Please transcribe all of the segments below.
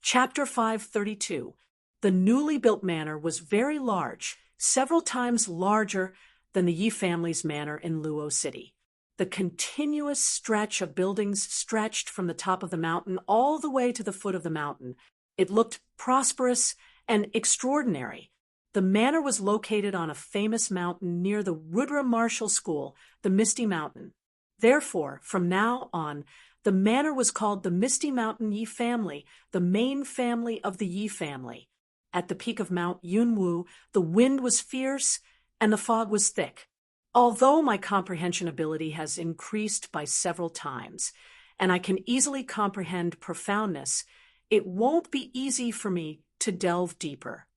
Chapter 532. The newly built manor was very large, several times larger than the Yi family's manor in Luo City. The continuous stretch of buildings stretched from the top of the mountain all the way to the foot of the mountain. It looked prosperous and extraordinary. The manor was located on a famous mountain near the Rudra Martial School, the Misty Mountain. Therefore, from now on, the manor was called the Misty Mountain Yi family, the main family of the Yi family. At the peak of Mount Yunwu, the wind was fierce and the fog was thick. Although my comprehension ability has increased by several times, and I can easily comprehend profoundness, it won't be easy for me to delve deeper.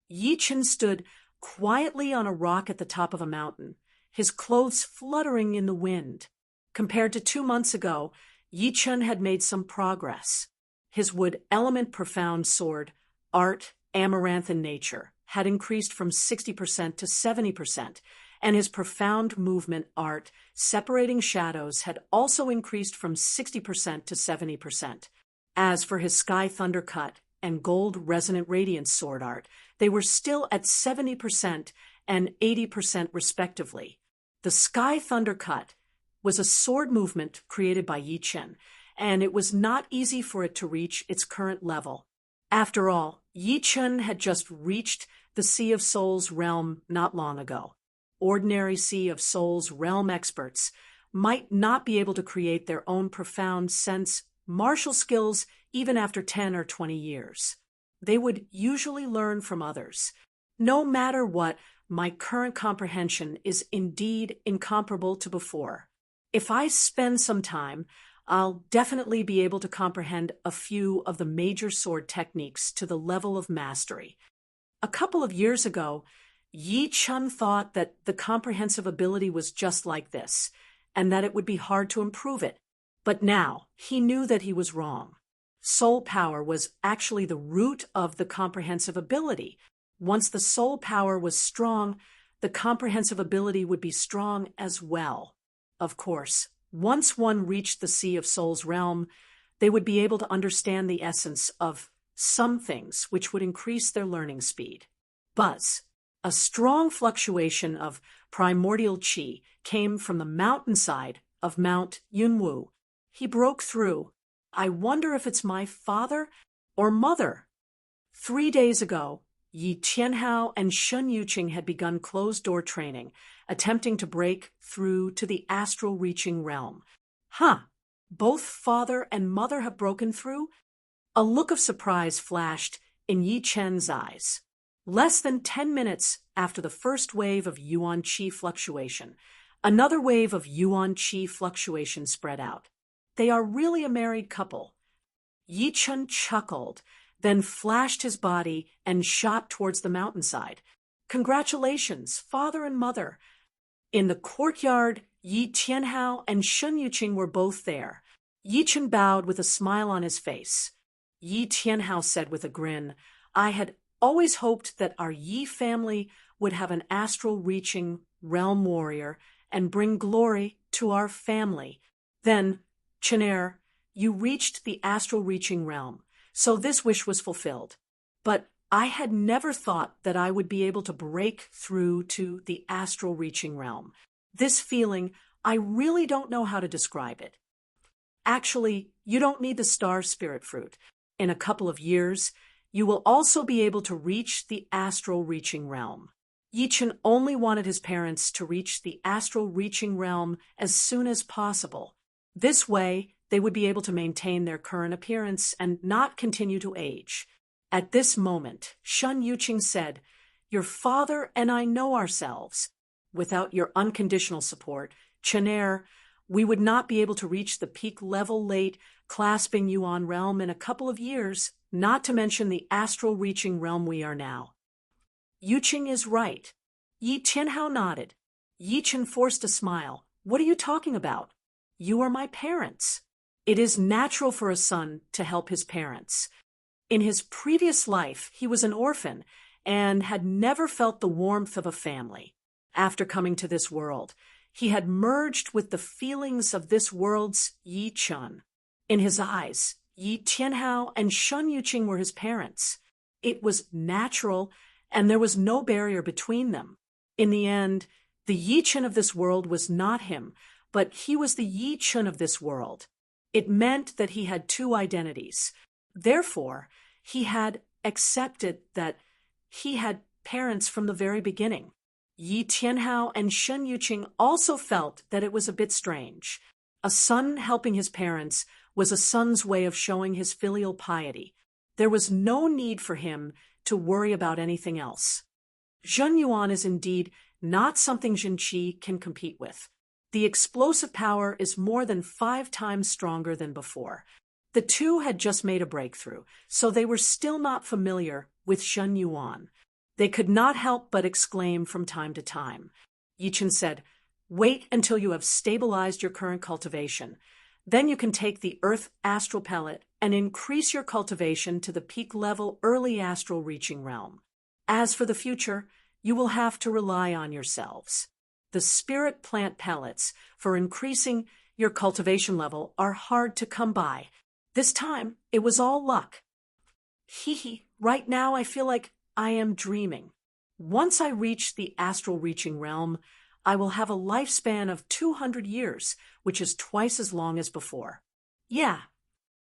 Yi Chen stood quietly on a rock at the top of a mountain, his clothes fluttering in the wind. Compared to 2 months ago, Yi Chen had made some progress. His wood element profound sword, art, amaranth, and nature had increased from 60% to 70%, and his profound movement art, separating shadows, had also increased from 60% to 70%. As for his sky thunder cut and gold resonant radiance sword art, they were still at 70% and 80% respectively. The sky thunder cut was a sword movement created by Yi Chen, and it was not easy for it to reach its current level. After all, Yi Chen had just reached the Sea of Souls realm not long ago. Ordinary Sea of Souls realm experts might not be able to create their own profound sense martial skills even after 10 or 20 years. They would usually learn from others. No matter what, my current comprehension is indeed incomparable to before. If I spend some time, I'll definitely be able to comprehend a few of the major sword techniques to the level of mastery. A couple of years ago, Yi Chen thought that the comprehensive ability was just like this, and that it would be hard to improve it. But now, he knew that he was wrong. Soul power was actually the root of the comprehensive ability. Once the soul power was strong, the comprehensive ability would be strong as well. Of course, once one reached the Sea of Souls realm, they would be able to understand the essence of some things which would increase their learning speed. Buzz. A strong fluctuation of primordial qi came from the mountainside of Mount Yunwu. He broke through. I wonder if it's my father or mother. 3 days ago, Yi Tianhao and Shun Yuqing had begun closed-door training, attempting to break through to the astral-reaching realm. Both father and mother have broken through? A look of surprise flashed in Yi Chen's eyes. Less than 10 minutes after the first wave of Yuan Qi fluctuation, another wave of Yuan Qi fluctuation spread out. They are really a married couple. Yi Chen chuckled, then flashed his body and shot towards the mountainside. Congratulations, father and mother. In the courtyard, Yi Tianhao and Shun Yuqing were both there. Yi Chen bowed with a smile on his face. Yi Tianhao said with a grin, I had always hoped that our Yi family would have an astral-reaching realm warrior and bring glory to our family. Then, Chenair, you reached the astral-reaching realm, so this wish was fulfilled. But I had never thought that I would be able to break through to the astral-reaching realm. This feeling, I really don't know how to describe it. Actually, you don't need the star spirit fruit. In a couple of years, you will also be able to reach the astral-reaching realm. Yi Chen only wanted his parents to reach the astral-reaching realm as soon as possible. This way, they would be able to maintain their current appearance and not continue to age. At this moment, Shun Yuqing said, Your father and I know ourselves. Without your unconditional support, Chenair, we would not be able to reach the peak level late clasping Yuan realm in a couple of years, not to mention the astral-reaching realm we are now. Yuqing is right. Yi Tianhao nodded. Yi Chen forced a smile. What are you talking about? You are my parents. It is natural for a son to help his parents. In his previous life, he was an orphan and had never felt the warmth of a family. After coming to this world, he had merged with the feelings of this world's Yi Chen. In his eyes, Yi Tianhao and Shun Yuqing were his parents. It was natural, and there was no barrier between them. In the end, the Yi Chen of this world was not him, but he was the Yi Chen of this world. It meant that he had two identities. Therefore, he had accepted that he had parents from the very beginning. Yi Tianhao and Shun Yuqing also felt that it was a bit strange. A son helping his parents was a son's way of showing his filial piety. There was no need for him to worry about anything else. Zhen Yuan is indeed not something Jinqi can compete with. The explosive power is more than 5 times stronger than before. The two had just made a breakthrough, so they were still not familiar with Zhen Yuan. They could not help but exclaim from time to time. Yi Chen said, "Wait until you have stabilized your current cultivation. Then you can take the Earth astral pellet and increase your cultivation to the peak level early astral reaching realm. As for the future, you will have to rely on yourselves. The spirit plant pellets for increasing your cultivation level are hard to come by. This time, it was all luck." Right now I feel like I am dreaming. Once I reach the astral reaching realm, I will have a lifespan of 200 years, which is twice as long as before. Yeah.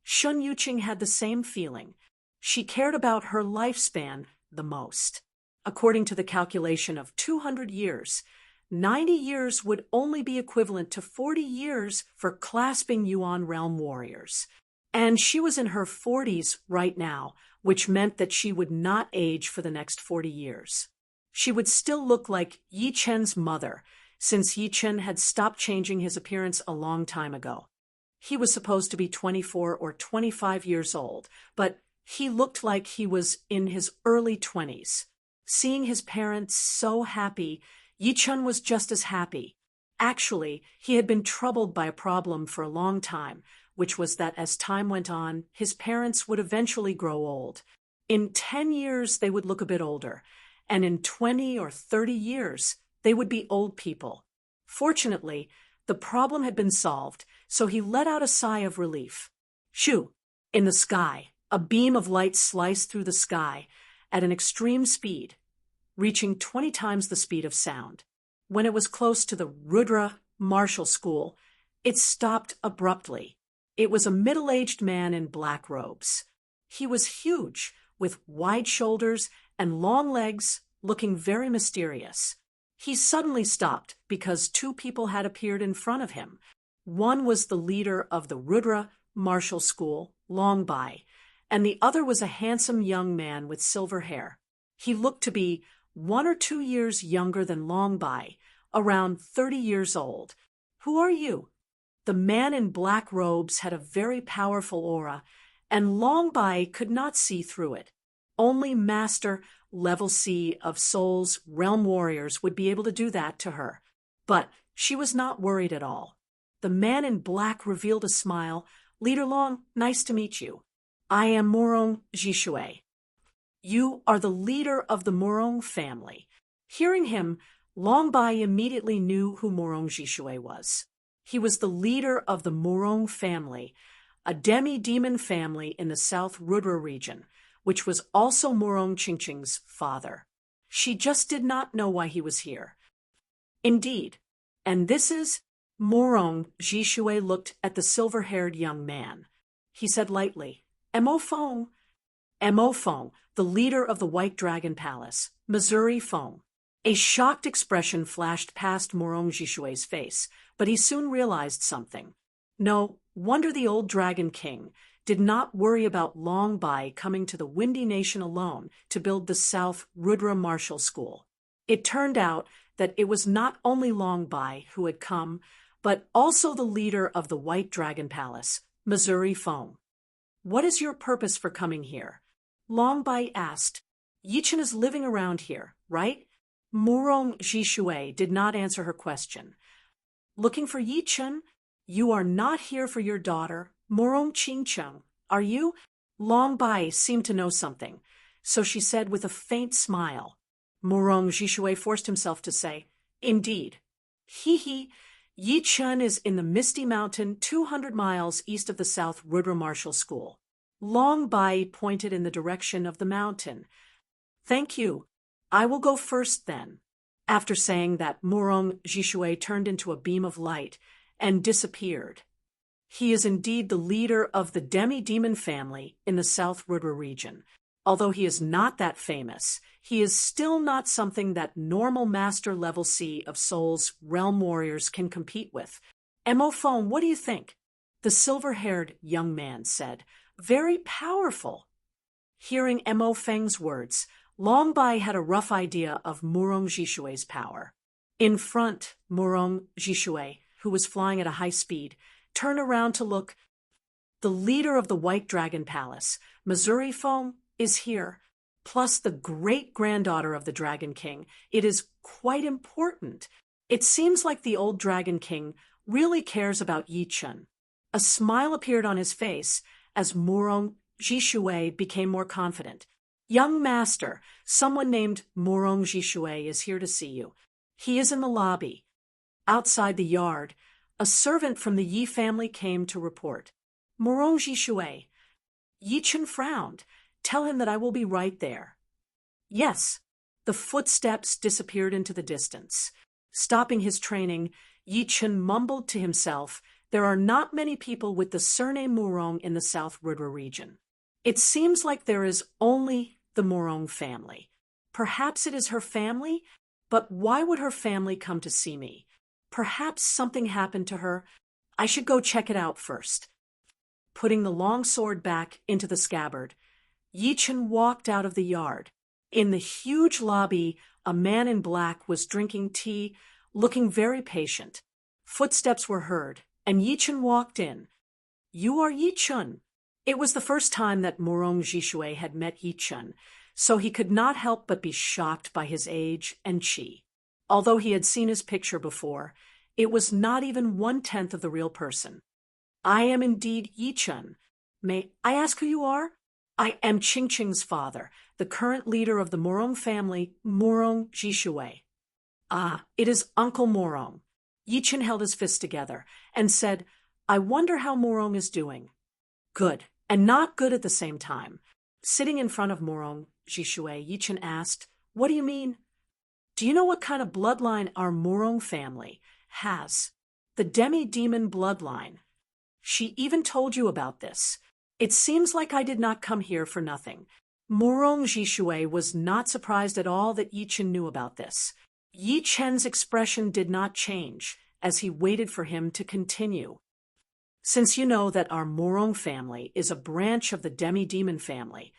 Shun Yuqing had the same feeling. She cared about her lifespan the most. According to the calculation of 200 years, 90 years would only be equivalent to 40 years for clasping Yuan realm warriors. And she was in her 40s right now, which meant that she would not age for the next 40 years. She would still look like Yi Chen's mother, since Yi Chen had stopped changing his appearance a long time ago. He was supposed to be 24 or 25 years old, but he looked like he was in his early 20s. Seeing his parents so happy, Yi Chen was just as happy. Actually, he had been troubled by a problem for a long time, which was that as time went on, his parents would eventually grow old. In 10 years, they would look a bit older, and in 20 or 30 years, they would be old people. Fortunately, the problem had been solved, so he let out a sigh of relief. Shoo! In the sky, a beam of light sliced through the sky at an extreme speed, reaching 20 times the speed of sound. When it was close to the Rudra Martial School, it stopped abruptly. It was a middle-aged man in black robes. He was huge, with wide shoulders and long legs, looking very mysterious. He suddenly stopped because 2 people had appeared in front of him. One was the leader of the Rudra Martial School, Long Bai, and the other was a handsome young man with silver hair. He looked to be 1 or 2 years younger than Long Bai, around 30 years old. "Who are you?" The man in black robes had a very powerful aura, and Long Bai could not see through it. Only Master Level C of Soul's Realm Warriors would be able to do that to her. But she was not worried at all. The man in black revealed a smile. "Leader Long, nice to meet you. I am Morong Jishui. You are the leader of the Morong family." Hearing him, Long Bai immediately knew who Morong Jishui was. He was the leader of the Morong family, a demi-demon family in the South Rudra region, which was also Morong Qingqing's father. She just did not know why he was here. "Indeed. And this is—" Morong Jishui looked at the silver-haired young man. He said lightly, "Mo Feng." Mo Feng, the leader of the White Dragon Palace, Missouri Feng. A shocked expression flashed past Morong Jishui's face, but he soon realized something. No wonder the old Dragon King did not worry about Long Bai coming to the Windy Nation alone to build the South Rudra Martial School. It turned out that it was not only Long Bai who had come, but also the leader of the White Dragon Palace, Missouri Feng. "What is your purpose for coming here?" Long Bai asked. "Yi Chen is living around here, right?" Morong Jishui did not answer her question. "Looking for Yi Chen? You are not here for your daughter, Morong Qingcheng, are you?" Long Bai seemed to know something, so she said with a faint smile. Morong Jishui forced himself to say, "Indeed." Yi Yichun is in the Misty Mountain 200 miles east of the South Rudra Martial School. Long Bai pointed in the direction of the mountain. Thank you. I will go first then. After saying that, Murong Jishui turned into a beam of light and disappeared. He is indeed the leader of the demi-demon family in the South Rudra region. Although he is not that famous, he is still not something that normal Master Level C of Soul's realm warriors can compete with. Mo Feng, what do you think? The silver-haired young man said. Very powerful. Hearing Mo Feng's words, Long Bai had a rough idea of Murong Jishui's power. In front, Murong Jishui, who was flying at a high speed, turned around to look. The leader of the White Dragon Palace, Missouri Foam, is here, plus the great-granddaughter of the Dragon King. It is quite important. It seems like the old Dragon King really cares about Yichun. A smile appeared on his face as Murong Jishui became more confident. Young master, someone named Murong Jishui is here to see you. He is in the lobby. Outside the yard, a servant from the Yi family came to report. Murong Jishui. Yichun frowned. Tell him that I will be right there. Yes. The footsteps disappeared into the distance. Stopping his training, Yichun mumbled to himself, there are not many people with the surname Murong in the South Rudra region. It seems like there is only the Murong family. Perhaps it is her family, but why would her family come to see me? Perhaps something happened to her. I should go check it out first. Putting the long sword back into the scabbard, Yichun walked out of the yard. In the huge lobby, a man in black was drinking tea, looking very patient. Footsteps were heard, and Yichun walked in. You are Yichun. It was the first time that Murong Jishui had met Yichun, so he could not help but be shocked by his age and chi. Although he had seen his picture before, it was not even 1/10 of the real person. I am indeed Yichun. May I ask who you are? I am Qingqing's father, the current leader of the Murong family, Murong Jishui. Ah, it is Uncle Murong. Yichun held his fists together and said, I wonder how Murong is doing. Good, and not good at the same time. Sitting in front of Murong Jishui, Yichun asked, What do you mean? Do you know what kind of bloodline our Murong family has? The demi-demon bloodline. She even told you about this. It seems like I did not come here for nothing. Murong Jishui was not surprised at all that Yichun knew about this. Yichun's expression did not change as he waited for him to continue. Since you know that our Murong family is a branch of the demi-demon family,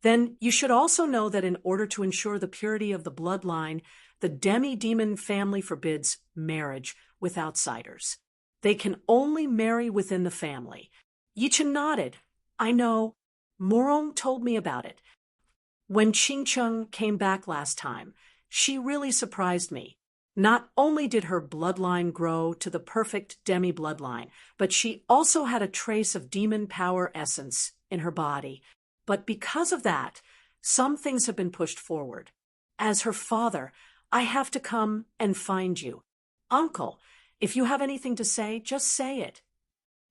then you should also know that in order to ensure the purity of the bloodline, the demi-demon family forbids marriage with outsiders. They can only marry within the family. Yichun nodded. I know. Murong told me about it. When Qingqing came back last time, she really surprised me. Not only did her bloodline grow to the perfect demi-bloodline, but she also had a trace of demon power essence in her body. But because of that, some things have been pushed forward. As her father, I have to come and find you. Uncle, if you have anything to say, just say it.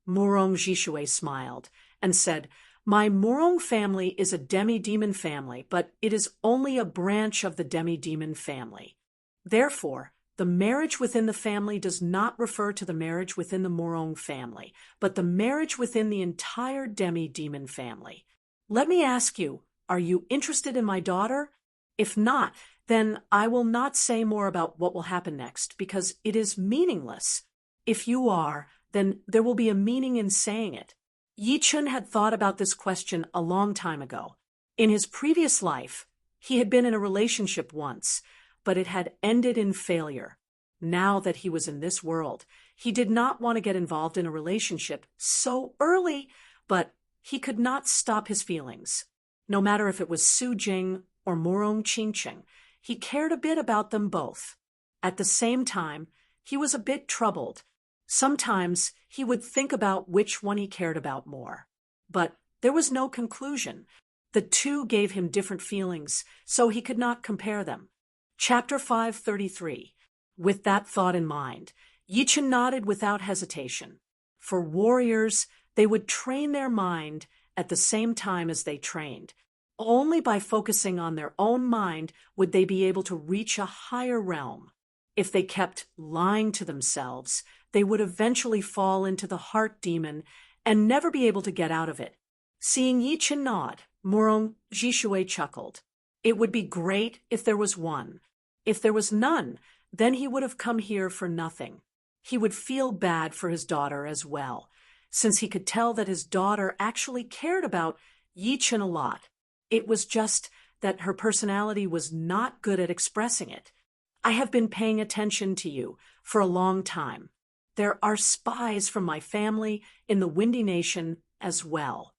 Murong Jishui smiled and said, My Murong family is a demi-demon family, but it is only a branch of the demi-demon family. Therefore, the marriage within the family does not refer to the marriage within the Murong family, but the marriage within the entire demi-demon family. Let me ask you, are you interested in my daughter? If not, then I will not say more about what will happen next, because it is meaningless. If you are, then there will be a meaning in saying it. Yichun had thought about this question a long time ago. In his previous life, he had been in a relationship once, but it had ended in failure. Now that he was in this world, he did not want to get involved in a relationship so early, but he could not stop his feelings. No matter if it was Su Jing or Murong Qingqing, he cared a bit about them both. At the same time, he was a bit troubled. Sometimes he would think about which one he cared about more. But there was no conclusion. The two gave him different feelings, so he could not compare them. Chapter 533. With that thought in mind, Yichen nodded without hesitation. For warriors, they would train their mind at the same time as they trained. Only by focusing on their own mind would they be able to reach a higher realm. If they kept lying to themselves, they would eventually fall into the heart demon and never be able to get out of it. Seeing Yichen nod, Murong Jishui chuckled. It would be great if there was one. If there was none, then he would have come here for nothing. He would feel bad for his daughter as well, since he could tell that his daughter actually cared about Yichen a lot. It was just that her personality was not good at expressing it. I have been paying attention to you for a long time. There are spies from my family in the Windy Nation as well.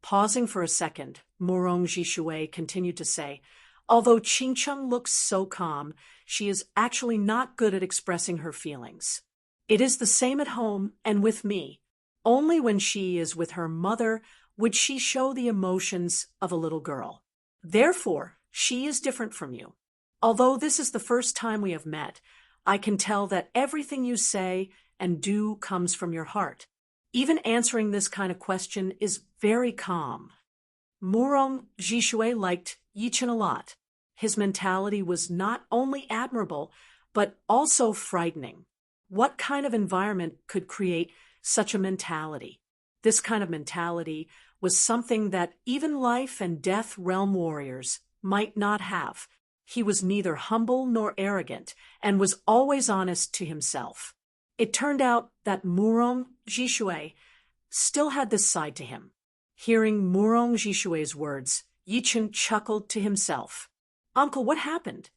Pausing for a second, Murong Jishui continued to say, although Qingcheng looks so calm, she is actually not good at expressing her feelings. It is the same at home and with me. Only when she is with her mother would she show the emotions of a little girl. Therefore, she is different from you. Although this is the first time we have met, I can tell that everything you say and do comes from your heart. Even answering this kind of question is very calm. Murong Jishui liked Yichen a lot. His mentality was not only admirable, but also frightening. What kind of environment could create such a mentality? This kind of mentality was something that even life and death realm warriors might not have. He was neither humble nor arrogant and was always honest to himself. It turned out that Murong Jishui still had this side to him. Hearing Murong Jishui's words, Yichen chuckled to himself. Uncle, what happened?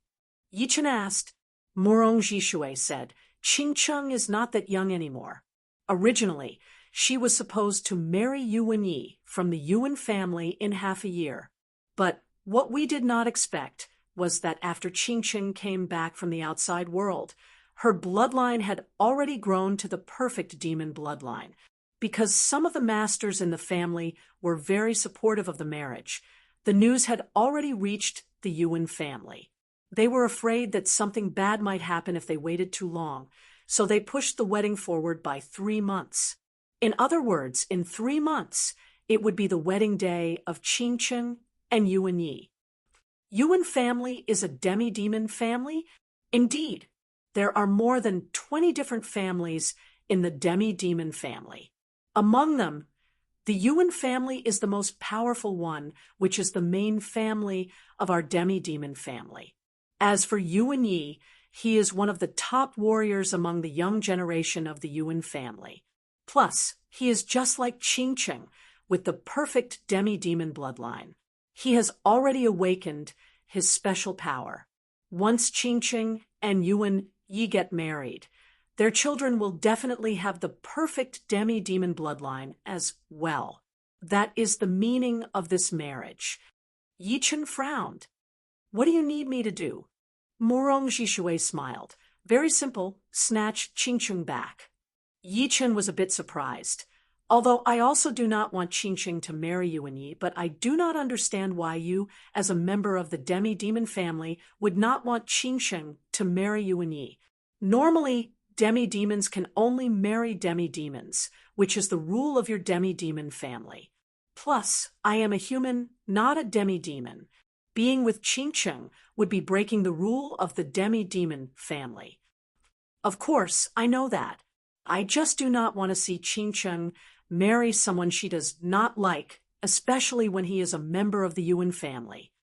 Yichen asked. Murong Jishui said, Qingcheng is not that young anymore. Originally, she was supposed to marry Yuan Yi from the Yuan family in half a year. But what we did not expect was that after Qingcheng came back from the outside world, her bloodline had already grown to the perfect demon bloodline. Because some of the masters in the family were very supportive of the marriage, the news had already reached the Yuan family. They were afraid that something bad might happen if they waited too long, so they pushed the wedding forward by 3 months. In other words, in 3 months, it would be the wedding day of Qingcheng and Yuan Yi. Yuan family is a demi-demon family? Indeed, there are more than 20 different families in the demi-demon family. Among them, the Yuan family is the most powerful one, which is the main family of our demi-demon family. As for Yuan Yi, he is one of the top warriors among the young generation of the Yuan family. Plus, he is just like Qingcheng, with the perfect demi-demon bloodline. He has already awakened his special power. Once Qingcheng and Yuan Yi get married, their children will definitely have the perfect demi-demon bloodline as well. That is the meaning of this marriage. Yichen frowned. What do you need me to do? Murong Jishui smiled. Very simple, snatch Qingcheng back. Yichen was a bit surprised. Although I also do not want Qingcheng to marry Yuan Yi, but I do not understand why you, as a member of the demi-demon family, would not want Qingcheng to marry Yuan Yi. Normally, demi-demons can only marry demi-demons, which is the rule of your demi-demon family. Plus, I am a human, not a demi-demon. Being with Qingcheng would be breaking the rule of the demi-demon family. Of course, I know that. I just do not want to see Qingcheng marry someone she does not like, especially when he is a member of the Yuan family.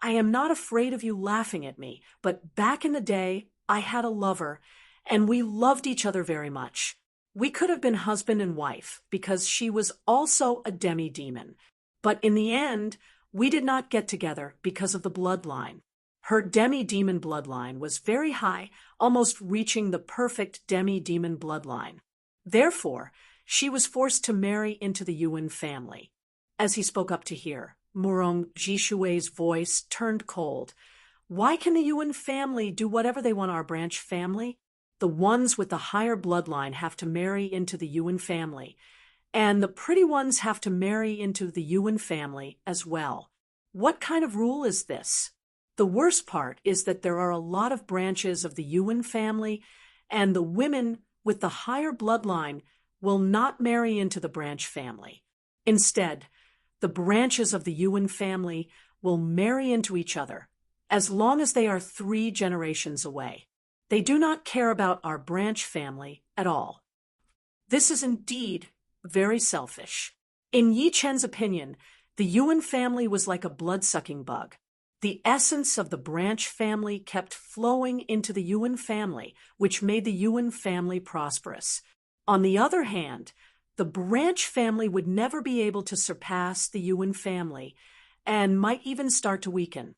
I am not afraid of you laughing at me, but back in the day, I had a lover, and we loved each other very much. We could have been husband and wife, because she was also a demi-demon. But in the end, we did not get together because of the bloodline. Her demi-demon bloodline was very high, almost reaching the perfect demi-demon bloodline. Therefore, she was forced to marry into the Yuan family. As he spoke up to hear, Murong Jishui's voice turned cold. Why can the Yuan family do whatever they want our branch family? The ones with the higher bloodline have to marry into the Yuan family, and the pretty ones have to marry into the Yuan family as well. What kind of rule is this? The worst part is that there are a lot of branches of the Yuan family, and the women with the higher bloodline will not marry into the branch family. Instead, the branches of the Yuan family will marry into each other, as long as they are 3 generations away. They do not care about our branch family at all. This is indeed very selfish. In Yi Chen's opinion, the Yuan family was like a blood-sucking bug. The essence of the branch family kept flowing into the Yuan family, which made the Yuan family prosperous. On the other hand, the branch family would never be able to surpass the Yuan family and might even start to weaken.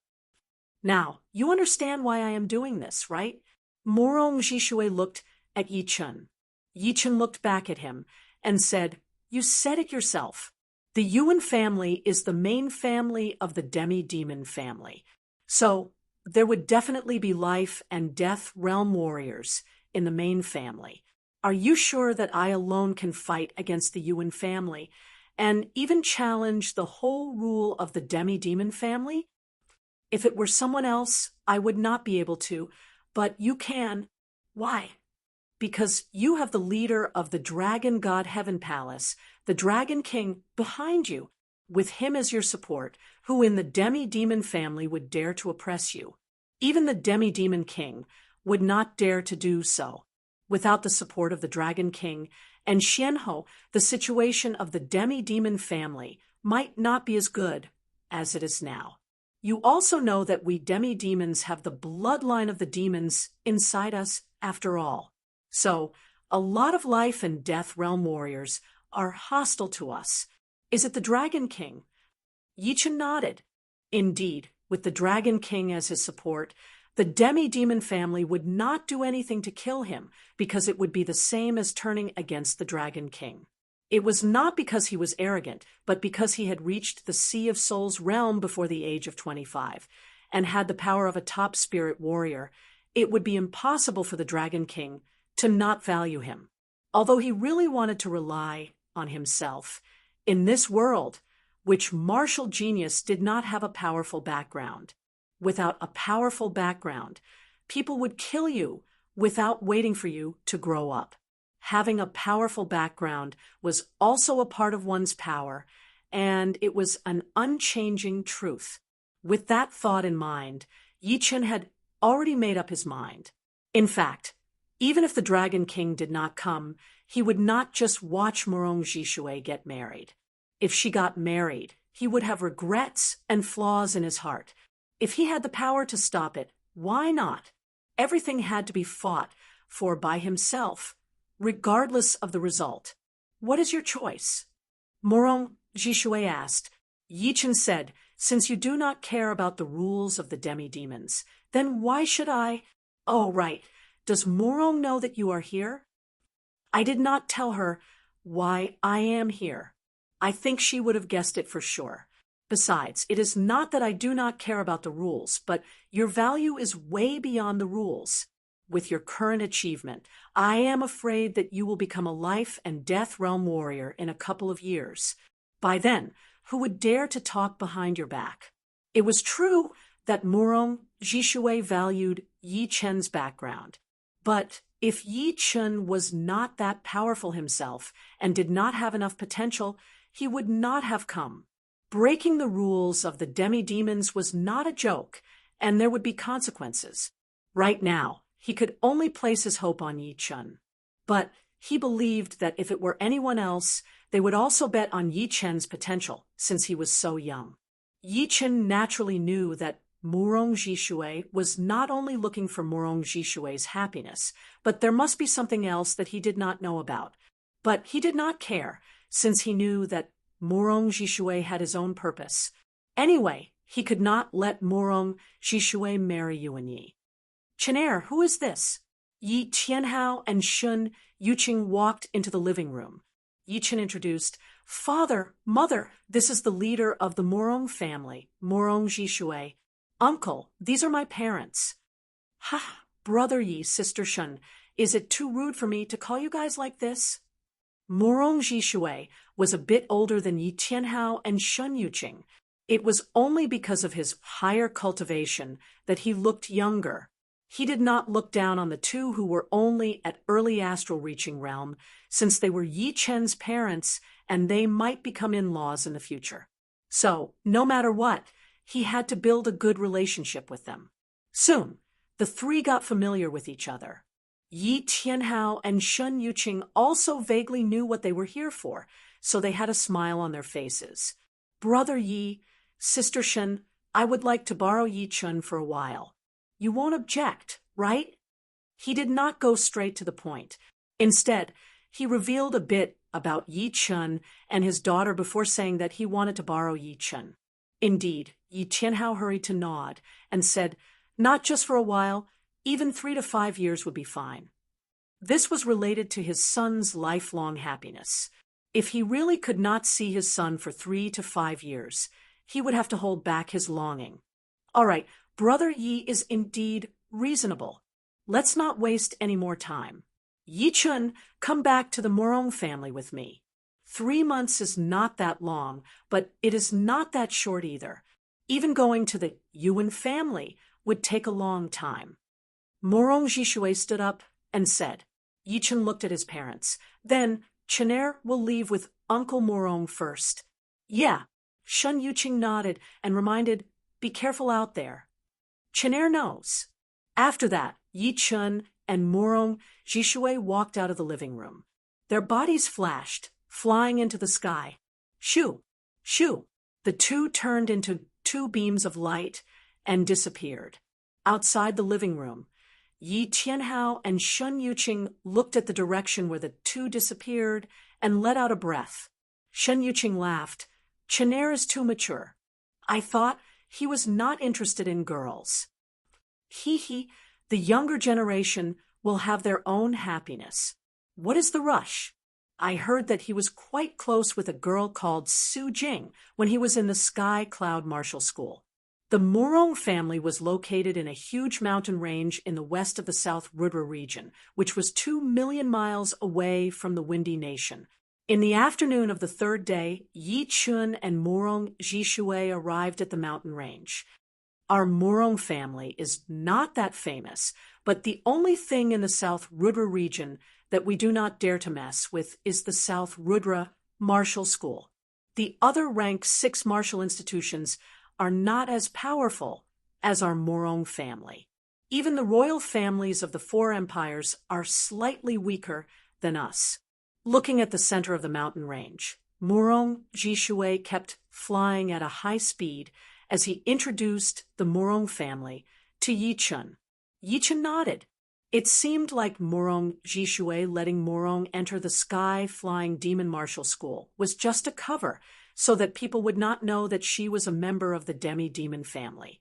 Now, you understand why I am doing this, right? Morong Jishue looked at Yi Chen. Yi Chen looked back at him and said, "You said it yourself. The Yuan family is the main family of the demi-demon family. So there would definitely be life and death realm warriors in the main family. Are you sure that I alone can fight against the Yuan family and even challenge the whole rule of the demi-demon family? If it were someone else, I would not be able to, but you can. Why? Because you have the leader of the Dragon God Heaven Palace, the Dragon King, behind you, with him as your support, who in the demi-demon family would dare to oppress you. Even the demi-demon king would not dare to do so. Without the support of the Dragon King and Xianhou, the situation of the demi-demon family might not be as good as it is now. You also know that we demi-demons have the bloodline of the demons inside us after all. So, a lot of life and death realm warriors are hostile to us. Is it the Dragon King?" Yi Chen nodded. Indeed, with the Dragon King as his support, the demi-demon family would not do anything to kill him because it would be the same as turning against the Dragon King. It was not because he was arrogant, but because he had reached the Sea of Souls realm before the age of 25 and had the power of a top spirit warrior. It would be impossible for the Dragon King to not value him. Although he really wanted to rely on himself, in this world, which martial genius did not have a powerful background. Without a powerful background, people would kill you without waiting for you to grow up. Having a powerful background was also a part of one's power, and it was an unchanging truth. With that thought in mind, Yi Chen had already made up his mind. In fact, even if the Dragon King did not come, he would not just watch Morong Jishue get married. If she got married, he would have regrets and flaws in his heart. If he had the power to stop it, why not? Everything had to be fought for by himself, regardless of the result. What is your choice? Morong Jishue asked. Yi Chen said, "Since you do not care about the rules of the demi-demons, then why should I? Oh, right. Does Morong know that you are here?" "I did not tell her why I am here. I think she would have guessed it for sure. Besides, it is not that I do not care about the rules, but your value is way beyond the rules. With your current achievement, I am afraid that you will become a life and death realm warrior in a couple of years. By then, who would dare to talk behind your back?" It was true that Morong Jishue valued Yi Chen's background. But if Yi Chen was not that powerful himself and did not have enough potential, he would not have come. Breaking the rules of the demi-demons was not a joke, and there would be consequences. Right now, he could only place his hope on Yi Chen. But he believed that if it were anyone else, they would also bet on Yi Chen's potential, since he was so young. Yi Chen naturally knew that Morong Jishue was not only looking for Morong Jishue's happiness, but there must be something else that he did not know about. But he did not care, since he knew that Morong Jishue had his own purpose. Anyway, he could not let Morong Jishue marry Yuan Yi. "Chenair, who is this?" Yi Tianhao and Shun Yuqing walked into the living room. Yi Chen introduced, "Father, mother, this is the leader of the Morong family, Morong Jishue. Uncle, these are my parents." "Ha, brother Yi, sister Shun, is it too rude for me to call you guys like this?" Morong Jishue was a bit older than Yi Tianhao and Shun Yuqing. It was only because of his higher cultivation that he looked younger. He did not look down on the two who were only at early astral reaching realm, since they were Yi Chen's parents and they might become in-laws in the future. So, no matter what, he had to build a good relationship with them. Soon, the three got familiar with each other. Yi Tianhao and Shen Yuqing also vaguely knew what they were here for, so they had a smile on their faces. Brother Yi, Sister Shen, I would like to borrow Yi Chun for a while. You won't object, right? He did not go straight to the point. Instead, he revealed a bit about Yi Chun and his daughter before saying that he wanted to borrow Yi Chun. Indeed, Yi Tianhao hurried to nod and said, not just for a while, even 3 to 5 years would be fine. This was related to his son's lifelong happiness. If he really could not see his son for 3 to 5 years, he would have to hold back his longing. All right, Brother Yi is indeed reasonable. Let's not waste any more time. Yi Chun, come back to the Morong family with me. 3 months is not that long, but it is not that short either. Even going to the Yuan family would take a long time. Morong Jishui stood up and said. Yi Chun looked at his parents. Then, Chener will leave with Uncle Morong first. Yeah. Shen Yuqing nodded and reminded, be careful out there. Chener knows. After that, Yi Chun and Morong Jishui walked out of the living room. Their bodies flashed, flying into the sky. Shoo! Shoo! The two turned into 2 beams of light and disappeared. Outside the living room, Yi Tianhao and Shen Yuqing looked at the direction where the 2 disappeared and let out a breath. Shen Yuqing laughed. Chener is too mature. I thought he was not interested in girls. Hee, the younger generation will have their own happiness. What is the rush? I heard that he was quite close with a girl called Su Jing when he was in the Sky Cloud Martial School. The Morong family was located in a huge mountain range in the west of the South Rudra region, which was 2 million miles away from the Windy Nation. In the afternoon of the 3rd day, Yi Chun and Morong Jishui arrived at the mountain range. Our Morong family is not that famous, but the only thing in the South Rudra region that we do not dare to mess with is the South Rudra Martial School. The other rank 6 martial institutions are not as powerful as our Morong family. Even the royal families of the 4 empires are slightly weaker than us. Looking at the center of the mountain range, Morong Jishui kept flying at a high speed as he introduced the Morong family to Yi Chun. Yi Chun nodded. It seemed like Morong Jishui letting Morong enter the sky-flying demon martial school was just a cover so that people would not know that she was a member of the demi-demon family.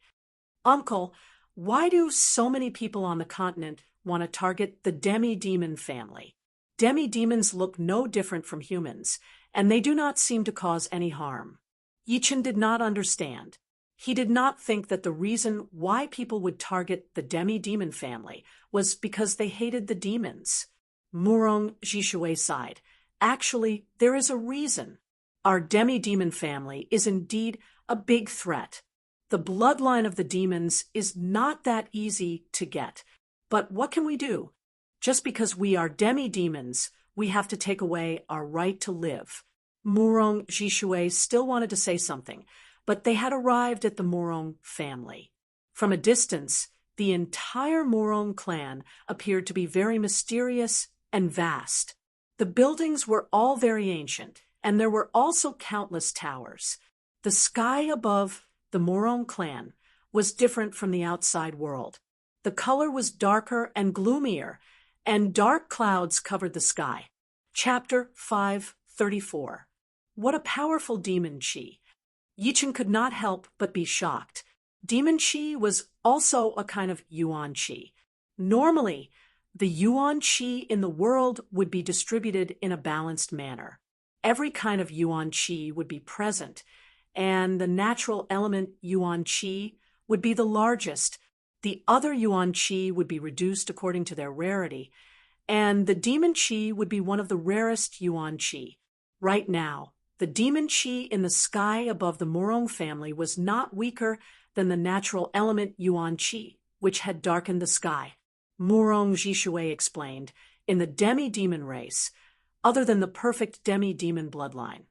Uncle, why do so many people on the continent want to target the demi-demon family? Demi-demons look no different from humans, and they do not seem to cause any harm. Yi Chun did not understand. He did not think that the reason why people would target the demi-demon family was because they hated the demons. Morong Jishui sighed. Actually, there is a reason. Our demi-demon family is indeed a big threat. The bloodline of the demons is not that easy to get. But what can we do? Just because we are demi-demons, we have to take away our right to live. Morong Jishui still wanted to say something, but they had arrived at the Morong family. From a distance, the entire Morong clan appeared to be very mysterious and vast. The buildings were all very ancient, and there were also countless towers. The sky above the Morong clan was different from the outside world. The color was darker and gloomier, and dark clouds covered the sky. Chapter 534. What a powerful demon chi. Yi Chun could not help but be shocked. Demon chi was also a kind of yuan chi. Normally, the yuan chi in the world would be distributed in a balanced manner. Every kind of yuan chi would be present, and the natural element yuan chi would be the largest. The other yuan chi would be reduced according to their rarity, and the demon chi would be one of the rarest yuan chi. Right now, the demon chi in the sky above the Morong family was not weaker than the natural element yuan chi. which had darkened the sky. Murong Jishui explained, in the demi-demon race, other than the perfect demi-demon bloodline.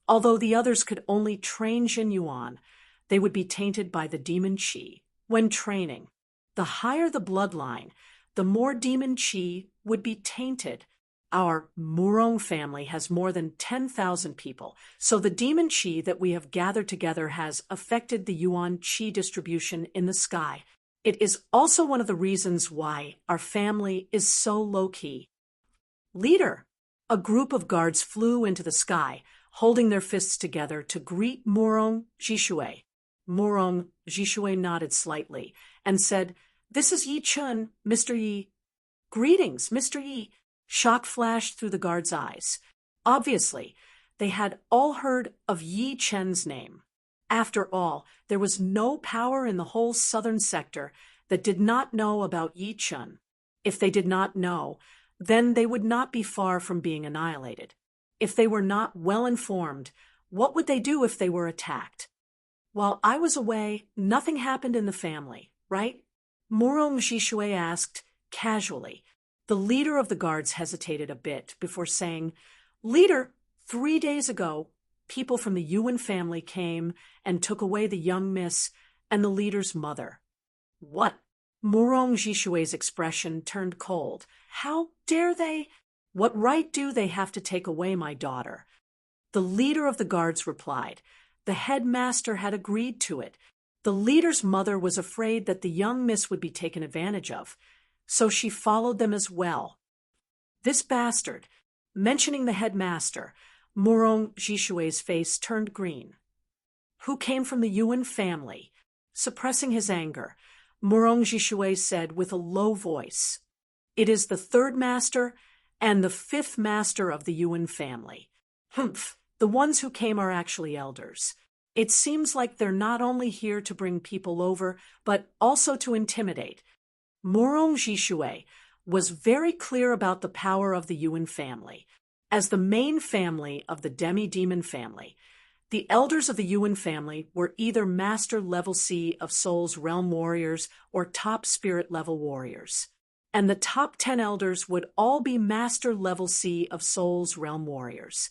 Although the others could only train Jin Yuan, they would be tainted by the demon qi. When training, the higher the bloodline, the more demon qi would be tainted. Our Murong family has more than 10,000 people, so the demon qi that we have gathered together has affected the Yuan qi distribution in the sky. It is also one of the reasons why our family is so low-key. Leader! A group of guards flew into the sky, holding their fists together to greet Murong Jishui. Murong Jishui nodded slightly and said, "This is Yi Chun, Mr. Yi." "Greetings, Mr. Yi." Shock flashed through the guards' eyes. Obviously, they had all heard of Yi Chen's name. After all, there was no power in the whole southern sector that did not know about Yi Chun. If they did not know, then they would not be far from being annihilated. If they were not well informed, what would they do if they were attacked? While I was away, nothing happened in the family, right? Murong Jishui asked, casually. The leader of the guards hesitated a bit before saying, "Leader, 3 days ago, people from the Yuan family came and took away the young miss and the leader's mother." "What?" Murong Jishui's expression turned cold. "How dare they? What right do they have to take away my daughter?" The leader of the guards replied. The headmaster had agreed to it. The leader's mother was afraid that the young miss would be taken advantage of, so she followed them as well. This bastard, mentioning the headmaster, Murong Jishui's face turned green. "Who came from the Yuan family?" Suppressing his anger, Murong Jishui said with a low voice, "It is the third master and the fifth master of the Yuan family." "Humph, the ones who came are actually elders. It seems like they're not only here to bring people over, but also to intimidate." Murong Jishui was very clear about the power of the Yuan family. As the main family of the demi-demon family, the elders of the Yuan family were either Master Level C of Soul's Realm Warriors or Top Spirit Level Warriors. And the top 10 elders would all be Master Level C of Soul's Realm Warriors.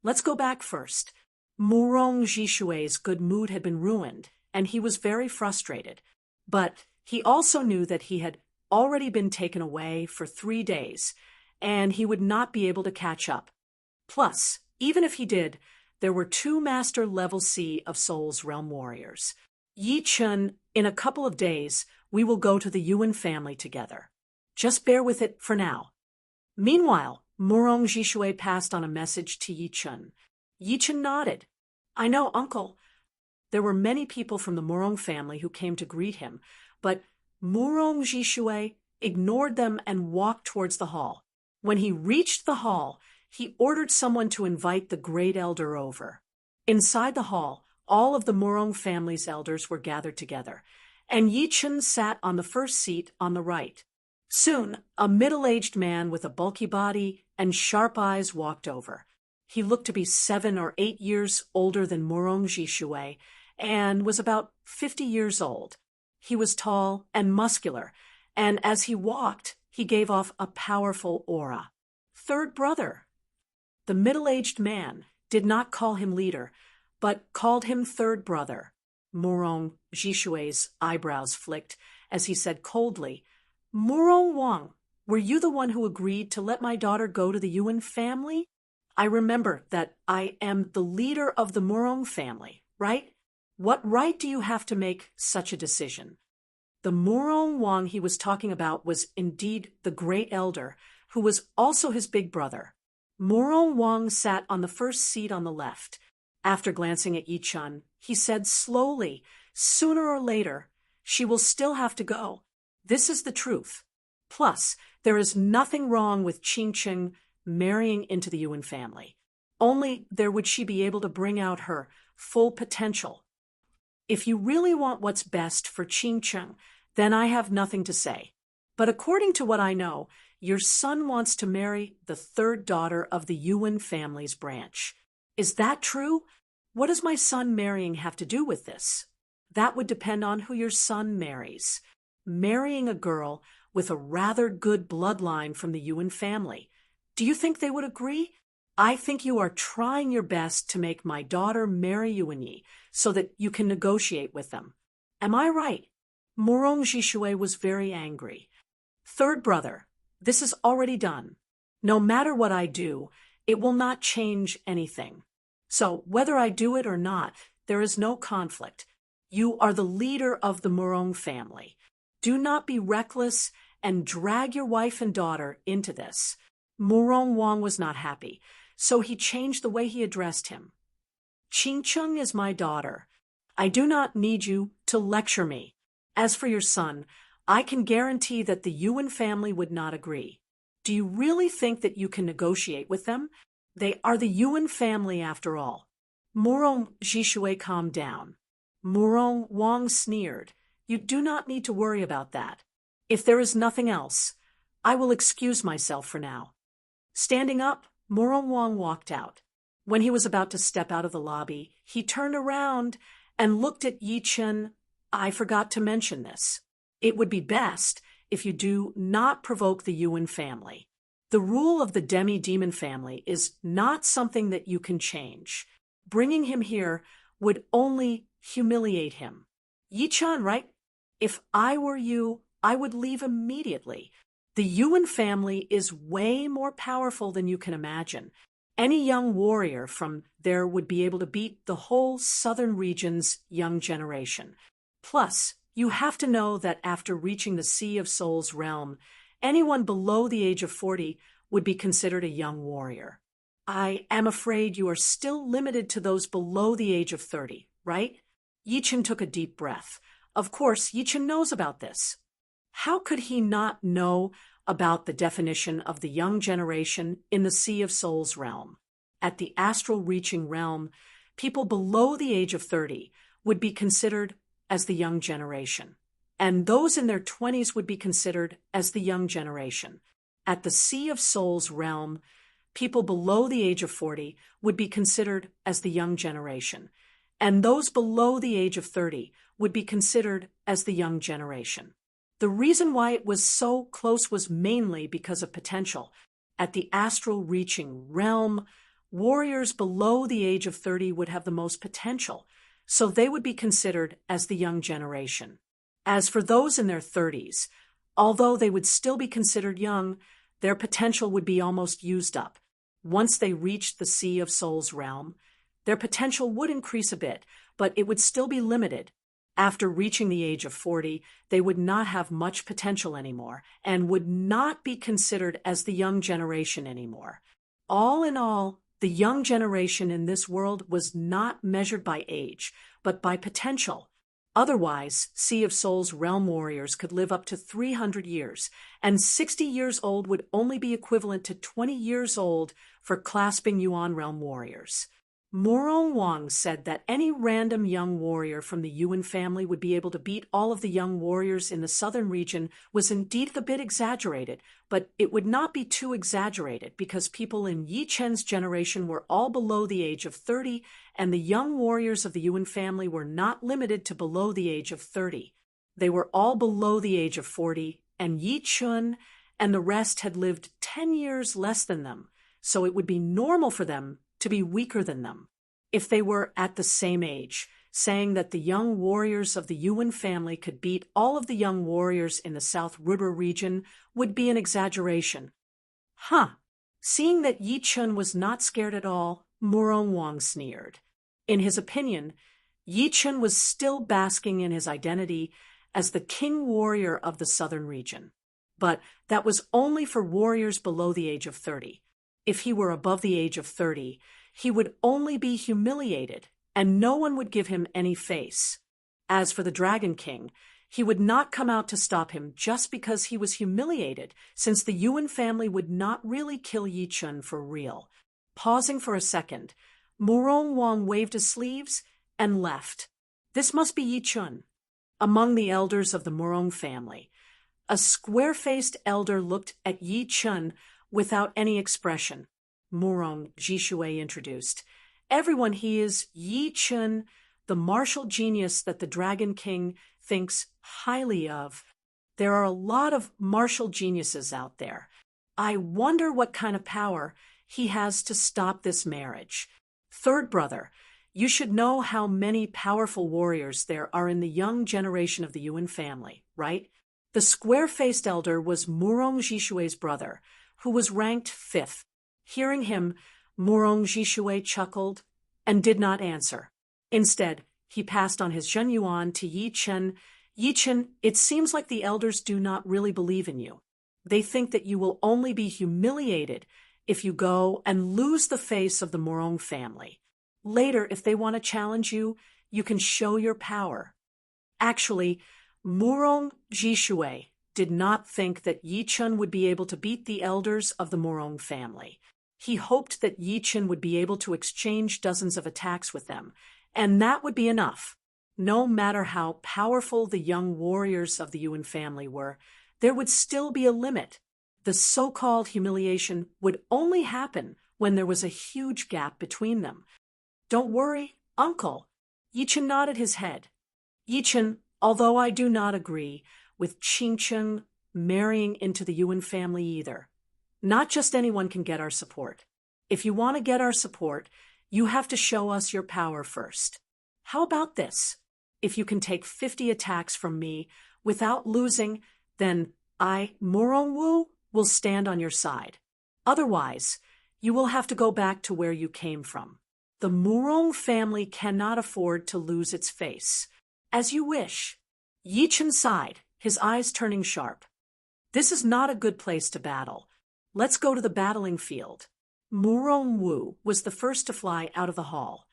Let's go back first. Murong Jishui's good mood had been ruined, and he was very frustrated. But he also knew that he had already been taken away for 3 days, and he would not be able to catch up. Plus, even if he did, there were 2 Master Level C of Soul's Realm Warriors. Yi Chun, in a couple of days, we will go to the Yuan family together. Just bear with it for now. Meanwhile, Murong Jishui passed on a message to Yi Chun. Yi Chun nodded. "I know, uncle." There were many people from the Murong family who came to greet him, but Murong Jishui ignored them and walked towards the hall. When he reached the hall, he ordered someone to invite the great elder over. Inside the hall, all of the Murong family's elders were gathered together, and Yi Chun sat on the first seat on the right. Soon, a middle-aged man with a bulky body and sharp eyes walked over. He looked to be 7 or 8 years older than Murong Jishui and was about 50 years old. He was tall and muscular, and as he walked, he gave off a powerful aura. "Third brother." The middle-aged man did not call him leader, but called him third brother. Murong Jishui's eyebrows flicked as he said coldly, "Murong Wang, were you the one who agreed to let my daughter go to the Yuan family? I remember that I am the leader of the Murong family, right? What right do you have to make such a decision?" The Murong Wang he was talking about was indeed the great elder, who was also his big brother. Murong Wang sat on the first seat on the left. After glancing at Yi Chun, he said slowly, "Sooner or later, she will still have to go. This is the truth. Plus, there is nothing wrong with Qingqing marrying into the Yuan family. Only there would she be able to bring out her full potential. If you really want what's best for Qingqing, then I have nothing to say. But according to what I know, your son wants to marry the third daughter of the Yuan family's branch. Is that true? What does my son marrying have to do with this?" "That would depend on who your son marries. marrying a girl with a rather good bloodline from the Yuan family. Do you think they would agree? I think you are trying your best to make my daughter marry Yuanyi so that you can negotiate with them. Am I right? Morong Jishue was very angry. Third brother, this is already done. No matter what I do, it will not change anything. So whether I do it or not, there is no conflict. You are the leader of the Morong family. Do not be reckless and drag your wife and daughter into this. Morong Wang was not happy, so he changed the way he addressed him. Qingcheng is my daughter. I do not need you to lecture me. As for your son, I can guarantee that the Yuan family would not agree. Do you really think that you can negotiate with them? They are the Yuan family after all. Morong Jishue calmed down. Morong Wang sneered. You do not need to worry about that. If there is nothing else, I will excuse myself for now. Standing up, Morong Wang walked out. When he was about to step out of the lobby, he turned around and looked at Yi Chen. I forgot to mention this. It would be best if you do not provoke the Yuan family. The rule of the demi-demon family is not something that you can change. Bringing him here would only humiliate him. Yi Chen, right? If I were you, I would leave immediately. The Yuan family is way more powerful than you can imagine. Any young warrior from there would be able to beat the whole southern region's young generation. Plus, you have to know that after reaching the Sea of Souls realm, anyone below the age of 40 would be considered a young warrior. I am afraid you are still limited to those below the age of 30, right? Yi Chen took a deep breath. Of course, Yi Chen knows about this. How could he not know about the definition of the young generation in the Sea of Souls realm? At the astral reaching realm, people below the age of 30 would be considered as the young generation, and those in their 20s would be considered as the young generation. At the Sea of Souls realm, people below the age of 40 would be considered as the young generation, and those below the age of 30 would be considered as the young generation. The reason why it was so close was mainly because of potential. At the astral reaching realm, warriors below the age of 30 would have the most potential, so they would be considered as the young generation. As for those in their 30s, although they would still be considered young, their potential would be almost used up. Once they reached the Sea of Souls realm, their potential would increase a bit, but it would still be limited. After reaching the age of 40, they would not have much potential anymore and would not be considered as the young generation anymore. All in all, the young generation in this world was not measured by age, but by potential. Otherwise, Sea of Souls realm warriors could live up to 300 years, and 60 years old would only be equivalent to 20 years old for clasping Yuan realm warriors. Morong Wang said that any random young warrior from the Yuan family would be able to beat all of the young warriors in the southern region was indeed a bit exaggerated, but it would not be too exaggerated because people in Yi Chen's generation were all below the age of 30, and the young warriors of the Yuan family were not limited to below the age of 30. They were all below the age of 40, and Yi Chen and the rest had lived 10 years less than them, so it would be normal for them to be weaker than them. If they were at the same age, saying that the young warriors of the Yuan family could beat all of the young warriors in the South River region would be an exaggeration. Seeing that Yi Chen was not scared at all, Morong Wang sneered. In his opinion, Yi Chen was still basking in his identity as the king warrior of the southern region. But that was only for warriors below the age of 30. If he were above the age of 30, he would only be humiliated, and no one would give him any face. As for the Dragon King, he would not come out to stop him just because he was humiliated, since the Yuan family would not really kill Yi Chen for real. Pausing for a second, Morong Wang waved his sleeves and left. This must be Yi Chen. Among the elders of the Morong family, a square-faced elder looked at Yi Chen without any expression. Morong Jishue introduced. Everyone, he is Yi Chen, the martial genius that the Dragon King thinks highly of. there are a lot of martial geniuses out there. I wonder what kind of power he has to stop this marriage. Third brother, you should know how many powerful warriors there are in the young generation of the Yuan family, right? The square-faced elder was Murong Jishue's brother, who was ranked 5th. Hearing him, Murong Jishue chuckled and did not answer. Instead, he passed on his Zhenyuan to Yi Chen. Yi Chen, it seems like the elders do not really believe in you. They think that you will only be humiliated if you go and lose the face of the Murong family. Later, if they want to challenge you, you can show your power. Actually, Murong Jishue did not think that Yi Chen would be able to beat the elders of the Murong family. He hoped that Yi Chen would be able to exchange dozens of attacks with them, and that would be enough. No matter how powerful the young warriors of the Yuan family were, there would still be a limit. The so-called humiliation would only happen when there was a huge gap between them. Don't worry, uncle. Yi Chen nodded his head. Yi Chen, although I do not agree with Qing Chen marrying into the Yuan family either. Not just anyone can get our support. If you want to get our support, you have to show us your power first. How about this? If you can take 50 attacks from me without losing, then I, Murong Wu, will stand on your side. Otherwise, you will have to go back to where you came from. The Murong family cannot afford to lose its face. As you wish. Yi Chen sighed, his eyes turning sharp. This is not a good place to battle. Let's go to the battling field. Murong Wu was the first to fly out of the hall.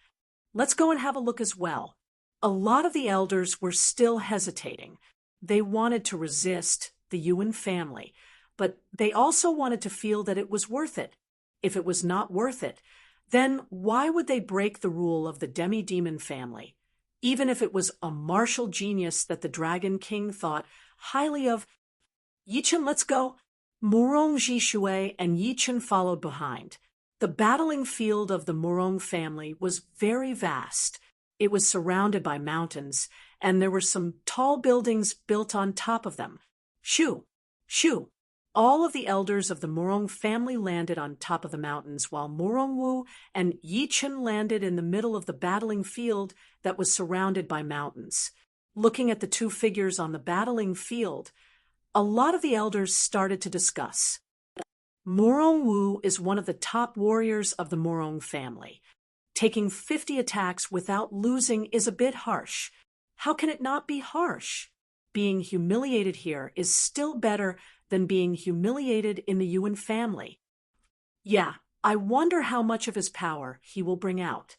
Let's go and have a look as well. A lot of the elders were still hesitating. They wanted to resist the Yuan family, but they also wanted to feel that it was worth it. If it was not worth it, then why would they break the rule of the demi-demon family? Even if it was a martial genius that the Dragon King thought highly of. Yi Chen, let's go. Murong Jishue and Yi Chen followed behind. The battling field of the Murong family was very vast. It was surrounded by mountains, and there were some tall buildings built on top of them. Shoo! Shoo! All of the elders of the Murong family landed on top of the mountains, while Murong Wu and Yi Chen landed in the middle of the battling field that was surrounded by mountains. Looking at the two figures on the battling field, a lot of the elders started to discuss. Murong Wu is one of the top warriors of the Murong family. Taking 50 attacks without losing is a bit harsh. How can it not be harsh? Being humiliated here is still better than being humiliated in the Yuan family. Yeah, I wonder how much of his power he will bring out.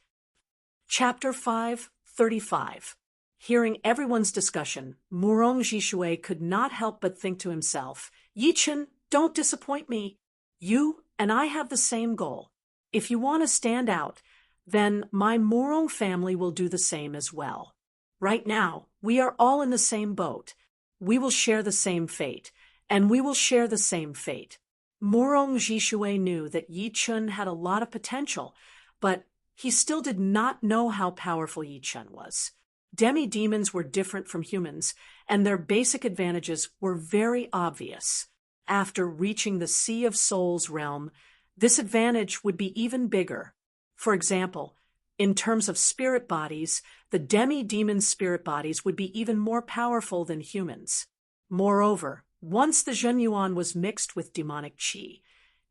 Chapter 5:35. Hearing everyone's discussion, Murong Jishue could not help but think to himself, Yi Chen, don't disappoint me. You and I have the same goal. If you want to stand out, then my Murong family will do the same as well. Right now, we are all in the same boat. We will share the same fate, and we will share the same fate. Murong Jishue knew that Yi Chen had a lot of potential, but he still did not know how powerful Yi Chen was. Demi-demons were different from humans, and their basic advantages were very obvious. After reaching the Sea of Souls realm, this advantage would be even bigger. For example, in terms of spirit bodies, the demi-demon spirit bodies would be even more powerful than humans. Moreover, once the Zhenyuan was mixed with demonic qi,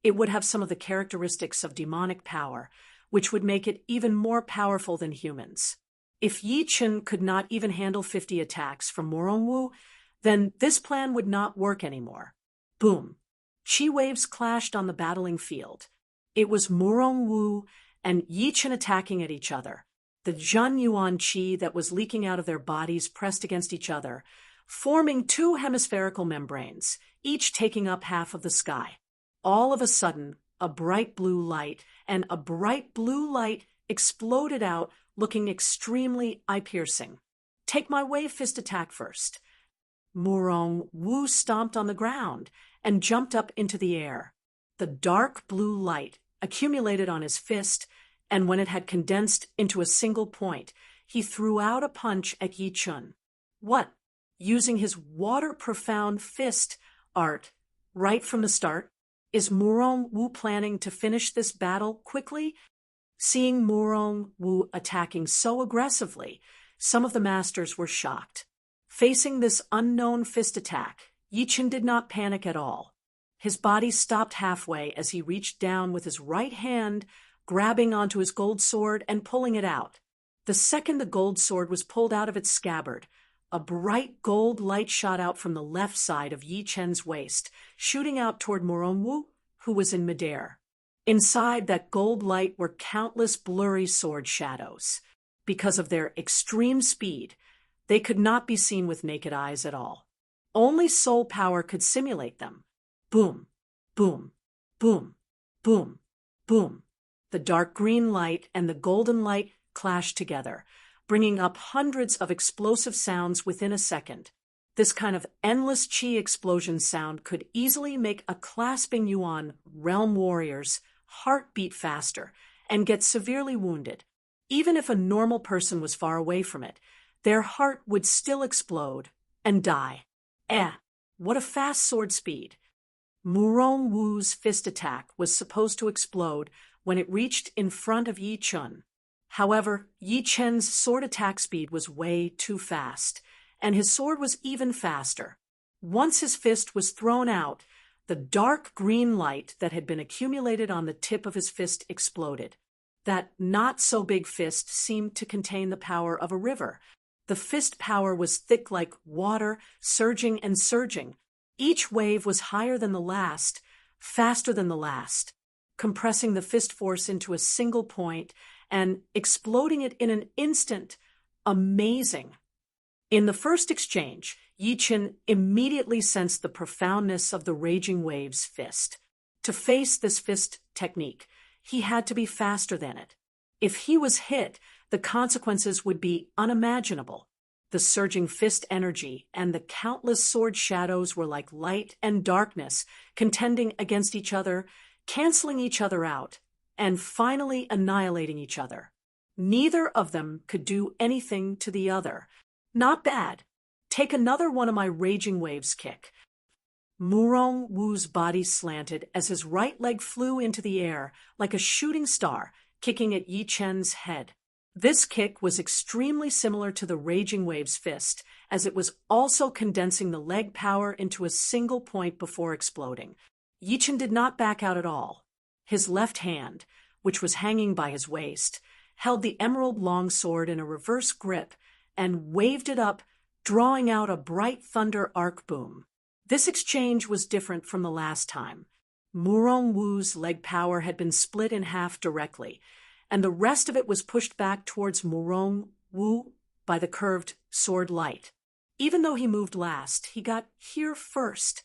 it would have some of the characteristics of demonic power, which would make it even more powerful than humans. If Yi Chen could not even handle 50 attacks from Murong Wu, then this plan would not work anymore. Boom! Qi waves clashed on the battling field. It was Murong Wu and Yi Chen attacking at each other. The Zhenyuan qi that was leaking out of their bodies pressed against each other, forming two hemispherical membranes, each taking up half of the sky. All of a sudden, a bright blue light exploded out, looking extremely eye-piercing. Take my wave fist attack first. Murong Wu stomped on the ground and jumped up into the air. The dark blue light accumulated on his fist, and when it had condensed into a single point, he threw out a punch at Yi Chen. What? using his water-profound fist art right from the start. Is Murong Wu planning to finish this battle quickly? Seeing Murong Wu attacking so aggressively, some of the masters were shocked. Facing this unknown fist attack, Yi Chen did not panic at all. His body stopped halfway as he reached down with his right hand, grabbing onto his gold sword and pulling it out. The second the gold sword was pulled out of its scabbard, a bright gold light shot out from the left side of Yi Chen's waist, shooting out toward Murong Wu, who was in midair. Inside that gold light were countless blurry sword shadows. Because of their extreme speed, they could not be seen with naked eyes at all. Only soul power could simulate them. Boom, boom, boom, boom, boom. The dark green light and the golden light clashed together, bringing up hundreds of explosive sounds within a second. This kind of endless chi explosion sound could easily make a clasping Yuan realm warrior's heart beat faster and get severely wounded. Even if a normal person was far away from it, their heart would still explode and die. What a fast sword speed! Murong Wu's fist attack was supposed to explode when it reached in front of Yi Chen. However, Yi Chen's sword attack speed was way too fast, and his sword was even faster. Once his fist was thrown out, the dark green light that had been accumulated on the tip of his fist exploded. That not-so-big fist seemed to contain the power of a river. The fist power was thick like water, surging and surging. Each wave was higher than the last, faster than the last, compressing the fist force into a single point and exploding it in an instant. Amazing. In the first exchange, Yi Chen immediately sensed the profoundness of the raging wave's fist. To face this fist technique, he had to be faster than it. If he was hit, the consequences would be unimaginable. The surging fist energy and the countless sword shadows were like light and darkness, contending against each other, canceling each other out, and finally annihilating each other. Neither of them could do anything to the other. Not bad. Take another one of my raging waves kick. Murong Wu's body slanted as his right leg flew into the air like a shooting star, kicking at Yi Chen's head. This kick was extremely similar to the raging wave's fist, as it was also condensing the leg power into a single point before exploding. Yi Chen did not back out at all. His left hand, which was hanging by his waist, held the emerald longsword in a reverse grip and waved it up, drawing out a bright thunder arc boom. This exchange was different from the last time. Murong Wu's leg power had been split in half directly, and the rest of it was pushed back towards Murong Wu by the curved sword light. Even though he moved last, he got here first.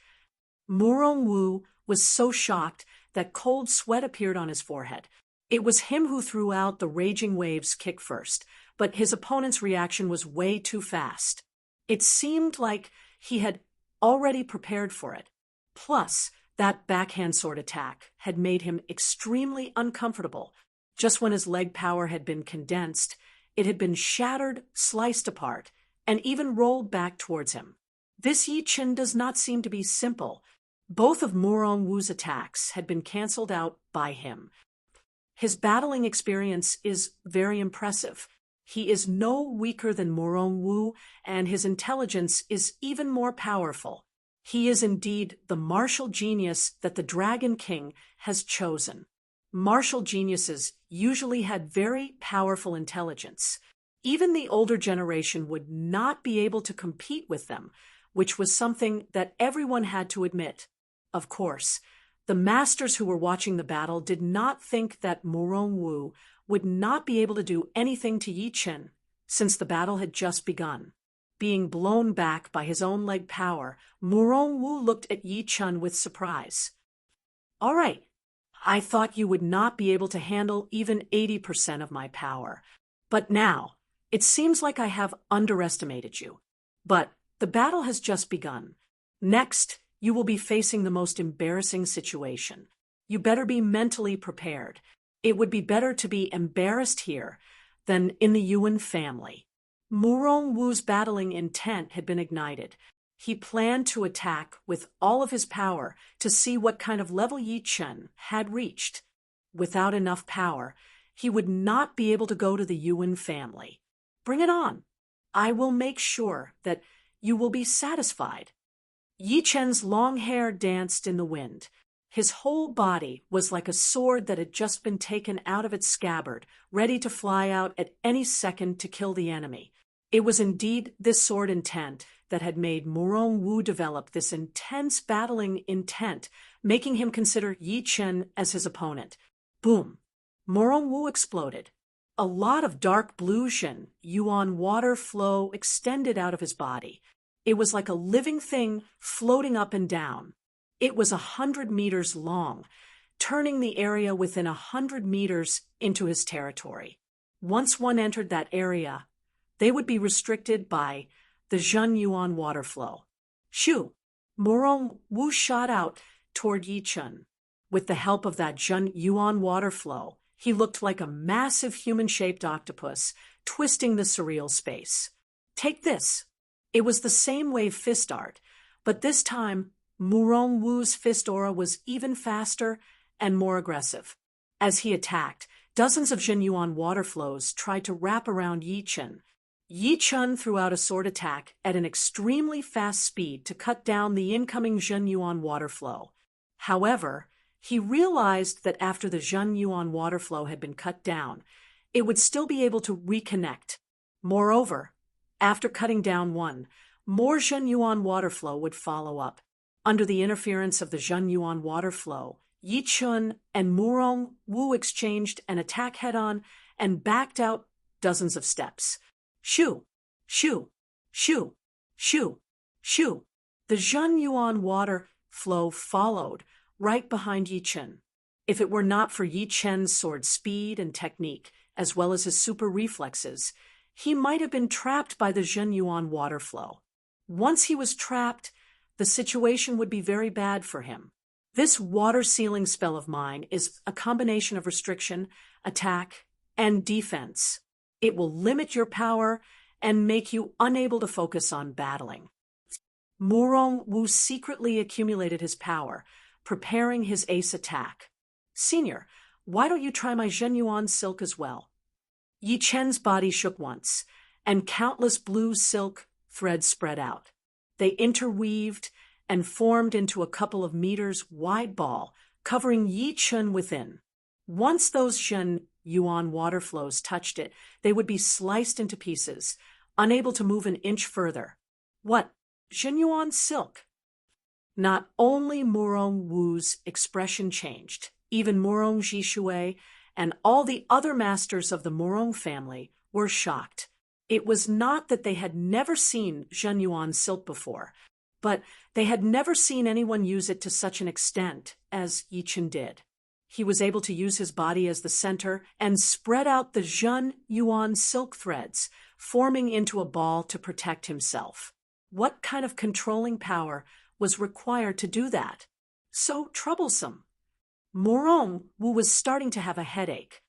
Murong Wu was so shocked that cold sweat appeared on his forehead. It was him who threw out the raging waves kick first, but his opponent's reaction was way too fast. It seemed like he had already prepared for it. Plus, that backhand sword attack had made him extremely uncomfortable. Just when his leg power had been condensed, it had been shattered, sliced apart, and even rolled back towards him. This Yi Chen does not seem to be simple. Both of Murong Wu's attacks had been cancelled out by him. His battling experience is very impressive. He is no weaker than Murong Wu, and his intelligence is even more powerful. He is indeed the martial genius that the Dragon King has chosen. Martial geniuses usually had very powerful intelligence. Even the older generation would not be able to compete with them, which was something that everyone had to admit. Of course, the masters who were watching the battle did not think that Murong Wu would not be able to do anything to Yi Chen, since the battle had just begun. Being blown back by his own leg power, Murong Wu looked at Yi Chen with surprise. "All right, I thought you would not be able to handle even 80% of my power. But now, it seems like I have underestimated you. But the battle has just begun. Next, you will be facing the most embarrassing situation. You better be mentally prepared. It would be better to be embarrassed here than in the Yuan family." Murong Wu's battling intent had been ignited. He planned to attack with all of his power to see what kind of level Yi Chen had reached. Without enough power, he would not be able to go to the Yuan family. Bring it on. I will make sure that you will be satisfied. Yi Chen's long hair danced in the wind. His whole body was like a sword that had just been taken out of its scabbard, ready to fly out at any second to kill the enemy. It was indeed this sword intent that had made Murong Wu develop this intense battling intent, making him consider Yi Chen as his opponent. Boom! Murong Wu exploded. A lot of dark blue Shen Yuan water flow extended out of his body. It was like a living thing floating up and down. It was 100 meters long, turning the area within 100 meters into his territory. Once one entered that area, they would be restricted by the Zhen Yuan water flow. Shoo! Murong Wu shot out toward Yi Chen. With the help of that Zhen Yuan water flow, he looked like a massive human-shaped octopus, twisting the surreal space. Take this. It was the same wave fist art, but this time, Murong Wu's fist aura was even faster and more aggressive. As he attacked, dozens of Zhen Yuan water flows tried to wrap around Yi Chen. Yi Chen threw out a sword attack at an extremely fast speed to cut down the incoming Zhen Yuan water flow. However, he realized that after the Zhen Yuan water flow had been cut down, it would still be able to reconnect. Moreover, after cutting down one, more Zhen Yuan water flow would follow up. Under the interference of the Zhen Yuan water flow, Yi Chen and Murong Wu exchanged an attack head-on and backed out dozens of steps. Shoo! Shoo! Shoo! Shoo! Shoo! The Zhen Yuan water flow followed, right behind Yi Chen. If it were not for Yi Chen's sword speed and technique, as well as his super reflexes, he might have been trapped by the Zhen Yuan water flow. Once he was trapped, the situation would be very bad for him. This water sealing spell of mine is a combination of restriction, attack, and defense. It will limit your power and make you unable to focus on battling. Murong Wu secretly accumulated his power, preparing his ace attack. Senior, why don't you try my Zhen Yuan silk as well? Yi Chen's body shook once, and countless blue silk threads spread out. They interweaved and formed into a couple of meters wide ball, covering Yi Chen within. Once those Zhen Yuan water flows touched it, they would be sliced into pieces, unable to move an inch further. What? Zhen Yuan silk? Not only Murong Wu's expression changed, even Murong Jishui and all the other masters of the Murong family were shocked. It was not that they had never seen Zhen Yuan silk before, but they had never seen anyone use it to such an extent as Yi Chen did. He was able to use his body as the center and spread out the Zhen Yuan silk threads, forming into a ball to protect himself. What kind of controlling power was required to do that? So troublesome. Murong Wu was starting to have a headache.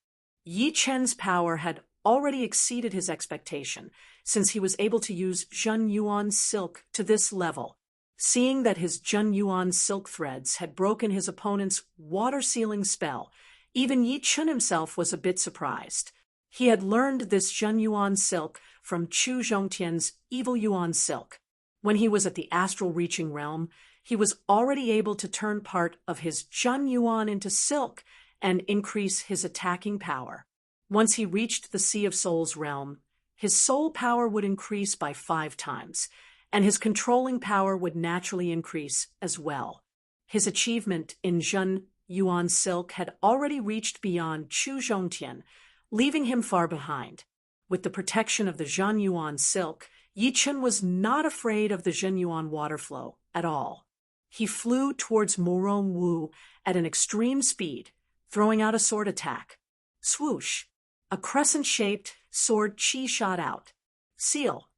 Yi Chen's power had already exceeded his expectation, since he was able to use Zhen Yuan silk to this level. Seeing that his Zhen Yuan silk threads had broken his opponent's water-sealing spell, even Yi Chen himself was a bit surprised. He had learned this Zhen Yuan silk from Chu Zhongtian's evil Yuan silk. When he was at the astral reaching realm, he was already able to turn part of his Zhen Yuan into silk and increase his attacking power. Once he reached the Sea of Souls realm, his soul power would increase by 5 times, and his controlling power would naturally increase as well. His achievement in Zhen Yuan silk had already reached beyond Chu Zhongtian, leaving him far behind. With the protection of the Zhen Yuan silk, Yi Chen was not afraid of the Zhen Yuan water flow at all. He flew towards Murong Wu at an extreme speed, throwing out a sword attack. Swoosh! A crescent-shaped sword chi shot out. Seal!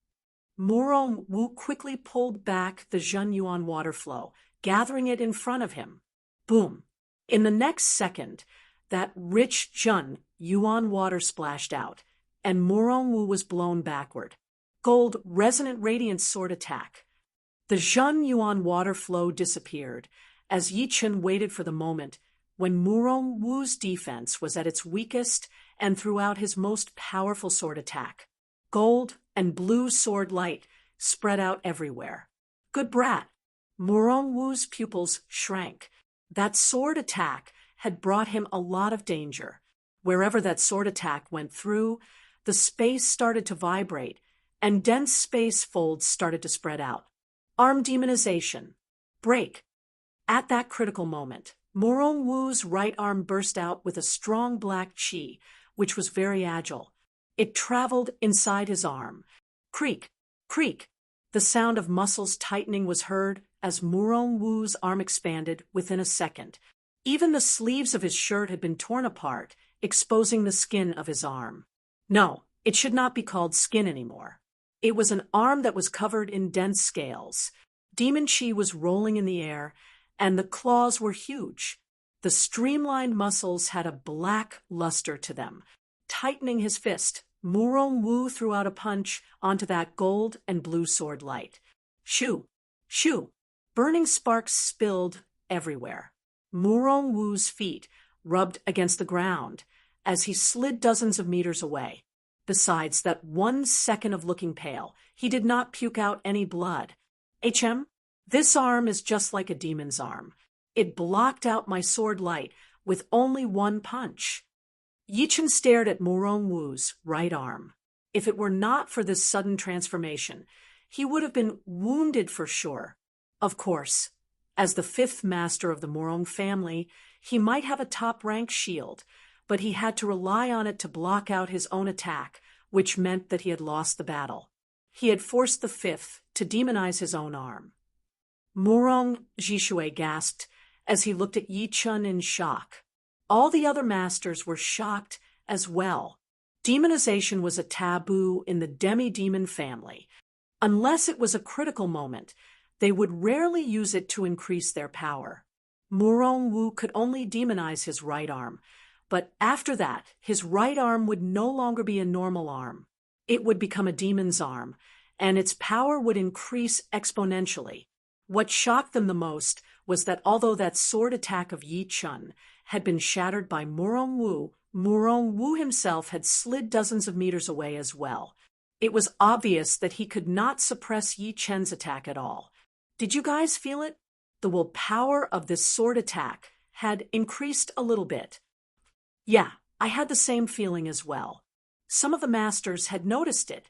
Murong Wu quickly pulled back the Zhen Yuan water flow, gathering it in front of him. Boom! In the next second, that rich Zhen Yuan water splashed out, and Murong Wu was blown backward. Gold resonant radiant sword attack. The Zhen Yuan water flow disappeared as Yi Chen waited for the moment when Murong Wu's defense was at its weakest and threw out his most powerful sword attack. Gold and blue sword light spread out everywhere. Good brat. Murong Wu's pupils shrank. That sword attack had brought him a lot of danger. Wherever that sword attack went through, the space started to vibrate, and dense space folds started to spread out. Arm demonization. Break. At that critical moment, Murong Wu's right arm burst out with a strong black chi, which was very agile. It traveled inside his arm. Creak, creak. The sound of muscles tightening was heard as Murong Wu's arm expanded within a second. Even the sleeves of his shirt had been torn apart, exposing the skin of his arm. No, it should not be called skin anymore. It was an arm that was covered in dense scales. Demon chi was rolling in the air, and the claws were huge. The streamlined muscles had a black luster to them. Tightening his fist, Murong Wu threw out a punch onto that gold and blue sword light. Shoo! Shoo! Burning sparks spilled everywhere. Murong Wu's feet rubbed against the ground as he slid dozens of meters away. Besides that 1 second of looking pale, he did not puke out any blood. This arm is just like a demon's arm. It blocked out my sword light with only 1 punch. Yi Chen stared at Murong Wu's right arm. If it were not for this sudden transformation, he would have been wounded for sure. Of course, as the 5th master of the Murong family, he might have a top-rank shield, but he had to rely on it to block out his own attack, which meant that he had lost the battle. He had forced the 5th to demonize his own arm. Murong Jishui gasped as he looked at Yi Chen in shock. All the other masters were shocked as well. Demonization was a taboo in the demi-demon family. Unless it was a critical moment, they would rarely use it to increase their power. Murong Wu could only demonize his right arm, but after that, his right arm would no longer be a normal arm. It would become a demon's arm, and its power would increase exponentially. What shocked them the most was that although that sword attack of Yi Chen had been shattered by Murong Wu himself had slid dozens of meters away as well. It was obvious that he could not suppress Yi Chen's attack at all. Did you guys feel it? The willpower of this sword attack had increased a little bit. Yeah, I had the same feeling as well. Some of the masters had noticed it.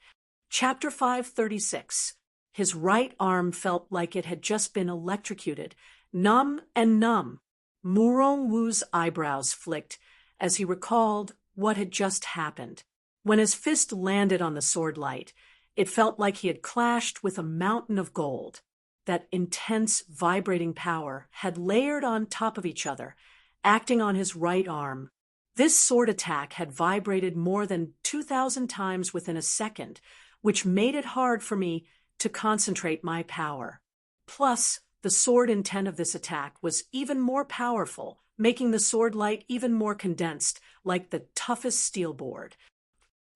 Chapter 536. His right arm felt like it had just been electrocuted, numb and numb. Murong Wu's eyebrows flicked as he recalled what had just happened. When his fist landed on the sword light, it felt like he had clashed with a mountain of gold. That intense, vibrating power had layered on top of each other, acting on his right arm. This sword attack had vibrated more than 2,000 times within a second, which made it hard for me to concentrate my power. Plus, the sword intent of this attack was even more powerful, making the sword light even more condensed, like the toughest steel board.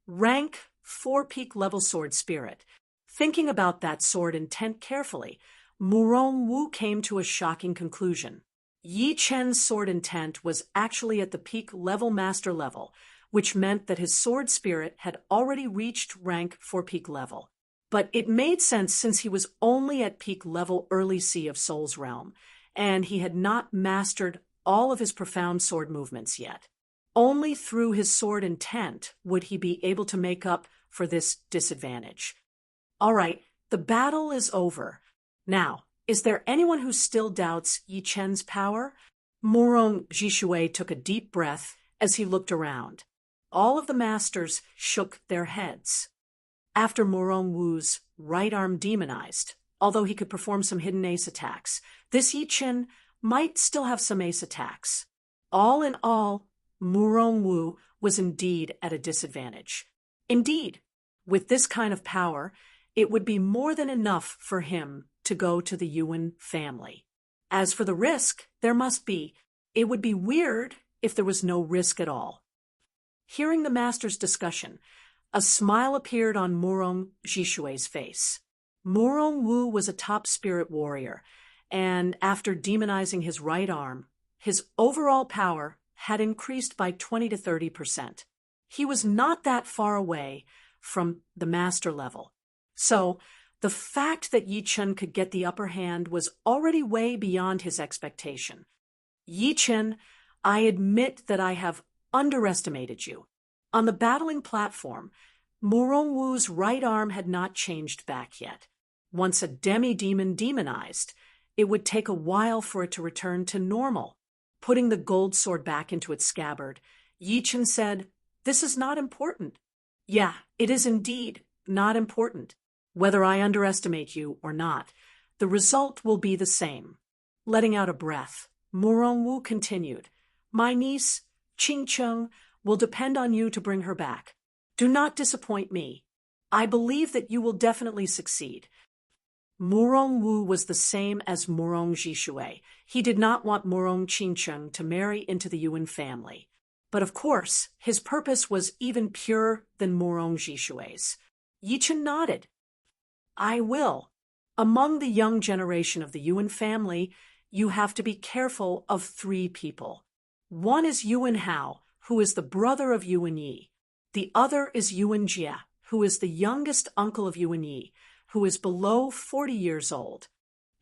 Rank 4 peak level sword spirit. Thinking about that sword intent carefully, Murong Wu came to a shocking conclusion. Yi Chen's sword intent was actually at the peak level master level, which meant that his sword spirit had already reached rank 4 peak level. But it made sense since he was only at peak level early C of Soul's Realm, and he had not mastered all of his profound sword movements yet. Only through his sword intent would he be able to make up for this disadvantage. All right, the battle is over. Now, is there anyone who still doubts Yi Chen's power? Murong Jishui took a deep breath as he looked around. All of the masters shook their heads. After Murong Wu's right arm demonized, although he could perform some hidden ace attacks, this Yi Chen might still have some ace attacks. All in all, Murong Wu was indeed at a disadvantage. Indeed, with this kind of power, it would be more than enough for him to go to the Yuan family. As for the risk, there must be. It would be weird if there was no risk at all. Hearing the master's discussion, A smile appeared on Murong Jishue's face. Murong Wu was a top spirit warrior, and after demonizing his right arm, his overall power had increased by 20 to 30%. He was not that far away from the master level. So, the fact that Yi Chen could get the upper hand was already way beyond his expectation. Yi Chen, I admit that I have underestimated you. On the battling platform, Murong Wu's right arm had not changed back yet. Once a demi-demon demonized, it would take a while for it to return to normal. Putting the gold sword back into its scabbard, Yi Chen said, "This is not important." "Yeah, it is indeed not important. Whether I underestimate you or not, the result will be the same." Letting out a breath, Murong Wu continued, "My niece, Qing Cheng, will depend on you to bring her back. Do not disappoint me. I believe that you will definitely succeed." Murong Wu was the same as Murong Jishue. He did not want Murong Qingcheng to marry into the Yuan family. But of course, his purpose was even purer than Murong Jishue's. Yi Chen nodded. "I will. Among the young generation of the Yuan family, you have to be careful of 3 people. One is Yuan Hao, who is the brother of Yuan Yi. The other is Yuan Jie, who is the youngest uncle of Yuan Yi, who is below 40 years old.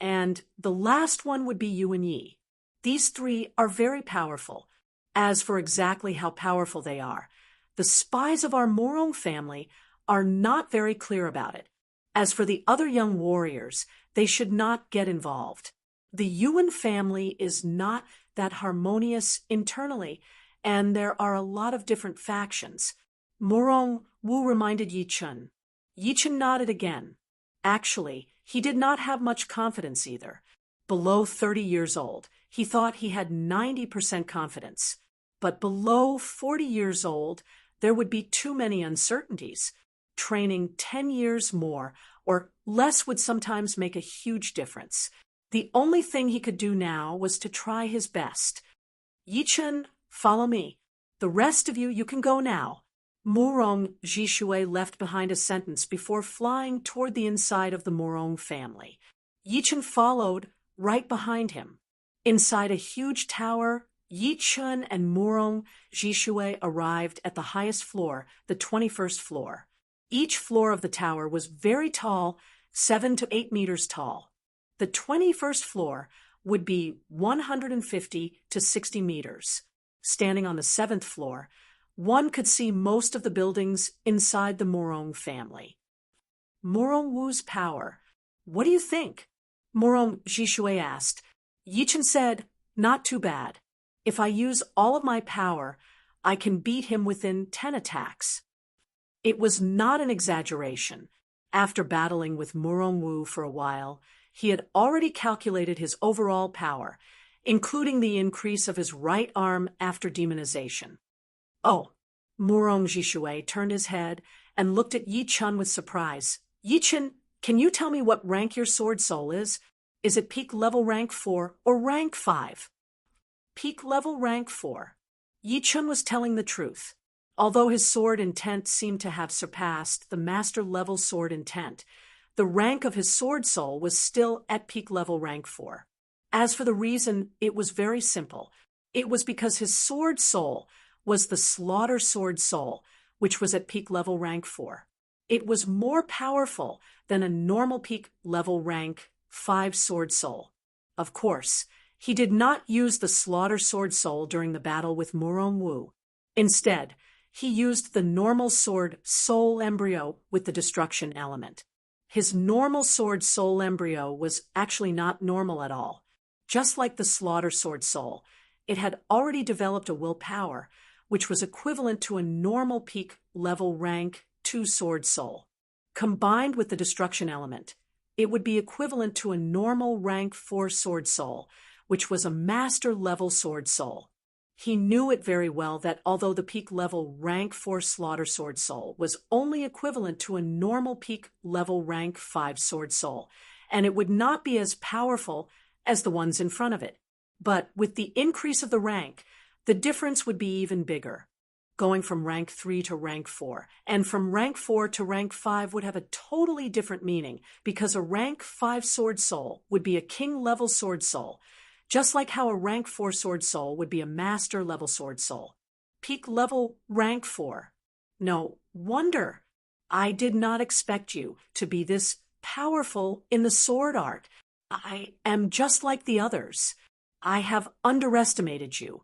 And the last one would be Yuan Yi. These 3 are very powerful. As for exactly how powerful they are, the spies of our Murong family are not very clear about it. As for the other young warriors, they should not get involved. The Yuan family is not that harmonious internally, and there are a lot of different factions." Murong Wu reminded Yi Chen. Yi Chen nodded again. Actually, he did not have much confidence either. Below 30 years old, he thought he had 90% confidence. But below 40 years old, there would be too many uncertainties. Training 10 years more or less would sometimes make a huge difference. The only thing he could do now was to try his best. "Yi Chen, follow me. The rest of you can go now." Murong Jishue left behind a sentence before flying toward the inside of the Murong family. Yi Chen followed right behind him. Inside a huge tower, Yi Chen and Murong Jishue arrived at the highest floor, the 21st floor. Each floor of the tower was very tall, 7 to 8 meters tall. The 21st floor would be 150 to 60 meters. Standing on the 7th floor, one could see most of the buildings inside the Murong family. Murong Wu's power. "What do you think?" Murong Jishue asked. Yi Chen said, "Not too bad. If I use all of my power, I can beat him within 10 attacks." It was not an exaggeration. After battling with Murong Wu for a while, he had already calculated his overall power, including the increase of his right arm after demonization. "Oh," Murong Jishue turned his head and looked at Yi Chen with surprise. "Yi Chen, can you tell me what rank your sword soul is? Is it peak level rank 4 or rank 5? "Peak level rank 4. Yi Chen was telling the truth. Although his sword intent seemed to have surpassed the master level sword intent, the rank of his sword soul was still at peak level rank 4. As for the reason, it was very simple. It was because his sword soul was the slaughter sword soul, which was at peak level rank 4. It was more powerful than a normal peak level rank 5 sword soul. Of course, he did not use the slaughter sword soul during the battle with Murong Wu. Instead, he used the normal sword soul embryo with the destruction element. His normal sword soul embryo was actually not normal at all. Just like the slaughter sword soul, it had already developed a willpower, which was equivalent to a normal peak level rank 2 sword soul. Combined with the destruction element, it would be equivalent to a normal rank 4 sword soul, which was a master level sword soul. He knew it very well that although the peak level rank 4 slaughter sword soul was only equivalent to a normal peak level rank 5 sword soul, and it would not be as powerful as the ones in front of it. But with the increase of the rank, the difference would be even bigger. going from rank 3 to rank 4. And from rank 4 to rank 5 would have a totally different meaning, because a rank 5 sword soul would be a king-level sword soul, just like how a rank 4 sword soul would be a master-level sword soul. Peak level rank 4. No wonder. I did not expect you to be this powerful in the sword art. I am just like the others. I have underestimated you.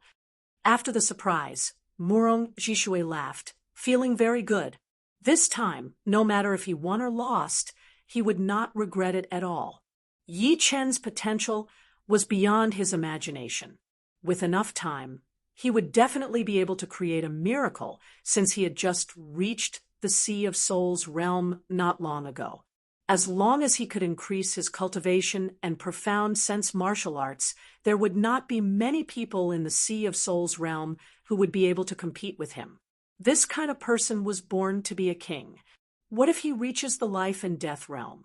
After the surprise, Murong Jishui laughed, feeling very good. This time, no matter if he won or lost, he would not regret it at all. Yi Chen's potential was beyond his imagination. With enough time, he would definitely be able to create a miracle, since he had just reached the Sea of Souls realm not long ago. As long as he could increase his cultivation and profound sense martial arts, there would not be many people in the Sea of Souls realm who would be able to compete with him. This kind of person was born to be a king. What if he reaches the life and death realm?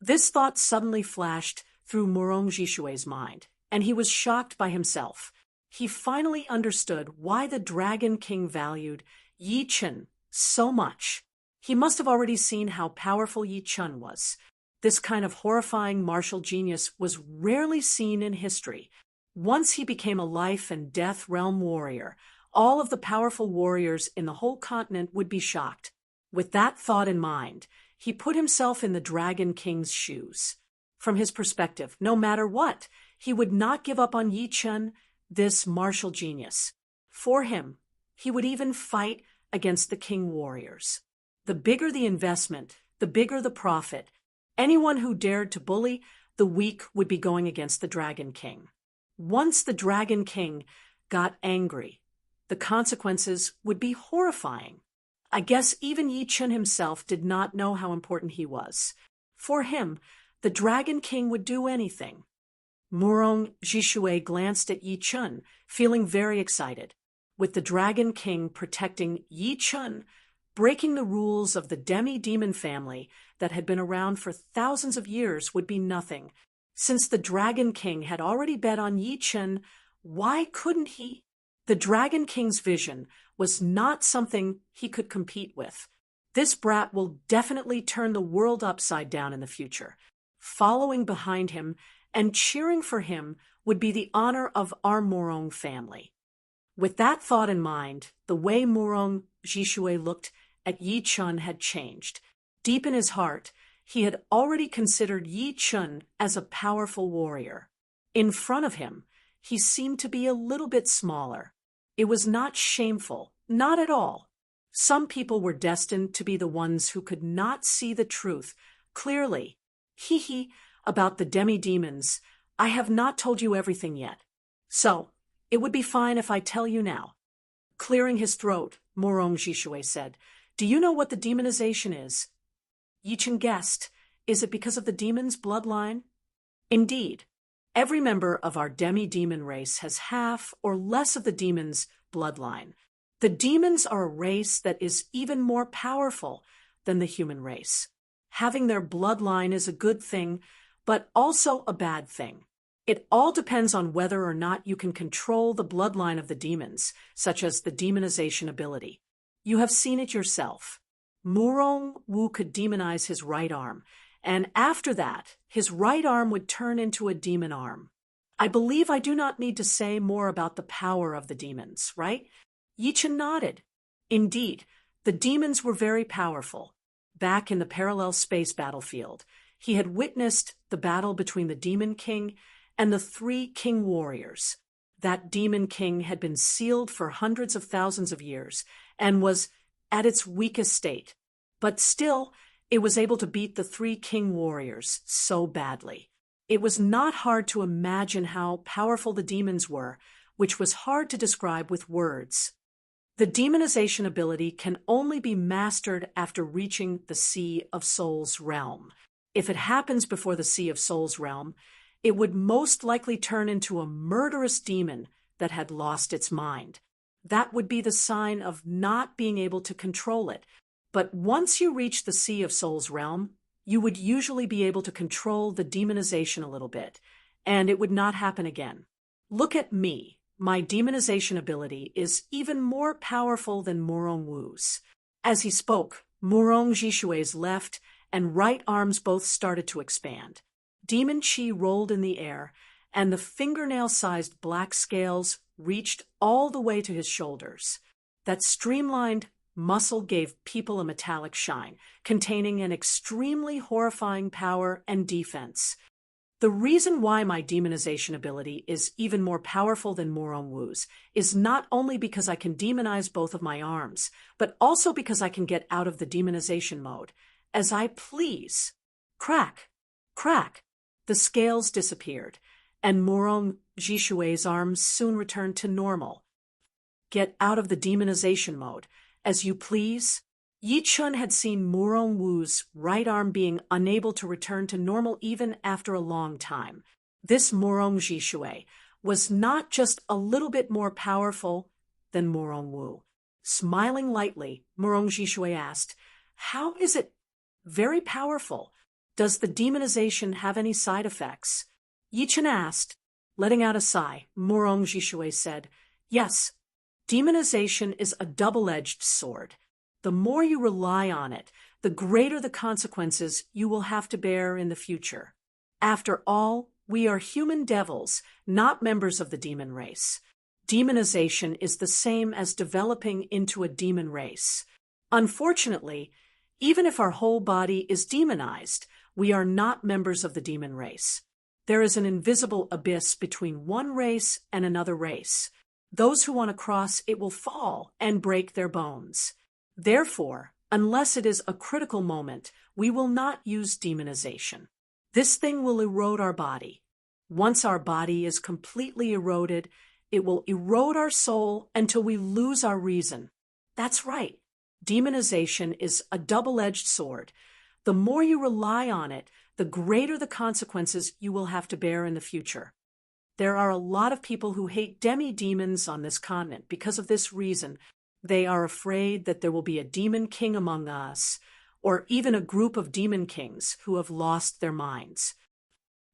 This thought suddenly flashed through Murong Jishui's mind, and he was shocked by himself. He finally understood why the Dragon King valued Yi Chen so much. He must have already seen how powerful Yi Chen was. This kind of horrifying martial genius was rarely seen in history. Once he became a life and death realm warrior, all of the powerful warriors in the whole continent would be shocked. With that thought in mind, he put himself in the Dragon King's shoes. From his perspective, no matter what, he would not give up on Yi Chen, this martial genius. For him, he would even fight against the king warriors. The bigger the investment, the bigger the profit. Anyone who dared to bully the weak would be going against the Dragon King. Once the Dragon King got angry, the consequences would be horrifying. I guess even Yi Chen himself did not know how important he was. For him, the Dragon King would do anything. Murong Jishui glanced at Yi Chen, feeling very excited. With the Dragon King protecting Yi Chen, breaking the rules of the demi-demon family that had been around for thousands of years would be nothing. Since the Dragon King had already bet on Yi Chen, why couldn't he? The Dragon King's vision was not something he could compete with. This brat will definitely turn the world upside down in the future. Following behind him and cheering for him would be the honor of our Murong family. With that thought in mind, the way Murong Jishui looked at Yi Chen had changed. Deep in his heart, he had already considered Yi Chen as a powerful warrior. In front of him, he seemed to be a little bit smaller. It was not shameful, not at all. Some people were destined to be the ones who could not see the truth clearly. Hee about the demi-demons. I have not told you everything yet. So, it would be fine if I tell you now. Clearing his throat, Murong Jishui said, "Do you know what the demonization is?" Yi Chen guessed. Is it because of the demon's bloodline? Indeed. Every member of our demi-demon race has half or less of the demon's bloodline. The demons are a race that is even more powerful than the human race. Having their bloodline is a good thing, but also a bad thing. It all depends on whether or not you can control the bloodline of the demons, such as the demonization ability. You have seen it yourself. Murong Wu could demonize his right arm, and after that, his right arm would turn into a demon arm. I believe I do not need to say more about the power of the demons, right? Yi Chen nodded. Indeed, the demons were very powerful. Back in the parallel space battlefield, he had witnessed the battle between the Demon King and the 3 king warriors. That Demon King had been sealed for hundreds of thousands of years and was at its weakest state. But still, it was able to beat the 3 king warriors so badly. It was not hard to imagine how powerful the demons were, which was hard to describe with words. The demonization ability can only be mastered after reaching the Sea of Souls realm. If it happens before the Sea of Souls realm, it would most likely turn into a murderous demon that had lost its mind. That would be the sign of not being able to control it. But once you reach the Sea of Souls realm, you would usually be able to control the demonization a little bit, and it would not happen again. Look at me, my demonization ability is even more powerful than Morong Wu's. As he spoke, Morong Jishue's left and right arms both started to expand. Demon chi rolled in the air, and the fingernail-sized black scales reached all the way to his shoulders. That streamlined muscle gave people a metallic shine, containing an extremely horrifying power and defense. The reason why my demonization ability is even more powerful than Morong Wu's is not only because I can demonize both of my arms, but also because I can get out of the demonization mode as I please. Crack, crack. The scales disappeared, and Morong Jishue's arms soon returned to normal. Get out of the demonization mode as you please. Yi Chun had seen Morong Wu's right arm being unable to return to normal even after a long time. This Morong Jishue was not just a little bit more powerful than Morong Wu. Smiling lightly, Morong Jishue asked, "How is it very powerful? Does the demonization have any side effects?" Yi Chun asked. Letting out a sigh, Morong Jishue said, "Yes, demonization is a double-edged sword. The more you rely on it, the greater the consequences you will have to bear in the future. After all, we are human devils, not members of the demon race. Demonization is the same as developing into a demon race. Unfortunately, even if our whole body is demonized, we are not members of the demon race. There is an invisible abyss between one race and another race. Those who want to cross it will fall and break their bones. Therefore, unless it is a critical moment, we will not use demonization. This thing will erode our body. Once our body is completely eroded, it will erode our soul until we lose our reason. That's right. Demonization is a double-edged sword. The more you rely on it, the greater the consequences you will have to bear in the future. There are a lot of people who hate demi-demons on this continent because of this reason. They are afraid that there will be a demon king among us, or even a group of demon kings who have lost their minds.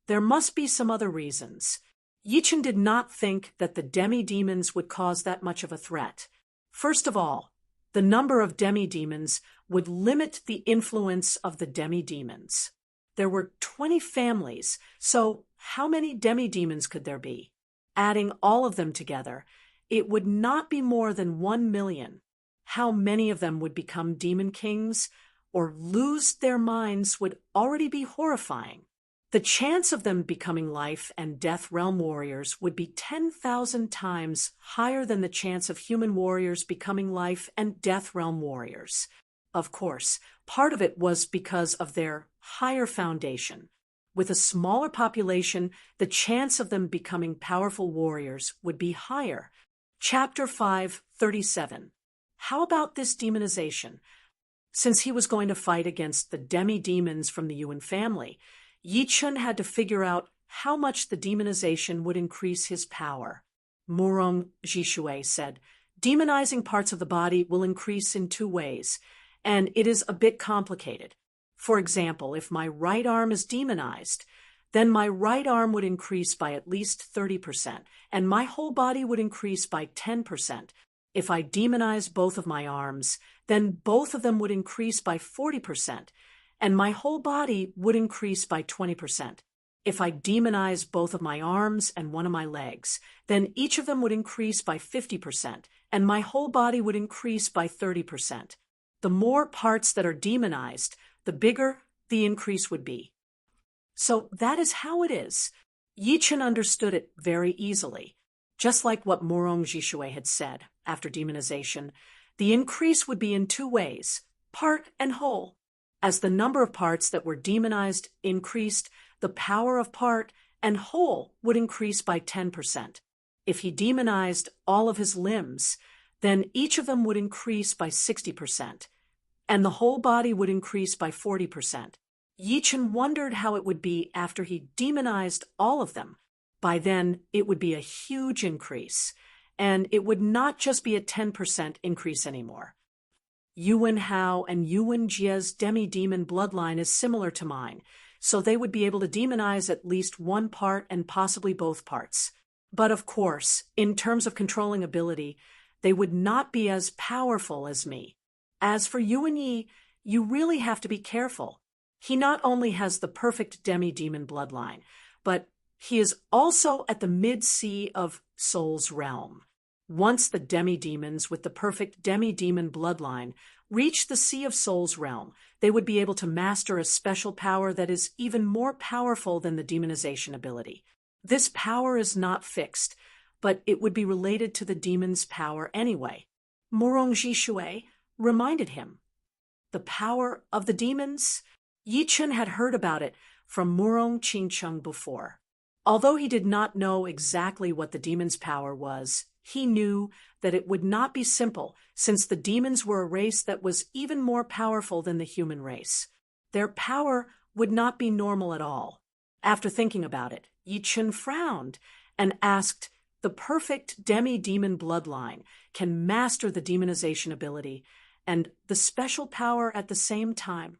There must be some other reasons. Yi Chun did not think that the demi-demons would cause that much of a threat. First of all, the number of demi-demons would limit the influence of the demi-demons. There were 20 families, so how many demi-demons could there be? Adding all of them together, it would not be more than 1 million. How many of them would become demon kings or lose their minds would already be horrifying. The chance of them becoming life and death realm warriors would be 10,000 times higher than the chance of human warriors becoming life and death realm warriors. Of course, part of it was because of their higher foundation. With a smaller population, the chance of them becoming powerful warriors would be higher. Chapter 5:37. How about this demonization? Since he was going to fight against the demi-demons from the Yuan family, Yi Chun had to figure out how much the demonization would increase his power. Morong Jishue said, "Demonizing parts of the body will increase in 2 ways, and it is a bit complicated. For example, if my right arm is demonized, then my right arm would increase by at least 30%, and my whole body would increase by 10%. If I demonize both of my arms, then both of them would increase by 40%, and my whole body would increase by 20%. If I demonize both of my arms and one of my legs, then each of them would increase by 50%, and my whole body would increase by 30%. The more parts that are demonized, the bigger the increase would be." So that is how it is. Yi Chun understood it very easily. Just like what Morong Jishue had said, after demonization, the increase would be in 2 ways, part and whole. As the number of parts that were demonized increased, the power of part and whole would increase by 10%. If he demonized all of his limbs, then each of them would increase by 60%, and the whole body would increase by 40%. Yi Chun wondered how it would be after he demonized all of them. By then, it would be a huge increase, and it would not just be a 10% increase anymore. Yuan Hao and Yuan Jie's demi-demon bloodline is similar to mine, so they would be able to demonize at least one part and possibly both parts. But of course, in terms of controlling ability, they would not be as powerful as me. As for Yuan Yi, you really have to be careful. He not only has the perfect demi-demon bloodline, but he is also at the mid-sea of Soul's realm. Once the demi-demons with the perfect demi-demon bloodline reach the Sea of Soul's realm, they would be able to master a special power that is even more powerful than the demonization ability. This power is not fixed, but it would be related to the demon's power anyway. Murong Jishui reminded him. The power of the demons? Yi Chen had heard about it from Murong Qingcheng before. Although he did not know exactly what the demon's power was, he knew that it would not be simple, since the demons were a race that was even more powerful than the human race. Their power would not be normal at all. After thinking about it, Yi Chen frowned and asked, the perfect demi-demon bloodline can master the demonization ability and the special power at the same time?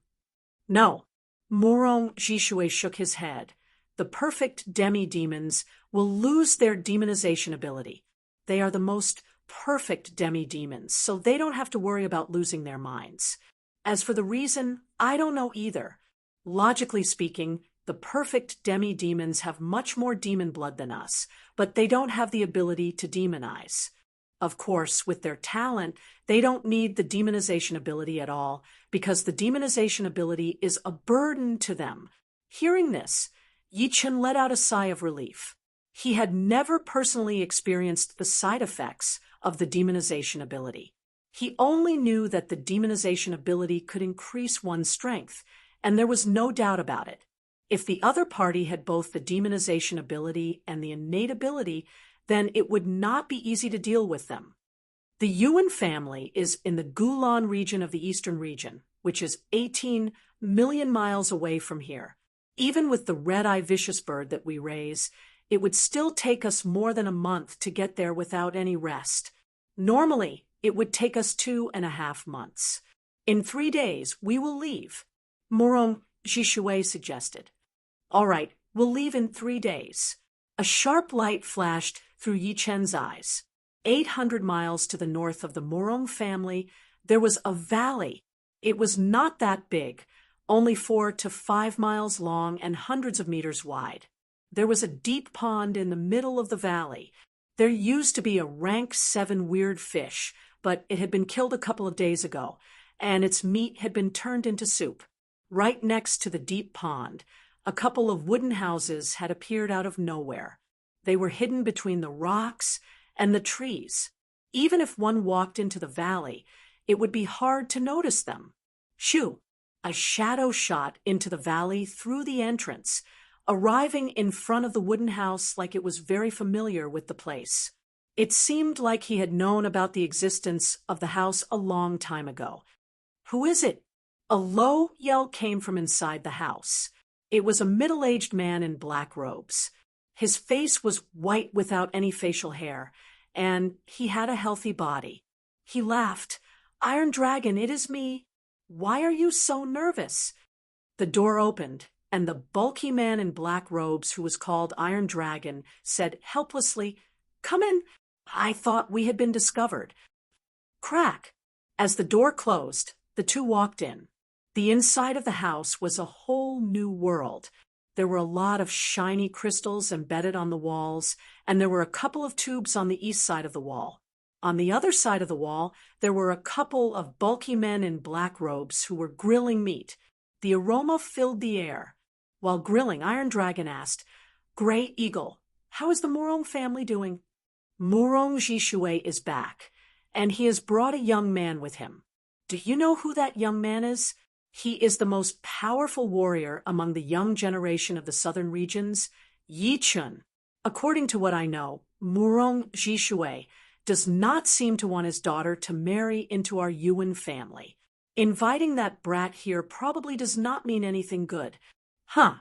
No. Murong Jishui shook his head. The perfect demi-demons will lose their demonization ability. They are the most perfect demi-demons, so they don't have to worry about losing their minds. As for the reason, I don't know either. Logically speaking, the perfect demi-demons have much more demon blood than us, but they don't have the ability to demonize. Of course, with their talent, they don't need the demonization ability at all, because the demonization ability is a burden to them. Hearing this, Yi Chen let out a sigh of relief. He had never personally experienced the side effects of the demonization ability. He only knew that the demonization ability could increase one's strength, and there was no doubt about it. If the other party had both the demonization ability and the innate ability, then it would not be easy to deal with them. The Yuan family is in the Gulan region of the Eastern region, which is 18 million miles away from here. Even with the red-eye vicious bird that we raise, it would still take us more than a month to get there without any rest. Normally, it would take us 2.5 months. In 3 days, we will leave, Murong Jishui suggested. All right, we'll leave in 3 days. A sharp light flashed through Yi Chen's eyes. 800 miles to the north of the Murong family, there was a valley. It was not that big, only 4 to 5 miles long and hundreds of meters wide. There was a deep pond in the middle of the valley. There used to be a rank 7 weird fish, but it had been killed a couple of days ago, and its meat had been turned into soup. Right next to the deep pond, a couple of wooden houses had appeared out of nowhere. They were hidden between the rocks and the trees. Even if one walked into the valley, it would be hard to notice them. Shoo! A shadow shot into the valley through the entrance, arriving in front of the wooden house like it was very familiar with the place. It seemed like he had known about the existence of the house a long time ago. Who is it? A low yell came from inside the house. It was a middle-aged man in black robes. His face was white without any facial hair, and he had a healthy body. He laughed. "Iron Dragon, it is me. Why are you so nervous?" The door opened, and the bulky man in black robes, who was called Iron Dragon, said helplessly, "Come in. I thought we had been discovered." Crack! As the door closed, the two walked in. The inside of the house was a whole new world. There were a lot of shiny crystals embedded on the walls, and there were a couple of tubes on the east side of the wall. On the other side of the wall, there were a couple of bulky men in black robes who were grilling meat. The aroma filled the air. While grilling, Iron Dragon asked, "Gray Eagle, how is the Murong family doing?" "Murong Jishui is back, and he has brought a young man with him. Do you know who that young man is? He is the most powerful warrior among the young generation of the southern regions, Yi Chen. According to what I know, Murong Jishui does not seem to want his daughter to marry into our Yuan family. Inviting that brat here probably does not mean anything good. Huh,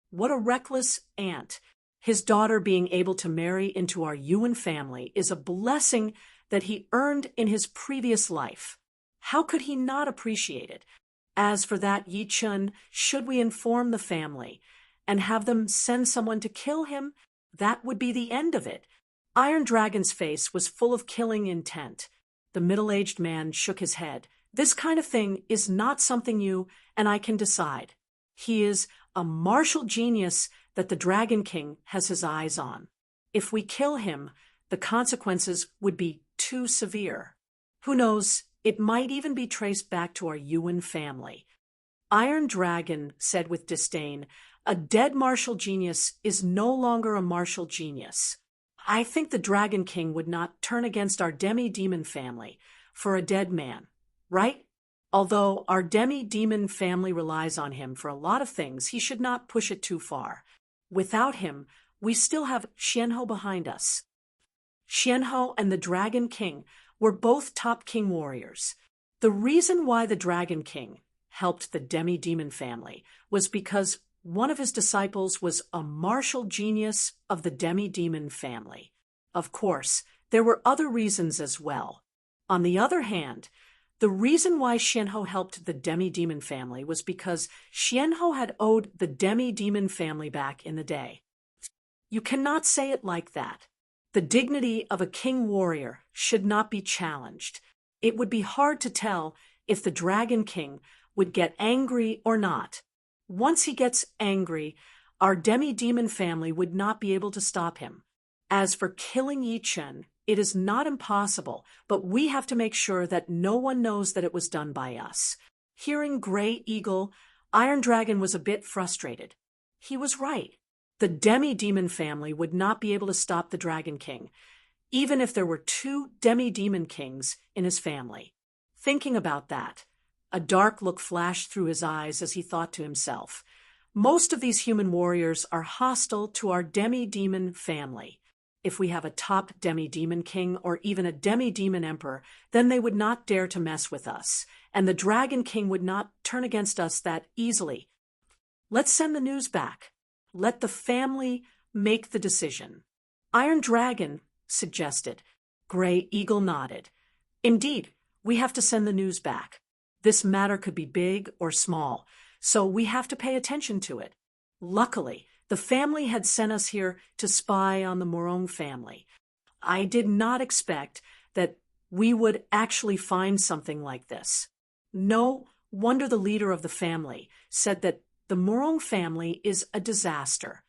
what a reckless aunt. His daughter being able to marry into our Yuan family is a blessing that he earned in his previous life. How could he not appreciate it? As for that Yi Chen, should we inform the family and have them send someone to kill him? That would be the end of it. Iron Dragon's face was full of killing intent. The middle-aged man shook his head. This kind of thing is not something you and I can decide. He is a martial genius that the Dragon King has his eyes on. If we kill him, the consequences would be too severe. Who knows, it might even be traced back to our Yuan family. Iron Dragon said with disdain, a dead martial genius is no longer a martial genius. I think the Dragon King would not turn against our demi-demon family for a dead man, right? Although our demi-demon family relies on him for a lot of things, he should not push it too far. Without him, we still have Xianhou behind us. Xianhou and the Dragon King were both top king warriors. The reason why the Dragon King helped the demi-demon family was because one of his disciples was a martial genius of the demi-demon family. Of course, there were other reasons as well. On the other hand, the reason why Xianhou helped the demi-demon family was because Xianhou had owed the demi-demon family back in the day. You cannot say it like that. The dignity of a king warrior should not be challenged. It would be hard to tell if the Dragon King would get angry or not. Once he gets angry, our demi-demon family would not be able to stop him. As for killing Yi Chen, it is not impossible, but we have to make sure that no one knows that it was done by us. Hearing Grey Eagle, Iron Dragon was a bit frustrated. He was right. The demi-demon family would not be able to stop the Dragon King, even if there were 2 demi-demon kings in his family. Thinking about that, a dark look flashed through his eyes as he thought to himself, most of these human warriors are hostile to our demi-demon family. If we have a top demi-demon king or even a demi-demon emperor, then they would not dare to mess with us, and the Dragon King would not turn against us that easily. Let's send the news back. Let the family make the decision. Iron Dragon suggested. Grey Eagle nodded. Indeed, we have to send the news back. This matter could be big or small, so we have to pay attention to it. Luckily, the family had sent us here to spy on the Morong family. I did not expect that we would actually find something like this. No wonder the leader of the family said that the Morong family is a disaster.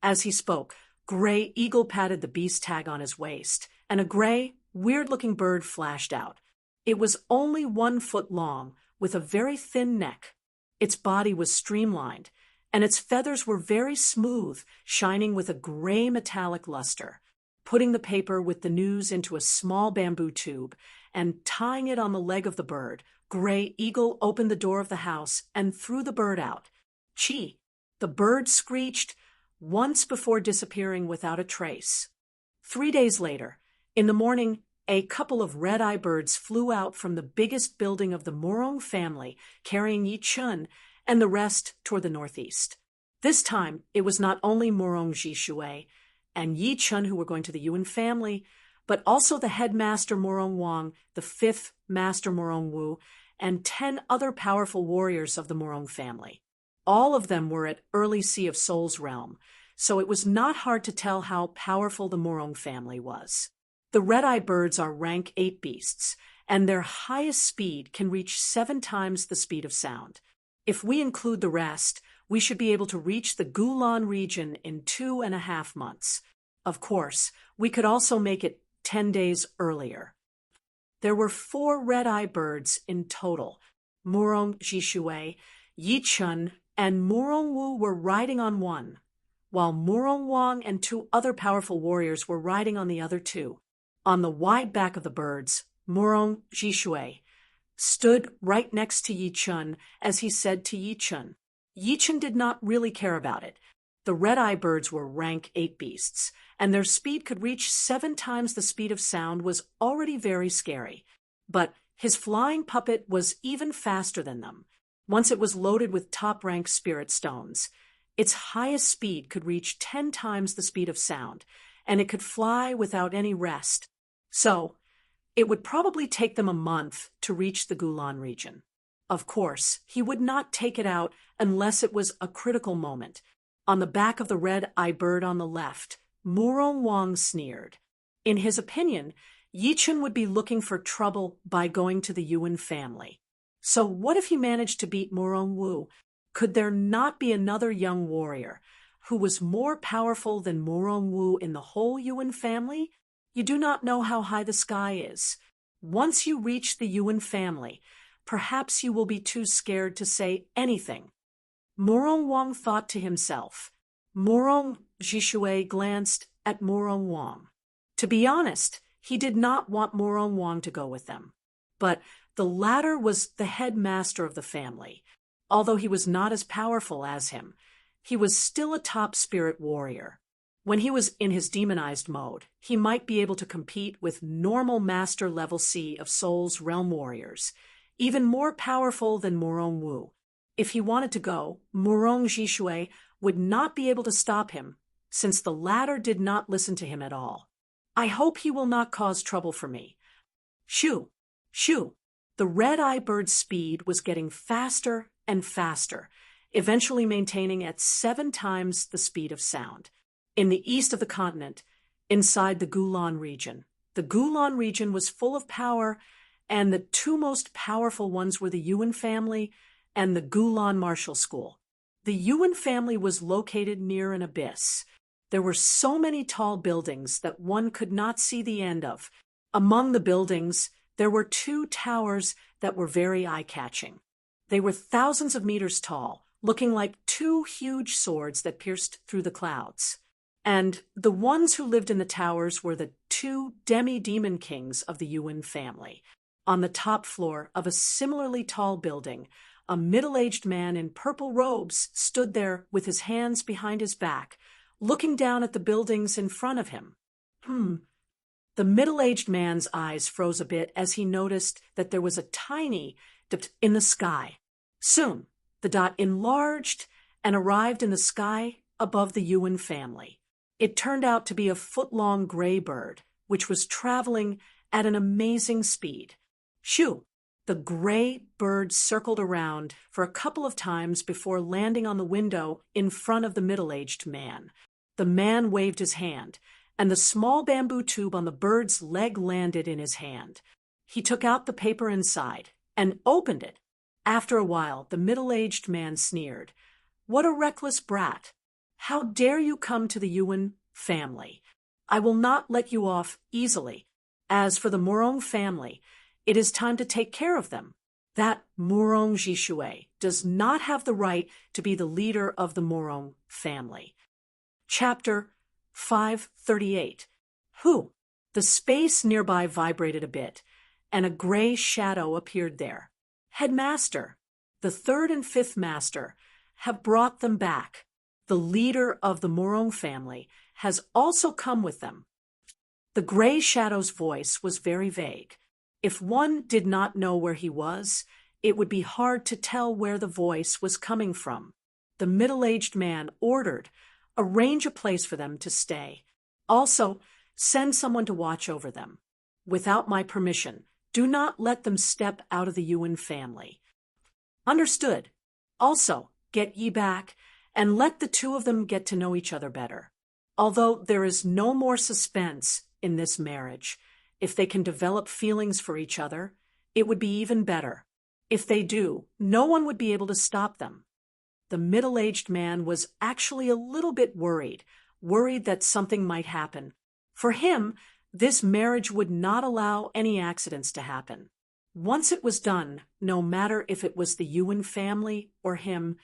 As he spoke, Grey Eagle patted the beast tag on his waist, and a gray, weird-looking bird flashed out. It was only 1 foot long, with a very thin neck. Its body was streamlined, and its feathers were very smooth, shining with a gray metallic luster. Putting the paper with the news into a small bamboo tube and tying it on the leg of the bird, Grey Eagle opened the door of the house and threw the bird out. Chee! The bird screeched once before disappearing without a trace. 3 days later, in the morning, a couple of red-eye birds flew out from the biggest building of the Morong family, carrying Yi Chen and the rest toward the northeast. This time, it was not only Morong Jishui and Yi Chen who were going to the Yuan family, but also the headmaster Morong Wang, the 5th master Morong Wu, and 10 other powerful warriors of the Morong family. All of them were at Early Sea of Soul's realm, so it was not hard to tell how powerful the Morong family was. The red-eye birds are rank 8 beasts, and their highest speed can reach 7 times the speed of sound. If we include the rest, we should be able to reach the Gulan region in 2.5 months. Of course, we could also make it 10 days earlier. There were 4 red-eye birds in total. Morong Jishui, Yi Chen, and Morong Wu were riding on one, while Morong Wang and 2 other powerful warriors were riding on the other 2. On the wide back of the birds, Morong Jishui stood right next to Yi Chen as he said to Yi Chen. Yi Chen did not really care about it. The red-eye birds were rank 8 beasts, and their speed could reach 7 times the speed of sound was already very scary. But his flying puppet was even faster than them. Once it was loaded with top-rank spirit stones, its highest speed could reach 10 times the speed of sound, and it could fly without any rest. So, it would probably take them a month to reach the Gulan region. Of course, he would not take it out unless it was a critical moment. On the back of the red-eye bird on the left, Morong Wang sneered. In his opinion, Yichun would be looking for trouble by going to the Yuan family. So what if he managed to beat Morong Wu? Could there not be another young warrior who was more powerful than Morong Wu in the whole Yuan family? You do not know how high the sky is. Once you reach the Yuan family, perhaps you will be too scared to say anything. Morong Wang thought to himself. Morong Jishui glanced at Morong Wang. To be honest, he did not want Morong Wang to go with them. But the latter was the headmaster of the family. Although he was not as powerful as him, he was still a top spirit warrior. When he was in his demonized mode, he might be able to compete with normal master level C of Soul's realm warriors, even more powerful than Morong Wu. If he wanted to go, Morong Jishui would not be able to stop him, since the latter did not listen to him at all. I hope he will not cause trouble for me. Shoo! Shoo! The red-eye bird's speed was getting faster and faster, eventually maintaining at 7 times the speed of sound. In the east of the continent, inside the Gulan region. The Gulan region was full of power, and the 2 most powerful ones were the Yuan family and the Gulan Martial School. The Yuan family was located near an abyss. There were so many tall buildings that one could not see the end of. Among the buildings, there were 2 towers that were very eye-catching. They were thousands of meters tall, looking like 2 huge swords that pierced through the clouds. And the ones who lived in the towers were the 2 demi-demon kings of the Yuan family. On the top floor of a similarly tall building, a middle-aged man in purple robes stood there with his hands behind his back, looking down at the buildings in front of him. The middle-aged man's eyes froze a bit as he noticed that there was a tiny dot in the sky. Soon, the dot enlarged and arrived in the sky above the Yuan family. It turned out to be a foot-long gray bird, which was traveling at an amazing speed. Shoo! The gray bird circled around for a couple of times before landing on the window in front of the middle-aged man. The man waved his hand, and the small bamboo tube on the bird's leg landed in his hand. He took out the paper inside and opened it. After a while, the middle-aged man sneered. "What a reckless brat! How dare you come to the Yuan family? I will not let you off easily. As for the Morong family, it is time to take care of them. That Morong Jishui does not have the right to be the leader of the Morong family." Chapter 538. Who? The space nearby vibrated a bit, and a gray shadow appeared there. Headmaster, the 3rd and 5th master, have brought them back. The leader of the Morong family has also come with them. The gray shadow's voice was very vague. If one did not know where he was, it would be hard to tell where the voice was coming from. The middle-aged man ordered, "Arrange a place for them to stay. Also, send someone to watch over them. Without my permission, do not let them step out of the Yuan family." Understood. Also, get Yi back, and let the 2 of them get to know each other better. Although there is no more suspense in this marriage, if they can develop feelings for each other, it would be even better. If they do, no one would be able to stop them. The middle-aged man was actually a little bit worried that something might happen. For him, this marriage would not allow any accidents to happen. Once it was done, no matter if it was the Yuan family or him,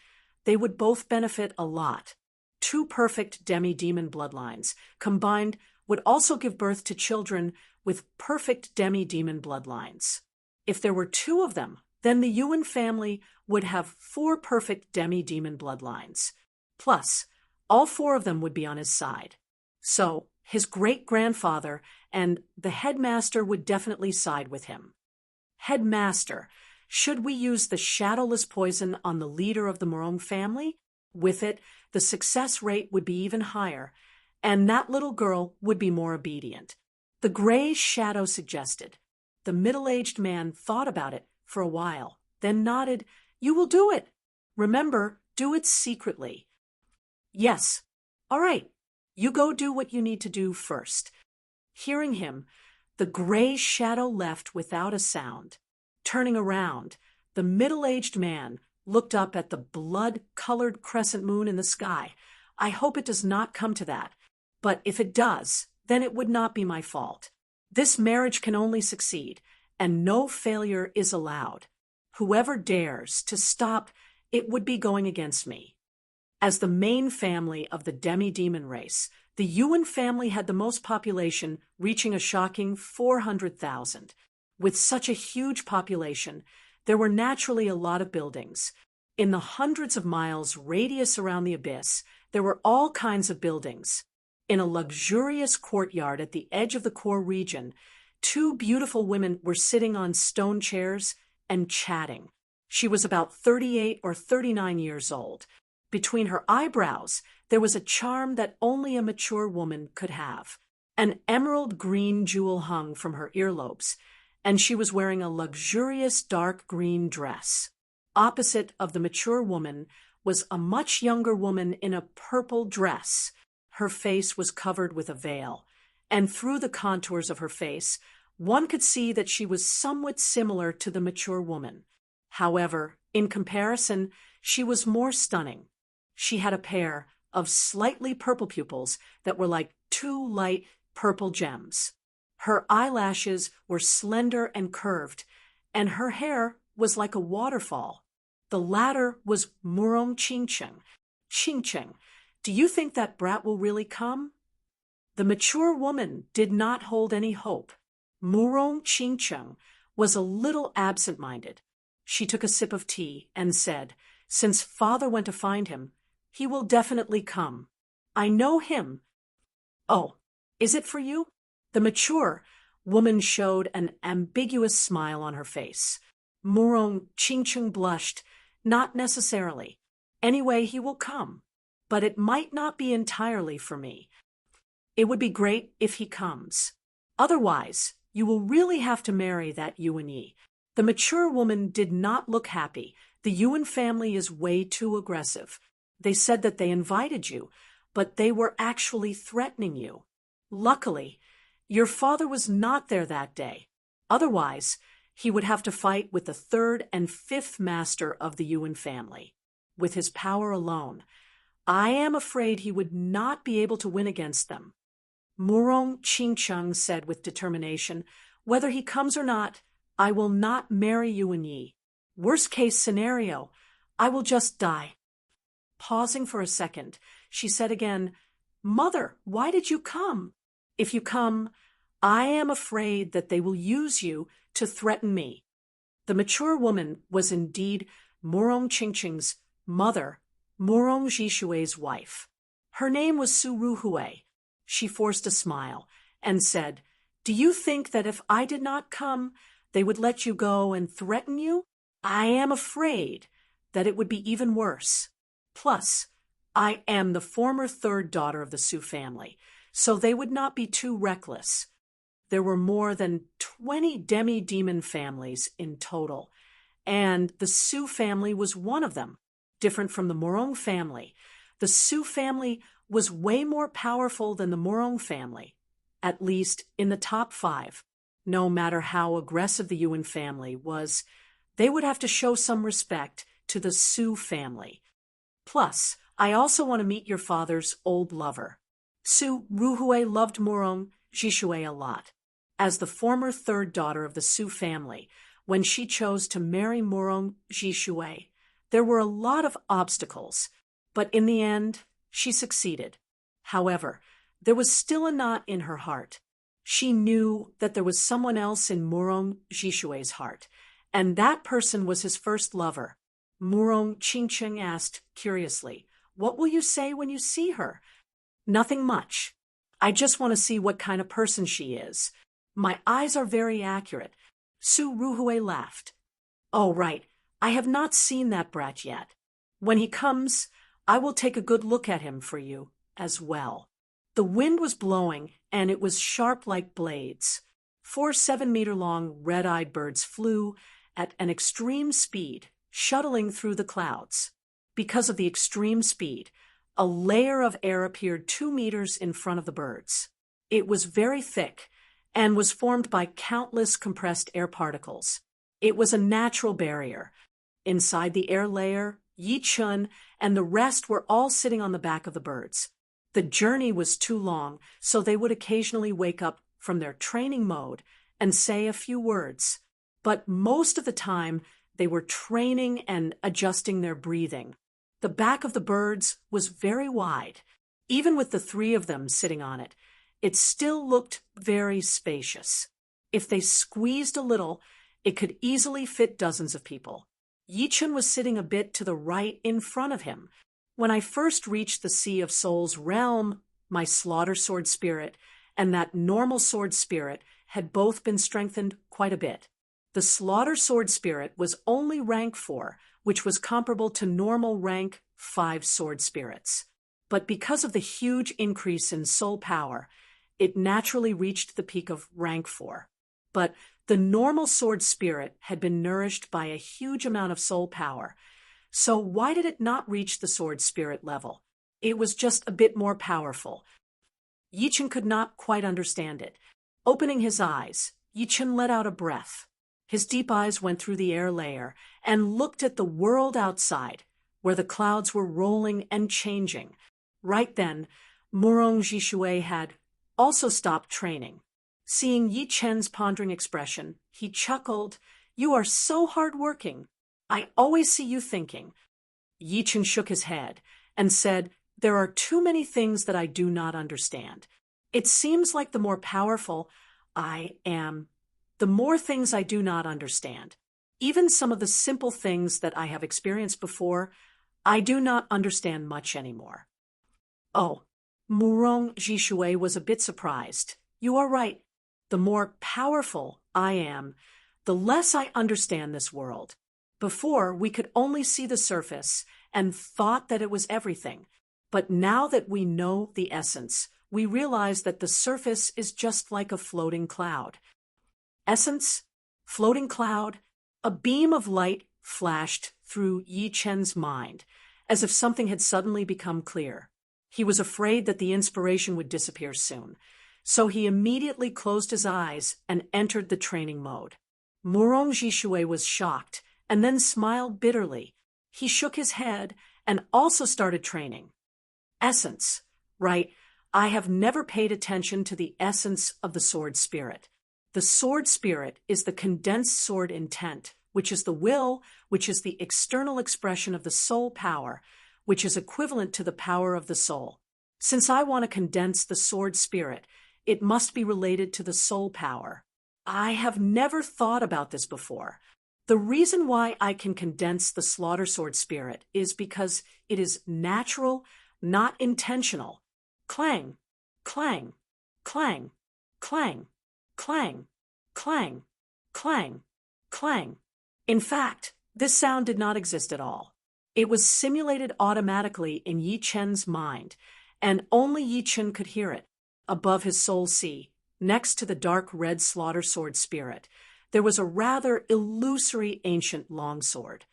they would both benefit a lot. 2 perfect demi-demon bloodlines combined would also give birth to children with perfect demi-demon bloodlines. If there were 2 of them, then the Yuan family would have 4 perfect demi-demon bloodlines. Plus, all 4 of them would be on his side. So, his great-grandfather and the headmaster would definitely side with him. Headmaster, should we use the shadowless poison on the leader of the Morong family? With it, the success rate would be even higher, and that little girl would be more obedient. The gray shadow suggested. The middle-aged man thought about it for a while, then nodded. "You will do it. Remember, do it secretly." "Yes. All right. You go do what you need to do first. Hearing him, the gray shadow left without a sound. Turning around, the middle-aged man looked up at the blood-colored crescent moon in the sky. I hope it does not come to that, but if it does, then it would not be my fault. This marriage can only succeed, and no failure is allowed. Whoever dares to stop, it would be going against me. As the main family of the demi-demon race, the Yuan family had the most population, reaching a shocking 400,000. With such a huge population, there were naturally a lot of buildings. In the hundreds of miles radius around the abyss, there were all kinds of buildings. In a luxurious courtyard at the edge of the core region, two beautiful women were sitting on stone chairs and chatting. She was about 38 or 39 years old. Between her eyebrows, there was a charm that only a mature woman could have. An emerald green jewel hung from her earlobes, and she was wearing a luxurious dark green dress. Opposite of the mature woman was a much younger woman in a purple dress. Her face was covered with a veil, and through the contours of her face, one could see that she was somewhat similar to the mature woman. However, in comparison, she was more stunning. She had a pair of slightly purple pupils that were like two light purple gems. Her eyelashes were slender and curved, and her hair was like a waterfall. The latter was Murong Qingcheng. Qingcheng, do you think that brat will really come? The mature woman did not hold any hope. Murong Qingcheng was a little absent-minded. She took a sip of tea and said, "Since father went to find him, he will definitely come. I know him." "Oh, is it for you?" The mature woman showed an ambiguous smile on her face. Murong Qingcheng blushed. "Not necessarily. Anyway, he will come. But it might not be entirely for me. It would be great if he comes. Otherwise, you will really have to marry that Yuan Yi." The mature woman did not look happy. "The Yuan family is way too aggressive. They said that they invited you, but they were actually threatening you. Luckily, your father was not there that day. Otherwise, he would have to fight with the third and fifth master of the Yuan family. With his power alone, I am afraid he would not be able to win against them." Murong Qingcheng said with determination, "Whether he comes or not, I will not marry Yuan Yi. Worst case scenario, I will just die." Pausing for a second, she said again, "Mother, why did you come? If you come, I am afraid that they will use you to threaten me." The mature woman was indeed Murong Qingcheng's mother, Murong Jishui's wife. Her name was Su Ruhui. She forced a smile and said, "Do you think that if I did not come, they would let you go and threaten you? I am afraid that it would be even worse. Plus, I am the former third daughter of the Su family, so they would not be too reckless." There were more than 20 demi-demon families in total, and the Su family was one of them. Different from the Murong family, the Su family was way more powerful than the Murong family, at least in the top 5. No matter how aggressive the Yuan family was, they would have to show some respect to the Su family. Plus, I also want to meet your father's old lover. Su Ruhui loved Murong Jishui a lot. As the former third daughter of the Su family, when she chose to marry Murong Jishui, there were a lot of obstacles, but in the end, she succeeded. However, there was still a knot in her heart. She knew that there was someone else in Murong Jishui's heart, and that person was his first lover. Murong Qingcheng asked curiously, "What will you say when you see her?" "Nothing much. I just want to see what kind of person she is. My eyes are very accurate." Su Ruhui laughed. "Oh, right. I have not seen that brat yet. When he comes, I will take a good look at him for you as well." The wind was blowing, and it was sharp like blades. 4 7-meter-long red-eyed birds flew at an extreme speed, shuttling through the clouds. Because of the extreme speed, a layer of air appeared 2 meters in front of the birds. It was very thick and was formed by countless compressed air particles. It was a natural barrier. Inside the air layer, Yi Chun and the rest were all sitting on the back of the birds. The journey was too long, so they would occasionally wake up from their training mode and say a few words. But most of the time, they were training and adjusting their breathing. The back of the birds was very wide. Even with the three of them sitting on it, it still looked very spacious. If they squeezed a little, it could easily fit dozens of people. Yi Chun was sitting a bit to the right in front of him. When I first reached the Sea of Souls realm, my slaughter sword spirit and that normal sword spirit had both been strengthened quite a bit. The slaughter sword spirit was only rank 4, which was comparable to normal rank 5 sword spirits. But because of the huge increase in soul power, it naturally reached the peak of rank 4. But the normal sword spirit had been nourished by a huge amount of soul power. So why did it not reach the sword spirit level? It was just a bit more powerful. Yi Chun could not quite understand it. Opening his eyes, Yi Chun let out a breath. His deep eyes went through the air layer and looked at the world outside, where the clouds were rolling and changing. Right then, Murong Jishui had also stopped training. Seeing Yi Chen's pondering expression, he chuckled, "You are so hard-working. I always see you thinking." Yi Chen shook his head and said, "There are too many things that I do not understand. It seems like the more powerful I am, the more things I do not understand. Even some of the simple things that I have experienced before, I do not understand much anymore." Oh, Murong Jishui was a bit surprised. "You are right. The more powerful I am, the less I understand this world. Before, we could only see the surface and thought that it was everything. But now that we know the essence, we realize that the surface is just like a floating cloud." Essence? Floating cloud? A beam of light flashed through Yi Chen's mind, as if something had suddenly become clear. He was afraid that the inspiration would disappear soon, so he immediately closed his eyes and entered the training mode. Murong Jishui was shocked and then smiled bitterly. He shook his head and also started training. Essence. Right, I have never paid attention to the essence of the sword spirit. The sword spirit is the condensed sword intent, which is the will, which is the external expression of the soul power, which is equivalent to the power of the soul. Since I want to condense the sword spirit, it must be related to the soul power. I have never thought about this before. The reason why I can condense the slaughter sword spirit is because it is natural, not intentional. Clang, clang, clang, clang, clang, clang, clang, clang. In fact, this sound did not exist at all. It was simulated automatically in Yi Chen's mind, and only Yi Chen could hear it. Above his soul sea, next to the dark red slaughter sword spirit, there was a rather illusory ancient longsword.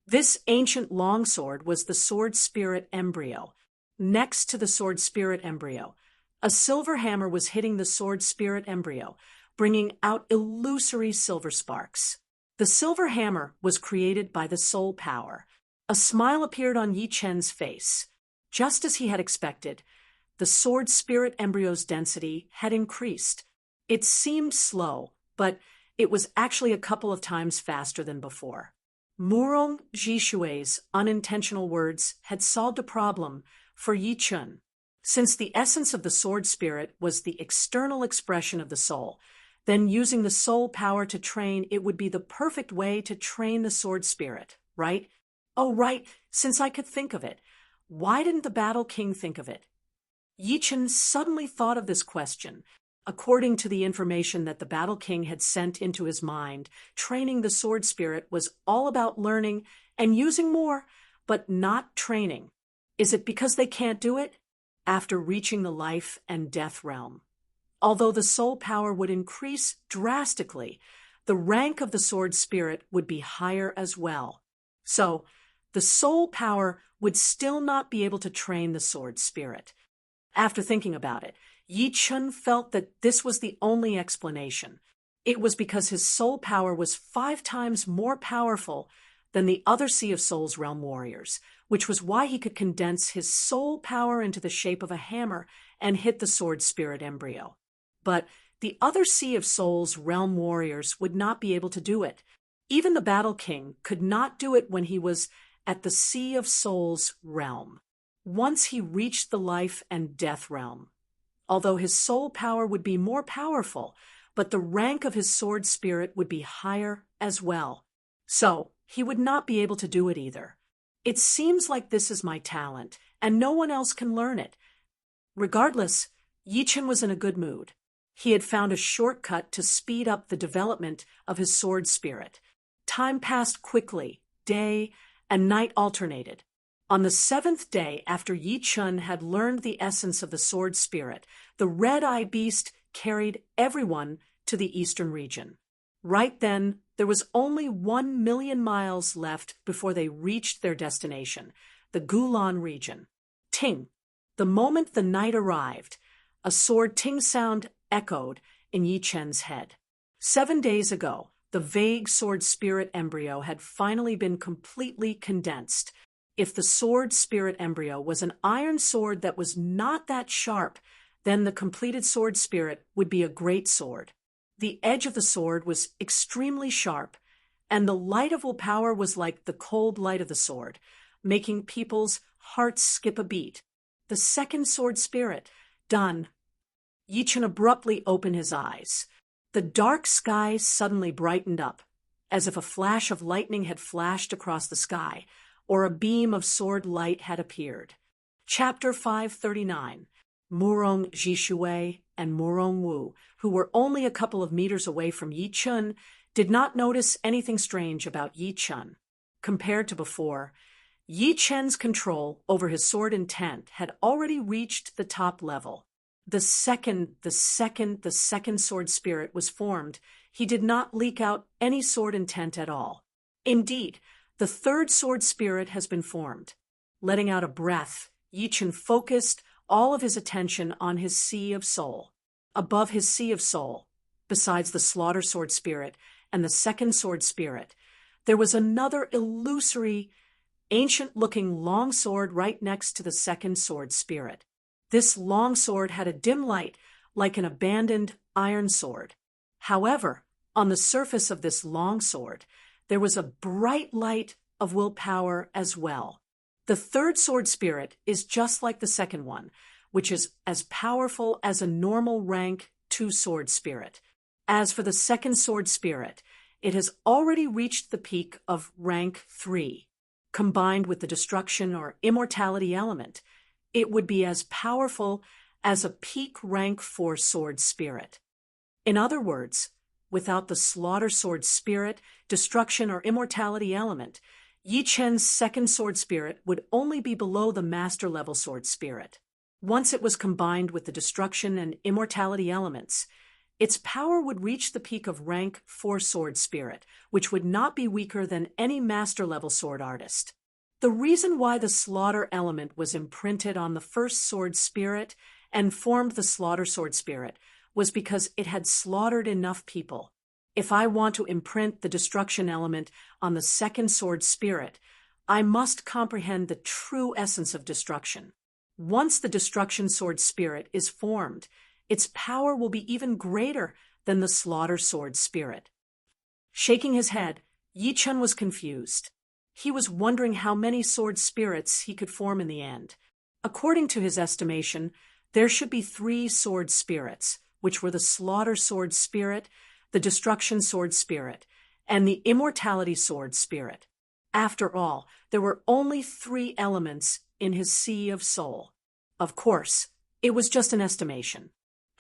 This ancient longsword was the sword spirit embryo. Next to the sword spirit embryo, a silver hammer was hitting the sword spirit embryo, bringing out illusory silver sparks. The silver hammer was created by the soul power. A smile appeared on Yi Chen's face. Just as he had expected, the sword spirit embryo's density had increased. It seemed slow, but it was actually a couple of times faster than before. Murong Jishui's unintentional words had solved a problem for Yi Chun. Since the essence of the sword spirit was the external expression of the soul, then using the soul power to train, it would be the perfect way to train the sword spirit, right? Oh, right, since I could think of it. Why didn't the Battle King think of it? Yi Chun suddenly thought of this question. According to the information that the Battle King had sent into his mind, training the sword spirit was all about learning and using more, but not training. Is it because they can't do it? After reaching the life and death realm. Although the soul power would increase drastically, the rank of the sword spirit would be higher as well. So, the soul power would still not be able to train the sword spirit. After thinking about it, Yi Chun felt that this was the only explanation. It was because his soul power was 5 times more powerful than the other Sea of Souls realm warriors, which was why he could condense his soul power into the shape of a hammer and hit the sword spirit embryo. But the other Sea of Souls realm warriors would not be able to do it. Even the Battle King could not do it when he was at the Sea of Souls realm. Once he reached the life and death realm, although his soul power would be more powerful, but the rank of his sword spirit would be higher as well. So, he would not be able to do it either. It seems like this is my talent, and no one else can learn it. Regardless, Yi Chun was in a good mood. He had found a shortcut to speed up the development of his sword spirit. Time passed quickly, day and night alternated. On the 7th day after Yi Chun had learned the essence of the sword spirit, the red-eye beast carried everyone to the eastern region. Right then, there was only 1 million miles left before they reached their destination, the Gulan region. Ting! The moment the night arrived, a sword ting sound echoed in Yi Chun's head. 7 days ago, the vague sword spirit embryo had finally been completely condensed. If the sword spirit embryo was an iron sword that was not that sharp, then the completed sword spirit would be a great sword. The edge of the sword was extremely sharp, and the light of willpower was like the cold light of the sword, making people's hearts skip a beat. The second sword spirit, done. Yi Chun abruptly opened his eyes. The dark sky suddenly brightened up, as if a flash of lightning had flashed across the sky, or a beam of sword light had appeared. Chapter 539. Murong Jishui and Murong Wu, who were only a couple of meters away from Yi Chun, did not notice anything strange about Yi Chun. Compared to before, Yi Chun's control over his sword intent had already reached the top level. The second sword spirit was formed, he did not leak out any sword intent at all. Indeed, the third sword spirit has been formed. Letting out a breath, Yi Chun focused all of his attention on his Sea of Soul. Above his Sea of Soul, besides the Slaughter Sword Spirit and the second sword spirit, there was another illusory, ancient-looking long sword right next to the second sword spirit. This long sword had a dim light like an abandoned iron sword. However, on the surface of this long sword, there was a bright light of willpower as well. The third sword spirit is just like the second one, which is as powerful as a normal rank 2 sword spirit. As for the second sword spirit, it has already reached the peak of rank 3. Combined with the destruction or immortality element, it would be as powerful as a peak rank 4 sword spirit. In other words, without the slaughter sword spirit, destruction or immortality element, Yi Chun's second sword spirit would only be below the master level sword spirit. Once it was combined with the destruction and immortality elements, its power would reach the peak of rank 4 sword spirit, which would not be weaker than any master level sword artist. The reason why the slaughter element was imprinted on the first sword spirit and formed the slaughter sword spirit was because it had slaughtered enough people. If I want to imprint the destruction element on the second sword spirit, I must comprehend the true essence of destruction. Once the destruction sword spirit is formed, its power will be even greater than the slaughter sword spirit. Shaking his head, Yi Chun was confused. He was wondering how many sword spirits he could form in the end. According to his estimation, there should be 3 sword spirits, which were the slaughter sword spirit, the destruction sword spirit, and the immortality sword spirit. After all, there were only 3 elements in his Sea of Soul. Of course, it was just an estimation.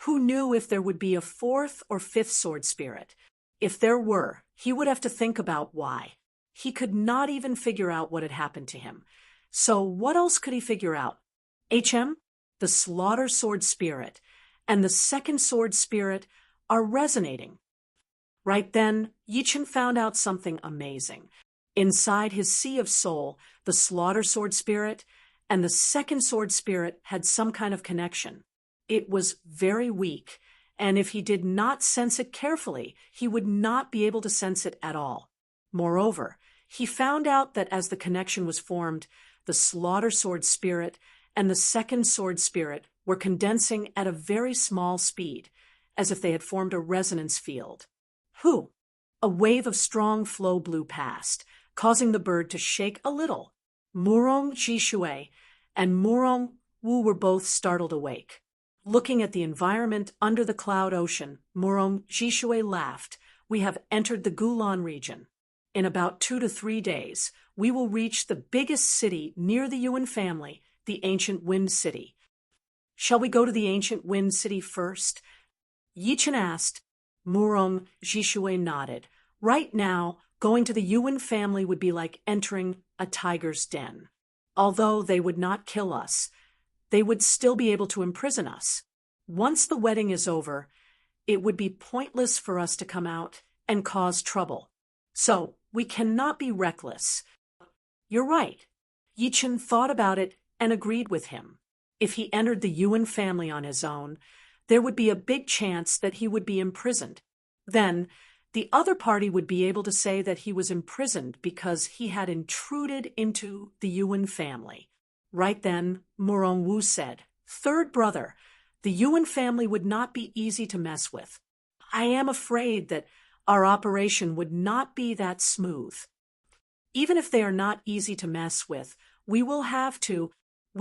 Who knew if there would be a 4th or 5th sword spirit? If there were, he would have to think about why. He could not even figure out what had happened to him. So what else could he figure out? The slaughter sword spirit and the second sword spirit are resonating. Right then, Yi Chun found out something amazing. Inside his Sea of Soul, the slaughter sword spirit and the second sword spirit had some kind of connection. It was very weak, and if he did not sense it carefully, he would not be able to sense it at all. Moreover, he found out that as the connection was formed, the slaughter sword spirit and the second sword spirit were condensing at a very small speed, as if they had formed a resonance field. Hu! A wave of strong flow blew past, causing the bird to shake a little. Murong Jishui and Murong Wu were both startled awake. Looking at the environment under the cloud ocean, Murong Jishui laughed. "We have entered the Gulan region. In about 2 to 3 days, we will reach the biggest city near the Yuan family, the ancient Wind City." "Shall we go to the ancient Wind City first?" Yichen asked. Murong Jishui nodded. Right now, going to the Yuan family would be like entering a tiger's den. Although they would not kill us, they would still be able to imprison us. Once the wedding is over, it would be pointless for us to come out and cause trouble. So, we cannot be reckless. You're right. Yichen thought about it and agreed with him. If he entered the Yuan family on his own, there would be a big chance that he would be imprisoned. Then, the other party would be able to say that he was imprisoned because he had intruded into the Yuan family. Right then, Murong Wu said, "Third brother, the Yuan family would not be easy to mess with. I am afraid that our operation would not be that smooth. Even if they are not easy to mess with, we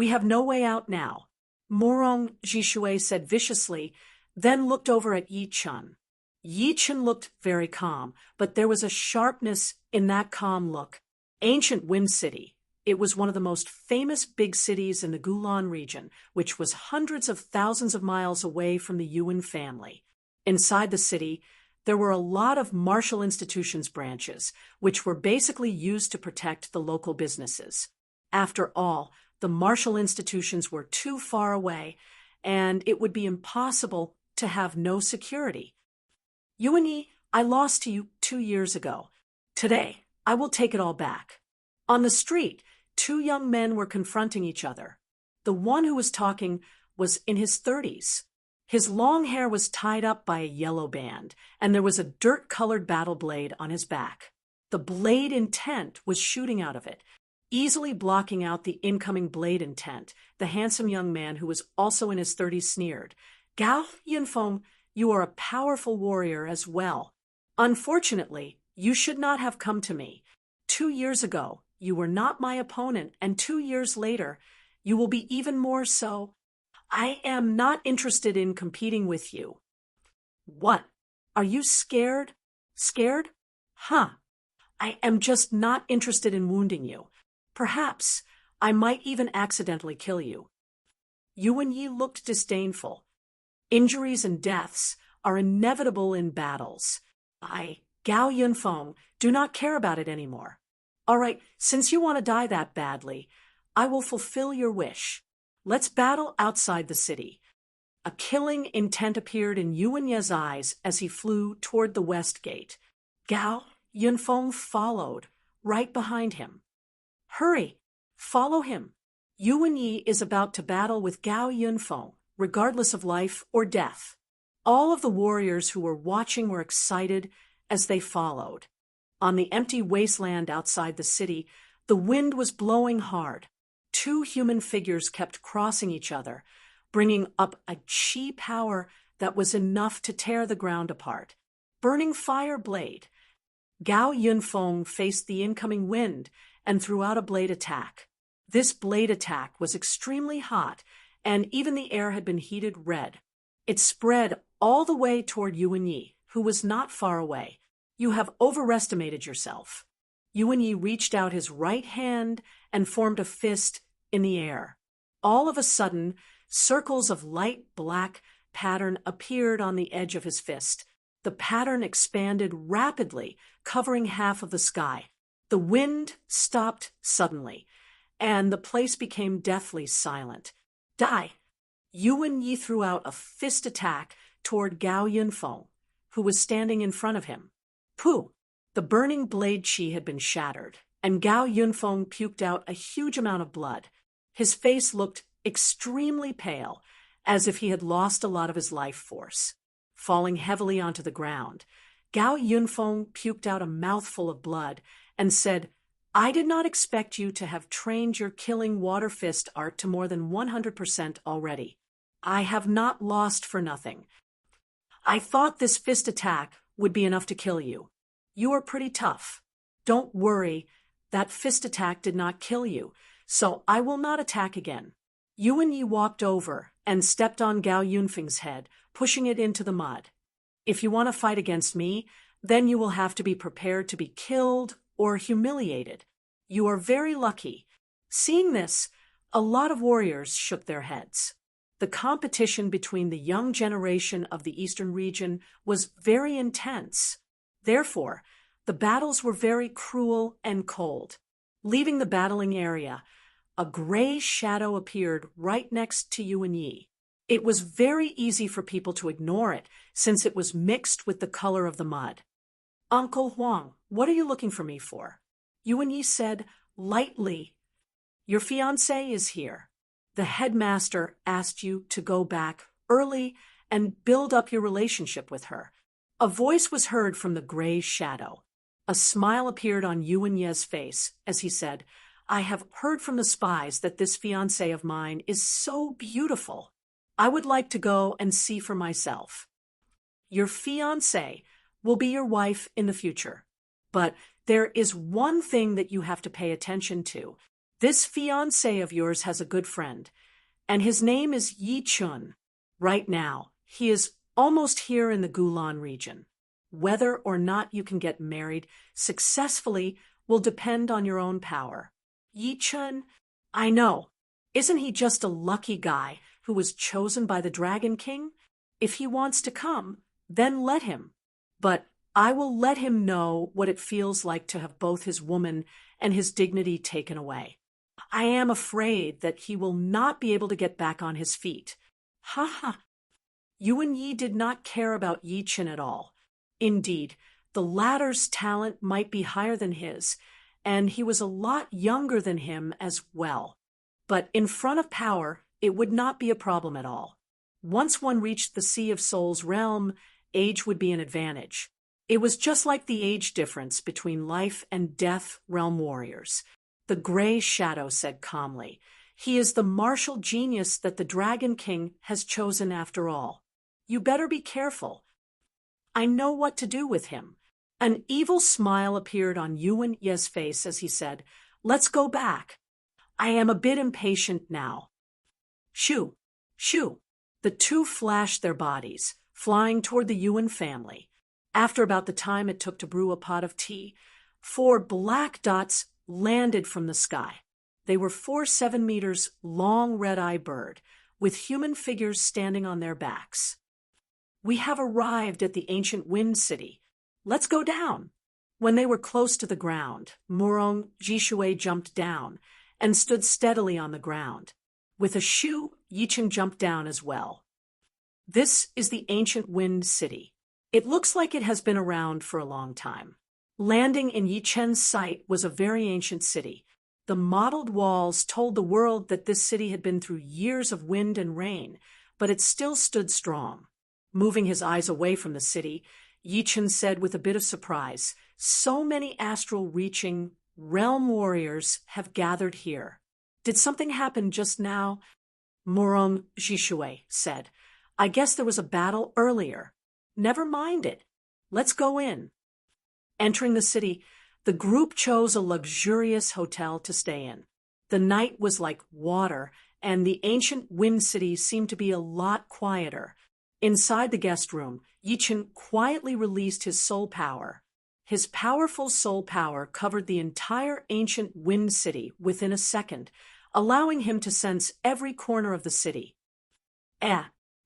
have no way out now." Murong Jishui said viciously, then looked over at Yi Chun. Yi Chun looked very calm, but there was a sharpness in that calm look. Ancient Wind City. It was one of the most famous big cities in the Gulan region, which was hundreds of thousands of miles away from the Yuan family. Inside the city, there were a lot of martial institutions branches, which were basically used to protect the local businesses. After all, the martial institutions were too far away, and it would be impossible to have no security. "Yuan Yi, I lost to you 2 years ago. Today, I will take it all back." On the street, 2 young men were confronting each other. The one who was talking was in his 30s. His long hair was tied up by a yellow band, and there was a dirt-colored battle blade on his back. The blade intent was shooting out of it. Easily blocking out the incoming blade intent, the handsome young man who was also in his 30s sneered, "Gao Yunfeng, you are a powerful warrior as well. Unfortunately, you should not have come to me. 2 years ago, you were not my opponent, and 2 years later, you will be even more so. I am not interested in competing with you." "What? Are you scared?" "Scared? Huh. I am just not interested in wounding you. Perhaps I might even accidentally kill you." Yuan Yi looked disdainful. "Injuries and deaths are inevitable in battles. I, Gao Yunfeng, do not care about it anymore. All right, since you want to die that badly, I will fulfill your wish. Let's battle outside the city." A killing intent appeared in Yuan Ye's eyes as he flew toward the west gate. Gao Yunfeng followed, right behind him. "Hurry! Follow him! Yuan Yi is about to battle with Gao Yunfeng, regardless of life or death." All of the warriors who were watching were excited as they followed. On the empty wasteland outside the city, the wind was blowing hard. 2 human figures kept crossing each other, bringing up a chi power that was enough to tear the ground apart. Burning fire blade. Gao Yunfeng faced the incoming wind and threw out a blade attack. This blade attack was extremely hot, and even the air had been heated red. It spread all the way toward Yuan Yi, who was not far away. "You have overestimated yourself." Yuan Yi reached out his right hand and formed a fist in the air. All of a sudden, circles of light black pattern appeared on the edge of his fist. The pattern expanded rapidly, covering half of the sky. The wind stopped suddenly, and the place became deathly silent. "Die!" Yuan Yi threw out a fist attack toward Gao Yunfeng, who was standing in front of him. Pooh! The burning blade chi had been shattered, and Gao Yunfeng puked out a huge amount of blood. His face looked extremely pale, as if he had lost a lot of his life force. Falling heavily onto the ground, Gao Yunfeng puked out a mouthful of blood and said, "I did not expect you to have trained your killing water fist art to more than 100% already. I have not lost for nothing. I thought this fist attack would be enough to kill you. You are pretty tough. Don't worry, that fist attack did not kill you, so I will not attack again." Yuan Yi walked over and stepped on Gao Yunfeng's head, pushing it into the mud. "If you want to fight against me, then you will have to be prepared to be killed or humiliated. You are very lucky." Seeing this, a lot of warriors shook their heads. The competition between the young generation of the eastern region was very intense. Therefore, the battles were very cruel and cold. Leaving the battling area, a gray shadow appeared right next to Yuan Yi. It was very easy for people to ignore it, since it was mixed with the color of the mud. "Uncle Huang, what are you looking for me for?" Yuan Yi said lightly. "Your fiancée is here. The headmaster asked you to go back early and build up your relationship with her." A voice was heard from the gray shadow. A smile appeared on Yuan Ye's face as he said, "I have heard from the spies that this fiancée of mine is so beautiful. I would like to go and see for myself. Your fiancée will be your wife in the future. But there is one thing that you have to pay attention to. This fiancé of yours has a good friend, and his name is Yi Chun. Right now, he is almost here in the Gulan region. Whether or not you can get married successfully will depend on your own power." "Yi Chun? I know. Isn't he just a lucky guy who was chosen by the Dragon King? If he wants to come, then let him. But I will let him know what it feels like to have both his woman and his dignity taken away. I am afraid that he will not be able to get back on his feet." Ha ha! Yuan Yi did not care about Yi Chun at all. Indeed, the latter's talent might be higher than his, and he was a lot younger than him as well. But in front of power, it would not be a problem at all. Once one reached the Sea of Souls realm, age would be an advantage. It was just like the age difference between life and death realm warriors. The gray shadow said calmly, "He is the martial genius that the Dragon King has chosen after all. You better be careful. I know what to do with him." An evil smile appeared on Yuan Ye's face as he said, "Let's go back. I am a bit impatient now." Shoo! Shoo! The two flashed their bodies, flying toward the Yuan family. After about the time it took to brew a pot of tea, 4 black dots landed from the sky. They were 4 7-meters long red-eye bird, with human figures standing on their backs. "We have arrived at the ancient Wind City. Let's go down." When they were close to the ground, Murong Jishui jumped down and stood steadily on the ground. With a shoo, Yichen jumped down as well. This is the ancient Wind City. It looks like it has been around for a long time. Landing in Yichen's site was a very ancient city. The mottled walls told the world that this city had been through years of wind and rain, but it still stood strong. Moving his eyes away from the city, Yichen said with a bit of surprise, "So many astral-reaching realm warriors have gathered here. Did something happen just now?" Murong Jishui said, "I guess there was a battle earlier. Never mind it. Let's go in." Entering the city, the group chose a luxurious hotel to stay in. The night was like water, and the ancient Wind City seemed to be a lot quieter. Inside the guest room, Yichen quietly released his soul power. His powerful soul power covered the entire ancient Wind City within a second, allowing him to sense every corner of the city.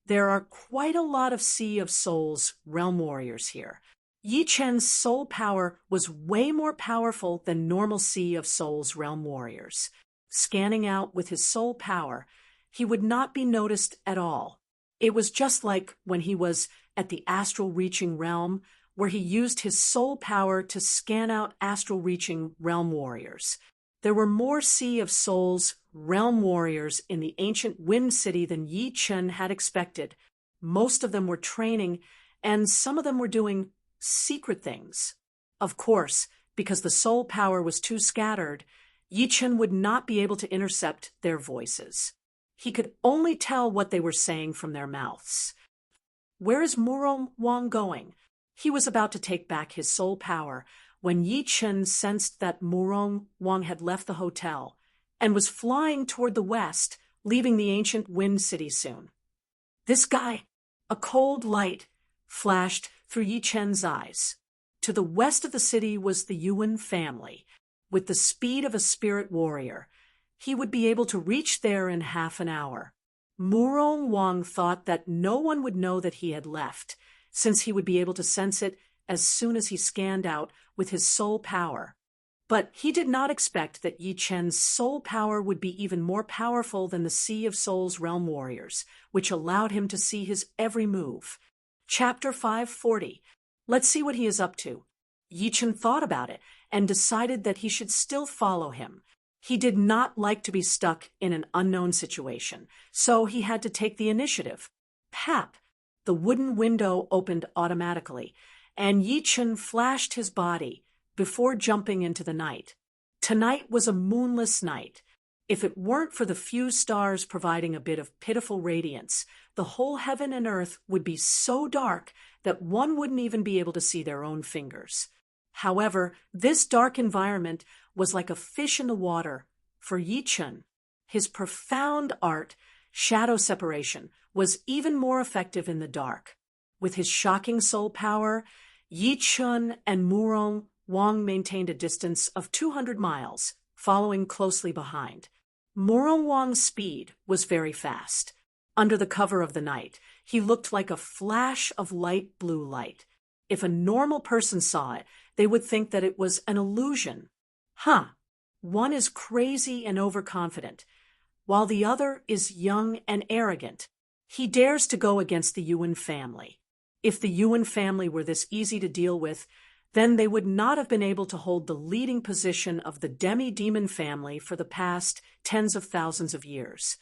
There are quite a lot of Sea of Souls realm warriors here. Yi Chen's soul power was way more powerful than normal Sea of Souls realm warriors. Scanning out with his soul power, he would not be noticed at all. It was just like when he was at the astral-reaching realm, where he used his soul power to scan out astral-reaching realm warriors. There were more Sea of Souls realm warriors in the ancient Wind City than Yi Chen had expected. Most of them were training, and some of them were doing secret things. Of course, because the soul power was too scattered, Yi Chen would not be able to intercept their voices. He could only tell what they were saying from their mouths. Where is Murong Wang going? He was about to take back his soul power when Yi Chen sensed that Murong Wang had left the hotel and was flying toward the west, leaving the ancient Wind City soon. This guy, a cold light, flashed through Yi Chen's eyes. To the west of the city was the Yuan family. With the speed of a spirit warrior, he would be able to reach there in half an hour. Murong Wang thought that no one would know that he had left, since he would be able to sense it as soon as he scanned out with his soul power. But he did not expect that Yi Chen's soul power would be even more powerful than the Sea of Souls realm warriors, which allowed him to see his every move. Chapter 540. Let's see what he is up to. Yi Chen thought about it and decided that he should still follow him. He did not like to be stuck in an unknown situation, so he had to take the initiative. Pap! The wooden window opened automatically, and Yi Chen flashed his body before jumping into the night. Tonight was a moonless night. If it weren't for the few stars providing a bit of pitiful radiance, the whole heaven and earth would be so dark that one wouldn't even be able to see their own fingers. However, this dark environment was like a fish in the water for Yi Chen. His profound art, shadow separation, was even more effective in the dark. With his shocking soul power, Yi Chen and Murong Wang maintained a distance of 200 miles, following closely behind. Murong Wang's speed was very fast. Under the cover of the night, he looked like a flash of light blue light. If a normal person saw it, they would think that it was an illusion. One is crazy and overconfident, while the other is young and arrogant. He dares to go against the Yuan family. If the Yuan family were this easy to deal with, then they would not have been able to hold the leading position of the demi-demon family for the past tens of thousands of years.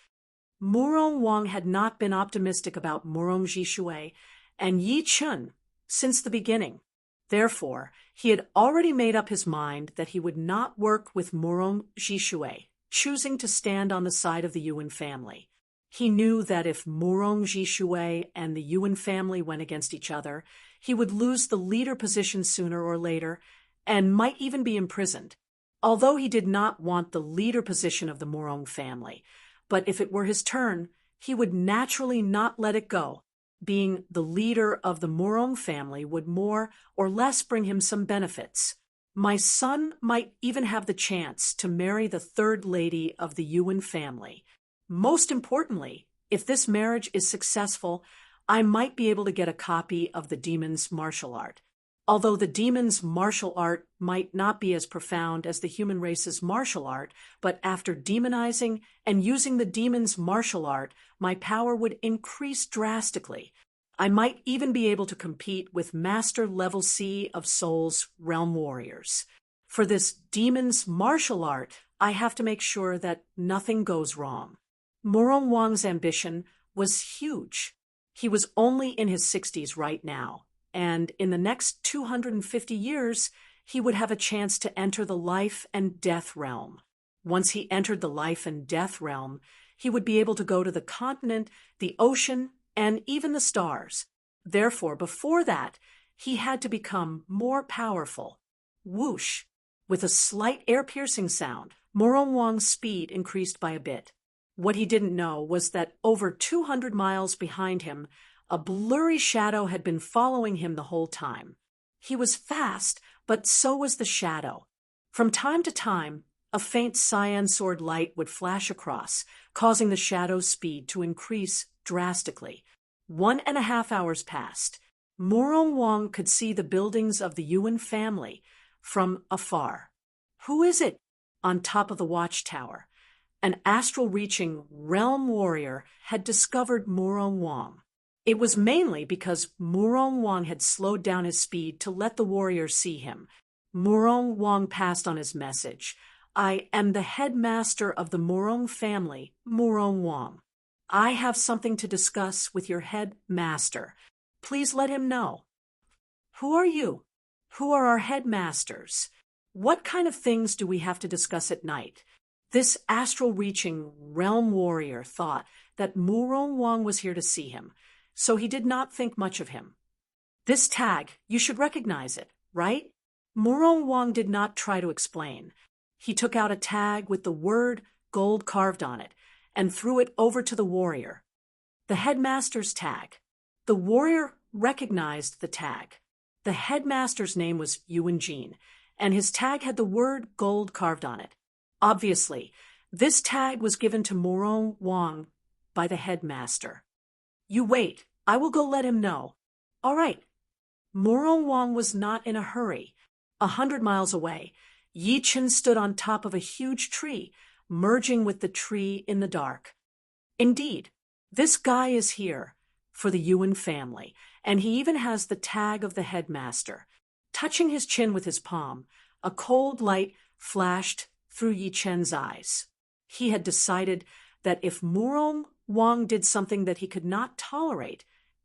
Murong Wang had not been optimistic about Murong Jishui and Yi Chen since the beginning. Therefore, he had already made up his mind that he would not work with Murong Jishui, choosing to stand on the side of the Yuan family. He knew that if Murong Jishui and the Yuan family went against each other, he would lose the leader position sooner or later and might even be imprisoned. Although he did not want the leader position of the Murong family, but if it were his turn, he would naturally not let it go. Being the leader of the Murong family would more or less bring him some benefits. My son might even have the chance to marry the third lady of the Yuan family. Most importantly, if this marriage is successful, I might be able to get a copy of the demon's martial art. Although the demon's martial art might not be as profound as the human race's martial art, but after demonizing and using the demon's martial art, my power would increase drastically. I might even be able to compete with Master Level Sea of Souls realm warriors. For this demon's martial art, I have to make sure that nothing goes wrong. Murong Wang's ambition was huge. He was only in his 60s right now, and in the next 250 years, he would have a chance to enter the life and death realm. Once he entered the life and death realm, he would be able to go to the continent, the ocean, and even the stars. Therefore, before that, he had to become more powerful. Whoosh! With a slight air-piercing sound, Murong Wang's speed increased by a bit. What he didn't know was that over 200 miles behind him, a blurry shadow had been following him the whole time. He was fast, but so was the shadow. From time to time, a faint cyan sword light would flash across, causing the shadow's speed to increase drastically. 1.5 hours passed. Murong Wang could see the buildings of the Yuan family from afar. Who is it? On top of the watchtower, an astral-reaching realm warrior had discovered Murong Wang. It was mainly because Murong Wang had slowed down his speed to let the warrior see him. Murong Wang passed on his message. I am the headmaster of the Morong family, Morong Wong. I have something to discuss with your headmaster. Please let him know. Who are you? Who are our headmasters? What kind of things do we have to discuss at night? This astral-reaching realm warrior thought that Morong Wong was here to see him, so he did not think much of him. This tag, you should recognize it, right? Morong Wong did not try to explain. He took out a tag with the word gold carved on it and threw it over to the warrior. The headmaster's tag. The warrior recognized the tag. The headmaster's name was Yuan Jin, and his tag had the word gold carved on it. Obviously, this tag was given to Morong Wong by the headmaster. You wait, I will go let him know. All right. Morong Wong was not in a hurry. 100 miles away, Yi Chen stood on top of a huge tree, merging with the tree in the dark. Indeed, this guy is here for the Yuan family, and he even has the tag of the headmaster. Touching his chin with his palm, a cold light flashed through Yi Chen's eyes. He had decided that if Morong Wong did something that he could not tolerate,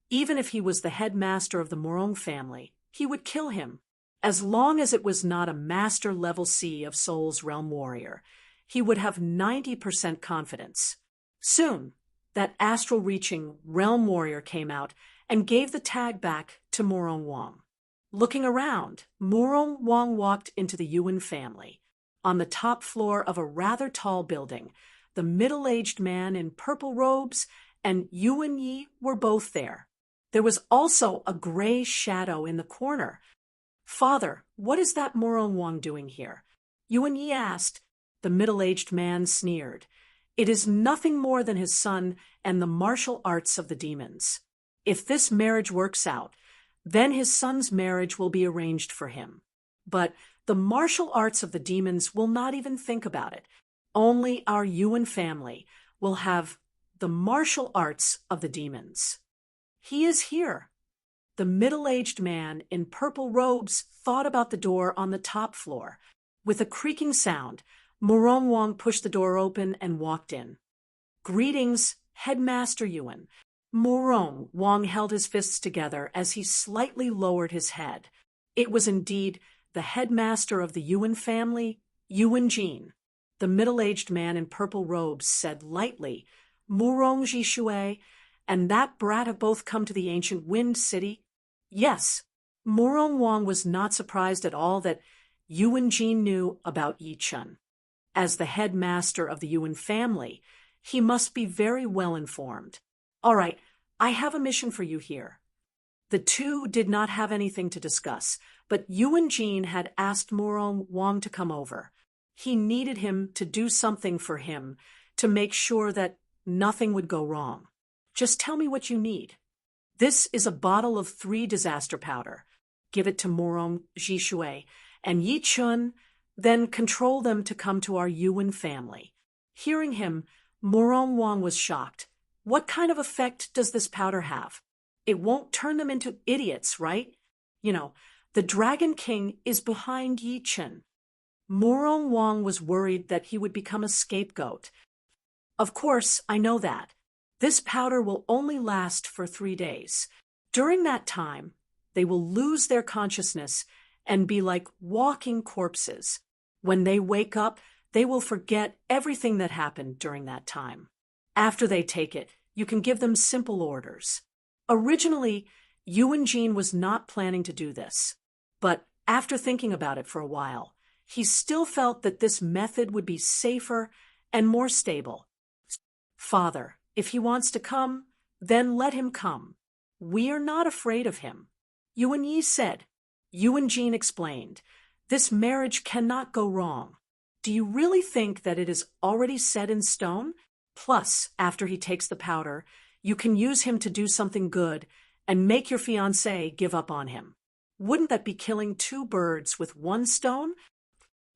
even if he was the headmaster of the Morong family, he would kill him. As long as it was not a master level C of Soul's Realm Warrior, he would have 90% confidence. Soon, that astral-reaching Realm Warrior came out and gave the tag back to Morong Wong. Looking around, Morong Wong walked into the Yuan family. On the top floor of a rather tall building, the middle-aged man in purple robes and Yuan Yi were both there. There was also a gray shadow in the corner. Father, what is that Morong Wong doing here? Yuan Yi asked. The middle-aged man sneered. It is nothing more than his son and the martial arts of the demons. If this marriage works out, then his son's marriage will be arranged for him. But the martial arts of the demons will not even think about it. Only our Yuan family will have the martial arts of the demons. He is here. The middle-aged man in purple robes thought about the door on the top floor. With a creaking sound, Morong Wong pushed the door open and walked in. Greetings, Headmaster Yuan. Morong Wong held his fists together as he slightly lowered his head. It was indeed the headmaster of the Yuan family, Yuan Jin. The middle-aged man in purple robes said lightly, Morong Ji Shui, and that brat have both come to the ancient Wind City? Yes. Morong Wong was not surprised at all that Yuan Jin knew about Yi Chen. As the headmaster of the Yuan family, he must be very well informed. All right, I have a mission for you here. The two did not have anything to discuss, but Yuan Jin had asked Morong Wong to come over. He needed him to do something for him to make sure that nothing would go wrong. Just tell me what you need. This is a bottle of 3 disaster powder. Give it to Morong Ji Shui and Yi Chen, then control them to come to our Yuan family. Hearing him, Morong Wong was shocked. What kind of effect does this powder have? It won't turn them into idiots, right? You know, the Dragon King is behind Yi Chen. Morong Wong was worried that he would become a scapegoat. Of course, I know that. This powder will only last for 3 days. During that time, they will lose their consciousness and be like walking corpses. When they wake up, they will forget everything that happened during that time. After they take it, you can give them simple orders. Originally, Yuan Jin was not planning to do this, but after thinking about it for a while, he still felt that this method would be safer and more stable. Father, if he wants to come, then let him come. We are not afraid of him. Yuan Yi said. Yuan Jin explained. This marriage cannot go wrong. Do you really think that it is already set in stone? Plus, after he takes the powder, you can use him to do something good and make your fiancé give up on him. Wouldn't that be killing 2 birds with 1 stone?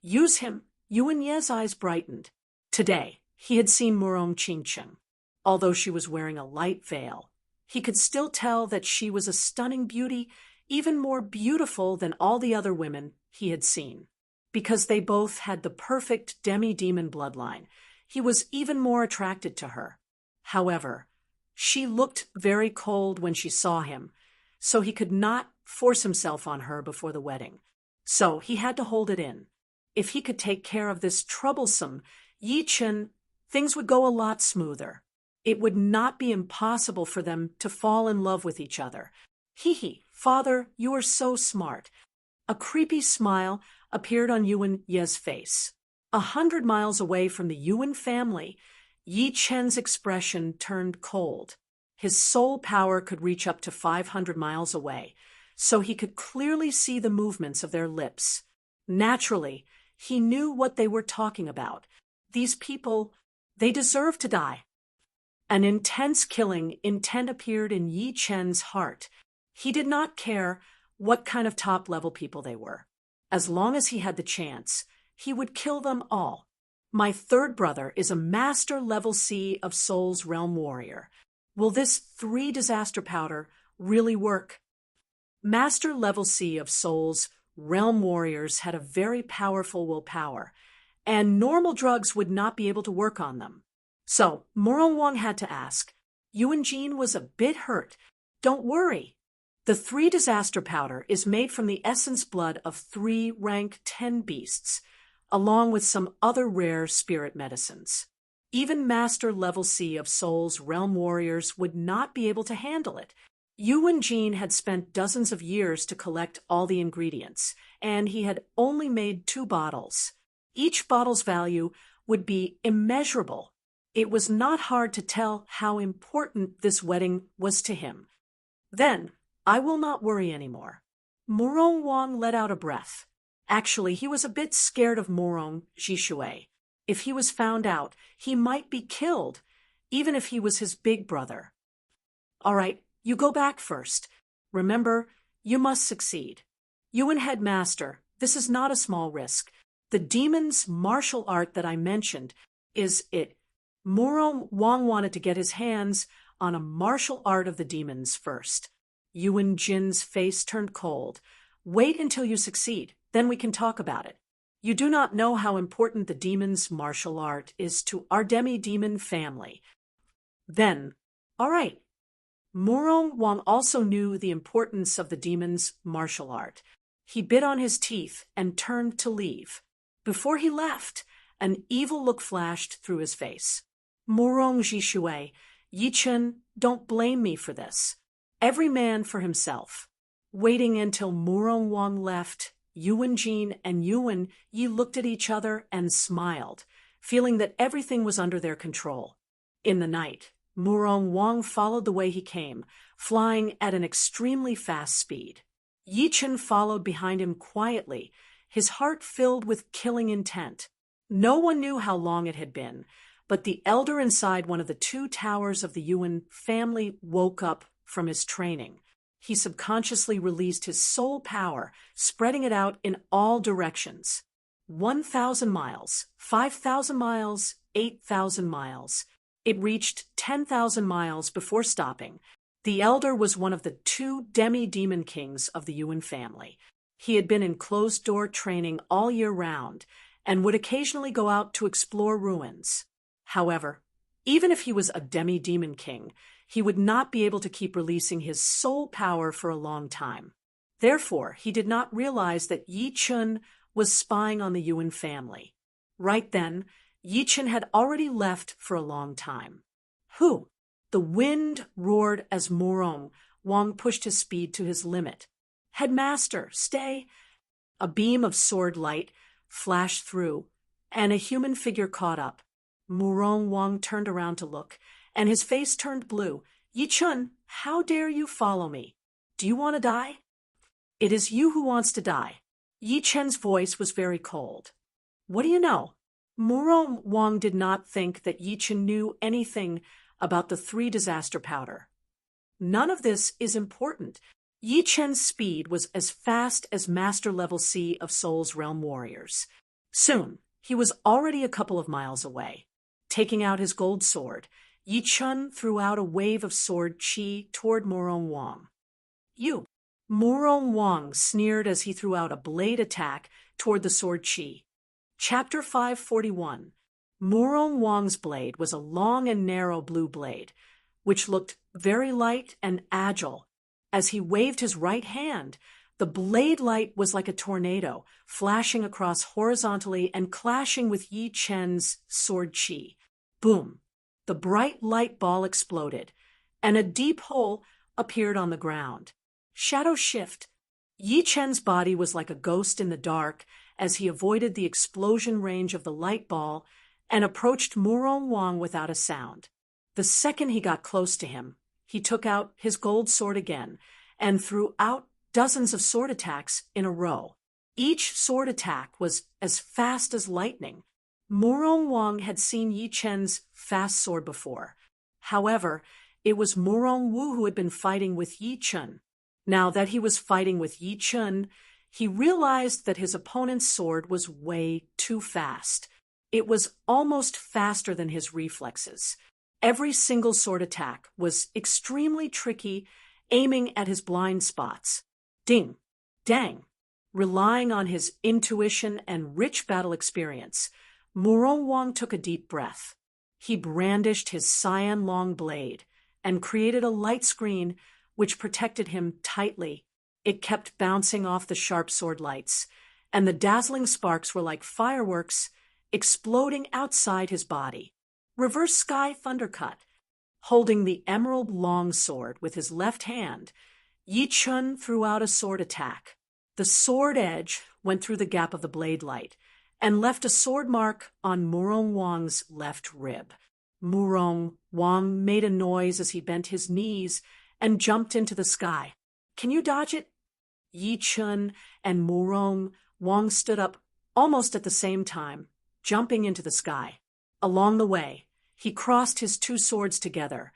Use him. Yuan Ye's eyes brightened. Today, he had seen Morong Qingcheng. Although she was wearing a light veil, he could still tell that she was a stunning beauty, even more beautiful than all the other women he had seen. Because they both had the perfect demi-demon bloodline, he was even more attracted to her. However, she looked very cold when she saw him, so he could not force himself on her before the wedding. So he had to hold it in. If he could take care of this troublesome Yi Chen, things would go a lot smoother. It would not be impossible for them to fall in love with each other. Hee, father, you are so smart. A creepy smile appeared on Yuan Ye's face. 100 miles away from the Yuan family, Yi Chen's expression turned cold. His soul power could reach up to 500 miles away, so he could clearly see the movements of their lips. Naturally, he knew what they were talking about. These people, they deserve to die. An intense killing intent appeared in Yi Chen's heart. He did not care what kind of top-level people they were. As long as he had the chance, he would kill them all. My third brother is a master level C of Soul's Realm Warrior. Will this 3 disaster powder really work? Master level C of Soul's Realm Warriors had a very powerful willpower, and normal drugs would not be able to work on them. So, Morong Wang had to ask. Yuan Jin was a bit hurt. Don't worry. The 3 disaster powder is made from the essence blood of 3 rank 10 beasts, along with some other rare spirit medicines. Even Master Level C of Soul's Realm Warriors would not be able to handle it. Yuan Jin had spent dozens of years to collect all the ingredients, and he had only made 2 bottles. Each bottle's value would be immeasurable. It was not hard to tell how important this wedding was to him. Then, I will not worry anymore. Morong Wang let out a breath. Actually, he was a bit scared of Morong Jishui. If he was found out, he might be killed, even if he was his big brother. All right, you go back first. Remember, you must succeed. Yuan Headmaster, this is not a small risk. The demon's martial art that I mentioned is it. Morong Wang wanted to get his hands on a martial art of the demons first. Yuan Jin's face turned cold. Wait until you succeed, then we can talk about it. You do not know how important the demon's martial art is to our demi-demon family. Then, all right. Morong Wang also knew the importance of the demon's martial art. He bit on his teeth and turned to leave. Before he left, an evil look flashed through his face. Morong Jishui, Yi Chen, don't blame me for this. Every man for himself. Waiting until Morong Wang left, Yuan Jin and Yuan Yi looked at each other and smiled, feeling that everything was under their control. In the night, Morong Wang followed the way he came, flying at an extremely fast speed. Yi Chen followed behind him quietly, his heart filled with killing intent. No one knew how long it had been, but the elder inside one of the 2 towers of the Yuan family woke up from his training. He subconsciously released his soul power, spreading it out in all directions. 1,000 miles, 5,000 miles, 8,000 miles. It reached 10,000 miles before stopping. The elder was one of the 2 demi-demon kings of the Yuan family. He had been in closed-door training all year round and would occasionally go out to explore ruins. However, even if he was a demi-demon king, he would not be able to keep releasing his soul power for a long time. Therefore, he did not realize that Yi Chen was spying on the Yuan family. Right then, Yi Chen had already left for a long time. Who? The wind roared as Morong Wang pushed his speed to his limit. Headmaster, stay! A beam of sword light flashed through, and a human figure caught up. Morong Wang turned around to look, and his face turned blue. Yi Chen, how dare you follow me? Do you want to die? It is you who wants to die. Yi Chen's voice was very cold. What do you know? Morong Wang did not think that Yi Chen knew anything about the 3 disaster powder. None of this is important. Yi Chen's speed was as fast as Master Level C of Soul's Realm Warriors. Soon, he was already a couple of miles away. Taking out his gold sword, Yi Chen threw out a wave of sword chi toward Morong Wang. You! Murong Wang sneered as he threw out a blade attack toward the sword Qi. Chapter 541. Murong Wang's blade was a long and narrow blue blade, which looked very light and agile. As he waved his right hand, the blade light was like a tornado, flashing across horizontally and clashing with Yi Chen's sword Qi. Boom! The bright light ball exploded, and a deep hole appeared on the ground. Shadow shift. Yi Chen's body was like a ghost in the dark as he avoided the explosion range of the light ball and approached Murong Wang without a sound. The second he got close to him, he took out his gold sword again and threw out dozens of sword attacks in a row. Each sword attack was as fast as lightning. Murong Wang had seen Yi Chen's fast sword before. However, it was Murong Wu who had been fighting with Yi Chen. Now that he was fighting with Yi Chen, he realized that his opponent's sword was way too fast. It was almost faster than his reflexes. Every single sword attack was extremely tricky, aiming at his blind spots. Ding, dang. Relying on his intuition and rich battle experience, Murong Wang took a deep breath. He brandished his cyan long blade and created a light screen which protected him tightly. It kept bouncing off the sharp sword lights, and the dazzling sparks were like fireworks exploding outside his body. Reverse sky thundercut. Holding the emerald long sword with his left hand, Yi Chen threw out a sword attack. The sword edge went through the gap of the blade light and left a sword mark on Murong Wang's left rib. Murong Wang made a noise as he bent his knees and jumped into the sky. Can you dodge it? Yi Chen and Murong Wang stood up almost at the same time, jumping into the sky. Along the way, he crossed his two swords together,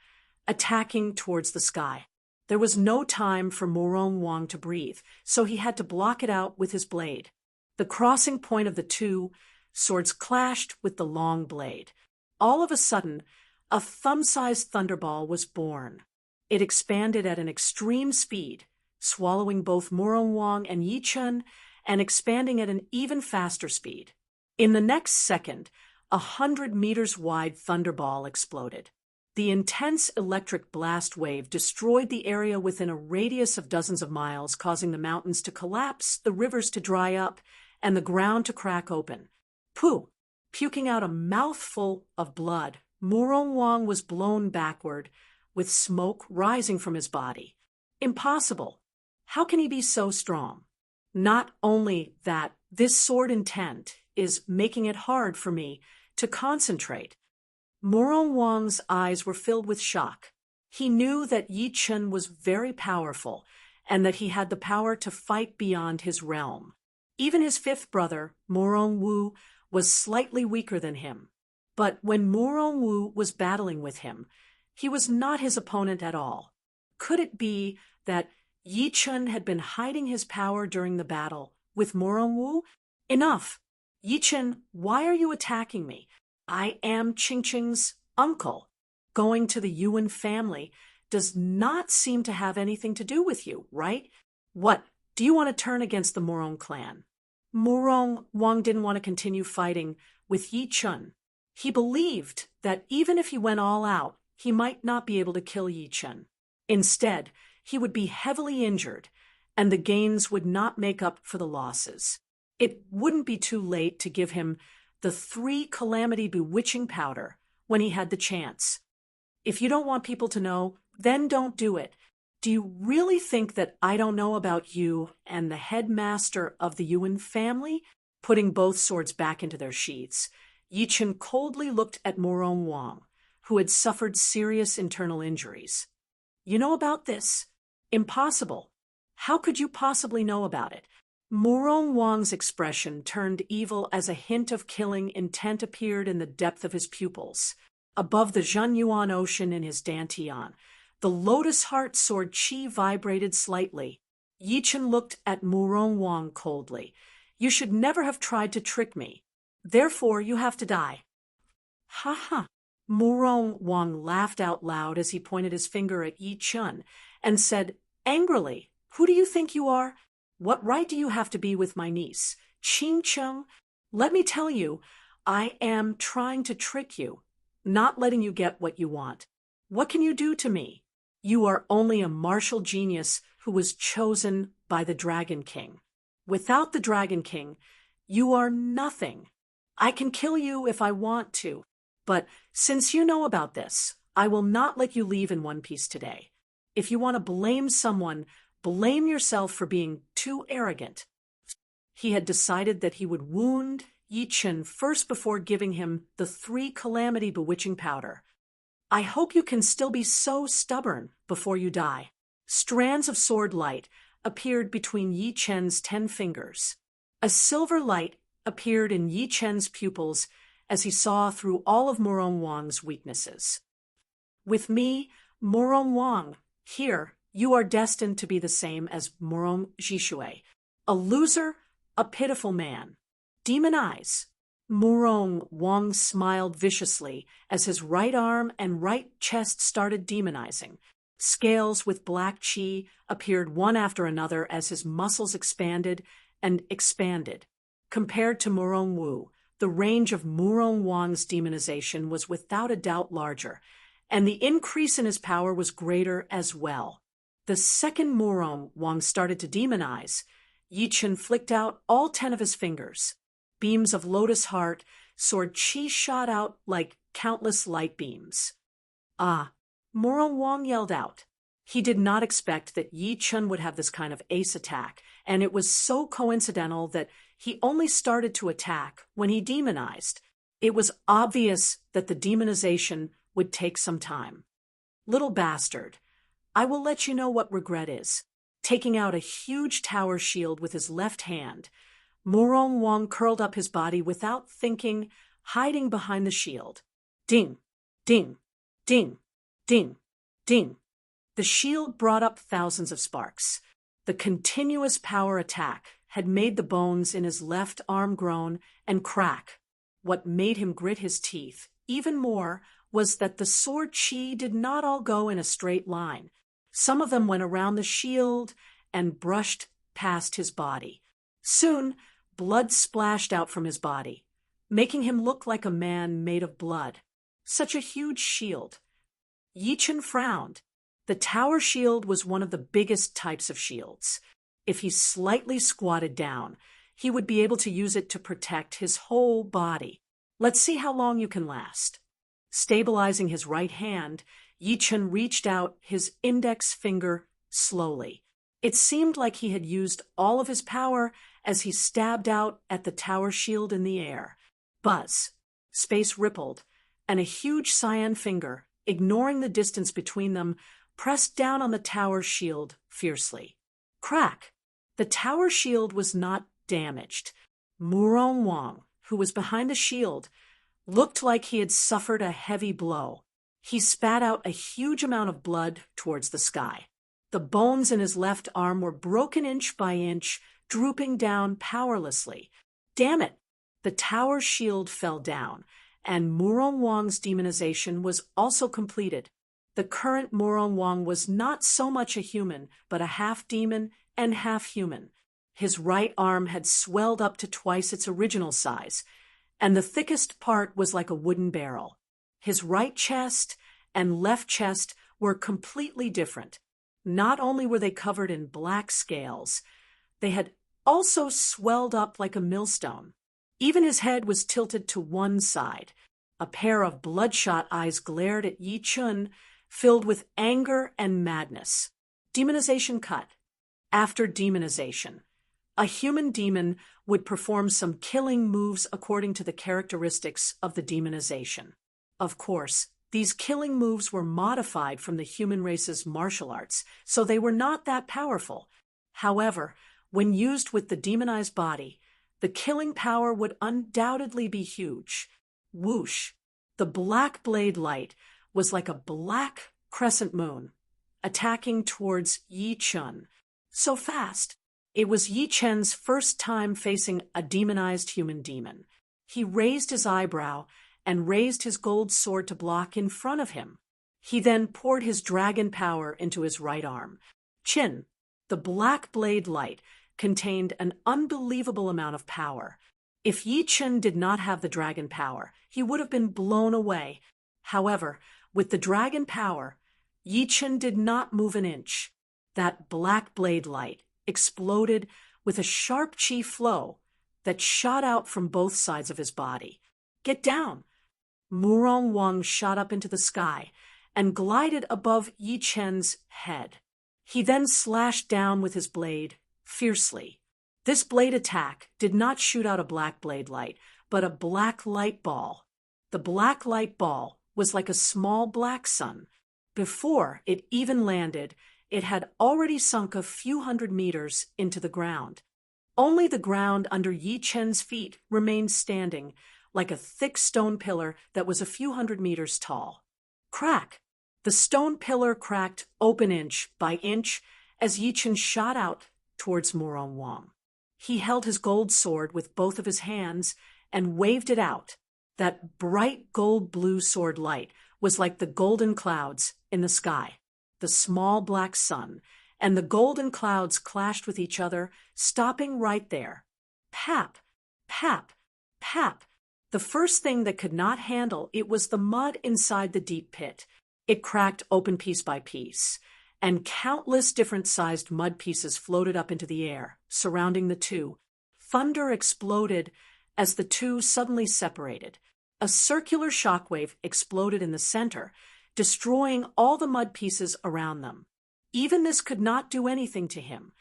attacking towards the sky. There was no time for Murong Wang to breathe, so he had to block it out with his blade. The crossing point of the two swords clashed with the long blade. All of a sudden, a thumb-sized thunderball was born. It expanded at an extreme speed, swallowing both Murong Wang and Yi Chen and expanding at an even faster speed. In the next second, 100 meters wide thunderball exploded. The intense electric blast wave destroyed the area within a radius of dozens of miles, causing the mountains to collapse, the rivers to dry up, and the ground to crack open. Pooh! Puking out a mouthful of blood, Murong Wang was blown backward, with smoke rising from his body. Impossible! How can he be so strong? Not only that, this sword intent is making it hard for me to concentrate. Murong Wang's eyes were filled with shock. He knew that Yi Chen was very powerful and that he had the power to fight beyond his realm. Even his fifth brother, Murong Wu, was slightly weaker than him. But when Murong Wu was battling with him, he was not his opponent at all. Could it be that Yi Chen had been hiding his power during the battle with Murong Wu? Enough! Yi Chen, why are you attacking me? I am Qingqing's uncle. Going to the Yuan family does not seem to have anything to do with you, right? What, do you want to turn against the Murong clan? Murong Wang didn't want to continue fighting with Yi Chen. He believed that even if he went all out, he might not be able to kill Yi Chen. Instead, he would be heavily injured, and the gains would not make up for the losses. It wouldn't be too late to give him the 3 Calamity Bewitching Powder when he had the chance. If you don't want people to know, then don't do it. Do you really think that I don't know about you and the headmaster of the Yuan family? Putting both swords back into their sheaths, Yi Chen coldly looked at Murong Wang, who had suffered serious internal injuries. You know about this? Impossible. How could you possibly know about it? Murong Wang's expression turned evil as a hint of killing intent appeared in the depth of his pupils. Above the Zhenyuan Ocean in his dantian, the lotus heart sword Qi vibrated slightly. Yi Chen looked at Murong Wang coldly. You should never have tried to trick me. Therefore, you have to die. Ha ha! Murong Wang laughed out loud as he pointed his finger at Yi Chen and said angrily, Who do you think you are? What right do you have to be with my niece? Ching Chung, let me tell you, I am trying to trick you, not letting you get what you want. What can you do to me? You are only a martial genius who was chosen by the Dragon King. Without the Dragon King, you are nothing. I can kill you if I want to, but since you know about this, I will not let you leave in one piece today. If you want to blame someone, blame yourself for being too arrogant. He had decided that he would wound Yi Chen first before giving him the 3 calamity bewitching powder. I hope you can still be so stubborn before you die. Strands of sword light appeared between Yi Chen's 10 fingers. A silver light appeared in Yi Chen's pupils as he saw through all of Murong Wang's weaknesses. With me, Murong Wang, here, you are destined to be the same as Murong Jishui, a loser, a pitiful man. Demon eyes. Murong Wang smiled viciously as his right arm and right chest started demonizing. Scales with black chi appeared one after another as his muscles expanded and expanded. Compared to Murong Wu, the range of Murong Wang's demonization was without a doubt larger, and the increase in his power was greater as well. The second Murong Wang started to demonize, Yi Chen flicked out all 10 of his fingers. Beams of lotus heart soared chi shot out like countless light beams. Ah! Murong Wang yelled out. He did not expect that Yi Chen would have this kind of ace attack, and it was so coincidental that he only started to attack when he demonized. It was obvious that the demonization would take some time. Little bastard, I will let you know what regret is. Taking out a huge tower shield with his left hand, Murong Wang curled up his body without thinking, hiding behind the shield. Ding, ding, ding, ding, ding. The shield brought up thousands of sparks. The continuous power attack had made the bones in his left arm groan and crack. What made him grit his teeth even more was that the sword chi did not all go in a straight line. Some of them went around the shield and brushed past his body. Soon, blood splashed out from his body, making him look like a man made of blood. Such a huge shield. Yi Chen frowned. The tower shield was one of the biggest types of shields. If he slightly squatted down, he would be able to use it to protect his whole body. Let's see how long you can last. Stabilizing his right hand, Yi Chen reached out his index finger slowly. It seemed like he had used all of his power as he stabbed out at the tower shield in the air. Buzz. Space rippled, and a huge cyan finger, ignoring the distance between them, pressed down on the tower shield fiercely. Crack! The tower shield was not damaged. Murong Wang, who was behind the shield, looked like he had suffered a heavy blow. He spat out a huge amount of blood towards the sky. The bones in his left arm were broken inch by inch, drooping down powerlessly. Damn it! The tower shield fell down, and Murong Wang's demonization was also completed. The current Murong Wang was not so much a human, but a half-demon and half-human. His right arm had swelled up to twice its original size, and the thickest part was like a wooden barrel. His right chest and left chest were completely different. Not only were they covered in black scales, they had also swelled up like a millstone. Even his head was tilted to one side. A pair of bloodshot eyes glared at Yi Chen, filled with anger and madness. Demonization cut. After demonization, a human demon would perform some killing moves according to the characteristics of the demonization. Of course, these killing moves were modified from the human race's martial arts, so they were not that powerful. However, when used with the demonized body, the killing power would undoubtedly be huge. Whoosh! The black blade light was like a black crescent moon, attacking towards Yi Chen. So fast! It was Yi Chen's first time facing a demonized human demon. He raised his eyebrow and raised his gold sword to block in front of him. He then poured his dragon power into his right arm. Chin! The black blade light contained an unbelievable amount of power. If Yi Chen did not have the dragon power, he would have been blown away. However, with the dragon power, Yi Chen did not move an inch. That black blade light exploded with a sharp chi flow that shot out from both sides of his body. "Get down!" Murong Wang shot up into the sky and glided above Yi Chen's head. He then slashed down with his blade fiercely. This blade attack did not shoot out a black blade light, but a black light ball. The black light ball was like a small black sun. Before it even landed, it had already sunk a few hundred meters into the ground. Only the ground under Yi Chen's feet remained standing, like a thick stone pillar that was a few hundred meters tall. Crack! The stone pillar cracked open inch by inch as Yi Chen shot out towards Murong Wang. He held his gold sword with both of his hands and waved it out. That bright gold-blue sword light was like the golden clouds in the sky. The small black sun and the golden clouds clashed with each other, stopping right there. Pap! Pap! Pap! The first thing that could not handle it was the mud inside the deep pit. It cracked open piece by piece, and countless different-sized mud pieces floated up into the air, surrounding the two. Thunder exploded as the two suddenly separated. A circular shockwave exploded in the center, destroying all the mud pieces around them. Even this could not do anything to him.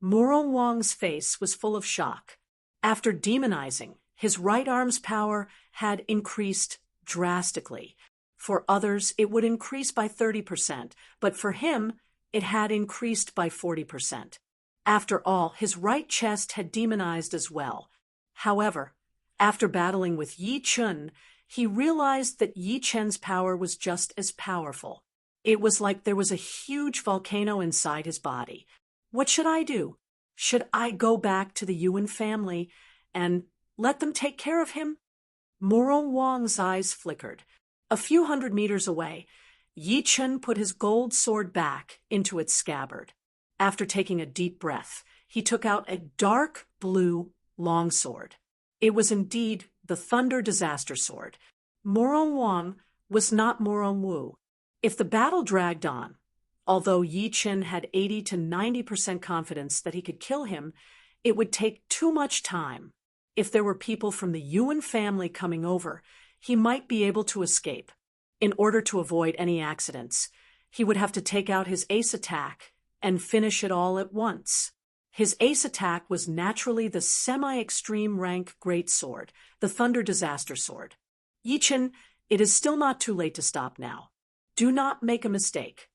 Murong Wang's face was full of shock. After demonizing, his right arm's power had increased drastically. For others, it would increase by 30%, but for him, it had increased by 40%. After all, his right chest had demonized as well. However, after battling with Yi Chen, he realized that Yi Chen's power was just as powerful. It was like there was a huge volcano inside his body. What should I do? Should I go back to the Yuan family and let them take care of him? Murong Wang's eyes flickered. A few hundred meters away, Yi Chen put his gold sword back into its scabbard. After taking a deep breath, he took out a dark blue longsword. It was indeed the Thunder Disaster Sword. Murong Wang was not Murong Wu. If the battle dragged on, although Yi Chen had 80 to 90% confidence that he could kill him, it would take too much time. If there were people from the Yuan family coming over, he might be able to escape. In order to avoid any accidents, he would have to take out his ace attack and finish it all at once. His ace attack was naturally the semi-extreme rank greatsword, the Thunder Disaster Sword. Yi Chen, it is still not too late to stop now. Do not make a mistake.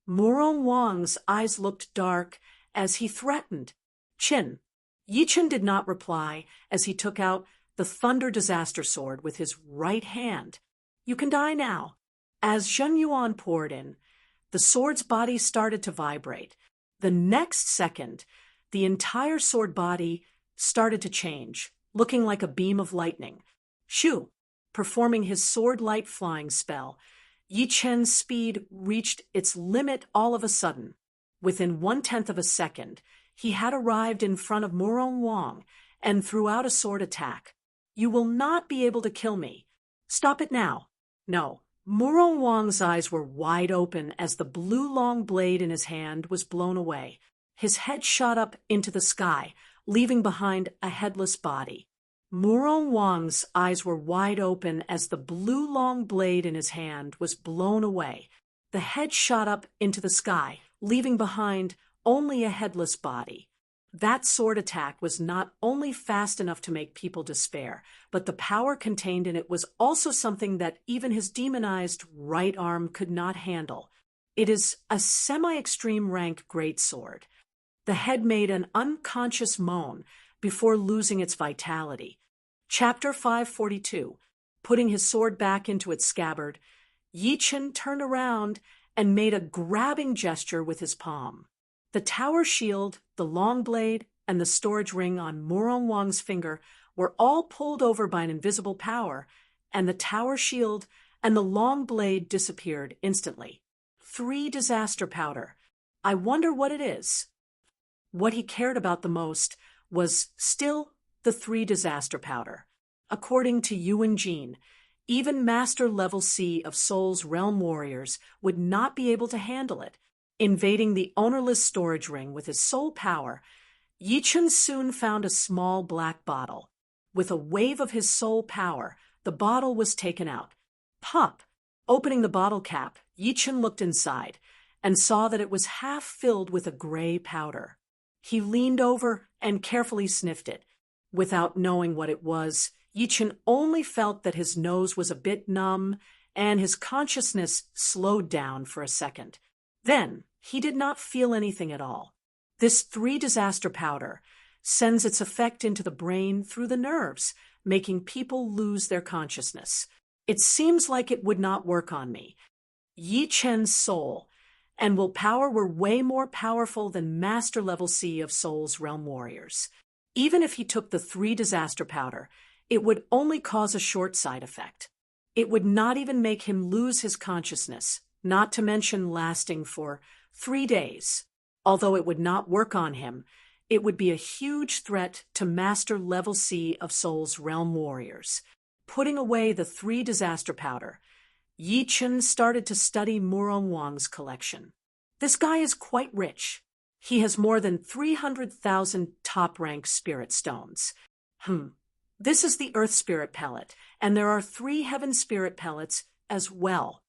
Murong Wang's eyes looked dark as he threatened. Chen. Yi Chen did not reply as he took out the Thunder Disaster Sword with his right hand. You can die now. As Zheng Yuan poured in, the sword's body started to vibrate. The next second, the entire sword body started to change, looking like a beam of lightning. Shoo! Performing his sword light flying spell, Yi Chen's speed reached its limit all of a sudden. Within 1/10 of a second, he had arrived in front of Murong Wang and threw out a sword attack. You will not be able to kill me. Stop it now. No. Murong Wang's eyes were wide open as the blue long blade in his hand was blown away. His head shot up into the sky, leaving behind a headless body. Murong Wang's eyes were wide open as the blue long blade in his hand was blown away. The head shot up into the sky, leaving behind only a headless body. That sword attack was not only fast enough to make people despair, but the power contained in it was also something that even his demonized right arm could not handle. It is a semi-extreme rank greatsword. The head made an unconscious moan before losing its vitality. Chapter 542. Putting his sword back into its scabbard, Yi Chen turned around and made a grabbing gesture with his palm. The tower shield, the long blade, and the storage ring on Murong Wang's finger were all pulled over by an invisible power, and the tower shield and the long blade disappeared instantly. 3 disaster powder. I wonder what it is. what he cared about the most was still the 3 disaster powder. According to you and Jean, even Master Level C of Soul's Realm warriors would not be able to handle it. Invading the ownerless storage ring with his soul power, Yichun soon found a small black bottle. With a wave of his soul power, the bottle was taken out. Pop! Opening the bottle cap, Yichun looked inside and saw that it was half filled with a gray powder. He leaned over and carefully sniffed it. Without knowing what it was, Yichun only felt that his nose was a bit numb and his consciousness slowed down for a second. Then, he did not feel anything at all. This 3 disaster powder sends its effect into the brain through the nerves, making people lose their consciousness. It seems like it would not work on me. Yi Chen's soul and willpower were way more powerful than Master Level C of Soul's Realm warriors. Even if he took the 3 disaster powder, it would only cause a short side effect. It would not even make him lose his consciousness, not to mention lasting for 3 days. Although it would not work on him, it would be a huge threat to Master Level C of Soul's Realm warriors. Putting away the 3 disaster powder, Yi Chen started to study Murong Wang's collection. This guy is quite rich. He has more than 300,000 top-rank spirit stones. This is the Earth Spirit Pellet, and there are 3 Heaven Spirit Pellets as well.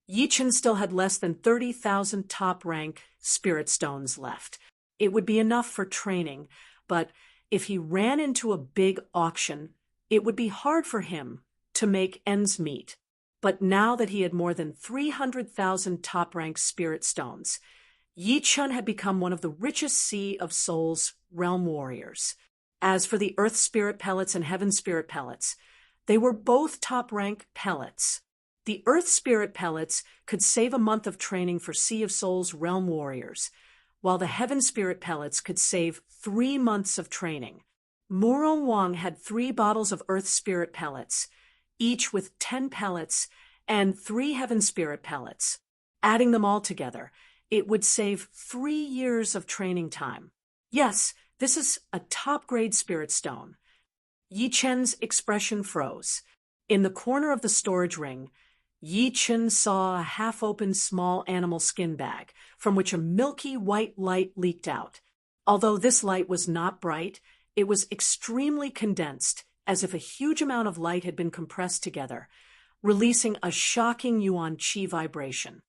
Yi Chen still had less than 30,000 top-rank spirit stones left. It would be enough for training, but if he ran into a big auction, it would be hard for him to make ends meet. But now that he had more than 300,000 top-rank spirit stones, Yi Chen had become one of the richest Sea of Soul's realm warriors. As for the Earth Spirit Pellets and Heaven Spirit Pellets, they were both top-rank pellets. The Earth Spirit Pellets could save a month of training for Sea of Soul's realm warriors, while the Heaven Spirit Pellets could save 3 months of training. Murong Wang had 3 bottles of Earth Spirit Pellets, each with 10 pellets and 3 Heaven Spirit Pellets. Adding them all together, it would save 3 years of training time. Yes, this is a top-grade spirit stone. Yi Chen's expression froze. In the corner of the storage ring, Yi Chen saw a half-open small animal skin bag, from which a milky white light leaked out. Although this light was not bright, it was extremely condensed, as if a huge amount of light had been compressed together, releasing a shocking yuan qi vibration.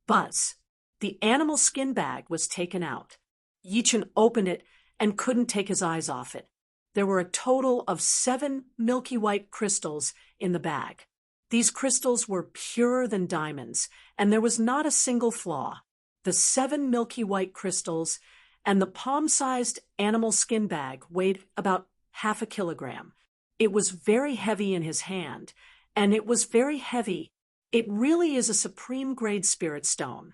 Buzz! The animal skin bag was taken out. Yi Chen opened it and couldn't take his eyes off it. There were a total of 7 milky white crystals in the bag. These crystals were purer than diamonds, and there was not a single flaw. The 7 milky white crystals and the palm-sized animal skin bag weighed about half a kilogram. It was very heavy in his hand, and it was very heavy. It really is a supreme-grade spirit stone.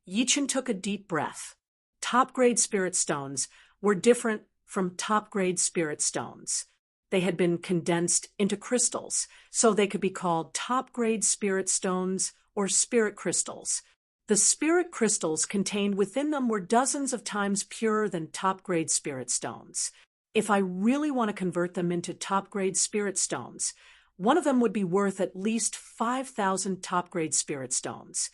Yi Chen took a deep breath. Top-grade spirit stones were different from top-grade spirit stones. They had been condensed into crystals, so they could be called top-grade spirit stones or spirit crystals. The spirit crystals contained within them were dozens of times purer than top-grade spirit stones. If I really want to convert them into top-grade spirit stones, one of them would be worth at least 5,000 top-grade spirit stones.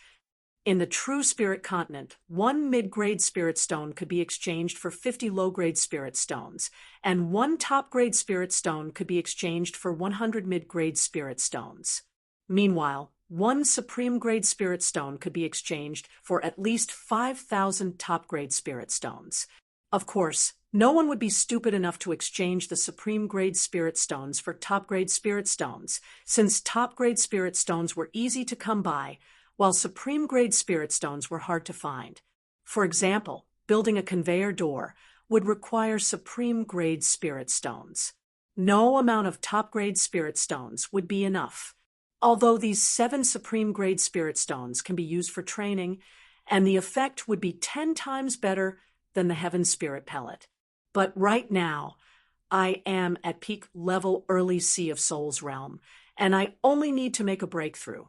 In the true spirit continent, 1 mid-grade spirit stone could be exchanged for 50 low-grade spirit stones, and 1 top-grade spirit stone could be exchanged for 100 mid-grade spirit stones. Meanwhile, 1 supreme-grade spirit stone could be exchanged for at least 5,000 top-grade spirit stones. Of course, no one would be stupid enough to exchange the supreme-grade spirit stones for top-grade spirit stones, since top-grade spirit stones were easy to come by, while supreme-grade spirit stones were hard to find. For example, building a conveyor door would require supreme-grade spirit stones. No amount of top-grade spirit stones would be enough. Although these 7 supreme-grade spirit stones can be used for training, and the effect would be 10 times better than the Heaven Spirit Pellet. But right now, I am at peak level early Sea of Soul's realm, and I only need to make a breakthrough.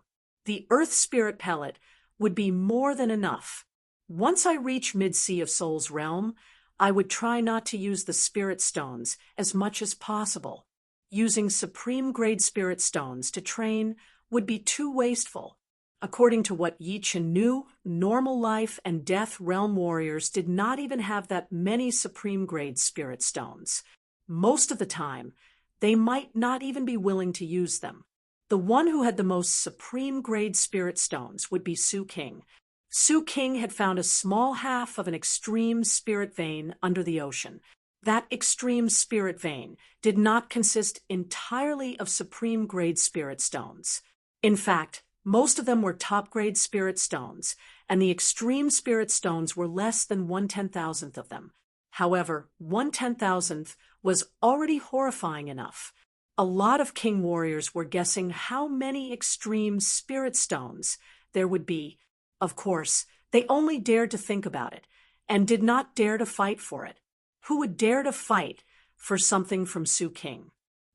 The Earth Spirit Pellet would be more than enough. Once I reach mid-Sea of Soul's realm, I would try not to use the spirit stones as much as possible. Using supreme-grade spirit stones to train would be too wasteful. According to what Yi Chen knew, normal life and death realm warriors did not even have that many supreme-grade spirit stones. Most of the time, they might not even be willing to use them. The one who had the most supreme-grade spirit stones would be Su King. Su King had found a small half of an extreme spirit vein under the ocean. That extreme spirit vein did not consist entirely of supreme-grade spirit stones. In fact, most of them were top-grade spirit stones, and the extreme spirit stones were less than 1/10,000th of them. However, 1/10,000th was already horrifying enough. A lot of king warriors were guessing how many extreme spirit stones there would be. Of course, they only dared to think about it, and did not dare to fight for it. Who would dare to fight for something from Su King?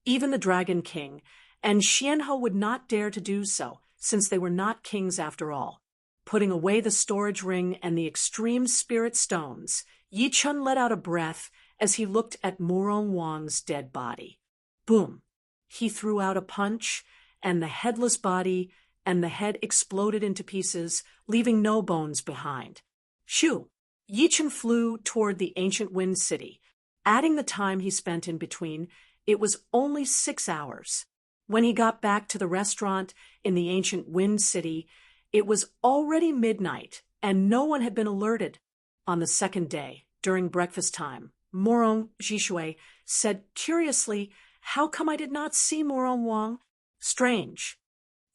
Even the Dragon King, and Xianhou would not dare to do so, since they were not kings after all. Putting away the storage ring and the extreme spirit stones, Yi Chun let out a breath as he looked at Morong Wang's dead body. Boom! He threw out a punch, and the headless body and the head exploded into pieces, leaving no bones behind. Shoo! Yi Chun flew toward the ancient Wind City. Adding the time he spent in between, it was only 6 hours. When he got back to the restaurant in the ancient Wind City, it was already midnight, and no one had been alerted. On the second day, during breakfast time, Morong Jishui said curiously, "How come I did not see Morong Wang? Strange."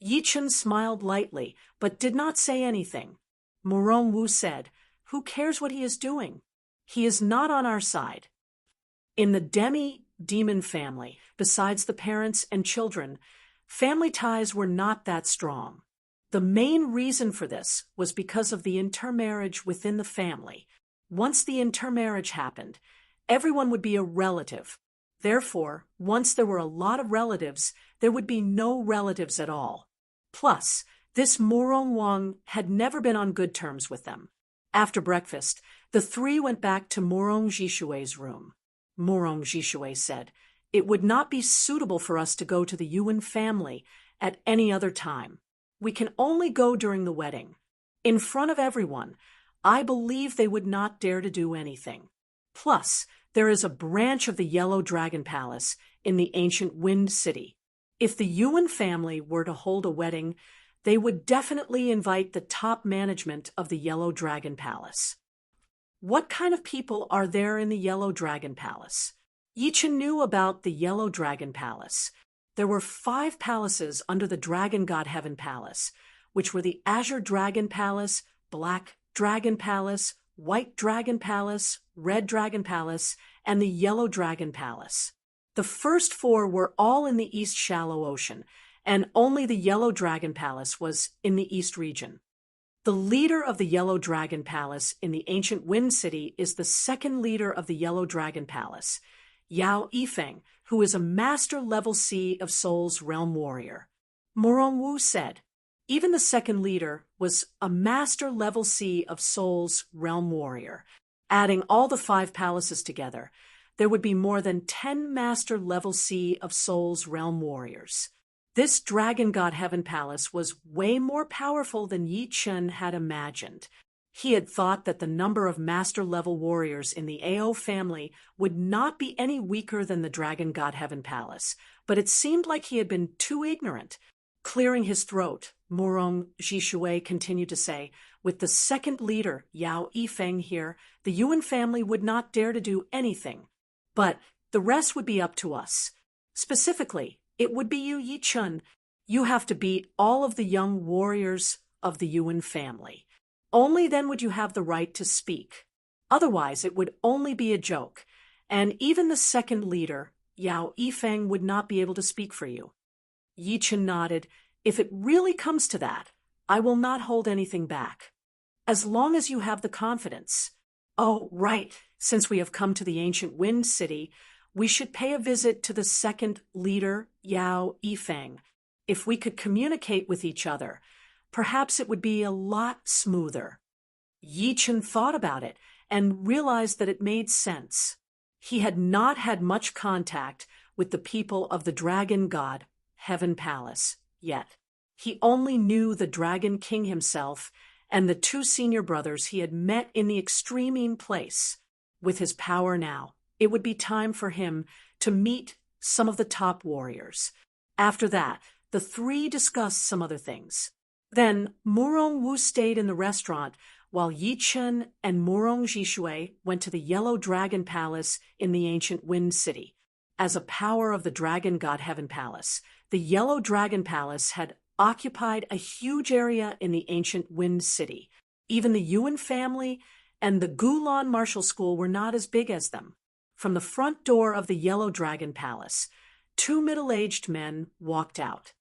Yi Chun smiled lightly, but did not say anything. Morong Wu said, "Who cares what he is doing? He is not on our side." In the demi-demon family, besides the parents and children, family ties were not that strong. The main reason for this was because of the intermarriage within the family. Once the intermarriage happened, everyone would be a relative. Therefore, once there were a lot of relatives, there would be no relatives at all. Plus, this Morong Wang had never been on good terms with them. After breakfast, the three went back to Morong Jishui's room. Morong Jishue said, "It would not be suitable for us to go to the Yuan family at any other time. We can only go during the wedding. In front of everyone, I believe they would not dare to do anything. Plus, there is a branch of the Yellow Dragon Palace in the ancient Wind City. If the Yuan family were to hold a wedding, they would definitely invite the top management of the Yellow Dragon Palace." What kind of people are there in the Yellow Dragon Palace? Yi Chen knew about the Yellow Dragon Palace. There were 5 palaces under the Dragon God Heaven Palace, which were the Azure Dragon Palace, Black Dragon Palace, White Dragon Palace, Red Dragon Palace, and the Yellow Dragon Palace. The first 4 were all in the East Shallow Ocean, and only the Yellow Dragon Palace was in the East region. The leader of the Yellow Dragon Palace in the ancient Wind City is the second leader of the Yellow Dragon Palace, Yao Yifeng, who is a Master Level C of Souls Realm Warrior. Morong Wu said, even the second leader was a Master Level C of Souls Realm Warrior. Adding all the 5 palaces together, there would be more than 10 Master Level C of Souls Realm Warriors. This Dragon God Heaven Palace was way more powerful than Yi Chen had imagined. He had thought that the number of master-level warriors in the AO family would not be any weaker than the Dragon God Heaven Palace, but it seemed like he had been too ignorant. Clearing his throat, Morong Jishui continued to say, "With the second leader, Yao Yifeng, here, the Yuan family would not dare to do anything. But the rest would be up to us. Specifically, it would be you, Yi Chun. You have to beat all of the young warriors of the Yuan family. Only then would you have the right to speak. Otherwise, it would only be a joke, and even the second leader, Yao Yifeng, would not be able to speak for you." Yi Chen nodded. "If it really comes to that, I will not hold anything back. As long as you have the confidence. Oh, right, since we have come to the ancient Wind City, we should pay a visit to the second leader, Yao Yifeng. If we could communicate with each other, perhaps it would be a lot smoother." Yi Chen thought about it and realized that it made sense. He had not had much contact with the people of the dragon god, Heaven Palace, yet. He only knew the Dragon King himself and the two senior brothers he had met in the extreme place. With his power now, it would be time for him to meet some of the top warriors. After that, the three discussed some other things. Then Murong Wu stayed in the restaurant while Yi Chen and Murong Jishui went to the Yellow Dragon Palace in the ancient Wind City. As a power of the dragon god Heaven Palace, the Yellow Dragon Palace had occupied a huge area in the ancient Wind City. Even the Yuan family and the Gulan Martial School were not as big as them. From the front door of the Yellow Dragon Palace, two middle-aged men walked out.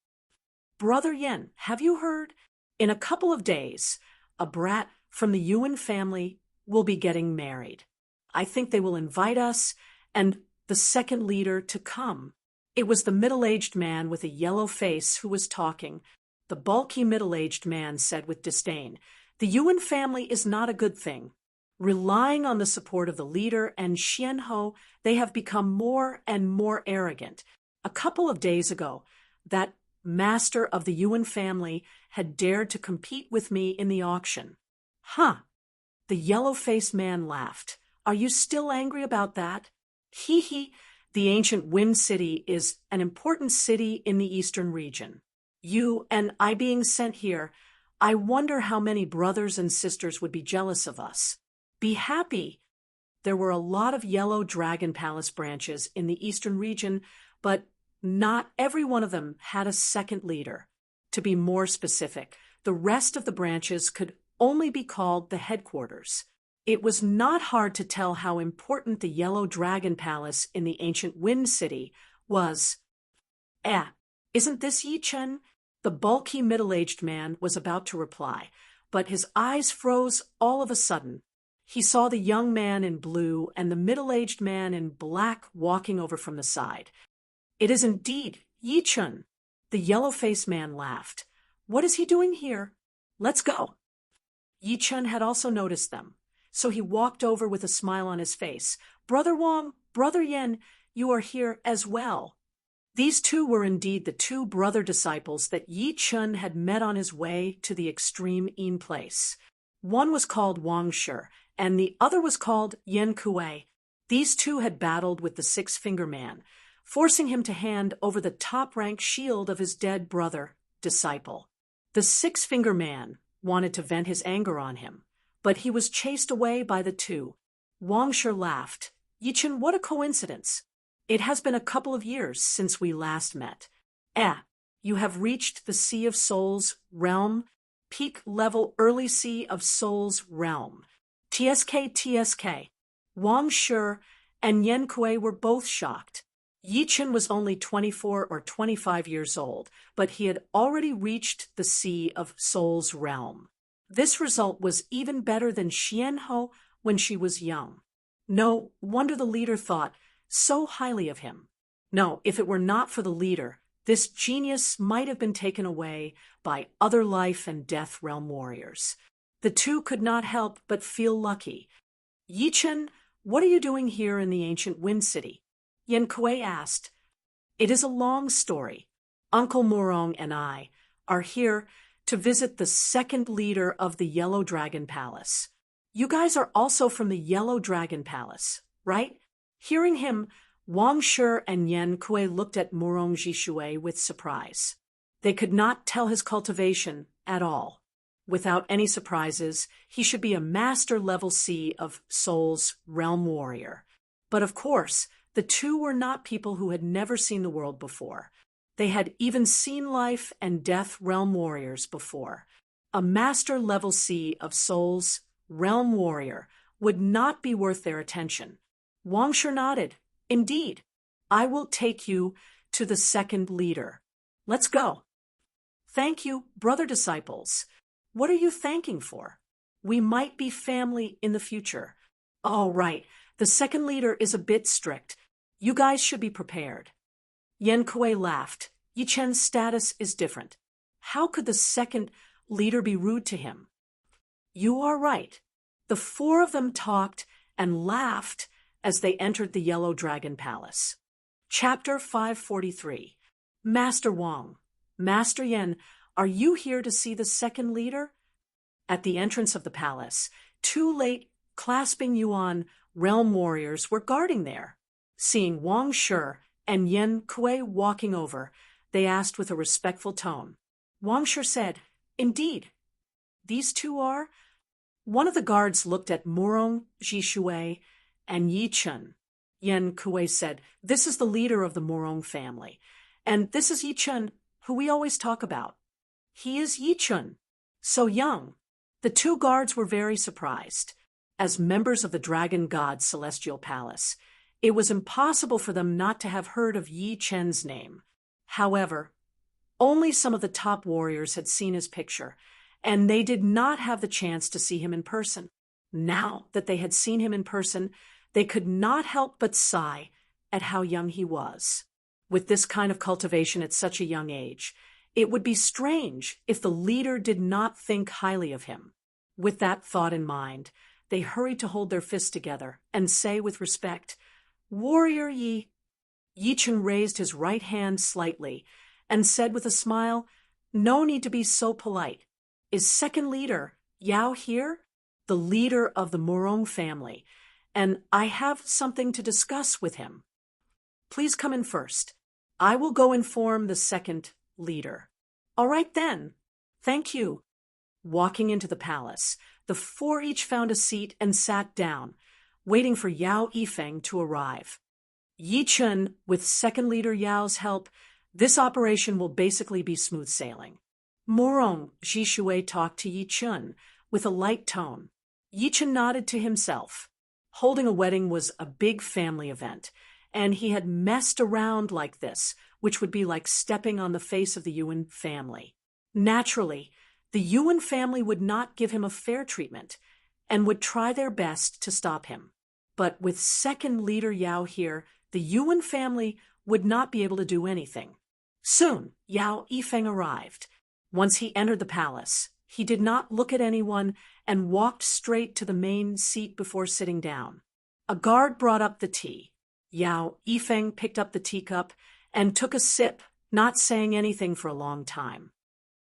"Brother Yen, have you heard? In a couple of days, a brat from the Yuan family will be getting married. I think they will invite us and the second leader to come." It was the middle-aged man with a yellow face who was talking. The bulky middle-aged man said with disdain, "The Yuan family is not a good thing. Relying on the support of the leader and Xianhou, they have become more and more arrogant. A couple of days ago, that master of the Yuan family had dared to compete with me in the auction." "Huh." The yellow-faced man laughed. "Are you still angry about that?" "Hee hee. The ancient Wind City is an important city in the eastern region. You and I being sent here, I wonder how many brothers and sisters would be jealous of us. Be happy." There were a lot of Yellow Dragon Palace branches in the eastern region, but not every one of them had a second leader. To be more specific, the rest of the branches could only be called the headquarters. It was not hard to tell how important the Yellow Dragon Palace in the ancient Wind City was. Isn't this Yi Chen?" The bulky middle-aged man was about to reply, but his eyes froze all of a sudden. He saw the young man in blue and the middle-aged man in black walking over from the side. "It is indeed Yi Chen." The yellow-faced man laughed. "What is he doing here? Let's go." Yi Chen had also noticed them, so he walked over with a smile on his face. "Brother Wang, Brother Yen, you are here as well." These two were indeed the two brother disciples that Yi Chen had met on his way to the extreme place. One was called Wang Shi, and the other was called Yen Kuei. These two had battled with the Six-Finger Man, forcing him to hand over the top-rank shield of his dead brother disciple. The Six-Finger Man wanted to vent his anger on him, but he was chased away by the two. Wang Shi laughed. "Yi Chen, what a coincidence. It has been a couple of years since we last met. You have reached the Sea of Souls realm, peak level early Sea of Souls realm. TSK. Wang Shi and Yen Kuei were both shocked. Yi Chen was only 24 or 25 years old, but he had already reached the Sea of Souls realm. This result was even better than Xianhou when she was young. No wonder the leader thought so highly of him. No, if it were not for the leader, this genius might have been taken away by other life and death realm warriors. The two could not help but feel lucky. "Yi Chen, what are you doing here in the ancient Wind City?" Yen Kuei asked. "It is a long story. Uncle Murong and I are here to visit the second leader of the Yellow Dragon Palace. You guys are also from the Yellow Dragon Palace, right?" Hearing him, Wang Shi and Yen Kuei looked at Murong Jishui with surprise. They could not tell his cultivation at all. Without any surprises, he should be a master-level Sea of Souls realm warrior. But of course, the two were not people who had never seen the world before. They had even seen life and death realm warriors before. A master-level Sea of Souls realm warrior would not be worth their attention. Wang Shi nodded. "Indeed, I will take you to the second leader. Let's go." "Thank you, brother disciples. What are you thanking for? We might be family in the future." "All right, the second leader is a bit strict. You guys should be prepared." Yen Kuei laughed. "Yi Chen's status is different. How could the second leader be rude to him?" "You are right. The four of them talked and laughed as they entered the Yellow Dragon Palace. Chapter 543. Master Wang. Master Yen, are you here to see the second leader? At the entrance of the palace, two late clasping Yuan realm warriors were guarding there. Seeing Wang Shi and Yen Kuei walking over, they asked with a respectful tone. Wang Shi said, "Indeed. These two are?" One of the guards looked at Murong Jishui and Yi Chun. Yen Kuei said, "This is the leader of the Murong family. And this is Yi Chun, who we always talk about. He is Yi Chun. So young." The two guards were very surprised. As members of the Dragon God's celestial palace, it was impossible for them not to have heard of Yi Chen's name. However, only some of the top warriors had seen his picture, and they did not have the chance to see him in person. Now that they had seen him in person, they could not help but sigh at how young he was. With this kind of cultivation at such a young age, it would be strange if the leader did not think highly of him. With that thought in mind, they hurried to hold their fists together and say with respect, "Warrior Yi." Yi Chun raised his right hand slightly and said with a smile, "No need to be so polite. Is second leader Yao here?" "The leader of the Murong family, and I have something to discuss with him." "Please come in first. I will go inform the second leader." "All right then. Thank you." Walking into the palace, the four each found a seat and sat down, waiting for Yao Yifeng to arrive. Yi Chun, with second leader Yao's help, this operation will basically be smooth sailing. Murong Jishui talked to Yi Chun with a light tone. Yi Chun nodded to himself. Holding a wedding was a big family event, and he had messed around like this, which would be like stepping on the face of the Yuan family. Naturally, the Yuan family would not give him a fair treatment and would try their best to stop him. But with second leader Yao here, the Yuan family would not be able to do anything. Soon, Yao Yifeng arrived. Once he entered the palace, he did not look at anyone and walked straight to the main seat before sitting down. A guard brought up the tea. Yao Yifeng picked up the teacup and took a sip, not saying anything for a long time.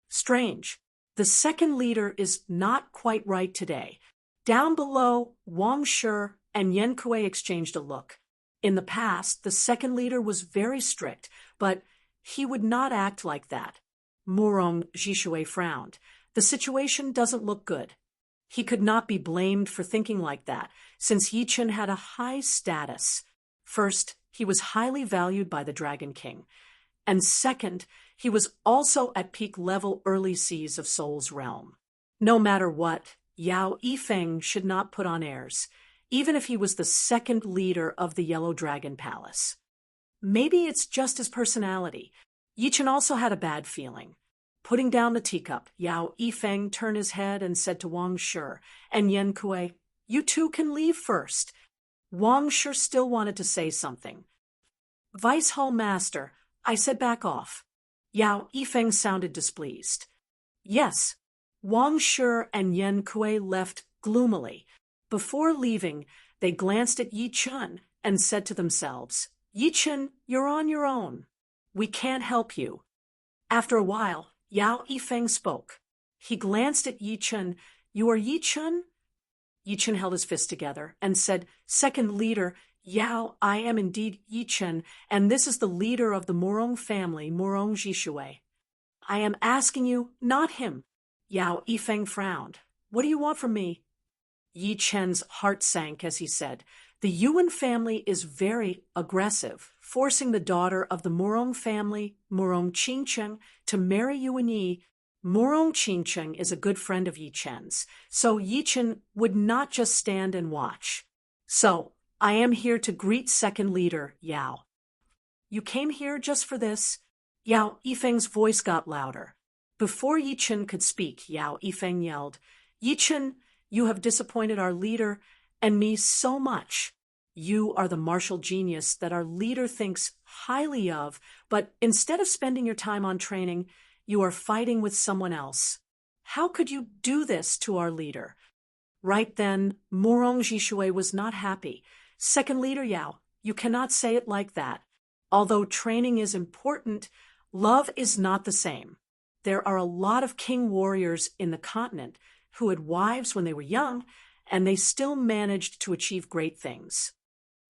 Strange. The second leader is not quite right today. Down below, Wang Shi and Yen Kuei exchanged a look. In the past, the second leader was very strict, but he would not act like that. Murong Jishui frowned. The situation doesn't look good. He could not be blamed for thinking like that, since Yi Chun had a high status. First, he was highly valued by the Dragon King. And second, he was also at peak level early seas of Soul's realm. No matter what, Yao Yifeng should not put on airs, even if he was the second leader of the Yellow Dragon Palace. Maybe it's just his personality. Yi Chun also had a bad feeling. Putting down the teacup, Yao Yifeng turned his head and said to Wang Shi and Yen Kuei, "You two can leave first." Wang Shi still wanted to say something. "Vice Hall Master," I said, "back off." Yao Yifeng sounded displeased. Yes. Wang Shi and Yen Kuei left gloomily. Before leaving, they glanced at Yi Chun and said to themselves, "Yi Chun, you're on your own. We can't help you." After a while, Yao Yifeng spoke. He glanced at Yi Chun. "You are Yi Chun?" Yi Chun held his fists together and said, "Second leader, Yao, I am indeed Yi Chun, and this is the leader of the Murong family, Murong Jishui. I am asking you, not him." Yao Yifeng frowned. "What do you want from me?" Yi Chen's heart sank as he said, "The Yuan family is very aggressive, forcing the daughter of the Murong family, Murong Qingcheng, to marry Yuan Yi. Murong Qingcheng is a good friend of Yi Chen's, so Yi Chen would not just stand and watch. So, I am here to greet second leader, Yao." "You came here just for this?" Yao Yifeng's voice got louder. Before Yi Chen could speak, Yao Yifeng yelled, "Yi Chen, you have disappointed our leader and me so much. You are the martial genius that our leader thinks highly of, but instead of spending your time on training, you are fighting with someone else. How could you do this to our leader?" Right then, Morong Jishui was not happy. Second leader Yao, you cannot say it like that. Although training is important, love is not the same. There are a lot of king warriors in the continent who had wives when they were young, and they still managed to achieve great things.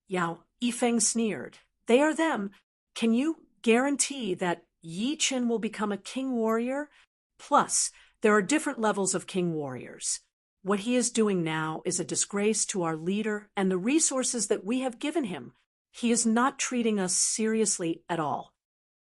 Yao Yifeng sneered. They are them. Can you guarantee that Yi Chen will become a king warrior? Plus, there are different levels of king warriors. What he is doing now is a disgrace to our leader and the resources that we have given him. He is not treating us seriously at all.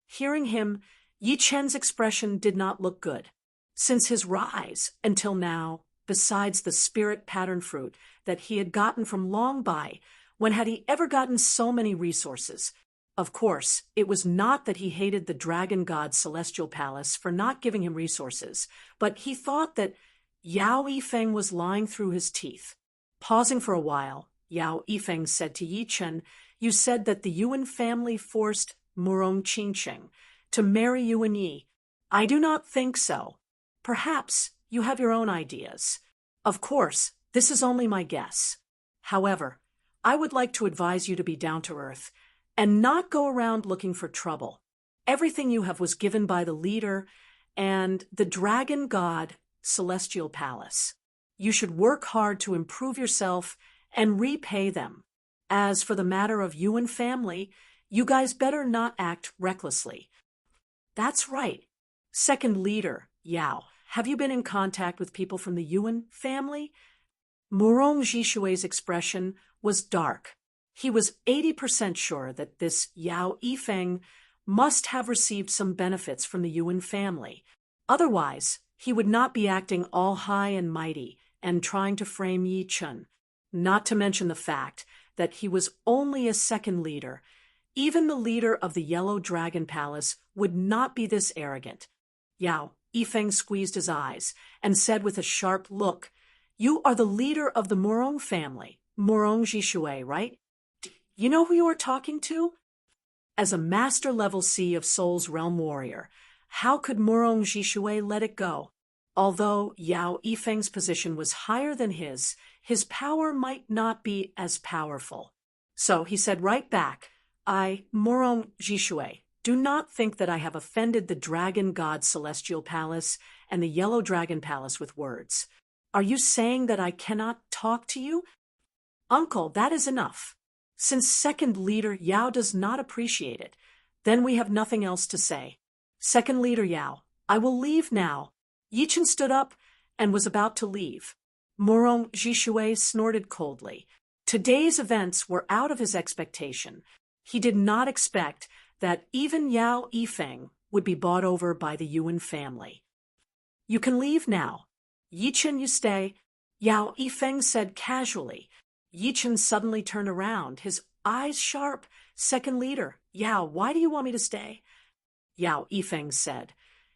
Hearing him, Yi Chen's expression did not look good. Since his rise until now, besides the spirit pattern fruit that he had gotten from Long Bai, when had he ever gotten so many resources? Of course, it was not that he hated the dragon god's celestial palace for not giving him resources, but he thought that Yao Yifeng was lying through his teeth. Pausing for a while, Yao Yifeng said to Yi Chen, "You said that the Yuan family forced Murong Qingsheng to marry Yuan Yi. I do not think so. Perhaps you have your own ideas. Of course, this is only my guess. However, I would like to advise you to be down to earth and not go around looking for trouble. Everything you have was given by the leader and the dragon god celestial palace. You should work hard to improve yourself and repay them. As for the matter of Yuan family, you guys better not act recklessly." "That's right. Second leader, Yao, have you been in contact with people from the Yuan family?" Murong Jishui's expression was dark. He was 80% sure that this Yao Yifeng must have received some benefits from the Yuan family. Otherwise, he would not be acting all high and mighty and trying to frame Yi Chen, not to mention the fact that he was only a second leader. Even the leader of the Yellow Dragon Palace would not be this arrogant. Yao Yifeng squeezed his eyes and said with a sharp look, "You are the leader of the Murong family, Murong Jishui, right? You know who you are talking to?" As a master-level Sea of Soul's realm warrior, how could Murong Jishui let it go? Although Yao Yifeng's position was higher than his power might not be as powerful. So he said right back, "I, Murong Jishui, do not think that I have offended the Dragon God Celestial Palace and the Yellow Dragon Palace with words. Are you saying that I cannot talk to you?" "Uncle, that is enough. Since second leader Yao does not appreciate it, then we have nothing else to say. Second leader Yao, I will leave now." Yi Chen stood up and was about to leave. Murong Jishui snorted coldly. Today's events were out of his expectation. He did not expect that even Yao Yifeng would be bought over by the Yuan family. "You can leave now. Yi Chen, you stay," Yao Yifeng said casually. Yi Chen suddenly turned around, his eyes sharp. "Second leader, Yao, why do you want me to stay?" Yao Yifeng said,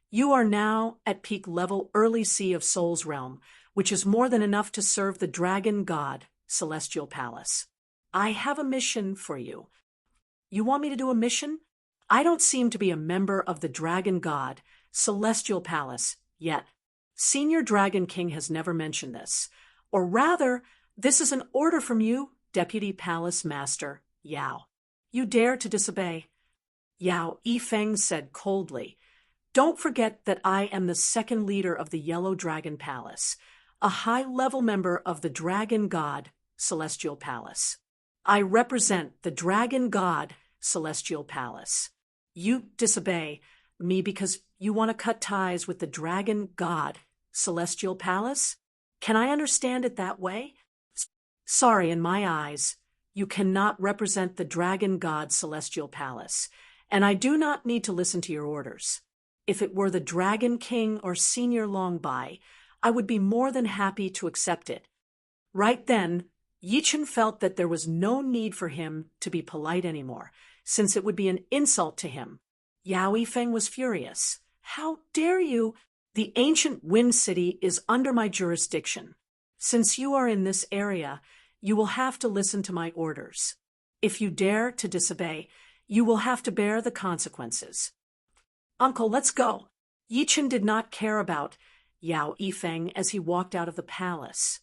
"You are now at peak level early Sea of Soul's realm, which is more than enough to serve the Dragon God Celestial Palace. I have a mission for you." "You want me to do a mission? I don't seem to be a member of the Dragon God Celestial Palace yet. Senior Dragon King has never mentioned this. Or rather, this is an order from you, Deputy Palace Master Yao. You dare to disobey." Yao Yifeng said coldly, "Don't forget that I am the second leader of the Yellow Dragon Palace, a high-level member of the Dragon God Celestial Palace. I represent the Dragon God Celestial Palace. You disobey me because you want to cut ties with the Dragon God Celestial Palace? Can I understand it that way? Sorry, in my eyes, you cannot represent the Dragon God Celestial Palace, and I do not need to listen to your orders. If it were the Dragon King or Senior Longbai, I would be more than happy to accept it." Right then, Yi Chen felt that there was no need for him to be polite anymore, since it would be an insult to him. Yao Yifeng was furious. "How dare you? The ancient Wind City is under my jurisdiction. Since you are in this area, you will have to listen to my orders. If you dare to disobey, you will have to bear the consequences." "Uncle, let's go." Yi Chen did not care about Yao Yifeng as he walked out of the palace.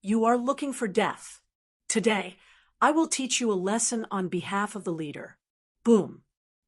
You are looking for death. Today, I will teach you a lesson on behalf of the leader. Boom.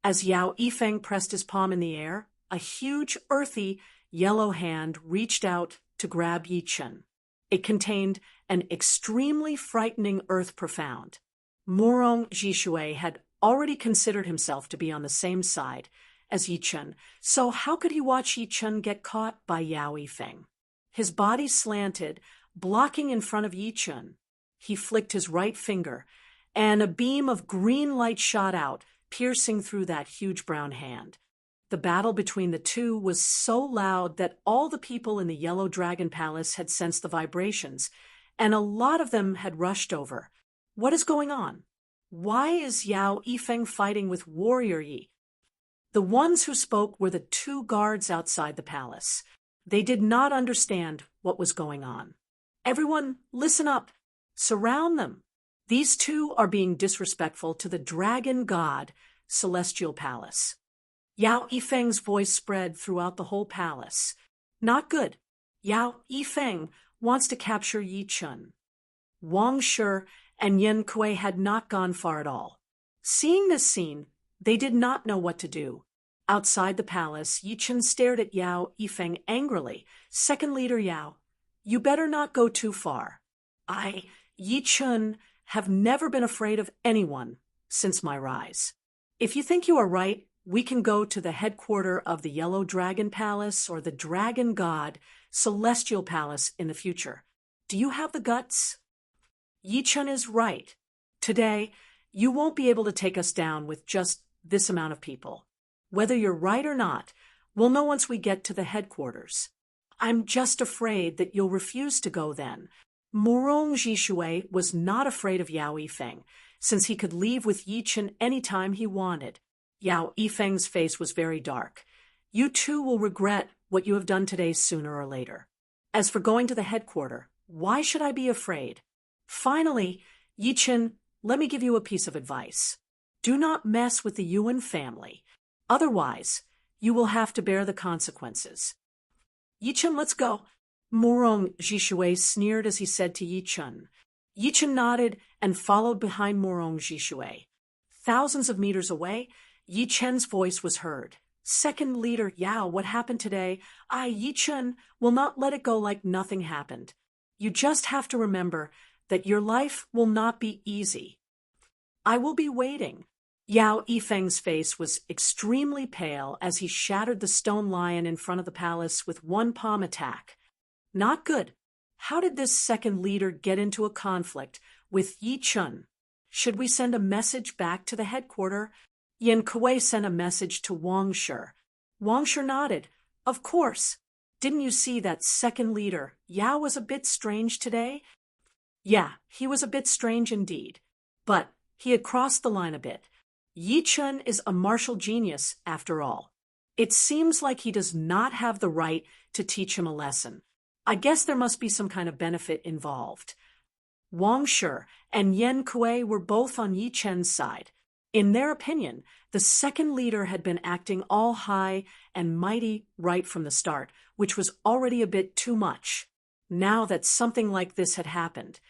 As Yao Yifeng pressed his palm in the air, a huge, earthy, yellow hand reached out to grab Yi Chen. It contained an extremely frightening earth profound. Murong Jishui had already considered himself to be on the same side as Yi Chen, so how could he watch Yi Chen get caught by Yao Yifeng? His body slanted, blocking in front of Yi Chen. He flicked his right finger, and a beam of green light shot out, piercing through that huge brown hand. The battle between the two was so loud that all the people in the Yellow Dragon Palace had sensed the vibrations, and a lot of them had rushed over. What is going on? Why is Yao Yifeng fighting with Warrior Yi? The ones who spoke were the two guards outside the palace. They did not understand what was going on. Everyone, listen up. Surround them. These two are being disrespectful to the dragon god, Celestial Palace. Yao Yifeng's voice spread throughout the whole palace. Not good. Yao Yifeng wants to capture Yi Chen. Wang Shi and Yen Kuei had not gone far at all. Seeing this scene, they did not know what to do. Outside the palace, Yi Chen stared at Yao Yifeng angrily. Second leader Yao, you better not go too far. I, Yi Chen, have never been afraid of anyone since my rise. If you think you are right, we can go to the headquarters of the Yellow Dragon Palace or the Dragon God Celestial Palace in the future. Do you have the guts? Yi Chen is right. Today, you won't be able to take us down with just this amount of people. Whether you're right or not, we'll know once we get to the headquarters. I'm just afraid that you'll refuse to go then. Murong Jishui was not afraid of Yao Yifeng, since he could leave with Yi Chen any time he wanted. Yao Yifeng's face was very dark. You too will regret what you have done today sooner or later. As for going to the headquarters, why should I be afraid? Finally, Yi Chen, let me give you a piece of advice. Do not mess with the Yuan family. Otherwise, you will have to bear the consequences. Yi Chen, let's go. Murong Jishui sneered as he said to Yi Chen. Yi Chen nodded and followed behind Murong Jishui. Thousands of meters away, Yi Chen's voice was heard. Second leader Yao, what happened today? I, Yi Chen, will not let it go like nothing happened. You just have to remember that your life will not be easy. I will be waiting. Yao Yifeng's face was extremely pale as he shattered the stone lion in front of the palace with one palm attack. Not good. How did this second leader get into a conflict with Yi Chen? Should we send a message back to the headquarters? Yen Kuei sent a message to Wang Shi. Wang Shi nodded. Of course. Didn't you see that second leader? Yao was a bit strange today? Yeah, he was a bit strange indeed. But he had crossed the line a bit. Yi Chen is a martial genius, after all. It seems like he does not have the right to teach him a lesson. I guess there must be some kind of benefit involved. Wang Shi and Yen Kuei were both on Yi Chen's side. In their opinion, the second leader had been acting all high and mighty right from the start, which was already a bit too much. Now that something like this had happened,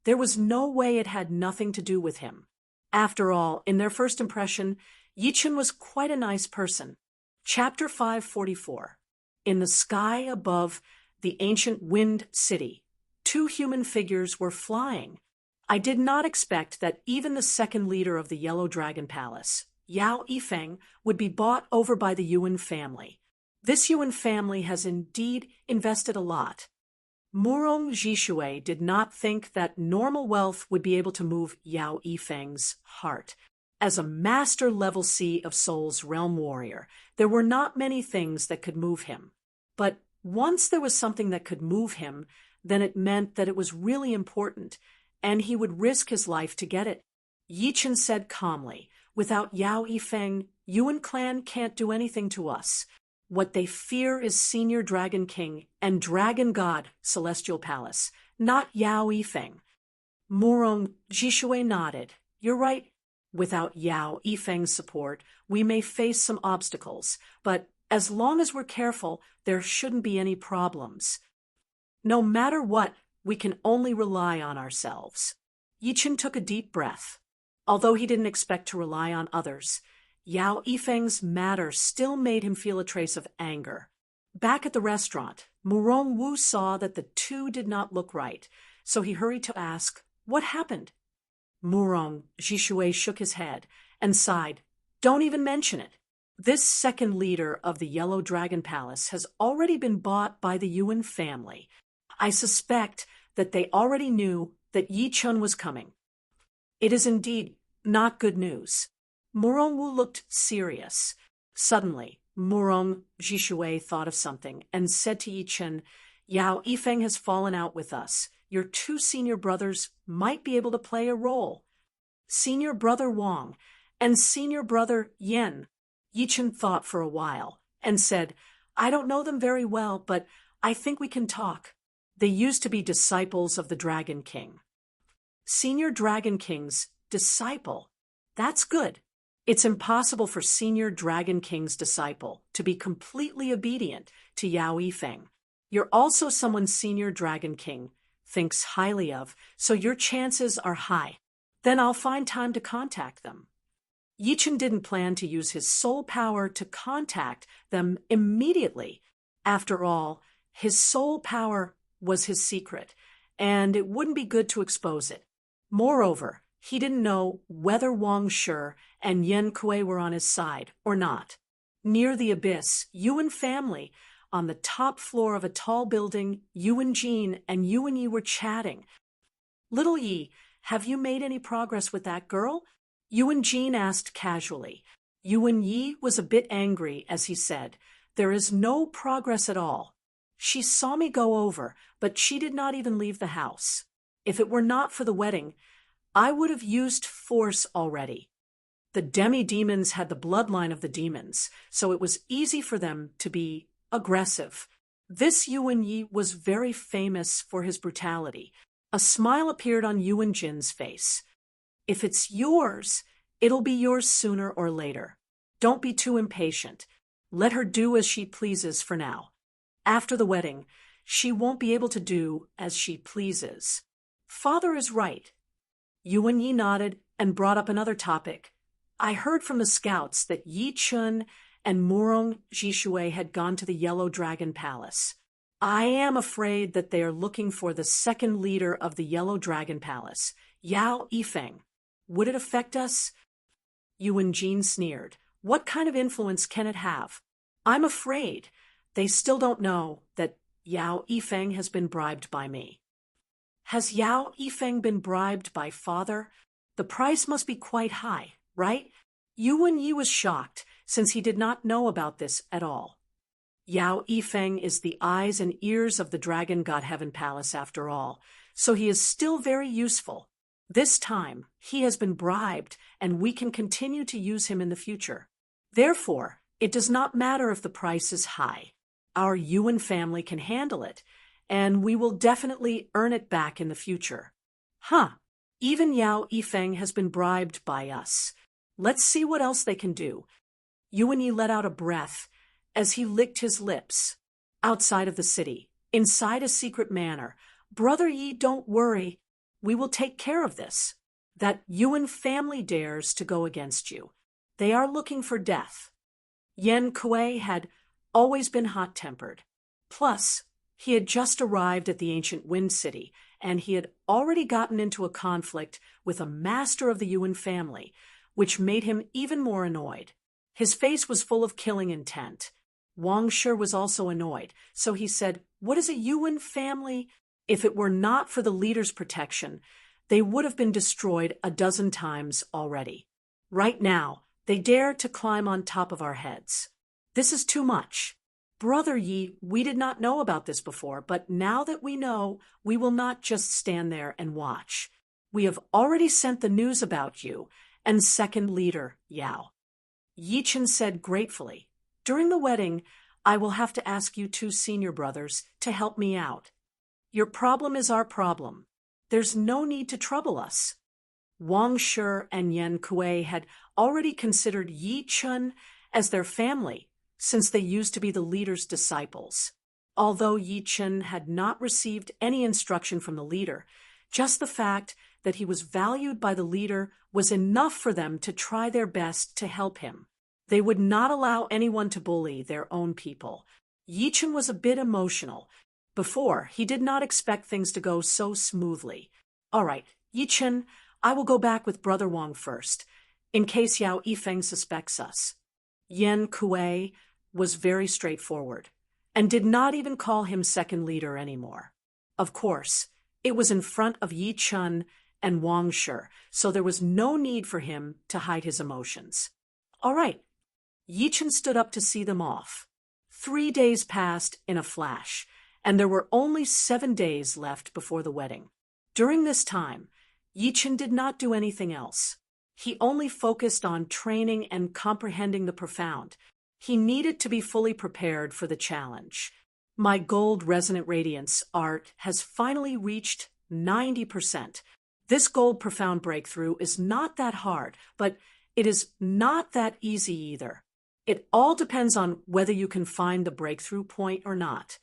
there was no way it had nothing to do with him. After all, in their first impression, Yi Chen was quite a nice person. Chapter 544. In the sky above the ancient wind city, two human figures were flying. I did not expect that even the second leader of the Yellow Dragon Palace, Yao Yifeng, would be bought over by the Yuan family. This Yuan family has indeed invested a lot. Murong Jishui did not think that normal wealth would be able to move Yao Yifeng's heart. As a master level C of Soul's realm warrior, there were not many things that could move him. But once there was something that could move him, then it meant that it was really important, and he would risk his life to get it. Yi Chen said calmly, without Yao Yifeng, Yuan clan can't do anything to us. What they fear is Senior Dragon King and Dragon God Celestial Palace, not Yao Yifeng. Murong Jishui nodded. You're right. Without Yao Yifeng's support, we may face some obstacles, but as long as we're careful, there shouldn't be any problems. No matter what, We can only rely on ourselves. Yi Chen took a deep breath. Although he didn't expect to rely on others, Yao Yifeng's matter still made him feel a trace of anger. Back at the restaurant, Murong Wu saw that the two did not look right, so he hurried to ask, "What happened?" Murong Jishui shook his head and sighed. "Don't even mention it. This second leader of the Yellow Dragon Palace has already been bought by the Yuan family. I suspect that they already knew that Yi Chun was coming. It is indeed not good news." Murong Wu looked serious. Suddenly, Murong Jishui thought of something and said to Yi Chen, "Yao Yifeng has fallen out with us. Your two senior brothers might be able to play a role. Senior brother Wang and senior brother Yen." Yi Chen thought for a while and said, "I don't know them very well, but I think we can talk. They used to be disciples of the Dragon King." Senior Dragon King's disciple. That's good. It's impossible for Senior Dragon King's disciple to be completely obedient to Yao Yifeng. You're also someone Senior Dragon King thinks highly of, so your chances are high. Then I'll find time to contact them. Yi Chen didn't plan to use his soul power to contact them immediately. After all, his soul power was his secret, and it wouldn't be good to expose it. Moreover, he didn't know whether Wang Shi and Yen Kuei were on his side or not. Near the abyss, Yuan family, on the top floor of a tall building, Yuan Jin and Yuan Yi were chatting. "Little Yi, have you made any progress with that girl?" Yuan Jin asked casually. Yuan Yi was a bit angry as he said, "There is no progress at all. She saw me go over, but she did not even leave the house. If it were not for the wedding, I would have used force already." The demi-demons had the bloodline of the demons, so it was easy for them to be aggressive. This Yuan Yi was very famous for his brutality. A smile appeared on Yuan Jin's face. "If it's yours, it'll be yours sooner or later. Don't be too impatient. Let her do as she pleases for now. After the wedding, she won't be able to do as she pleases." "Father is right." Yuan Yi nodded and brought up another topic. "I heard from the scouts that Yi Chun and Murong Jishui had gone to the Yellow Dragon Palace. I am afraid that they are looking for the second leader of the Yellow Dragon Palace, Yao Yifeng. Would it affect us?" Yuan Jin sneered. "What kind of influence can it have? I'm afraid they still don't know that Yao Yifeng has been bribed by me." "Has Yao Yifeng been bribed by father? The price must be quite high, right?" Yuan Yi was shocked, since he did not know about this at all. Yao Yifeng is the eyes and ears of the Dragon God Heaven Palace after all, so he is still very useful. This time, he has been bribed, and we can continue to use him in the future. Therefore, it does not matter if the price is high. Our Yuan family can handle it, and we will definitely earn it back in the future. Even Yao Yifeng has been bribed by us. Let's see what else they can do. Yuan Yi let out a breath as he licked his lips. Outside of the city, inside a secret manor, "Brother Yi, don't worry. We will take care of this. That Yuan family dares to go against you. They are looking for death." Yen Kuei had always been hot-tempered. Plus, he had just arrived at the ancient Wind City, and he had already gotten into a conflict with a master of the Yuan family, which made him even more annoyed. His face was full of killing intent. Wang Shi was also annoyed, so he said, "What is a Yuan family? If it were not for the leader's protection, they would have been destroyed a dozen times already. Right now, they dare to climb on top of our heads. This is too much. Brother Yi, we did not know about this before, but now that we know, we will not just stand there and watch. We have already sent the news about you and second leader, Yao." Yi Chen said gratefully, "During the wedding, I will have to ask you two senior brothers to help me out. Your problem is our problem. There's no need to trouble us." Wang Shi and Yen Kuei had already considered Yi Chen as their family, since they used to be the leader's disciples. Although Yi Chen had not received any instruction from the leader, just the fact that he was valued by the leader was enough for them to try their best to help him. They would not allow anyone to bully their own people. Yi Chen was a bit emotional. Before, he did not expect things to go so smoothly. All right, Yi Chen, I will go back with Brother Wang first, in case Yao Yifeng suspects us. Yan Kuei was very straightforward, and did not even call him second leader anymore. Of course, it was in front of Yi Chen and Wang Shi, so there was no need for him to hide his emotions. All right, Yi Chen stood up to see them off. 3 days passed in a flash, and there were only 7 days left before the wedding. During this time, Yi Chen did not do anything else. He only focused on training and comprehending the profound. He needed to be fully prepared for the challenge. My gold resonant radiance art has finally reached 90%. This gold profound breakthrough is not that hard, but it is not that easy either. It all depends on whether you can find the breakthrough point or not.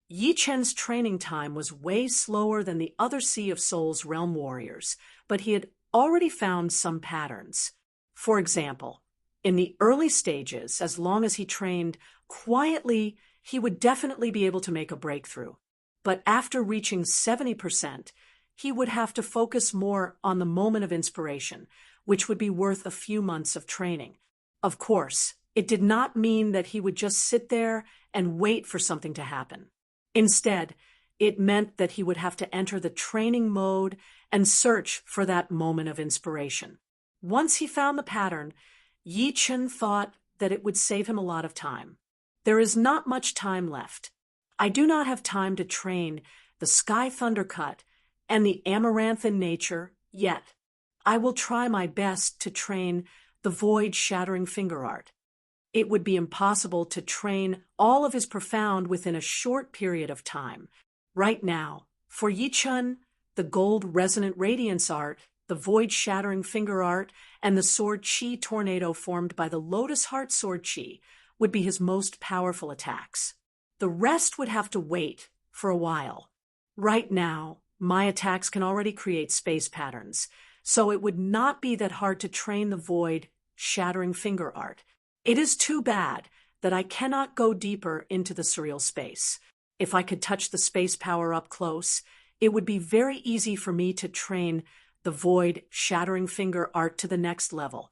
Yi Chen's training time was way slower than the other Sea of Souls realm warriors, but he had already found some patterns. For example, in the early stages, as long as he trained quietly, he would definitely be able to make a breakthrough. But after reaching 70%, he would have to focus more on the moment of inspiration, which would be worth a few months of training. Of course, it did not mean that he would just sit there and wait for something to happen. Instead, it meant that he would have to enter the training mode and search for that moment of inspiration. Once he found the pattern, Yi Chen thought that it would save him a lot of time. There is not much time left. I do not have time to train the Sky Thundercut and the Amaranthan Nature yet. I will try my best to train the Void Shattering Finger Art. It would be impossible to train all of his profound within a short period of time. Right now, for Yi Chen, the Gold Resonant Radiance Art, the Void Shattering Finger Art, and the Sword Chi Tornado formed by the Lotus Heart Sword Chi would be his most powerful attacks. The rest would have to wait for a while. Right now, my attacks can already create space patterns, so it would not be that hard to train the Void Shattering Finger Art. It is too bad that I cannot go deeper into the surreal space. If I could touch the space power up close, it would be very easy for me to train the Void Shattering Finger Art to the next level.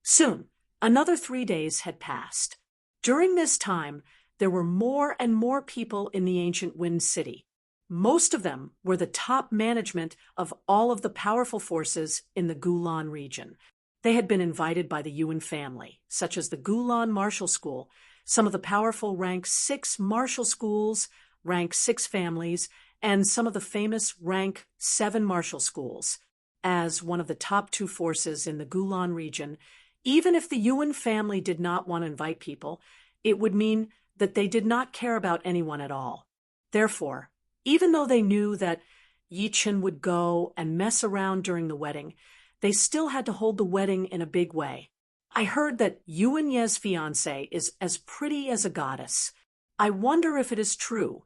Soon, another 3 days had passed. During this time, there were more and more people in the ancient Wind City. Most of them were the top management of all of the powerful forces in the Gulan region. They had been invited by the Yuan family, such as the Gulan Martial School, some of the powerful Rank 6 martial schools, Rank 6 families, and some of the famous Rank 7 martial schools. As one of the top 2 forces in the Gulan region, even if the Yuan family did not want to invite people, it would mean that they did not care about anyone at all. Therefore, even though they knew that Yi Chen would go and mess around during the wedding, they still had to hold the wedding in a big way. I heard that Yuan Ye's fiancée is as pretty as a goddess. I wonder if it is true.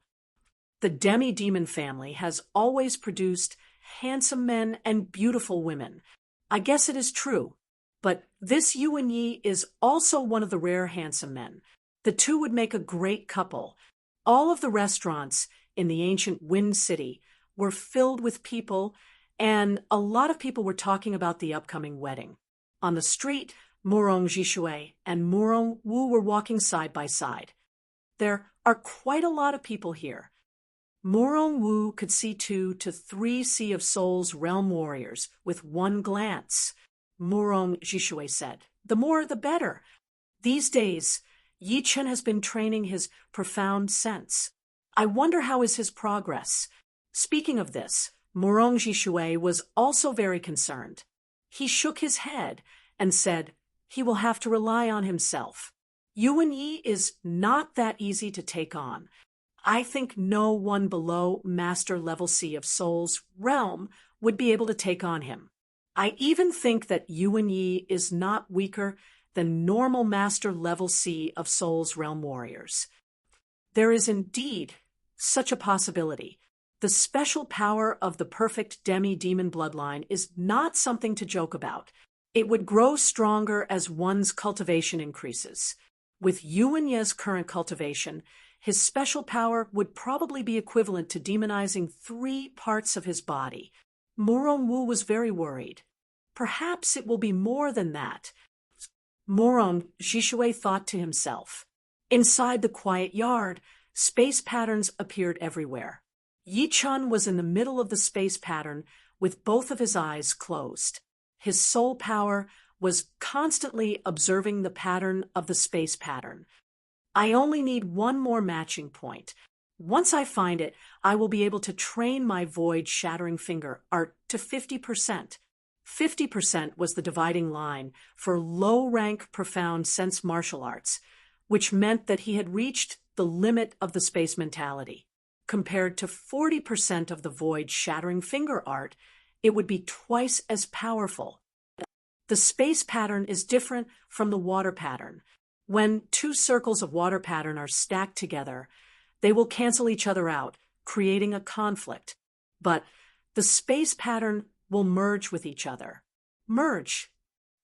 The demi-demon family has always produced handsome men and beautiful women. I guess it is true. But this Yuan Yi is also one of the rare handsome men. The two would make a great couple. All of the restaurants in the ancient Wind City were filled with people, and a lot of people were talking about the upcoming wedding. On the street, Murong Jishui and Murong Wu were walking side by side. There are quite a lot of people here. Murong Wu could see 2 to 3 Sea of Souls realm warriors with one glance. Murong Jishui said, "The more the better." These days, Yi Chen has been training his profound sense. I wonder how is his progress. Speaking of this, Murong Jishui was also very concerned. He shook his head and said he will have to rely on himself. Yuan Yi is not that easy to take on. I think no one below Master Level Sea of Souls realm would be able to take on him. I even think that Yuan Yi is not weaker than normal Master Level Sea of Souls realm warriors. There is indeed such a possibility. The special power of the perfect demi-demon bloodline is not something to joke about. It would grow stronger as one's cultivation increases. With Yuan Ye's current cultivation, his special power would probably be equivalent to demonizing 3 parts of his body. Wu was very worried. Perhaps it will be more than that. Zhishui thought to himself. Inside the quiet yard, space patterns appeared everywhere. Yi Chun was in the middle of the space pattern with both of his eyes closed. His soul power was constantly observing the pattern of the space pattern. I only need one more matching point. Once I find it, I will be able to train my void-shattering finger art to 50%. 50% was the dividing line for low-rank profound sense martial arts, which meant that he had reached the limit of the space mentality. Compared to 40% of the void-shattering finger art, it would be twice as powerful. The space pattern is different from the water pattern. When 2 circles of water pattern are stacked together, they will cancel each other out, creating a conflict. But the space pattern will merge with each other. Merge.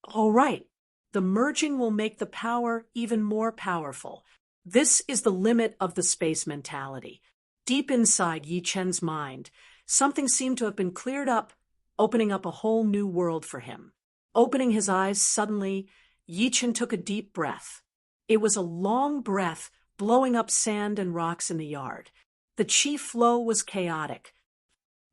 All right. The merging will make the power even more powerful. This is the limit of the space mentality. Deep inside Yi Chen's mind, something seemed to have been cleared up, opening up a whole new world for him. Opening his eyes suddenly, Yi Chen took a deep breath. It was a long breath, blowing up sand and rocks in the yard. The chi flow was chaotic.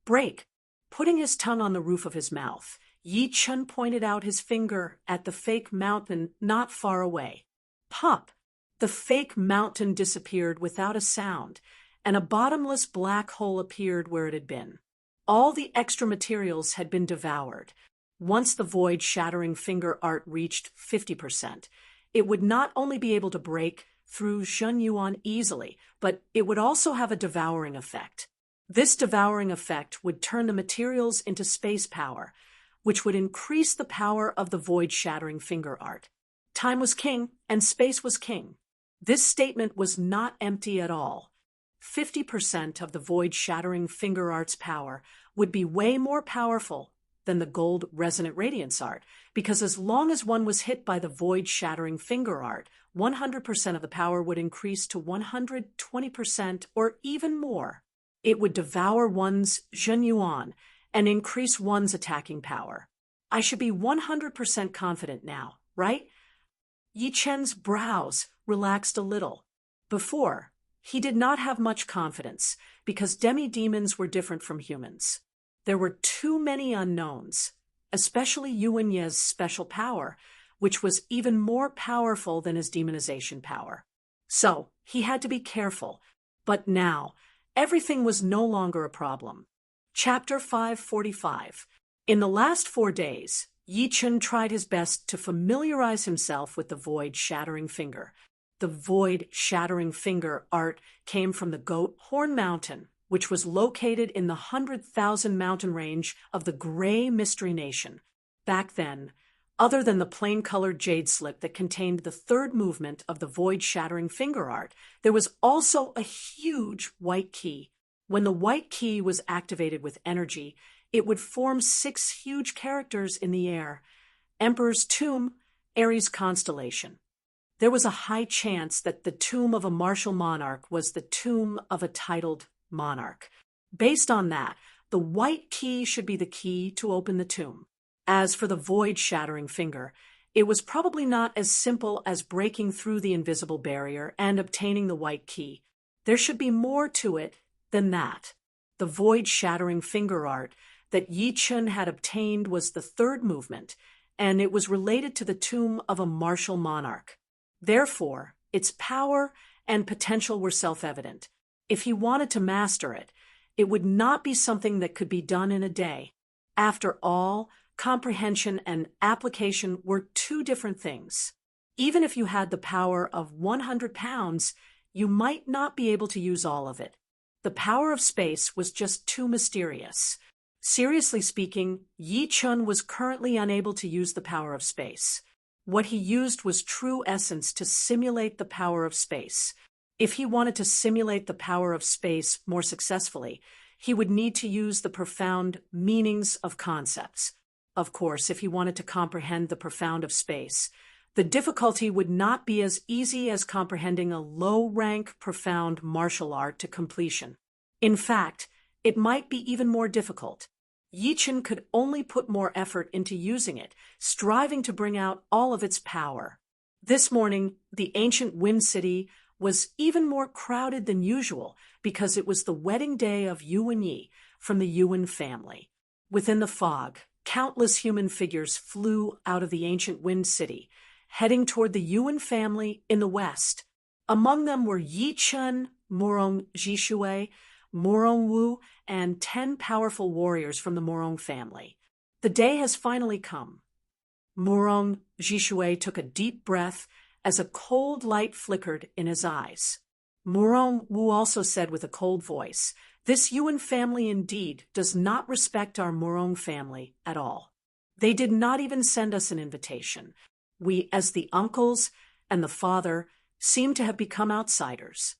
Break. Putting his tongue on the roof of his mouth, Yi Chen pointed out his finger at the fake mountain not far away. Pop! The fake mountain disappeared without a sound, and a bottomless black hole appeared where it had been. All the extra materials had been devoured. Once the void-shattering finger art reached 50%, it would not only be able to break through Zhen Yuan easily, but it would also have a devouring effect. This devouring effect would turn the materials into space power, which would increase the power of the void-shattering finger art. Time was king, and space was king. This statement was not empty at all. 50% of the void-shattering finger art's power would be way more powerful than the gold resonant radiance art, because as long as one was hit by the void-shattering finger art, 100% of the power would increase to 120% or even more. It would devour one's Zhen Yuan and increase one's attacking power. I should be 100% confident now, right? Yi Chen's brows relaxed a little. Before, he did not have much confidence because demi-demons were different from humans. There were too many unknowns, especially Yuan Ye's special power, which was even more powerful than his demonization power. So, he had to be careful. But now, everything was no longer a problem. Chapter 545. In the last 4 days, Yi Chen tried his best to familiarize himself with the void-shattering finger. The void-shattering finger art came from the Goat Horn Mountain, which was located in the 100,000 mountain range of the Gray Mystery Nation. Back then, other than the plain-colored jade slip that contained the 3rd movement of the void-shattering finger art, there was also a huge white key. When the white key was activated with energy, it would form 6 huge characters in the air. Emperor's Tomb, Aries constellation. There was a high chance that the tomb of a martial monarch was the tomb of a titled monarch. Based on that, the white key should be the key to open the tomb. As for the void-shattering finger, it was probably not as simple as breaking through the invisible barrier and obtaining the white key. There should be more to it than that. The void-shattering finger art that Yi Chen had obtained was the 3rd movement, and it was related to the tomb of a martial monarch. Therefore, its power and potential were self-evident. If he wanted to master it, it would not be something that could be done in a day. After all, comprehension and application were 2 different things. Even if you had the power of 100 pounds, you might not be able to use all of it. The power of space was just too mysterious. Seriously speaking, Yi Chun was currently unable to use the power of space. What he used was true essence to simulate the power of space. If he wanted to simulate the power of space more successfully, he would need to use the profound meanings of concepts. Of course, if he wanted to comprehend the profound of space, the difficulty would not be as easy as comprehending a low-rank, profound martial art to completion. In fact, it might be even more difficult. Yi Chen could only put more effort into using it, striving to bring out all of its power. This morning, the ancient Wind City was even more crowded than usual because it was the wedding day of Yuan Yi from the Yuan family. Within the fog, countless human figures flew out of the ancient Wind City, heading toward the Yuan family in the west. Among them were Yi Chen, Morong Jishui, Morong Wu, and 10 powerful warriors from the Morong family. The day has finally come. Morong Jishui took a deep breath as a cold light flickered in his eyes. Morong Wu also said with a cold voice, "This Yuan family indeed does not respect our Morong family at all. They did not even send us an invitation. We, as the uncles and the father, seem to have become outsiders.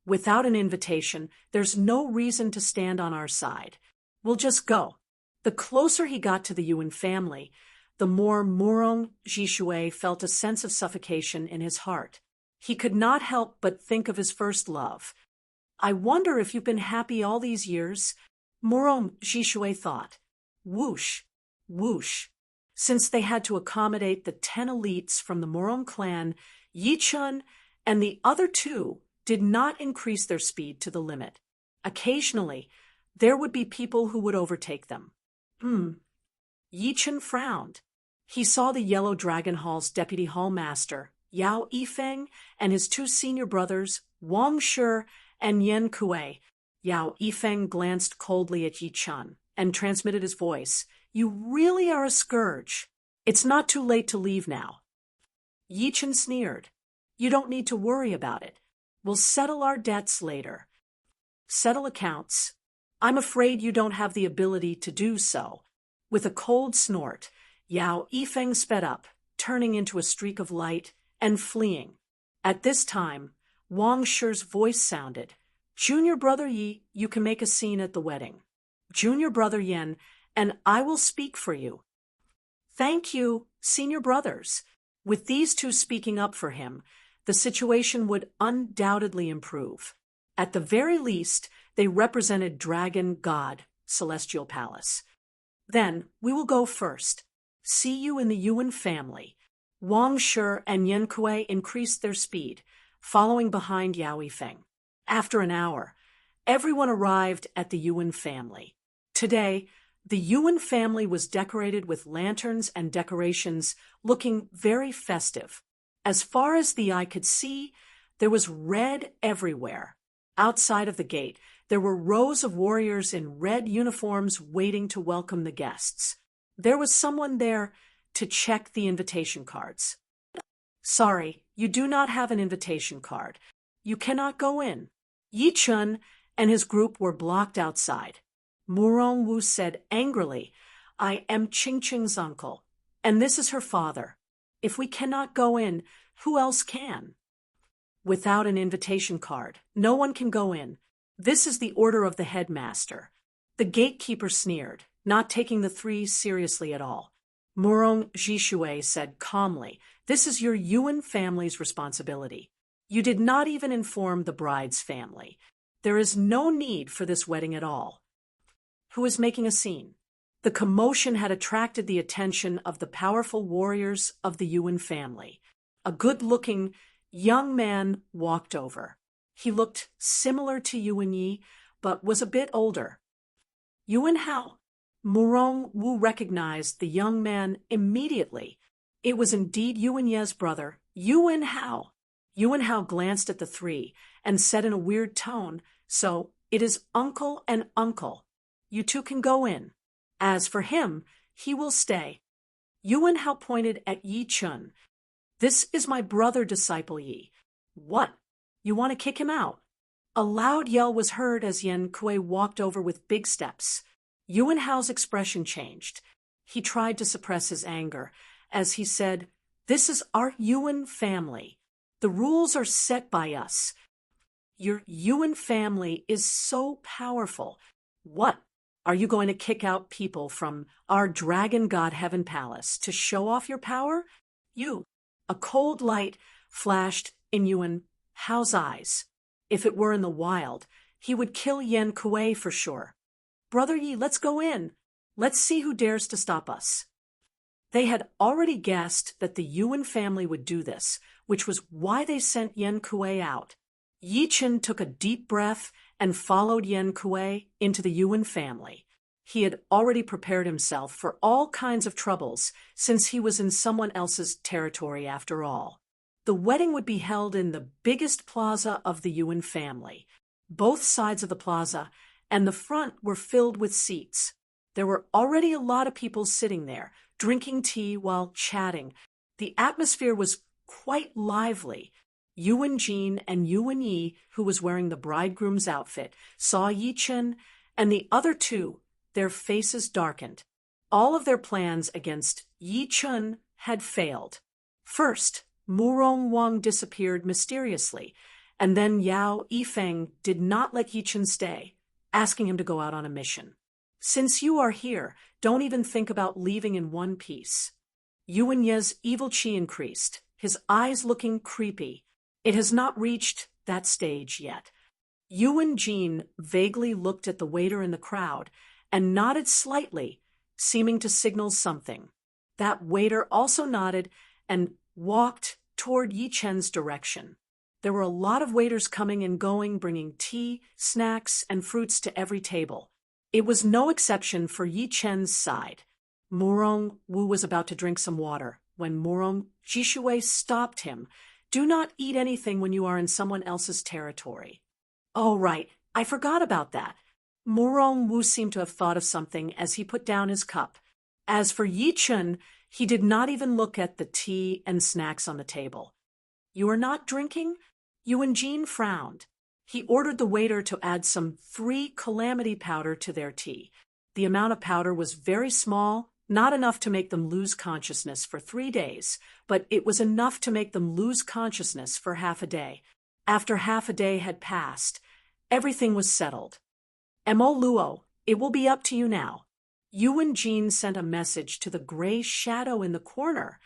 Without an invitation, there's no reason to stand on our side. We'll just go." The closer he got to the Yuan family, the more Morong Jishui felt a sense of suffocation in his heart. He could not help but think of his first love. "I wonder if you've been happy all these years?" Morong Jishui thought. Whoosh, whoosh. Since they had to accommodate the 10 elites from the Morong clan, Yi Chen and the other 2 did not increase their speed to the limit. Occasionally, there would be people who would overtake them. Yi Chen frowned. He saw the Yellow Dragon Hall's deputy hall master, Yao Yifeng, and his 2 senior brothers, Wang Shi and Yan Kuei. Yao Yifeng glanced coldly at Yi Chen and transmitted his voice. "You really are a scourge. It's not too late to leave now." Yi Chen sneered. "You don't need to worry about it. We'll settle our debts later." "Settle accounts? I'm afraid you don't have the ability to do so." With a cold snort, Yao Yifeng sped up, turning into a streak of light and fleeing. At this time, Wang Shi's voice sounded. "Junior brother Yi, you can make a scene at the wedding. Junior brother Yan, and I will speak for you." "Thank you, senior brothers." With these 2 speaking up for him, the situation would undoubtedly improve. At the very least, they represented Dragon God, Celestial Palace. "Then, we will go first. See you in the Yuan family." Wang Shi and Yan Kuei increased their speed, following behind Yao Yifeng. After an hour, everyone arrived at the Yuan family. Today, the Yuan family was decorated with lanterns and decorations, looking very festive. As far as the eye could see, there was red everywhere. Outside of the gate, there were rows of warriors in red uniforms waiting to welcome the guests. There was someone there to check the invitation cards. "Sorry, you do not have an invitation card. You cannot go in." Yi Chen and his group were blocked outside. Morong Wu said angrily, "I am Qingqing's uncle, and this is her father. If we cannot go in, who else can?" "Without an invitation card, no one can go in. This is the order of the headmaster." The gatekeeper sneered, not taking the 3 seriously at all. Morong Jishui said calmly, "This is your Yuan family's responsibility. You did not even inform the bride's family. There is no need for this wedding at all." Who is making a scene? The commotion had attracted the attention of the powerful warriors of the Yuan family. A good-looking young man walked over. He looked similar to Yuan Yi, but was a bit older. "Yuan Hao." Morong Wu recognized the young man immediately. It was indeed Yuan Ye's brother, Yuan Hao. Yuan Hao glanced at the 3 and said in a weird tone, "So, it is uncle and uncle. You 2 can go in. As for him, he will stay." Yuan Hao pointed at Yi Chen. "This is my brother, disciple Yi." "What? You want to kick him out?" A loud yell was heard as Yan Kuei walked over with big steps. Yuan Hao's expression changed. He tried to suppress his anger as he said, "This is our Yuan family. The rules are set by us. Your Yuan family is so powerful. What? Are you going to kick out people from our Dragon God Heaven Palace to show off your power? You. A cold light flashed in Yuan Hao's eyes. If it were in the wild, he would kill Yan Kuei for sure. Brother Yi, let's go in. Let's see who dares to stop us. They had already guessed that the Yuan family would do this, which was why they sent Yan Kuei out. Yi Chen took a deep breath and followed Yan Kuei into the Yuan family. He had already prepared himself for all kinds of troubles since he was in someone else's territory after all. The wedding would be held in the biggest plaza of the Yuan family. Both sides of the plaza and the front were filled with seats. There were already a lot of people sitting there, drinking tea while chatting. The atmosphere was quite lively. Yuan Jin and Yuan Yi, who was wearing the bridegroom's outfit, saw Yi Chen and the other two. Their faces darkened. All of their plans against Yi Chen had failed. First, Murong Wang disappeared mysteriously, and then Yao Yifeng did not let Yi Chen stay, asking him to go out on a mission. Since you are here, don't even think about leaving in one piece. Yuan Ye's evil qi increased, his eyes looking creepy. It has not reached that stage yet. Yuan Jin vaguely looked at the waiter in the crowd and nodded slightly, seeming to signal something. That waiter also nodded and walked toward Yi Chen's direction. There were a lot of waiters coming and going, bringing tea, snacks, and fruits to every table. It was no exception for Yi Chen's side. Murong Wu was about to drink some water when Murong Jishui stopped him. Do not eat anything when you are in someone else's territory. Oh, right, I forgot about that. Murong Wu seemed to have thought of something as he put down his cup. As for Yi Chen, he did not even look at the tea and snacks on the table. You are not drinking? Yuan Jin frowned. He ordered the waiter to add some 3 calamity powder to their tea. The amount of powder was very small, not enough to make them lose consciousness for 3 days, but it was enough to make them lose consciousness for half a day. After half a day had passed, everything was settled. Mo Luo, it will be up to you now. Yuan Jin sent a message to the gray shadow in the corner.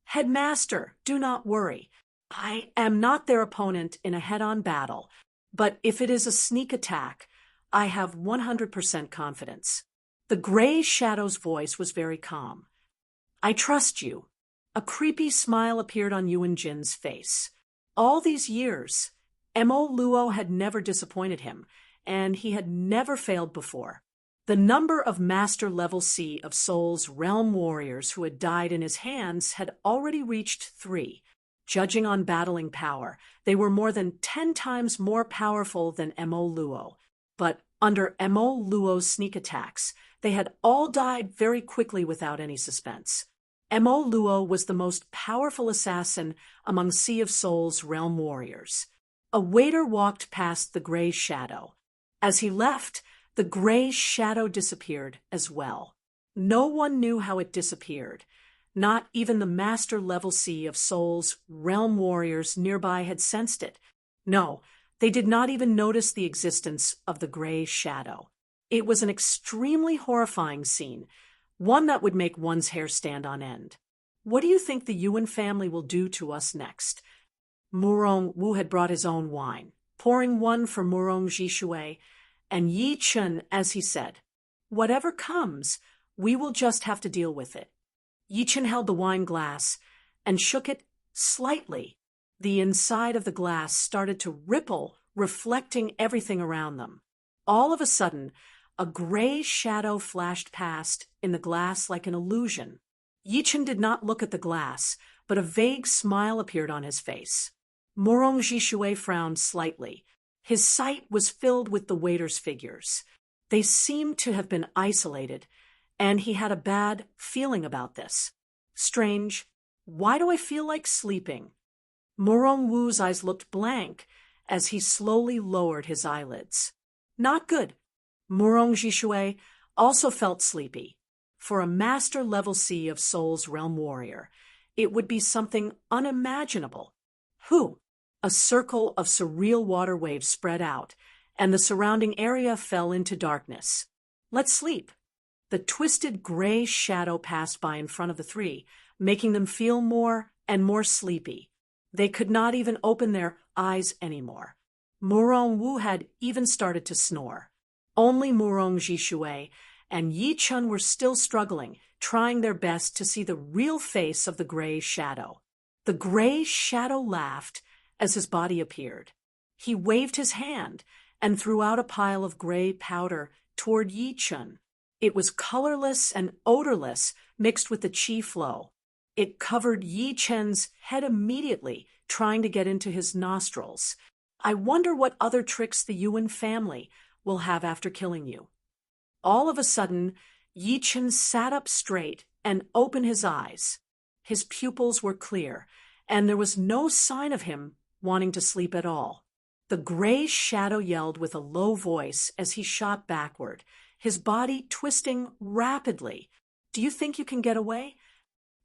Headmaster, do not worry. I am not their opponent in a head-on battle, but if it is a sneak attack, I have 100% confidence. The gray shadow's voice was very calm. I trust you. A creepy smile appeared on Yuan Jin's face. All these years, Mo Luo had never disappointed him, and he had never failed before. The number of Master-level Sea of Soul's realm warriors who had died in his hands had already reached 3. Judging on battling power, they were more than 10 times more powerful than Mo Luo. But under Mo Luo's sneak attacks, they had all died very quickly without any suspense. Mo Luo was the most powerful assassin among Sea of Soul's realm warriors. A waiter walked past the gray shadow. As he left, the gray shadow disappeared as well. No one knew how it disappeared. Not even the Master-level Sea of Soul's realm warriors nearby had sensed it. No, they did not even notice the existence of the gray shadow. It was an extremely horrifying scene, one that would make one's hair stand on end. What do you think the Yuan family will do to us next? Murong Wu had brought his own wine, pouring one for Murong Jishui, and Yi Chen as he said, whatever comes, we will just have to deal with it. Yi Chen held the wine glass and shook it slightly. The inside of the glass started to ripple, reflecting everything around them. All of a sudden, a gray shadow flashed past in the glass like an illusion. Yi Chen did not look at the glass, but a vague smile appeared on his face. Murong Jishui frowned slightly. His sight was filled with the waiters' figures. They seemed to have been isolated, and he had a bad feeling about this. Strange. Why do I feel like sleeping? Murong Wu's eyes looked blank as he slowly lowered his eyelids. Not good. Murong Jishui also felt sleepy. For a Master-level Sea of Soul's realm warrior, it would be something unimaginable. Who? A circle of surreal water waves spread out, and the surrounding area fell into darkness. Let's sleep. The twisted gray shadow passed by in front of the three, making them feel more and more sleepy. They could not even open their eyes anymore. Murong Wu had even started to snore. Only Murong Jishui and Yi Chun were still struggling, trying their best to see the real face of the gray shadow. The gray shadow laughed as his body appeared. He waved his hand and threw out a pile of gray powder toward Yi Chun. It was colorless and odorless, mixed with the qi flow. It covered Yi Chen's head immediately, trying to get into his nostrils. I wonder what other tricks the Yuan family will have after killing you. All of a sudden, Yi Chen sat up straight and opened his eyes. His pupils were clear, and there was no sign of him wanting to sleep at all. The gray shadow yelled with a low voice as he shot backward, his body twisting rapidly. Do you think you can get away?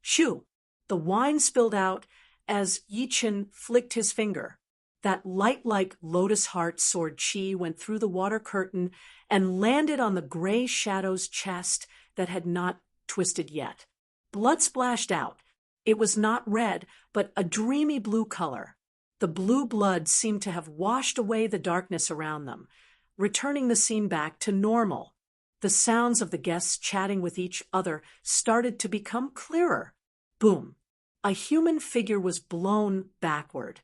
Shoo! The wine spilled out as Yi Chen flicked his finger. That light-like lotus heart sword chi went through the water curtain and landed on the gray shadow's chest that had not twisted yet. Blood splashed out. It was not red, but a dreamy blue color. The blue blood seemed to have washed away the darkness around them, returning the scene back to normal. The sounds of the guests chatting with each other started to become clearer. Boom! A human figure was blown backward,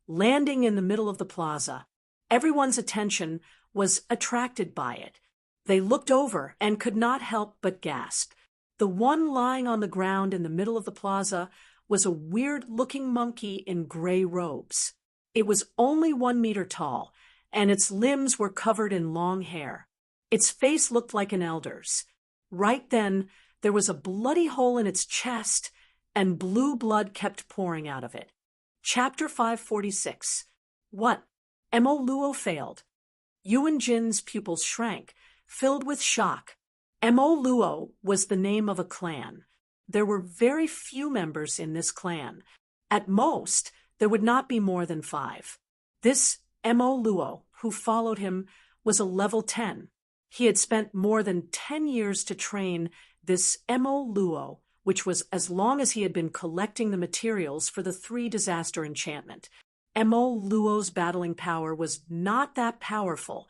landing in the middle of the plaza. Everyone's attention was attracted by it. They looked over and could not help but gasp. The one lying on the ground in the middle of the plaza was a weird-looking monkey in gray robes. It was only 1 meter tall, and its limbs were covered in long hair. Its face looked like an elder's. Right then, there was a bloody hole in its chest, and blue blood kept pouring out of it. Chapter 546. What? Mo Luo failed. Yuan Jin's pupils shrank, filled with shock. Mo Luo was the name of a clan. There were very few members in this clan. At most, there would not be more than 5. This Mo Luo, who followed him, was a level 10. He had spent more than 10 years to train this Mo Luo, which was as long as he had been collecting the materials for the 3 disaster enchantment. Mo Luo's battling power was not that powerful,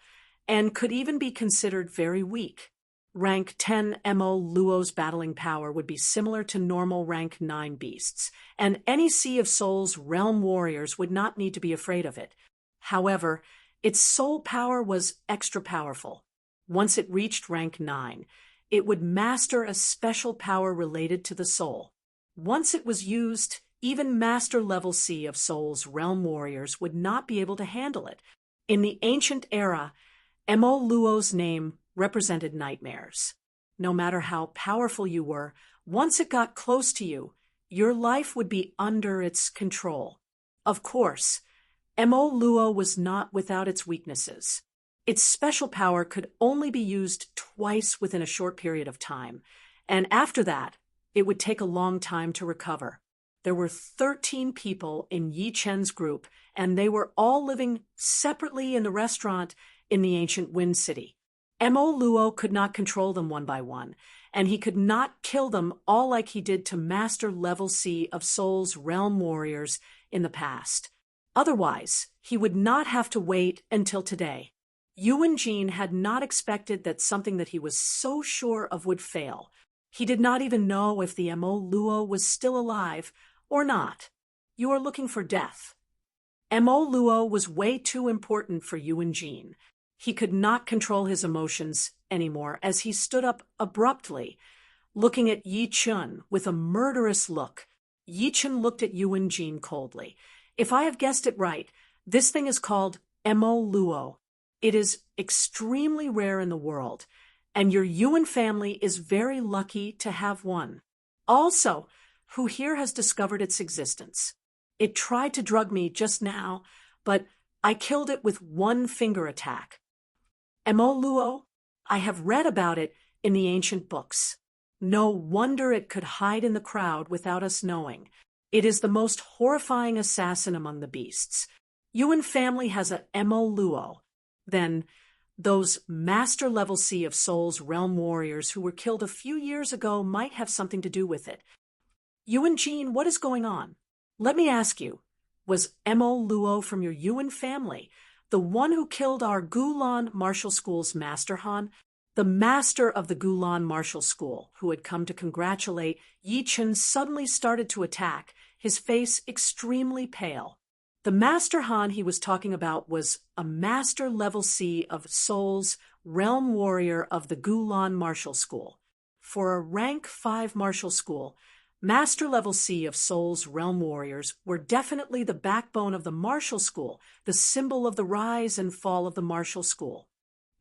and could even be considered very weak. Rank 10 Mo Luo's battling power would be similar to normal rank 9 beasts, and any Sea of Souls realm warriors would not need to be afraid of it. However, its soul power was extra powerful. Once it reached rank 9, it would master a special power related to the soul. Once it was used, even master-level Sea of Souls realm warriors would not be able to handle it. In the ancient era, Mo Luo's name represented nightmares. No matter how powerful you were, once it got close to you, your life would be under its control. Of course, Mo Luo was not without its weaknesses. Its special power could only be used twice within a short period of time, and after that, it would take a long time to recover. There were 13 people in Yi Chen's group, and they were all living separately in the restaurant in the ancient Wind City. Mo Luo could not control them one by one, and he could not kill them all like he did to master level Sea of Souls realm warriors in the past. Otherwise, he would not have to wait until today. Yuan Jin had not expected that something that he was so sure of would fail. He did not even know if the Mo Luo was still alive or not. You are looking for death. Mo Luo was way too important for Yuan Jin. He could not control his emotions anymore as he stood up abruptly, looking at Yi Chun with a murderous look. Yi Chun looked at Yuan Jin coldly. If I have guessed it right, this thing is called Mo Luo. It is extremely rare in the world, and your Yuan family is very lucky to have one. Also, who here has discovered its existence? It tried to drug me just now, but I killed it with 1 finger attack. Mo Luo, I have read about it in the ancient books. No wonder it could hide in the crowd without us knowing. It is the most horrifying assassin among the beasts. Yuan family has a Mo Luo. Then, those Master Level Sea of Souls realm warriors who were killed a few years ago might have something to do with it. Yuan Jin, what is going on? Let me ask you, was Mo Luo from your Yuan family the one who killed our Gulan Martial School's Master Han? The master of the Gulan Martial School, who had come to congratulate Yi Chen, suddenly started to attack, his face extremely pale. The Master Han he was talking about was a Master Level C of Souls realm warrior of the Gulan Martial School. For a rank 5 martial school, Master Level C of Souls realm warriors were definitely the backbone of the martial school, the symbol of the rise and fall of the martial school.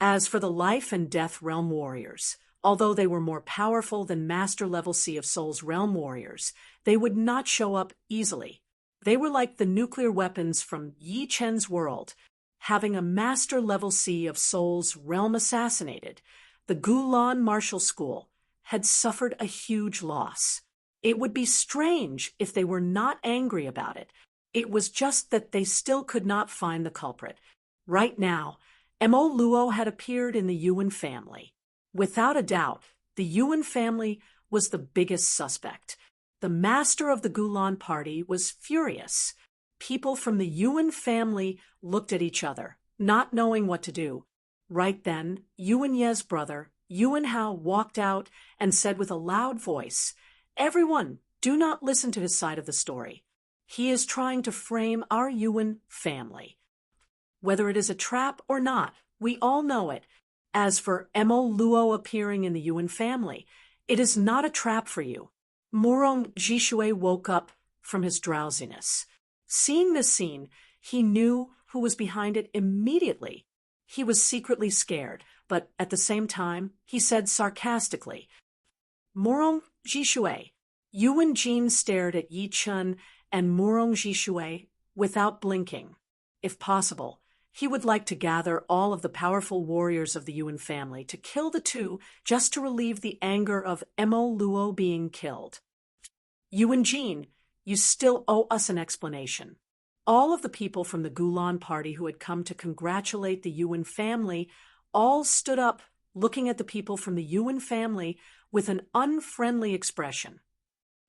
As for the life and death realm warriors, although they were more powerful than Master Level C of Souls realm warriors, they would not show up easily. They were like the nuclear weapons from Yi Chen's world. Having a Master Level C of Souls realm assassinated, the Gulan Martial School had suffered a huge loss. It would be strange if they were not angry about it. It was just that they still could not find the culprit. Right now, Mo Luo had appeared in the Yuan family. Without a doubt, the Yuan family was the biggest suspect. The master of the Gulan party was furious. People from the Yuan family looked at each other, not knowing what to do. Right then, Yuan Ye's brother, Yuan Hao, walked out and said with a loud voice, "Everyone, do not listen to his side of the story. He is trying to frame our Yuan family. Whether it is a trap or not, we all know it. As for Mo Luo appearing in the Yuan family, it is not a trap for you." Murong Jishui woke up from his drowsiness. Seeing this scene, he knew who was behind it immediately. He was secretly scared, but at the same time, he said sarcastically, "Murong Jishui." Yuan Jin stared at Yi Chen and Murong Jishui without blinking. If possible, he would like to gather all of the powerful warriors of the Yuan family to kill the two just to relieve the anger of Mo Luo being killed. Yuan Jin, you still owe us an explanation. All of the people from the Gulan party who had come to congratulate the Yuan family all stood up, looking at the people from the Yuan family with an unfriendly expression.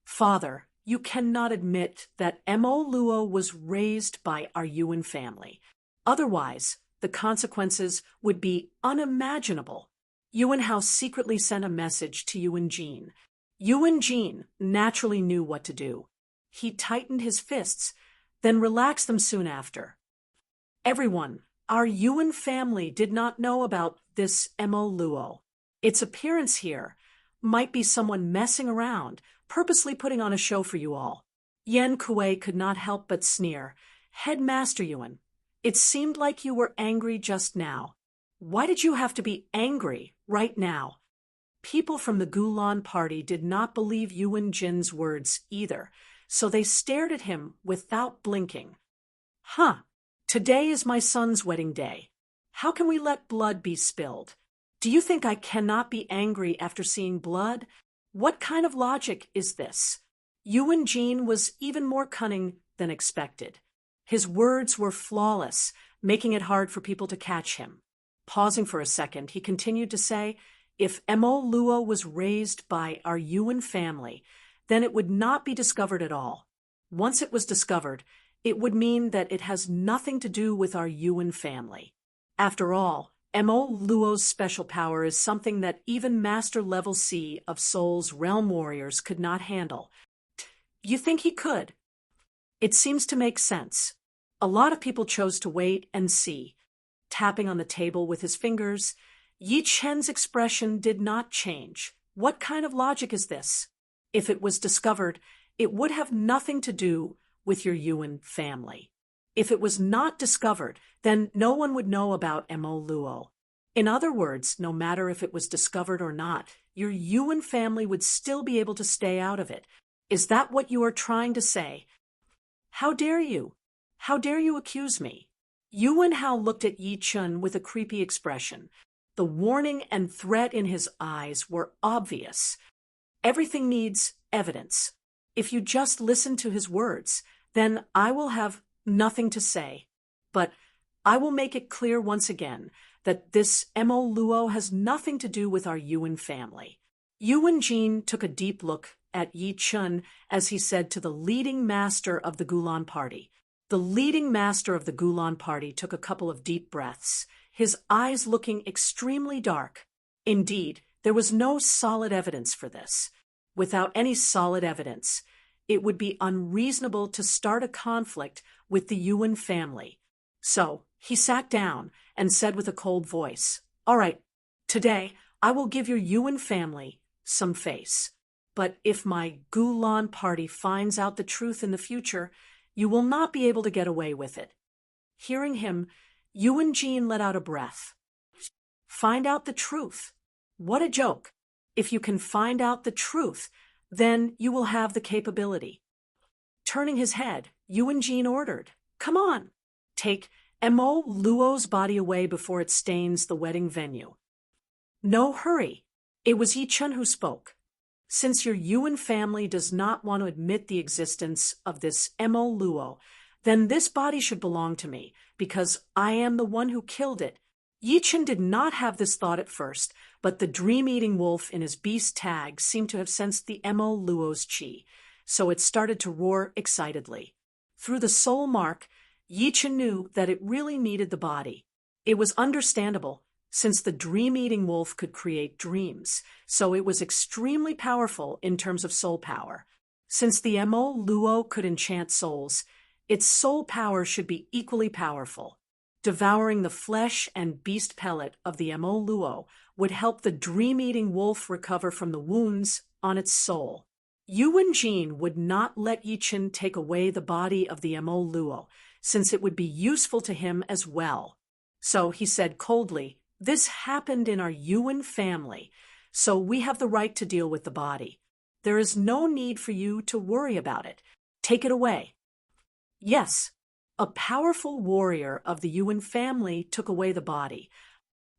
"Father, you cannot admit that Mo Luo was raised by our Yuan family. Otherwise, the consequences would be unimaginable." Yuan Hao secretly sent a message to Yuan Jin. Yuan Jin naturally knew what to do. He tightened his fists, then relaxed them soon after. "Everyone, our Yuan family did not know about this Mo Luo. Its appearance here might be someone messing around, purposely putting on a show for you all." Yan Kuei could not help but sneer. "Headmaster Yuan, it seemed like you were angry just now. Why did you have to be angry right now?" People from the Gulan party did not believe Yuan Jin's words either, so they stared at him without blinking. "Huh, today is my son's wedding day. How can we let blood be spilled? Do you think I cannot be angry after seeing blood? What kind of logic is this?" Yuan Jin was even more cunning than expected. His words were flawless, making it hard for people to catch him. Pausing for a second, he continued to say, "If Mo Luo was raised by our Yuan family, then it would not be discovered at all. Once it was discovered, it would mean that it has nothing to do with our Yuan family. After all, Mo Luo's special power is something that even Master Level C of Souls realm warriors could not handle. You think he could?" It seems to make sense. A lot of people chose to wait and see. Tapping on the table with his fingers, Yi Chen's expression did not change. What kind of logic is this? If it was discovered, it would have nothing to do with your Yuan family. If it was not discovered, then no one would know about Mo Luo. In other words, no matter if it was discovered or not, your Yuan family would still be able to stay out of it. Is that what you are trying to say? How dare you? How dare you accuse me? Yuan Hao looked at Yi Chen with a creepy expression. The warning and threat in his eyes were obvious. Everything needs evidence. If you just listen to his words, then I will have nothing to say. But I will make it clear once again that this Mo Luo has nothing to do with our Yuan family. Yuan Jin took a deep look at Yi Chun as he said to the leading master of the Gulan party. The leading master of the Gulan party took a couple of deep breaths, his eyes looking extremely dark. Indeed, there was no solid evidence for this. Without any solid evidence, it would be unreasonable to start a conflict with the Yuan family. So, he sat down and said with a cold voice, "All right, today I will give your Yuan family some face. But if my Gulan party finds out the truth in the future, you will not be able to get away with it." Hearing him, Yuan Jin let out a breath. Find out the truth. What a joke. If you can find out the truth, then you will have the capability. Turning his head, Yuan Jin ordered, "Come on, take Mo Luo's body away before it stains the wedding venue." "No hurry." It was Yi Chun who spoke. "Since your Yuan family does not want to admit the existence of this Mo Luo, then this body should belong to me, because I am the one who killed it." Yi Chun did not have this thought at first, but the dream-eating wolf in his beast tag seemed to have sensed the Mo Luo's chi, so it started to roar excitedly. Through the soul mark, Yi Chun knew that it really needed the body. It was understandable, since the dream-eating wolf could create dreams, so it was extremely powerful in terms of soul power. Since the Mo Luo could enchant souls, its soul power should be equally powerful. Devouring the flesh and beast pellet of the Mo Luo would help the dream-eating wolf recover from the wounds on its soul. Yuan Jin would not let Yi Chun take away the body of the Mo Luo, since it would be useful to him as well. So he said coldly, "This happened in our Yuan family, so we have the right to deal with the body. There is no need for you to worry about it. Take it away." Yes, a powerful warrior of the Yuan family took away the body.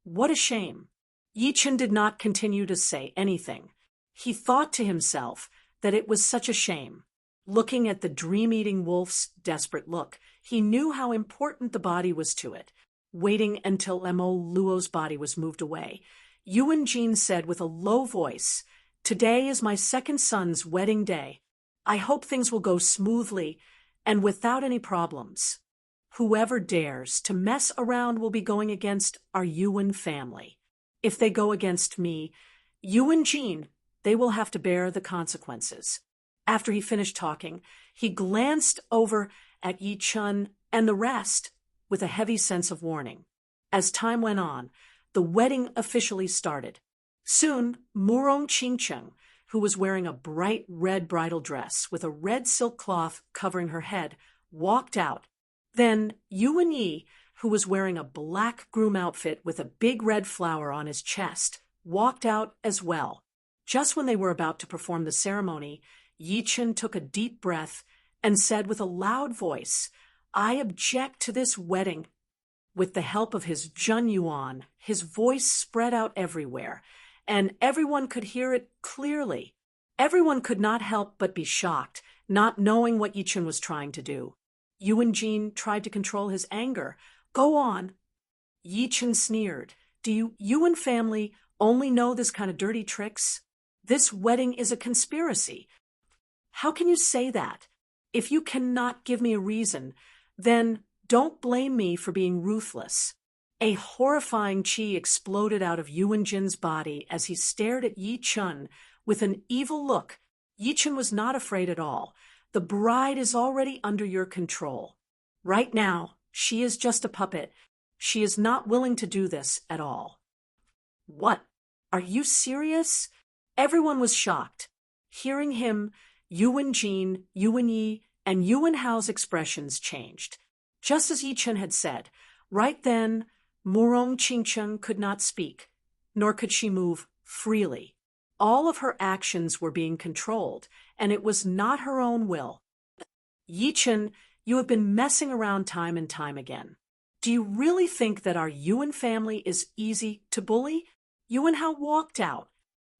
What a shame. Yi Chun did not continue to say anything. He thought to himself that it was such a shame. Looking at the dream-eating wolf's desperate look, he knew how important the body was to it. Waiting until Mo Luo's body was moved away, Yuan Jin said with a low voice, "Today is my second son's wedding day. I hope things will go smoothly and without any problems. Whoever dares to mess around will be going against our Yuan family. If they go against me, Yuan Jin, they will have to bear the consequences." After he finished talking, he glanced over at Yi Chun and the rest with a heavy sense of warning. As time went on, the wedding officially started. Soon, Murong Qingcheng, who was wearing a bright red bridal dress with a red silk cloth covering her head, walked out. Then Yuan Yi, who was wearing a black groom outfit with a big red flower on his chest, walked out as well. Just when they were about to perform the ceremony, Yi Chun took a deep breath and said with a loud voice, "I object to this wedding." With the help of his Jun Yuan, his voice spread out everywhere, and everyone could hear it clearly. Everyone could not help but be shocked, not knowing what Yi Chun was trying to do. Yuan Jin tried to control his anger. "Go on." Yi Chun sneered. "Do you Yuan family only know this kind of dirty tricks? This wedding is a conspiracy." "How can you say that? If you cannot give me a reason, then don't blame me for being ruthless." A horrifying chi exploded out of Yuan Jin's body as he stared at Yi Chun with an evil look. Yi Chun was not afraid at all. The bride is already under your control. Right now, she is just a puppet. She is not willing to do this at all. What? Are you serious? Everyone was shocked. Hearing him, Yuan Jin, Yuan Yi, and Yuan Hao's expressions changed. Just as Yi Chun had said, right then, Murong Qingcheng could not speak, nor could she move freely. All of her actions were being controlled, and it was not her own will. "Yi Chun, you have been messing around time and time again. Do you really think that our Yuan family is easy to bully?" Yuan Hao walked out.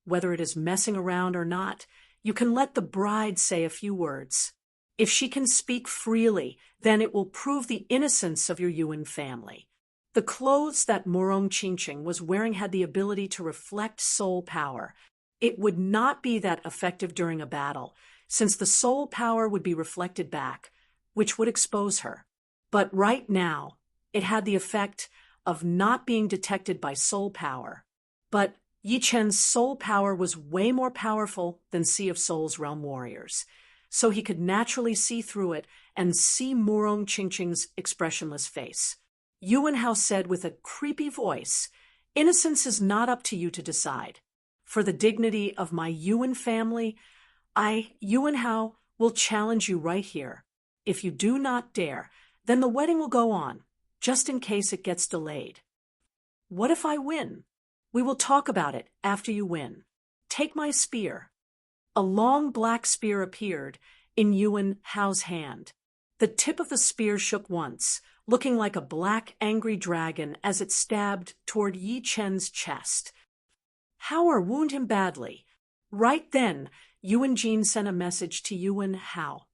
"Whether it is messing around or not, you can let the bride say a few words." If she can speak freely, then it will prove the innocence of your Yuan family. The clothes that Morong Qingqing was wearing had the ability to reflect soul power. It would not be that effective during a battle, since the soul power would be reflected back, which would expose her. But right now, it had the effect of not being detected by soul power. But Yi Chen's soul power was way more powerful than Sea of Souls realm warriors, so he could naturally see through it and see Morong Qingqing's expressionless face. Yuan Hao said with a creepy voice, "Innocence is not up to you to decide. For the dignity of my Yuan family, I, Yuan Hao, will challenge you right here. If you do not dare, then the wedding will go on, just in case it gets delayed." "What if I win?" "We will talk about it after you win. Take my spear." A long black spear appeared in Yuan Hao's hand. The tip of the spear shook once, looking like a black, angry dragon as it stabbed toward Yi Chen's chest. Hao wounded him badly. Right then, Yuan Jin sent a message to Yuan Hao.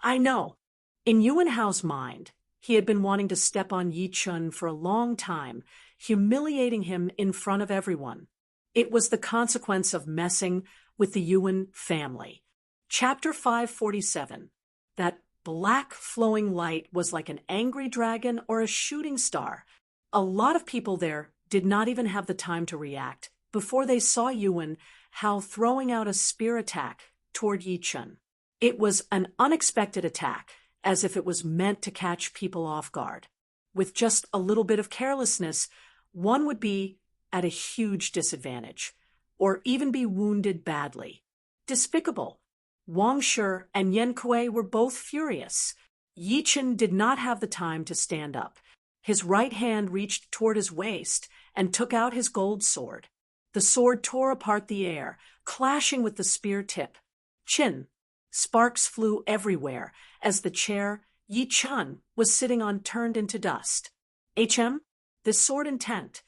"I know." In Yuan Hao's mind, he had been wanting to step on Yi Chun for a long time, humiliating him in front of everyone. It was the consequence of messing with the Yuan family. Chapter 547. That black flowing light was like an angry dragon or a shooting star. A lot of people there did not even have the time to react before they saw Yuan Hao throwing out a spear attack toward Yi Chun. It was an unexpected attack, as if it was meant to catch people off guard. With just a little bit of carelessness, one would be at a huge disadvantage, or even be wounded badly. Despicable. Wang Shi and Yan Kuei were both furious. Yi Chun did not have the time to stand up. His right hand reached toward his waist and took out his gold sword. The sword tore apart the air, clashing with the spear tip. Chin. Sparks flew everywhere as the chair Yi Chun was sitting on turned into dust. This sword intent.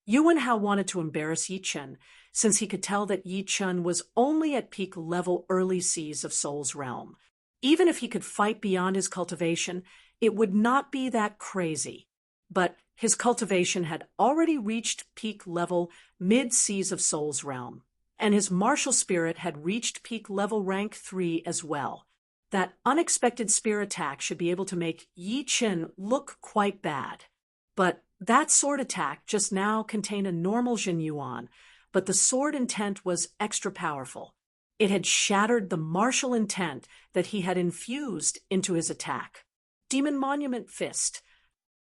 Yuan Hao wanted to embarrass Yi Chun, since he could tell that Yi Chun was only at peak level early Seas of Soul's realm. Even if he could fight beyond his cultivation, it would not be that crazy. But his cultivation had already reached peak level mid-Seas of Soul's realm, and his martial spirit had reached peak level rank 3 as well. That unexpected spear attack should be able to make Yi Chun look quite bad. But that sword attack just now contained a normal Jin Yuan, but the sword intent was extra powerful. It had shattered the martial intent that he had infused into his attack. Demon Monument Fist.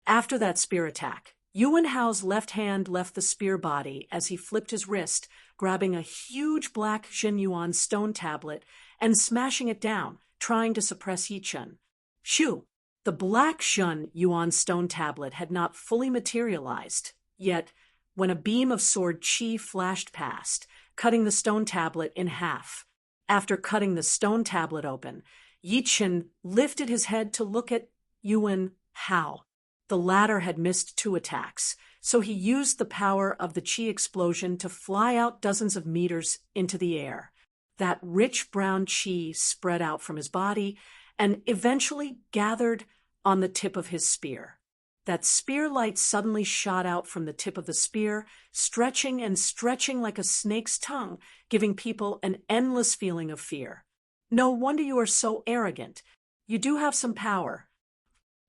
After that spear attack, Yuan Hao's left hand left the spear body as he flipped his wrist, grabbing a huge black Jin Yuan stone tablet and smashing it down, trying to suppress Yi Chun. Shoo! The black Jin Yuan stone tablet had not fully materialized, yet when a beam of sword chi flashed past, cutting the stone tablet in half. After cutting the stone tablet open, Yi Chun lifted his head to look at Yuan Hao. The latter had missed 2 attacks, so he used the power of the chi explosion to fly out dozens of meters into the air. That rich brown chi spread out from his body and eventually gathered on the tip of his spear. That spear light suddenly shot out from the tip of the spear, stretching and stretching like a snake's tongue, giving people an endless feeling of fear. No wonder you are so arrogant. You do have some power.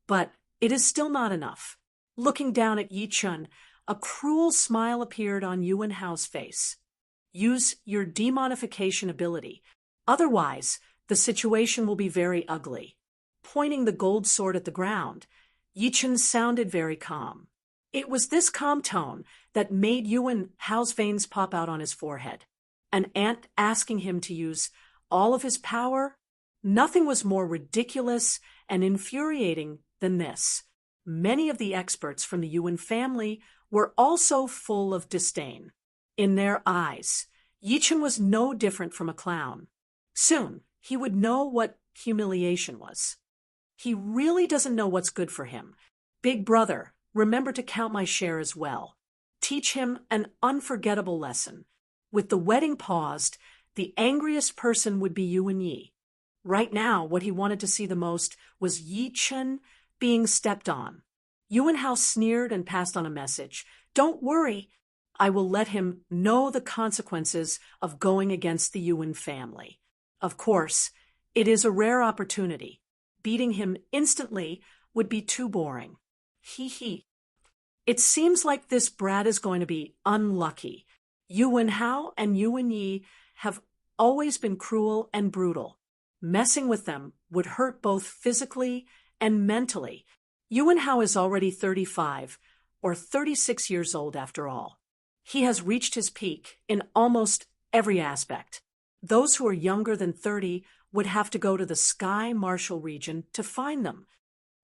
But it is still not enough. Looking down at Yi Chun, a cruel smile appeared on Yuan Hao's face. Use your demonification ability. Otherwise, the situation will be very ugly. Pointing the gold sword at the ground, Yi Chun sounded very calm. It was this calm tone that made Yuan Hao's veins pop out on his forehead. An ant asking him to use all of his power? Nothing was more ridiculous and infuriating than this. Many of the experts from the Yuan family were also full of disdain. In their eyes, Yi Chun was no different from a clown. Soon, he would know what humiliation was. He really doesn't know what's good for him. Big brother, remember to count my share as well. Teach him an unforgettable lesson. With the wedding paused, the angriest person would be Yuan Yi. Right now, what he wanted to see the most was Yi Chen being stepped on. Yuan Hao sneered and passed on a message. Don't worry, I will let him know the consequences of going against the Yuan family. Of course, it is a rare opportunity. Beating him instantly would be too boring. He. It seems like this brat is going to be unlucky. Yuan Hao and Yuan Yi have always been cruel and brutal. Messing with them would hurt both physically and mentally. Yuan Hao is already 35, or 36 years old after all. He has reached his peak in almost every aspect. Those who are younger than 30 would have to go to the Sky Martial region to find them.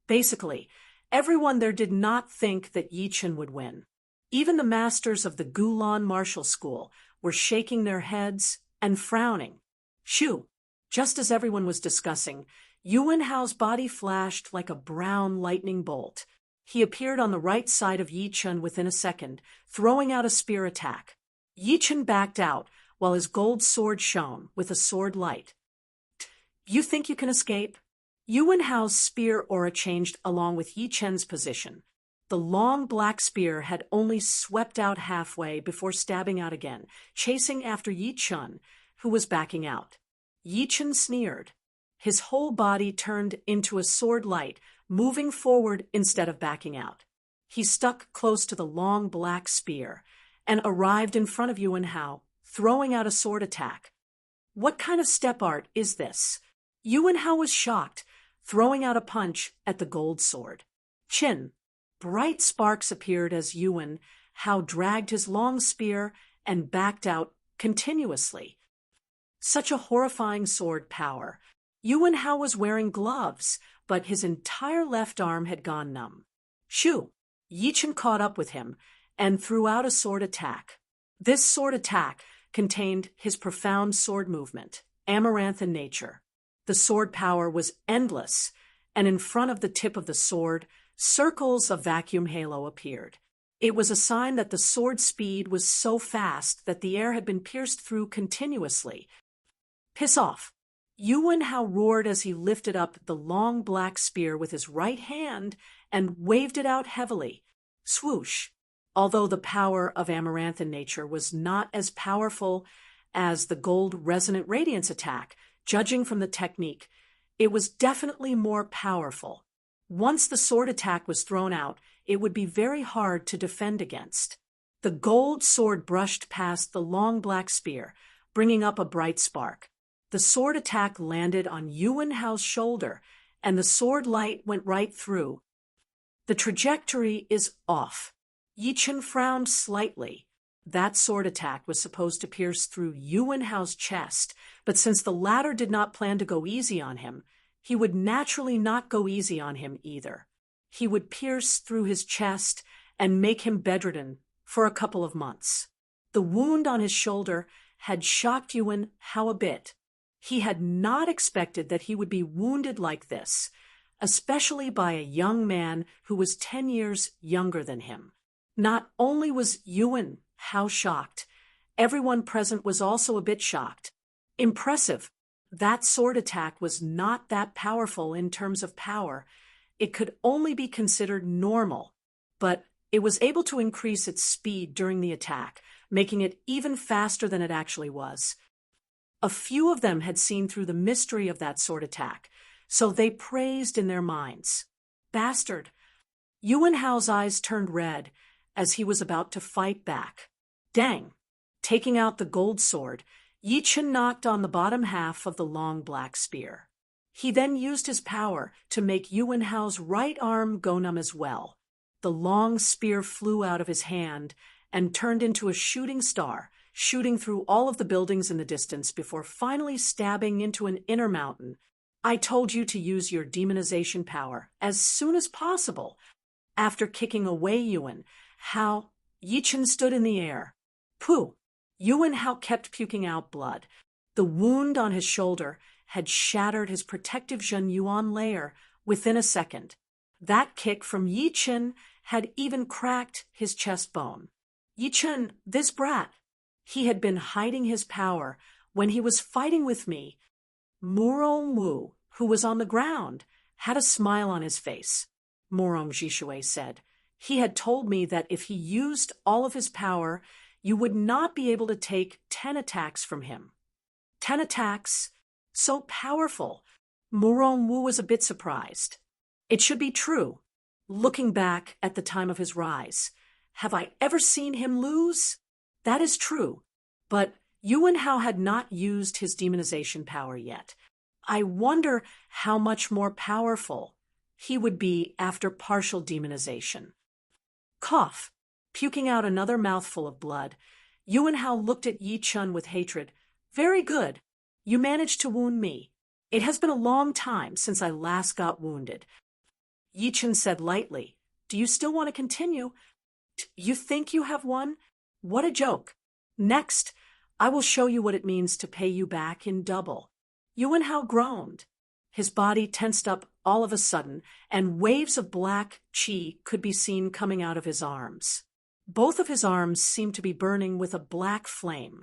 Basically, everyone there did not think that Yi Chen would win. Even the masters of the Gulan Martial School were shaking their heads and frowning. Shoo! Just as everyone was discussing, Yuan Hao's body flashed like a brown lightning bolt. He appeared on the right side of Yi Chen within a second, throwing out a spear attack. Yi Chen backed out, while his gold sword shone with a sword light. You think you can escape? Yuan Hao's spear aura changed along with Yi Chen's position. The long black spear had only swept out halfway before stabbing out again, chasing after Yi Chen, who was backing out. Yi Chen sneered. His whole body turned into a sword light, moving forward instead of backing out. He stuck close to the long black spear and arrived in front of Yuan Hao, throwing out a sword attack. What kind of step art is this? Yuan Hao was shocked, throwing out a punch at the gold sword. Chin. Bright sparks appeared as Yuan Hao dragged his long spear and backed out continuously. Such a horrifying sword power. Yuan Hao was wearing gloves, but his entire left arm had gone numb. Shoo! Yi Chen caught up with him and threw out a sword attack. This sword attack contained his profound sword movement, amaranth in nature. The sword power was endless, and in front of the tip of the sword, circles of vacuum halo appeared. It was a sign that the sword speed was so fast that the air had been pierced through continuously. Piss off! Yuan Hao roared as he lifted up the long black spear with his right hand and waved it out heavily. Swoosh! Although the power of amaranth in nature was not as powerful as the gold resonant radiance attack, judging from the technique, it was definitely more powerful. Once the sword attack was thrown out, it would be very hard to defend against. The gold sword brushed past the long black spear, bringing up a bright spark. The sword attack landed on Yuan Hao's shoulder, and the sword light went right through. The trajectory is off. Yi Chen frowned slightly. That sword attack was supposed to pierce through Yuan Hao's chest, but since the latter did not plan to go easy on him, he would naturally not go easy on him either. He would pierce through his chest and make him bedridden for a couple of months. The wound on his shoulder had shocked Yuan Hao a bit. He had not expected that he would be wounded like this, especially by a young man who was 10 years younger than him. Not only was Yuan Hao shocked, everyone present was also a bit shocked. Impressive. That sword attack was not that powerful in terms of power. It could only be considered normal, but it was able to increase its speed during the attack, making it even faster than it actually was. A few of them had seen through the mystery of that sword attack, so they praised in their minds. Bastard! Yuan Hao's eyes turned red as he was about to fight back. Dang! Taking out the gold sword, Yi Chen knocked on the bottom half of the long black spear. He then used his power to make Yuan Hao's right arm go numb as well. The long spear flew out of his hand and turned into a shooting star, shooting through all of the buildings in the distance before finally stabbing into an inner mountain. I told you to use your demonization power as soon as possible. After kicking away Yuan Hao, Yi Chen stood in the air. Pooh! Yuan Hao kept puking out blood. The wound on his shoulder had shattered his protective Zhenyuan layer within a second. That kick from Yi Chen had even cracked his chest bone. Yi Chen, this brat! He had been hiding his power when he was fighting with me. Murong Wu, who was on the ground, had a smile on his face. Murong Jishui said. He had told me that if he used all of his power, you would not be able to take 10 attacks from him. 10 attacks? So powerful. Murong Wu was a bit surprised. It should be true. Looking back at the time of his rise, have I ever seen him lose? That is true. But Yuan Hao had not used his demonization power yet. I wonder how much more powerful he would be after partial demonization. Cough. Puking out another mouthful of blood, Yuan Hao looked at Yi Chun with hatred. Very good. You managed to wound me. It has been a long time since I last got wounded. Yi Chun said lightly, Do you still want to continue? You think you have won? What a joke. Next, I will show you what it means to pay you back in double. Yuan Hao groaned. His body tensed up all of a sudden, and waves of black qi could be seen coming out of his arms. Both of his arms seemed to be burning with a black flame.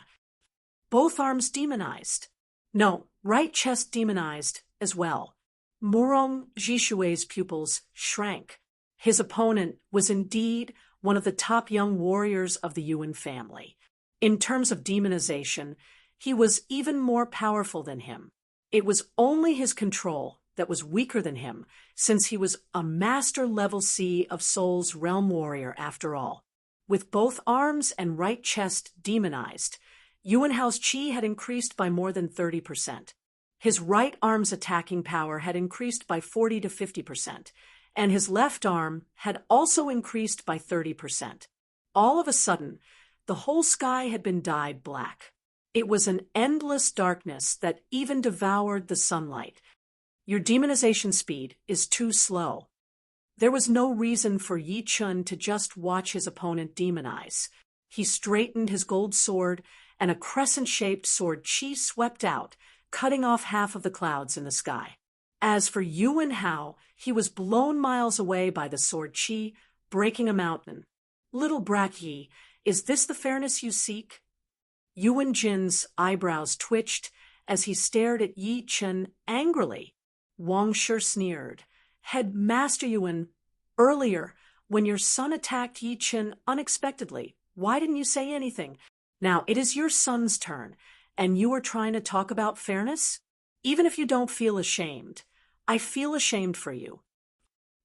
Both arms demonized. No, right chest demonized as well. Murong Jishui's pupils shrank. His opponent was indeed one of the top young warriors of the Yuan family. In terms of demonization, he was even more powerful than him. It was only his control that was weaker than him, since he was a master level C of Soul's realm warrior after all. With both arms and right chest demonized, Yuan Hao's qi had increased by more than 30%. His right arm's attacking power had increased by 40 to 50%, and his left arm had also increased by 30%. All of a sudden, the whole sky had been dyed black. It was an endless darkness that even devoured the sunlight. Your demonization speed is too slow. There was no reason for Yi Chun to just watch his opponent demonize. He straightened his gold sword, and a crescent-shaped sword qi swept out, cutting off half of the clouds in the sky. As for Yuan Hao, he was blown miles away by the sword qi, breaking a mountain. Little brat Yi, is this the fairness you seek? Yuan Jin's eyebrows twitched as he stared at Yi Chun angrily. Wang Shi sneered. Headmaster Yuan, earlier, when your son attacked Yi Chun unexpectedly, why didn't you say anything? Now it is your son's turn, and you are trying to talk about fairness? Even if you don't feel ashamed, I feel ashamed for you.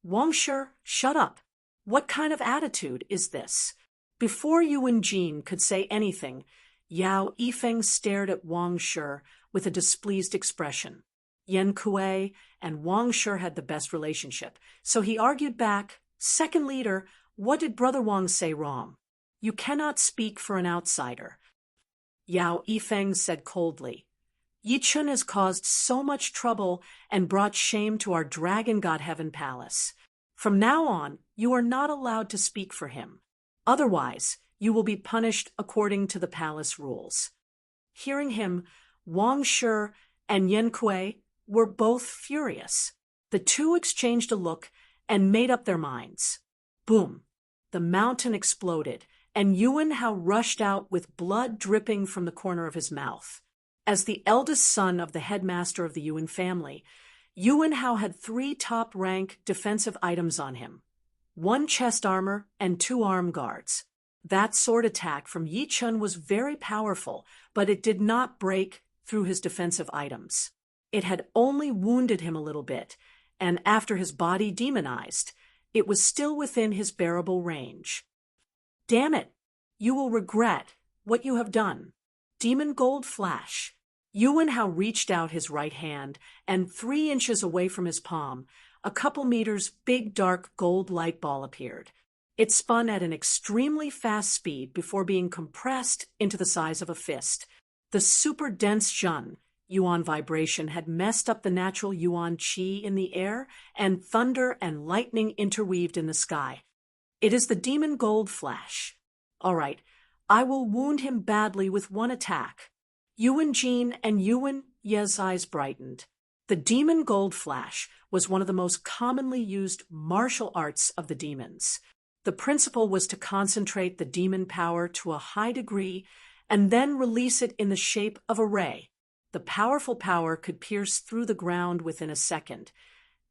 Wang Shi, shut up. What kind of attitude is this? Before Yuan Jin could say anything, Yao Yifeng stared at Wang Shi with a displeased expression. Yan Kuei and Wang Shi had the best relationship, so he argued back, Second leader, what did Brother Wang say wrong? You cannot speak for an outsider. Yao Yifeng said coldly, Yi Chun has caused so much trouble and brought shame to our Dragon God Heaven Palace. From now on, you are not allowed to speak for him. Otherwise, you will be punished according to the palace rules. Hearing him, Wang Shi and Yan Kuei were both furious. The two exchanged a look and made up their minds. Boom! The mountain exploded, and Yuan Hao rushed out with blood dripping from the corner of his mouth. As the eldest son of the headmaster of the Yuan family, Yuan Hao had 3 top-rank defensive items on him, 1 chest armor and 2 arm guards. That sword attack from Yi Chun was very powerful, but it did not break through his defensive items. It had only wounded him a little bit, and after his body demonized, it was still within his bearable range. Damn it! You will regret what you have done. Demon Gold Flash. Yuan Hao reached out his right hand, and 3 inches away from his palm, a couple meters big dark gold light ball appeared. It spun at an extremely fast speed before being compressed into the size of a fist. The super dense Zhun Yuan vibration had messed up the natural Yuan qi in the air, and thunder and lightning interweaved in the sky. It is the Demon Gold Flash. All right, I will wound him badly with 1 attack. Yuan Jin and Yuan Ye's eyes brightened. The Demon Gold Flash was one of the most commonly used martial arts of the demons. The principle was to concentrate the demon power to a high degree and then release it in the shape of a ray. The powerful power could pierce through the ground within a second,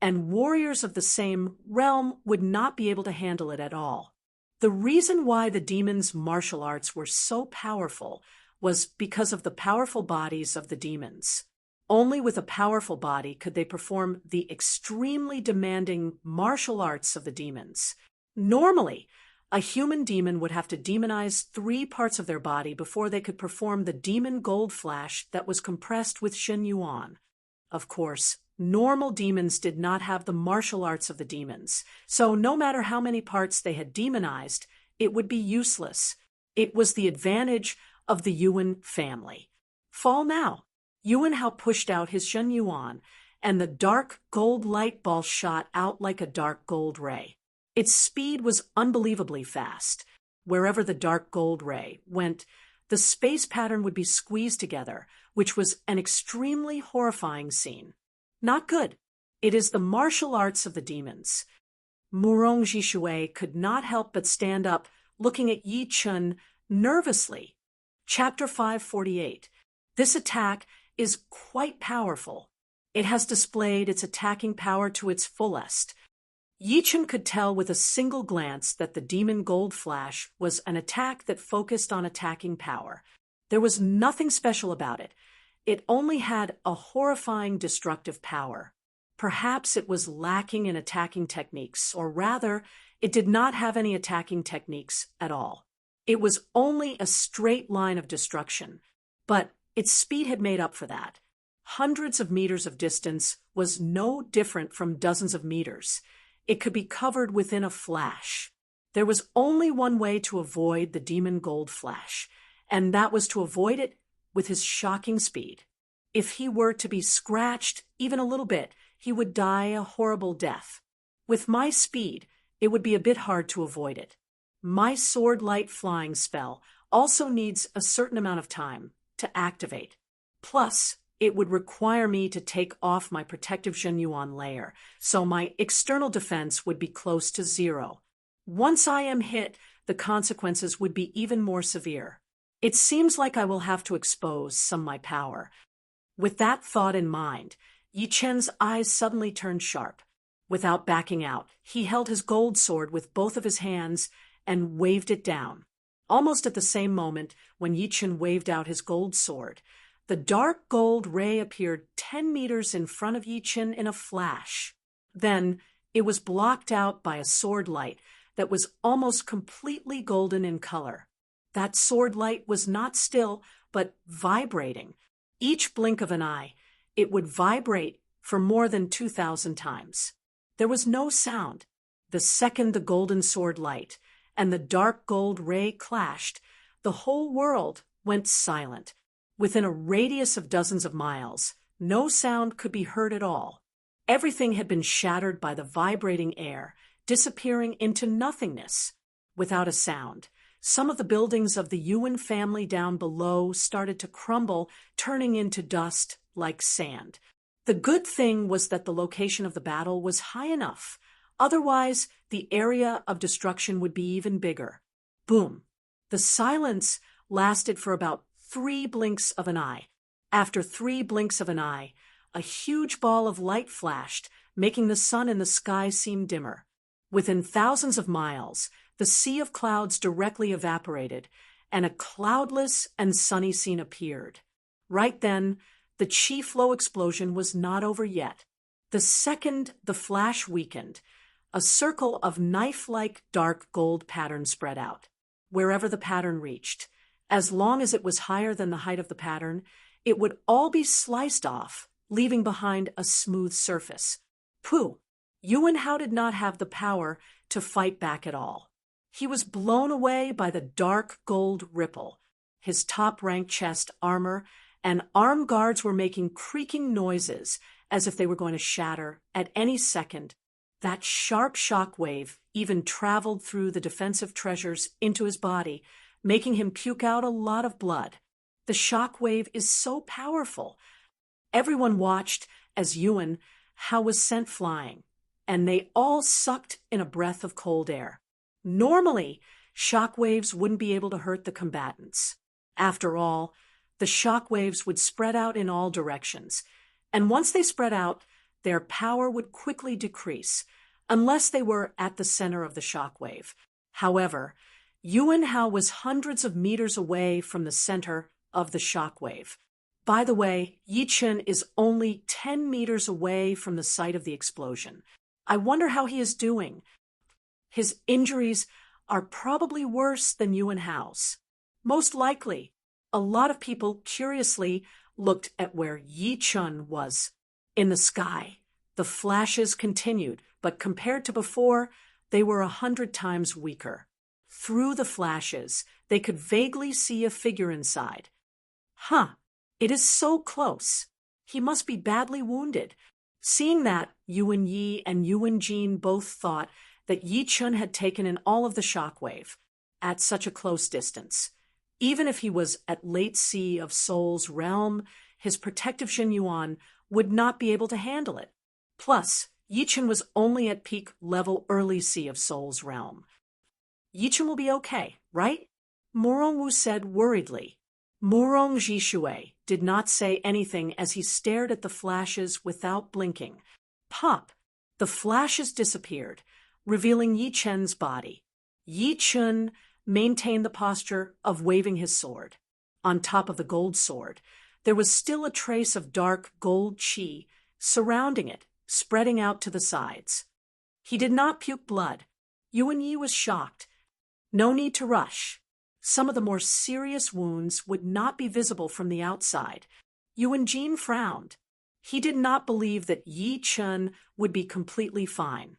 and warriors of the same realm would not be able to handle it at all. The reason why the demons' martial arts were so powerful was because of the powerful bodies of the demons. Only with a powerful body could they perform the extremely demanding martial arts of the demons. Normally, a human demon would have to demonize 3 parts of their body before they could perform the demon gold flash that was compressed with Shen Yuan. Of course, normal demons did not have the martial arts of the demons, so no matter how many parts they had demonized, it would be useless. It was the advantage of the Yuan family. Fall now. Yuan Hao pushed out his Shen Yuan, and the dark gold light ball shot out like a dark gold ray. Its speed was unbelievably fast. Wherever the dark gold ray went, the space pattern would be squeezed together, which was an extremely horrifying scene. Not good. It is the martial arts of the demons. Murong Jishui could not help but stand up, looking at Yi Chun nervously. Chapter 548. This attack is quite powerful. It has displayed its attacking power to its fullest. Yi Chun could tell with a single glance that the demon gold flash was an attack that focused on attacking power. There was nothing special about it. It only had a horrifying destructive power. Perhaps it was lacking in attacking techniques, or rather, it did not have any attacking techniques at all. It was only a straight line of destruction, but its speed had made up for that. Hundreds of meters of distance was no different from dozens of meters. It could be covered within a flash. There was only one way to avoid the demon gold flash, and that was to avoid it with his shocking speed. If he were to be scratched even a little bit, he would die a horrible death. With my speed, it would be a bit hard to avoid it. My sword light flying spell also needs a certain amount of time to activate. Plus, it would require me to take off my protective Shen Yuan layer, so my external defense would be close to 0. Once I am hit, the consequences would be even more severe. It seems like I will have to expose some of my power. With that thought in mind, Yi Chen's eyes suddenly turned sharp. Without backing out, he held his gold sword with both of his hands and waved it down. Almost at the same moment, when Yi Chen waved out his gold sword, the dark gold ray appeared 10 meters in front of Yi Chen in a flash. Then, it was blocked out by a sword light that was almost completely golden in color. That sword light was not still, but vibrating. Each blink of an eye, it would vibrate for more than 2,000 times. There was no sound. The second the golden sword light and the dark gold ray clashed, the whole world went silent. Within a radius of dozens of miles, no sound could be heard at all. Everything had been shattered by the vibrating air, disappearing into nothingness. Without a sound, some of the buildings of the Yuan family down below started to crumble, turning into dust like sand. The good thing was that the location of the battle was high enough. Otherwise, the area of destruction would be even bigger. Boom. The silence lasted for about 3 blinks of an eye. After 3 blinks of an eye, a huge ball of light flashed, making the sun in the sky seem dimmer. Within thousands of miles, the sea of clouds directly evaporated, and a cloudless and sunny scene appeared. Right then, the chi flow explosion was not over yet. The second the flash weakened, a circle of knife-like dark gold pattern spread out. Wherever the pattern reached, as long as it was higher than the height of the pattern, it would all be sliced off, leaving behind a smooth surface. Pooh! Yuan Hao did not have the power to fight back at all. He was blown away by the dark gold ripple. His top-ranked chest armor and arm guards were making creaking noises as if they were going to shatter at any second. That sharp shock wave even traveled through the defensive treasures into his body, making him puke out a lot of blood. The shock wave is so powerful. Everyone watched as Yuan Hao was sent flying, and they all sucked in a breath of cold air. Normally, shock waves wouldn't be able to hurt the combatants. After all, The shock waves would spread out in all directions, and once they spread out, their power would quickly decrease, unless they were at the center of the shock wave. However, Yuan Hao was hundreds of meters away from the center of the shock wave. By the way, Yi Chen is only 10 meters away from the site of the explosion. I wonder how he is doing. His injuries are probably worse than Yuan Hao's. Most likely. A lot of people curiously looked at where Yi Chen was. In the sky, the flashes continued, but compared to before, they were 100 times weaker. Through the flashes, they could vaguely see a figure inside. It is so close. He must be badly wounded. Seeing that, Yuan Yi and Yuan Jin both thought that Yi Chen had taken in all of the shockwave at such a close distance. Even if he was at late sea of Soul's realm, his protective Shen Yuan would not be able to handle it. Plus, Yi Chen was only at peak level early sea of Soul's realm. Yi Chen will be okay, right? Morong Wu said worriedly. Morong Jishui did not say anything as he stared at the flashes without blinking. Pop! The flashes disappeared, revealing Yi Chen's body. Yi Chen maintained the posture of waving his sword. On top of the gold sword, there was still a trace of dark gold qi surrounding it, spreading out to the sides. He did not puke blood. Yuan Yi was shocked. No need to rush. Some of the more serious wounds would not be visible from the outside. Yuan Jin frowned. He did not believe that Yi Chen would be completely fine.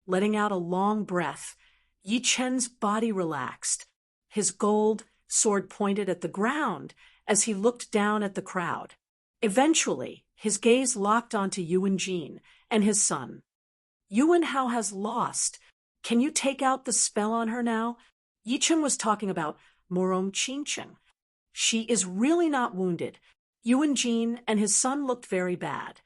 Letting out a long breath, Yi Chen's body relaxed. His gold sword pointed at the ground as he looked down at the crowd. Eventually, his gaze locked onto Yuan Jin and his son. Yuan Hao has lost. Can you take out the spell on her now? Yi Chen was talking about Morong Qingcheng. She is really not wounded. Yuan Jin and his son looked very bad.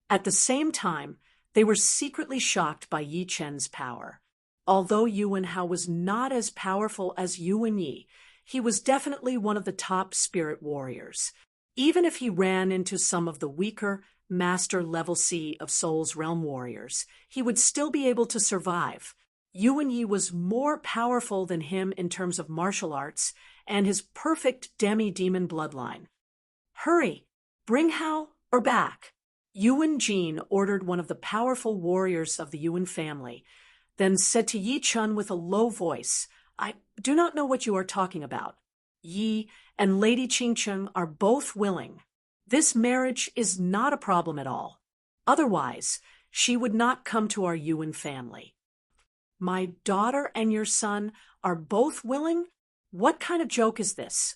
At the same time, they were secretly shocked by Yi Chen's power. Although Yuan Hao was not as powerful as Yuan Yi, he was definitely one of the top spirit warriors. Even if he ran into some of the weaker master level C of Soul's realm warriors, he would still be able to survive. Yuan Yi was more powerful than him in terms of martial arts and his perfect demi-demon bloodline. Hurry! Bring Hao or back! Yuan Jin ordered one of the powerful warriors of the Yuan family, then said to Yi Chen with a low voice, I do not know what you are talking about. Yi and Lady Qingcheng are both willing. This marriage is not a problem at all. Otherwise, she would not come to our Yuan family. My daughter and your son are both willing? What kind of joke is this?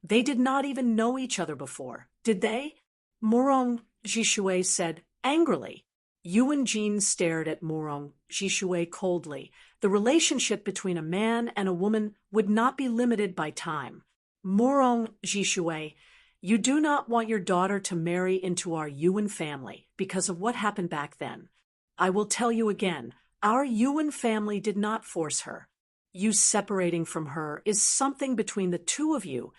They did not even know each other before, did they? Morong Jishui said angrily. Yuan Jin stared at Morong Jishui coldly. The relationship between a man and a woman would not be limited by time. Morong Jishui, you do not want your daughter to marry into our Yuan family because of what happened back then. I will tell you again, our Yuan family did not force her. You separating from her is something between the two of you,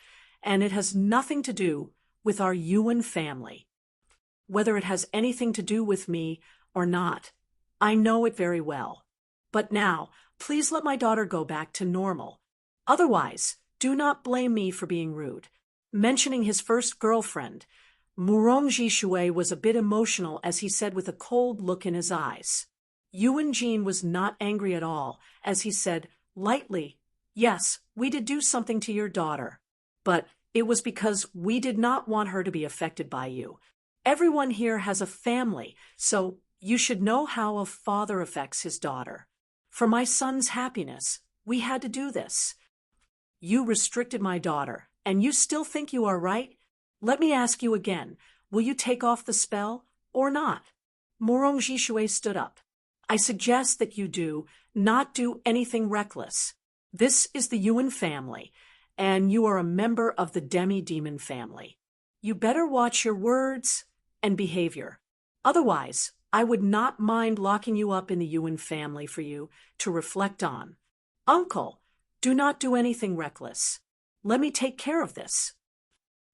and it has nothing to do with our Yuan family. Whether it has anything to do with me or not, I know it very well. But now, please let my daughter go back to normal. Otherwise, do not blame me for being rude. Mentioning his first girlfriend, Morong Jishui was a bit emotional as he said with a cold look in his eyes. Yuan Jin was not angry at all as he said lightly, yes, we did do something to your daughter, but it was because we did not want her to be affected by you. Everyone here has a family, so you should know how a father affects his daughter. For my son's happiness, we had to do this. You restricted my daughter, and you still think you are right? Let me ask you again, will you take off the spell or not? Morong Jishui stood up. I suggest that you do not do anything reckless. This is the Yuan family, and you are a member of the demi-demon family. You better watch your words and behavior. Otherwise, I would not mind locking you up in the Yuan family for you to reflect on. Uncle, do not do anything reckless. Let me take care of this.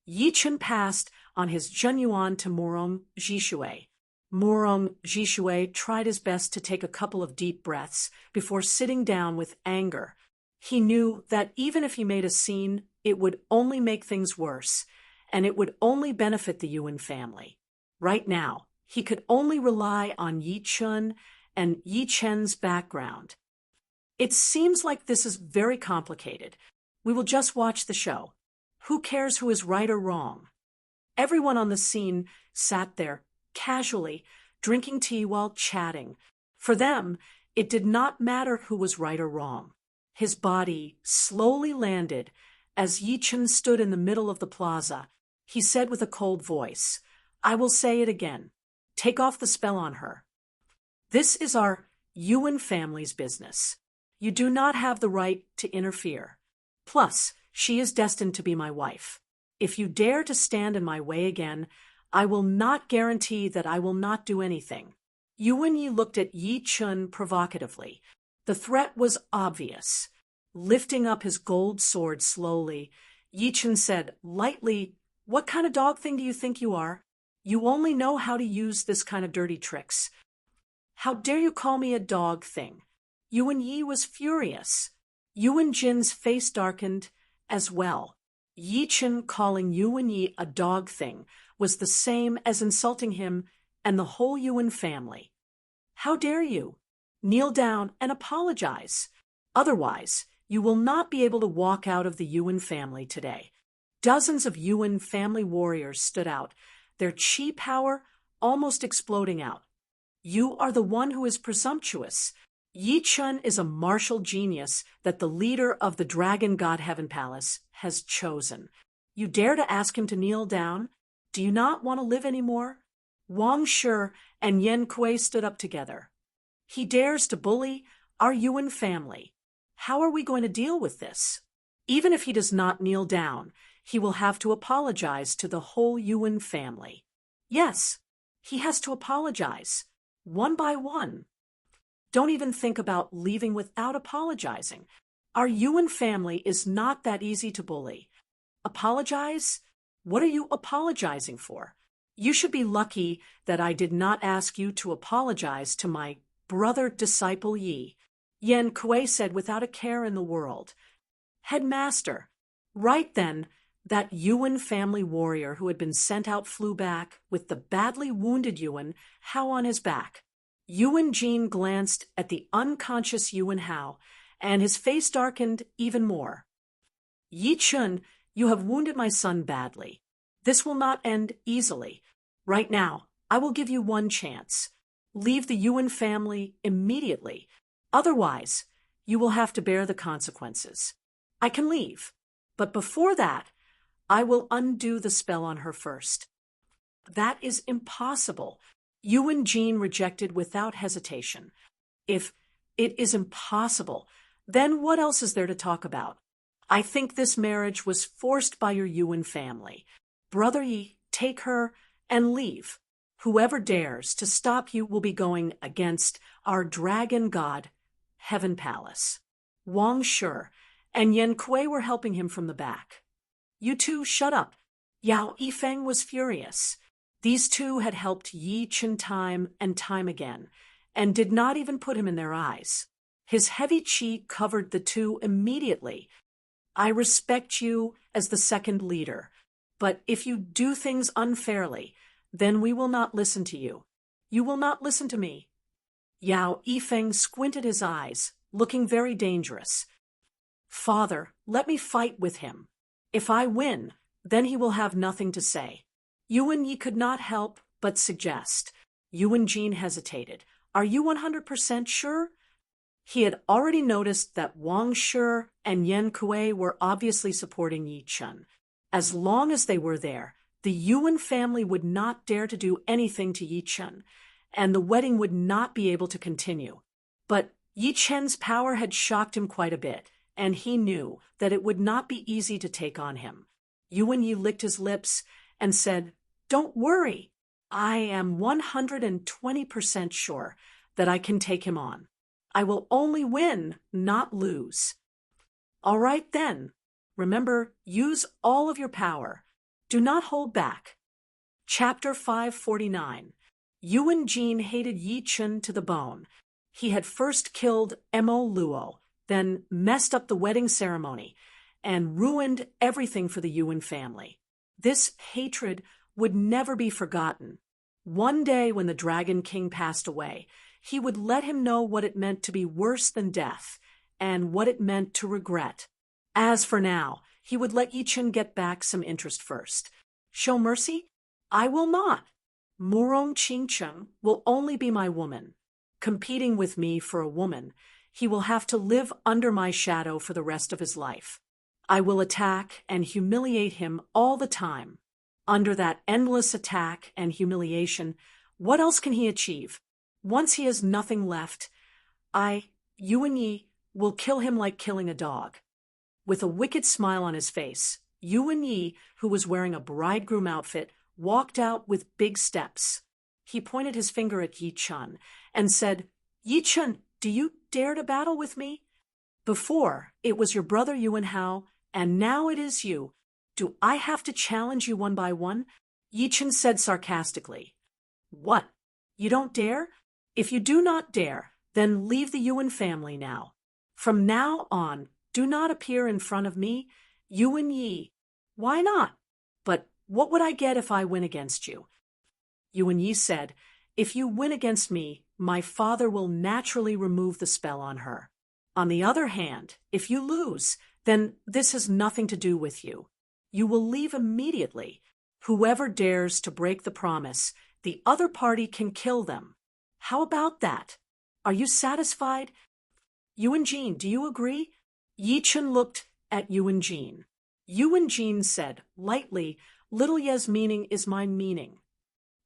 Yi Chen passed on his Zhenyuan to Morong Jishui. Morong Jishui tried his best to take a couple of deep breaths before sitting down with anger. He knew that even if he made a scene, it would only make things worse, and it would only benefit the Yuan family. Right now, he could only rely on Yi Chen and Yi Chen's background. It seems like this is very complicated. We will just watch the show. Who cares who is right or wrong? Everyone on the scene sat there, casually, drinking tea while chatting. For them, it did not matter who was right or wrong. His body slowly landed as Yi Chen stood in the middle of the plaza. He said with a cold voice, "I will say it again. Take off the spell on her. This is our Yuan family's business. You do not have the right to interfere. Plus, she is destined to be my wife. If you dare to stand in my way again, I will not guarantee that I will not do anything." Yuan Yi looked at Yi Chen provocatively. The threat was obvious. Lifting up his gold sword slowly, Yi Chen said lightly, "What kind of dog thing do you think you are? You only know how to use this kind of dirty tricks. How dare you call me a dog thing?" Yuan Yi was furious. Yuan Jin's face darkened as well. Yi Chen calling Yuan Yi a dog thing was the same as insulting him and the whole Yuan family. "How dare you? Kneel down and apologize. Otherwise, you will not be able to walk out of the Yuan family today." Dozens of Yuan family warriors stood out, their chi power almost exploding out. "You are the one who is presumptuous. Yi Chen is a martial genius that the leader of the Dragon God Heaven Palace has chosen. You dare to ask him to kneel down? Do you not want to live anymore?" Wang Shi and Yan Kuei stood up together. "He dares to bully our Yuan family. How are we going to deal with this? Even if he does not kneel down, he will have to apologize to the whole Yuan family. Yes, he has to apologize, one by one. Don't even think about leaving without apologizing. Our Yuan family is not that easy to bully. Apologize? What are you apologizing for? You should be lucky that I did not ask you to apologize to my brother disciple Yi," Yan Kuei said without a care in the world. "Headmaster." Right then, that Yuan family warrior who had been sent out flew back with the badly wounded Yuan Hao on his back. Yuan Jin glanced at the unconscious Yuan Hao, and his face darkened even more. "Yi Chen, you have wounded my son badly. This will not end easily. Right now, I will give you one chance. Leave the Yuan family immediately. Otherwise, you will have to bear the consequences. I can leave, but before that, I will undo the spell on her first." "That is impossible," Yuan Jin rejected without hesitation. "If it is impossible, then what else is there to talk about? I think this marriage was forced by your Yuan family. Brother Yi, take her and leave. Whoever dares to stop you will be going against our dragon god, Heaven Palace." Wang Shi and Yan Kuei were helping him from the back. "You two, shut up." Yao Yifeng was furious. These two had helped Yi Chen time and time again, and did not even put him in their eyes. His heavy chi covered the two immediately. "I respect you as the second leader, but if you do things unfairly, then we will not listen to you. You will not listen to me." Yao Yifeng squinted his eyes, looking very dangerous. "Father, let me fight with him. If I win, then he will have nothing to say." Yuan Yi could not help but suggest. Yuan Jin hesitated. "Are you 100% sure?" He had already noticed that Wang Shi and Yan Kuei were obviously supporting Yi Chen. As long as they were there, the Yuan family would not dare to do anything to Yi Chen, and the wedding would not be able to continue. But Yi Chen's power had shocked him quite a bit, and he knew that it would not be easy to take on him. Yuan Yi licked his lips and said, "Don't worry. I am 120% sure that I can take him on. I will only win, not lose." "All right then. Remember, use all of your power. Do not hold back. Chapter 549. Yuan Jin hated Yi Chun to the bone. He had first killed Mo Luo, then messed up the wedding ceremony, and ruined everything for the Yuan family. This hatred would never be forgotten. One day when the Dragon King passed away, he would let him know what it meant to be worse than death, and what it meant to regret. As for now, he would let Yi Chun get back some interest first. Show mercy? I will not. Murong Qingcheng will only be my woman. Competing with me for a woman, he will have to live under my shadow for the rest of his life. I will attack and humiliate him all the time. Under that endless attack and humiliation, what else can he achieve? Once he has nothing left, Yuan Yi, will kill him like killing a dog. With a wicked smile on his face, Yuan Yi, who was wearing a bridegroom outfit, walked out with big steps. He pointed his finger at Yi Chun and said, "Yi Chun, do you dare to battle with me? Before, it was your brother Yuan Hao, and now it is you. Do I have to challenge you one by one?" Yi Chun said sarcastically. "What? You don't dare? If you do not dare, then leave the Yuan family now. From now on, do not appear in front of me, Yuan Yi." "Why not? But what would I get if I win against you?" Yuan Yi said, "If you win against me, my father will naturally remove the spell on her. On the other hand, if you lose, then this has nothing to do with you. You will leave immediately. Whoever dares to break the promise, the other party can kill them. How about that? Are you satisfied? Yuan Jin, do you agree?" Yi Chun looked at Yuan Jin. Yuan Jin said, lightly, "Little Ye's meaning is my meaning.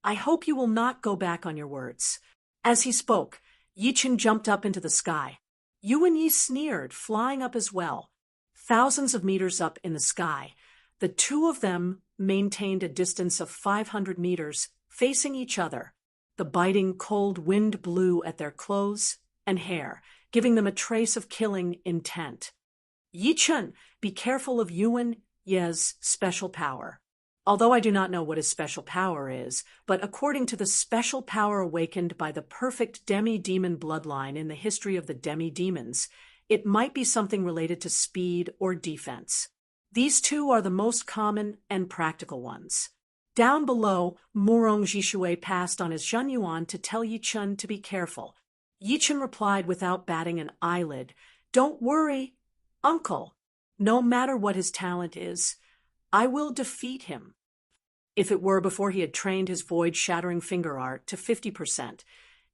I hope you will not go back on your words." As he spoke, Yi Chun jumped up into the sky. Yuan Yi sneered, flying up as well. Thousands of meters up in the sky, the two of them maintained a distance of 500 meters, facing each other. The biting cold wind blew at their clothes and hair, giving them a trace of killing intent. "Yi Chun, be careful of Yuan Ye's special power. Although I do not know what his special power is, but according to the special power awakened by the perfect demi-demon bloodline in the history of the demi-demons, it might be something related to speed or defense. These two are the most common and practical ones." Down below, Murong Jishui passed on his Zhenyuan to tell Yi Chun to be careful. Yi Chun replied without batting an eyelid, "Don't worry, uncle. No matter what his talent is, I will defeat him." If it were before he had trained his void-shattering finger art to 50%,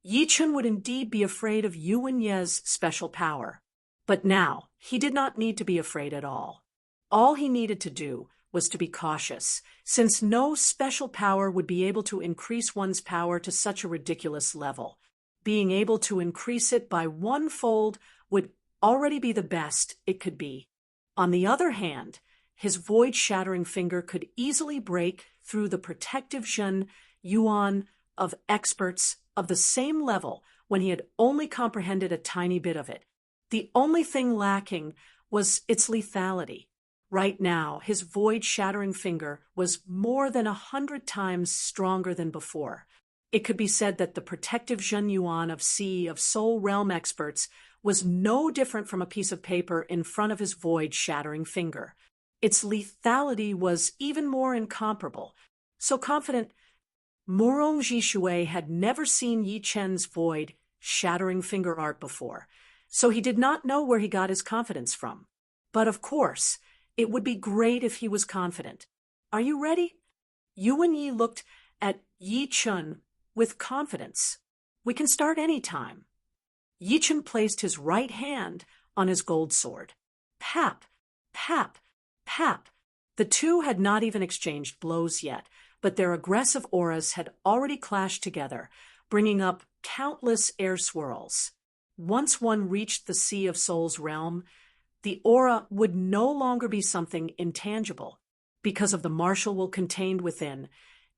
Yi Chun would indeed be afraid of Yuan Ye's special power. But now, he did not need to be afraid at all. All he needed to do was to be cautious, since no special power would be able to increase one's power to such a ridiculous level. Being able to increase it by 1-fold would already be the best it could be. On the other hand, his void-shattering finger could easily break through the protective Zhen Yuan of experts of the same level when he had only comprehended a tiny bit of it. The only thing lacking was its lethality. Right now, his void-shattering finger was more than 100 times stronger than before. It could be said that the protective Zhen Yuan of Soul Realm experts was no different from a piece of paper in front of his void-shattering finger. Its lethality was even more incomparable. So confident, Murong Jishui had never seen Yi Chun's void-shattering finger art before, so he did not know where he got his confidence from. But of course, it would be great if he was confident. "Are you ready?" Yuan Yi looked at Yi Chun with confidence. "We can start any time." Yi Chun placed his right hand on his gold sword. Pap, pap, pap. The two had not even exchanged blows yet, but their aggressive auras had already clashed together, bringing up countless air swirls. Once one reached the Sea of Soul's realm, the aura would no longer be something intangible. Because of the martial will contained within,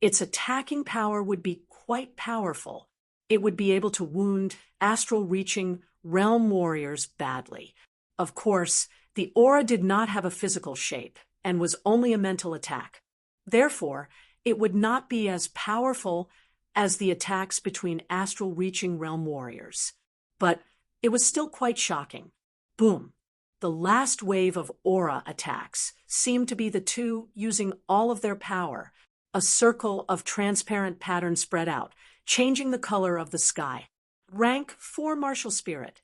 its attacking power would be quite powerful. It would be able to wound astral-reaching realm warriors badly. Of course, the aura did not have a physical shape and was only a mental attack. Therefore, it would not be as powerful as the attacks between astral-reaching realm warriors. But it was still quite shocking. Boom! The last wave of aura attacks seemed to be the two using all of their power. A circle of transparent pattern spread out, changing the color of the sky. Rank 4 Martial Spirit.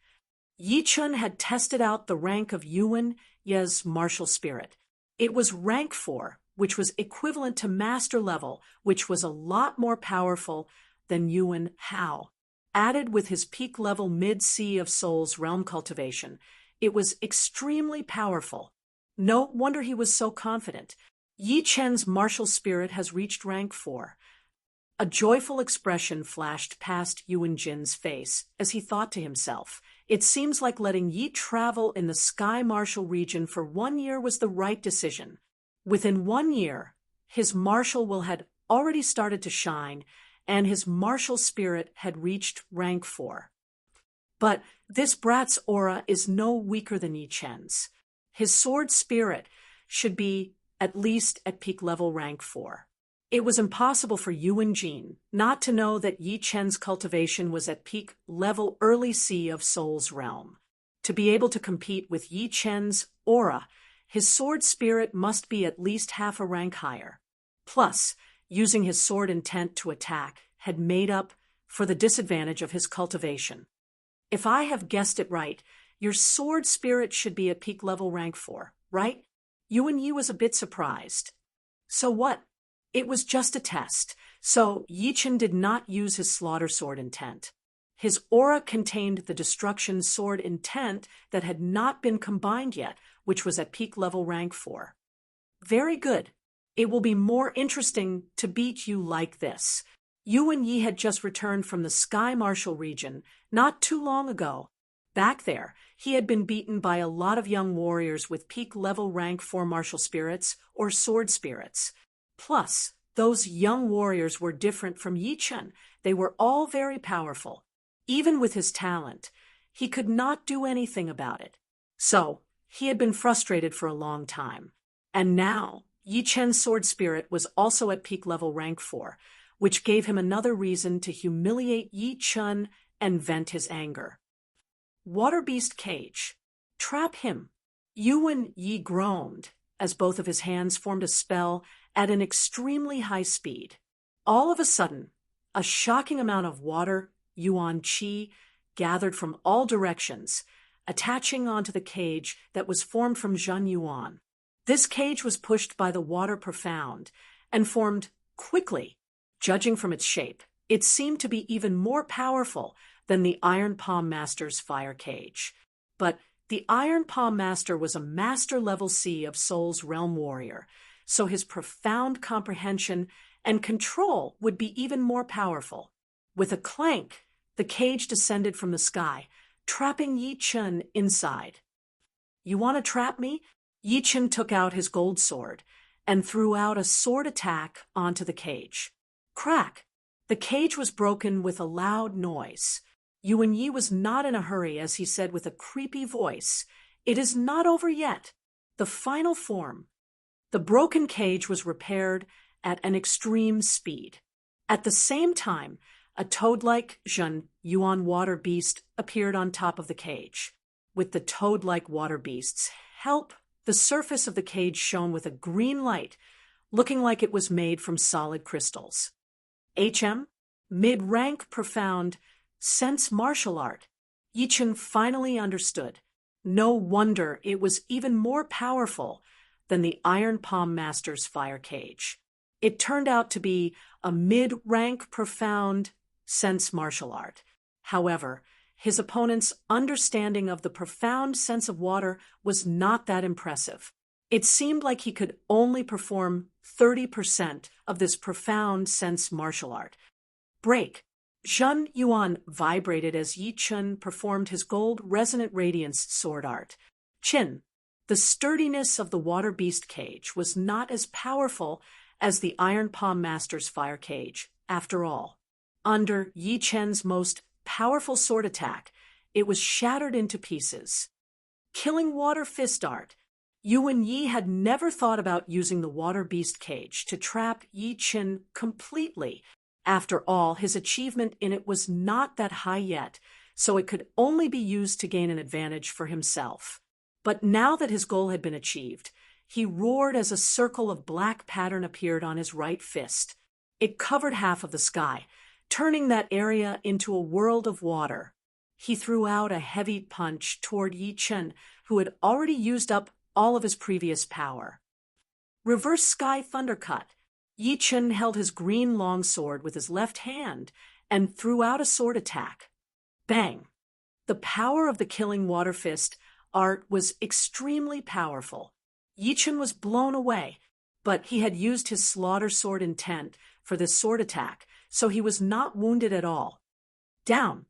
Yi Chun had tested out the rank of Yuan Ye's Martial Spirit. It was rank 4, which was equivalent to Master level, which was a lot more powerful than Yuan Hao. Added with his peak level mid-Sea of Souls realm cultivation, it was extremely powerful. No wonder he was so confident. Yi Chen's martial spirit has reached rank 4. A joyful expression flashed past Yuan Jin's face as he thought to himself, it seems like letting Yi travel in the Sky Martial region for 1 year was the right decision. Within 1 year, his martial will had already started to shine, and his martial spirit had reached rank 4. But this brat's aura is no weaker than Yi Chen's. His sword spirit should be at least at peak level rank 4. It was impossible for Yuan Jin not to know that Yi Chen's cultivation was at peak level early Sea of Souls realm. To be able to compete with Yi Chen's aura, his sword spirit must be at least half a rank higher. Plus, using his sword intent to attack had made up for the disadvantage of his cultivation. If I have guessed it right, your sword spirit should be at peak level rank 4, right? Yuan Yi was a bit surprised. So what? It was just a test, so Yi Chen did not use his slaughter sword intent. His aura contained the destruction sword intent that had not been combined yet, which was at peak level rank 4. Very good. It will be more interesting to beat you like this. Yuan Yi had just returned from the Sky Martial region not too long ago. Back there, he had been beaten by a lot of young warriors with peak level rank 4 martial spirits or sword spirits. Plus, those young warriors were different from Yi Chen. They were all very powerful. Even with his talent, he could not do anything about it. So, he had been frustrated for a long time. And now, Yi Chen's sword spirit was also at peak level rank 4, which gave him another reason to humiliate Yi Chen and vent his anger. Water Beast Cage. Trap him. Yuan Yi groaned as both of his hands formed a spell at an extremely high speed. All of a sudden, a shocking amount of water, Yuan Qi, gathered from all directions, attaching onto the cage that was formed from Zhen Yuan. This cage was pushed by the water profound and formed quickly. Judging from its shape, it seemed to be even more powerful than the Iron Palm Master's fire cage. But the Iron Palm Master was a master-level Sea of Souls realm warrior, so his profound comprehension and control would be even more powerful. With a clank, the cage descended from the sky, trapping Yi Chen inside. You want to trap me? Yi Chen took out his gold sword and threw out a sword attack onto the cage. Crack! The cage was broken with a loud noise. Yuan Yi was not in a hurry as he said with a creepy voice, "It is not over yet. The final form." The broken cage was repaired at an extreme speed. At the same time, a toad-like Zhen Yuan water beast appeared on top of the cage. With the toad-like water beast's help, the surface of the cage shone with a green light, looking like it was made from solid crystals. HM? Mid-rank profound sense martial art. Yi Chen finally understood. No wonder it was even more powerful than the Iron Palm Master's fire cage. It turned out to be a mid-rank profound sense martial art. However, his opponent's understanding of the profound sense of water was not that impressive. It seemed like he could only perform 30% of this profound sense martial art. Break. Zhen Yuan vibrated as Yi Chen performed his gold resonant radiance sword art. Qin. The sturdiness of the water beast cage was not as powerful as the Iron Palm Master's fire cage, after all. Under Yi Chen's most powerful sword attack, it was shattered into pieces. Killing water fist art. Yuan Yi had never thought about using the water beast cage to trap Yi Qin completely. After all, his achievement in it was not that high yet, so it could only be used to gain an advantage for himself. But now that his goal had been achieved, he roared as a circle of black pattern appeared on his right fist. It covered half of the sky, turning that area into a world of water. He threw out a heavy punch toward Yi Qin, who had already used up all of his previous power. Reverse Sky Thundercut. Yi Qin held his green longsword with his left hand and threw out a sword attack. Bang! The power of the killing water fist art was extremely powerful. Yi Qin was blown away, but he had used his slaughter sword intent for this sword attack, so he was not wounded at all. Down!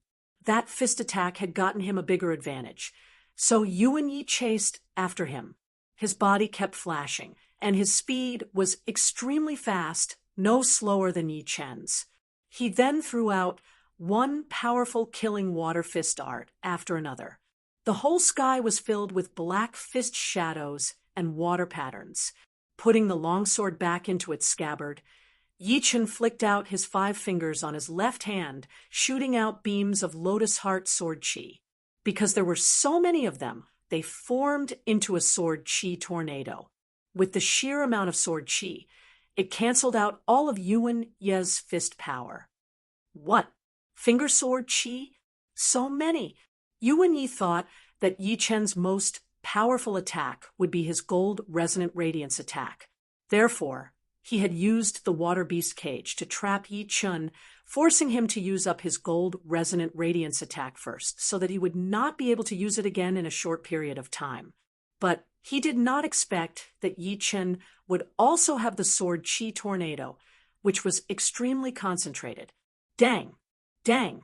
That fist attack had gotten him a bigger advantage, so Yuan Yi chased after him. His body kept flashing, and his speed was extremely fast, no slower than Yi Qin's. He then threw out one powerful killing water fist art after another. The whole sky was filled with black fist shadows and water patterns. Putting the longsword back into its scabbard, Yi Qin flicked out his 5 fingers on his left hand, shooting out beams of lotus heart sword chi. Because there were so many of them, they formed into a sword chi tornado. With the sheer amount of sword chi, it canceled out all of Yuan Yi's fist power. What? Finger sword chi? So many! Yuan Yi thought that Yi Qin's most powerful attack would be his gold resonant radiance attack. Therefore, he had used the water beast cage to trap Yi Qin, forcing him to use up his gold resonant radiance attack first, so that he would not be able to use it again in a short period of time. But he did not expect that Yi Qin would also have the sword chi tornado, which was extremely concentrated. Dang! Dang!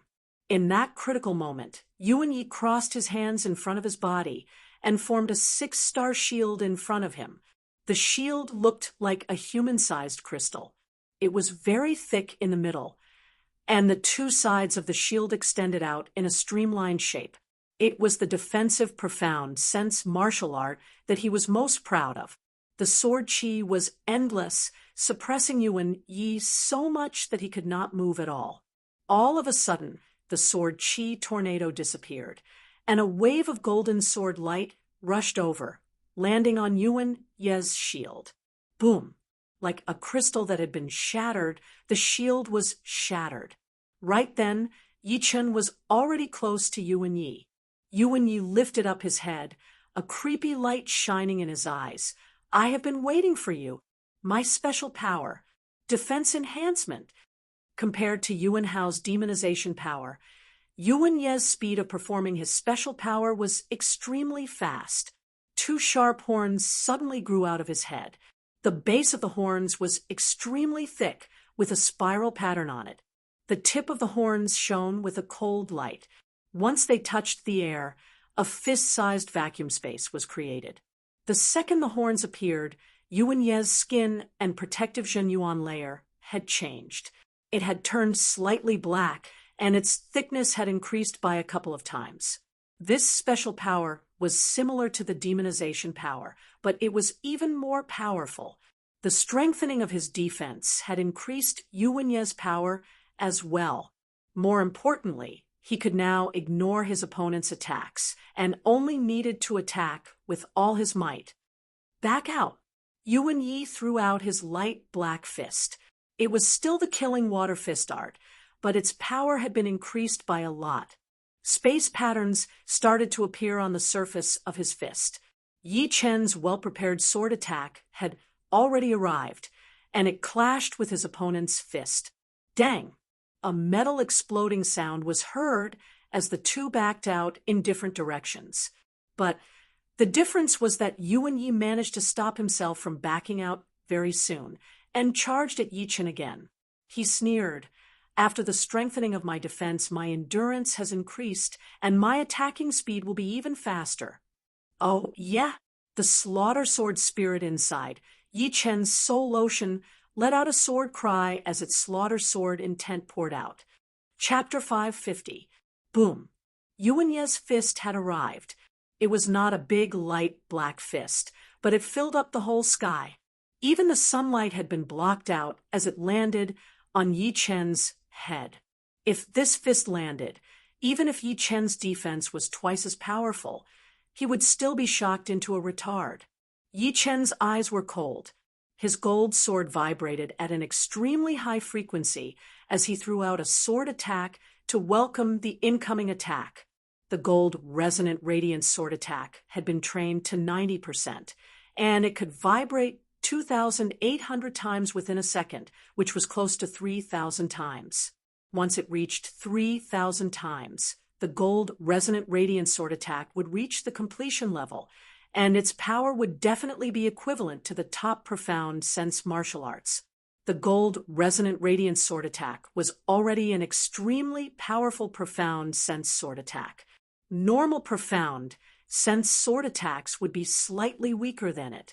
In that critical moment, Yuan Yi crossed his hands in front of his body and formed a 6-star shield in front of him. The shield looked like a human-sized crystal. It was very thick in the middle, and the 2 sides of the shield extended out in a streamlined shape. It was the defensive profound sense martial art that he was most proud of. The sword chi was endless, suppressing Yuan Yi so much that he could not move at all. All of a sudden, the sword chi tornado disappeared, and a wave of golden sword light rushed over, landing on Yuan Yi's shield. Boom! Like a crystal that had been shattered, the shield was shattered. Right then, Yi Qin was already close to Yuan Yi. Yuan Yi lifted up his head, a creepy light shining in his eyes. I have been waiting for you. My special power, defense enhancement. Compared to Yuan Hao's demonization power, Yuan Yi's speed of performing his special power was extremely fast. 2 sharp horns suddenly grew out of his head. The base of the horns was extremely thick, with a spiral pattern on it. The tip of the horns shone with a cold light. Once they touched the air, a fist-sized vacuum space was created. The second the horns appeared, Yuan Yi's skin and protective Zhenyuan layer had changed. It had turned slightly black, and its thickness had increased by a couple of times. This special power was similar to the demonization power, but it was even more powerful. The strengthening of his defense had increased Yuan Yi's power as well. More importantly, he could now ignore his opponent's attacks and only needed to attack with all his might. Back out! Yuan Yi threw out his light black fist. It was still the killing water fist art, but its power had been increased by a lot. Space patterns started to appear on the surface of his fist. Yi Qin's well-prepared sword attack had already arrived, and it clashed with his opponent's fist. Dang! A metal exploding sound was heard as the 2 backed out in different directions. But the difference was that Yuan Yi managed to stop himself from backing out very soon, and charged at Yi Qin again. He sneered, "After the strengthening of my defense, my endurance has increased, and my attacking speed will be even faster." Oh, yeah! The slaughter sword spirit inside, Yi Qin's soul ocean, let out a sword cry as its slaughter sword intent poured out. Chapter 550. Boom! Yuan Yi's fist had arrived. It was not a big, light, black fist, but it filled up the whole sky. Even the sunlight had been blocked out as it landed on Yi Chen's head. If this fist landed, even if Yi Chen's defense was twice as powerful, he would still be shocked into a retard. Yi Chen's eyes were cold. His gold sword vibrated at an extremely high frequency as he threw out a sword attack to welcome the incoming attack. The gold resonant radiance sword attack had been trained to 90%, and it could vibrate 2,800 times within a second, which was close to 3,000 times. Once it reached 3,000 times, the gold resonant radiance sword attack would reach the completion level, and its power would definitely be equivalent to the top profound sense martial arts. The gold resonant radiance sword attack was already an extremely powerful profound sense sword attack. Normal profound sense sword attacks would be slightly weaker than it.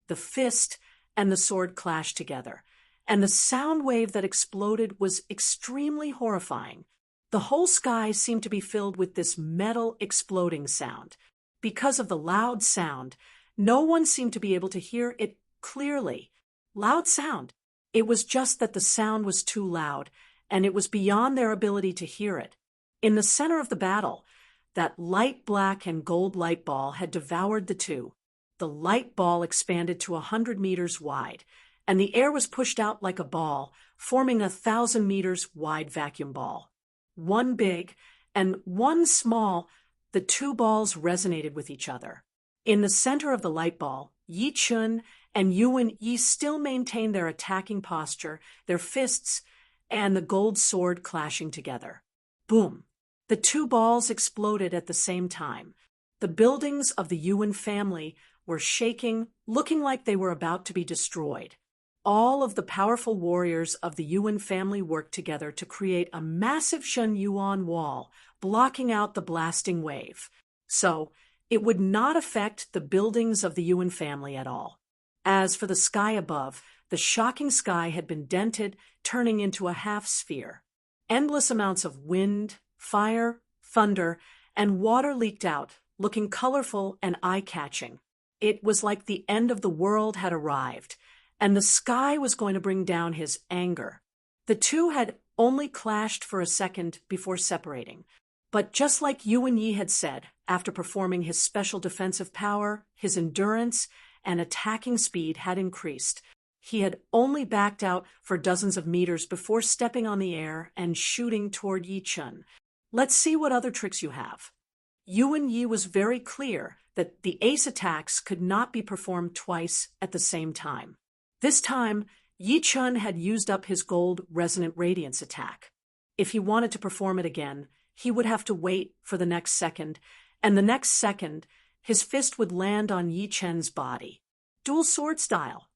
The fist and the sword clashed together, and the sound wave that exploded was extremely horrifying. The whole sky seemed to be filled with this metal exploding sound. Because of the loud sound, no one seemed to be able to hear it clearly. Loud sound. It was just that the sound was too loud, and it was beyond their ability to hear it. In the center of the battle, that light black and gold light ball had devoured the two. The light ball expanded to 100 meters wide, and the air was pushed out like a ball, forming a 1,000 meters wide vacuum ball. One big and one small, the two balls resonated with each other. In the center of the light ball, Yi Chun and Yuan Yi still maintained their attacking posture, their fists and the gold sword clashing together. Boom! The two balls exploded at the same time. The buildings of the Yuan family were shaking, looking like they were about to be destroyed. All of the powerful warriors of the Yuan family worked together to create a massive Shen Yuan wall, blocking out the blasting wave. So, it would not affect the buildings of the Yuan family at all. As for the sky above, the shocking sky had been dented, turning into a half-sphere. Endless amounts of wind, fire, thunder, and water leaked out, looking colorful and eye-catching. It was like the end of the world had arrived, and the sky was going to bring down his anger. The two had only clashed for a second before separating. But just like Yuan Yi had said, after performing his special defensive power, his endurance and attacking speed had increased. He had only backed out for dozens of meters before stepping on the air and shooting toward Yi Chun. Let's see what other tricks you have. Yuan Yi was very clear that the ace attacks could not be performed twice at the same time. This time, Yi Chun had used up his gold resonant radiance attack. If he wanted to perform it again, he would have to wait for the next second, and the next second, his fist would land on Yi Chen's body. Dual sword style.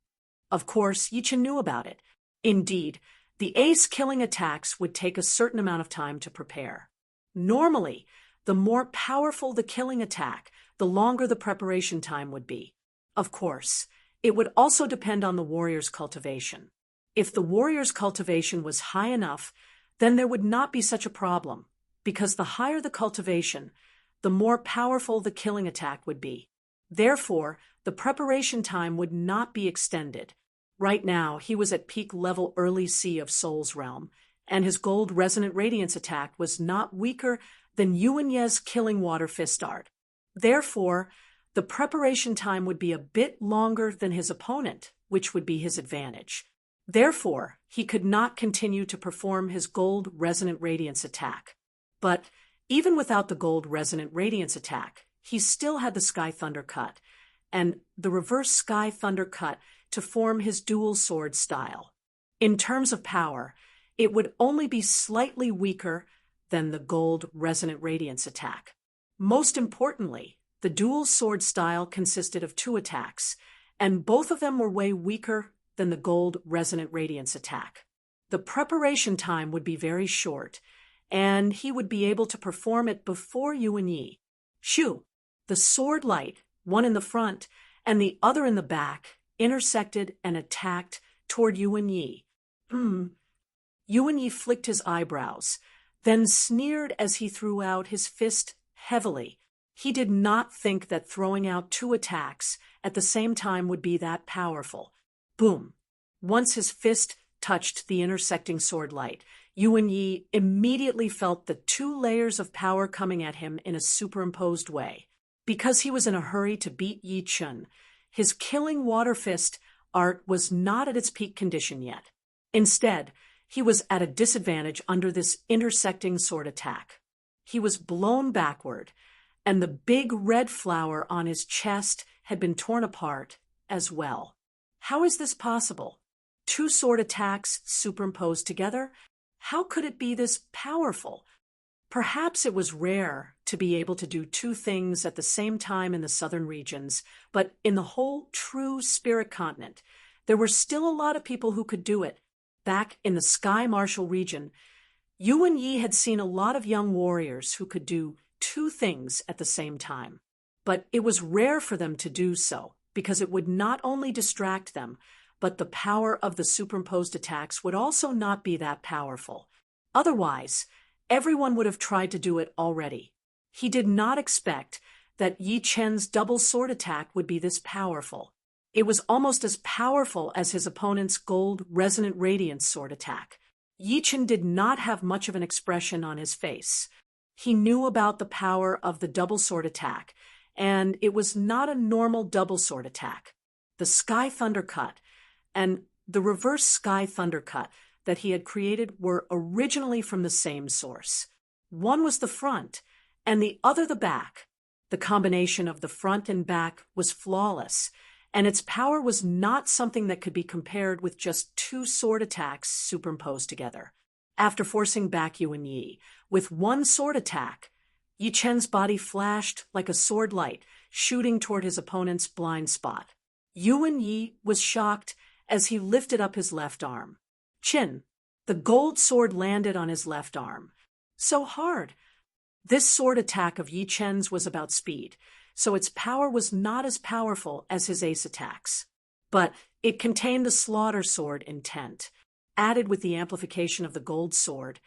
Of course, Yi Chen knew about it. Indeed, the ace-killing attacks would take a certain amount of time to prepare. Normally, the more powerful the killing attack, the longer the preparation time would be. Of course, it would also depend on the warrior's cultivation. If the warrior's cultivation was high enough, then there would not be such a problem, because the higher the cultivation, the more powerful the killing attack would be. Therefore, the preparation time would not be extended. Right now, he was at peak level early C of Soul's Realm, and his gold resonant radiance attack was not weaker than Yuan Ye's killing water fist art. Therefore, the preparation time would be a bit longer than his opponent, which would be his advantage. Therefore, he could not continue to perform his gold resonant radiance attack. But even without the gold resonant radiance attack, he still had the Sky Thunder Cut, and the reverse Sky Thunder Cut to form his dual sword style. In terms of power, it would only be slightly weaker than the gold resonant radiance attack. Most importantly, the dual sword style consisted of 2 attacks, and both of them were way weaker than the gold resonant radiance attack. The preparation time would be very short, and he would be able to perform it before Yuan Yi. Shoo! The sword light, one in the front and the other in the back, intersected and attacked toward Yuan Yi. Yuan Yi flicked his eyebrows, then sneered as he threw out his fist heavily. He did not think that throwing out two attacks at the same time would be that powerful. Boom! Once his fist touched the intersecting sword light, Yuan Yi immediately felt the two layers of power coming at him in a superimposed way. Because he was in a hurry to beat Yi Chun, his killing water fist art was not at its peak condition yet. Instead, he was at a disadvantage under this intersecting sword attack. He was blown backward, and the big red flower on his chest had been torn apart as well. How is this possible? Two sword attacks superimposed together? How could it be this powerful? Perhaps it was rare to be able to do two things at the same time in the southern regions, but in the whole true spirit continent, there were still a lot of people who could do it. Back in the Sky Martial region, Yuan Yi had seen a lot of young warriors who could do two things at the same time. But it was rare for them to do so, because it would not only distract them, but the power of the superimposed attacks would also not be that powerful. Otherwise, everyone would have tried to do it already. He did not expect that Yi Chen's double sword attack would be this powerful. It was almost as powerful as his opponent's gold resonant radiance sword attack. Yi Chen did not have much of an expression on his face. He knew about the power of the double sword attack, and it was not a normal double sword attack. The Sky Thunder Cut and the reverse Sky Thunder Cut that he had created were originally from the same source. One was the front, and the other the back. The combination of the front and back was flawless, and its power was not something that could be compared with just two sword attacks superimposed together. After forcing back Yuan Yi with one sword attack, Yi Chen's body flashed like a sword light, shooting toward his opponent's blind spot. Yuan Yi was shocked as he lifted up his left arm. Chin, the gold sword landed on his left arm. So hard. This sword attack of Yi Chen's was about speed, so its power was not as powerful as his ace attacks. But it contained the slaughter sword intent. Added with the amplification of the gold sword,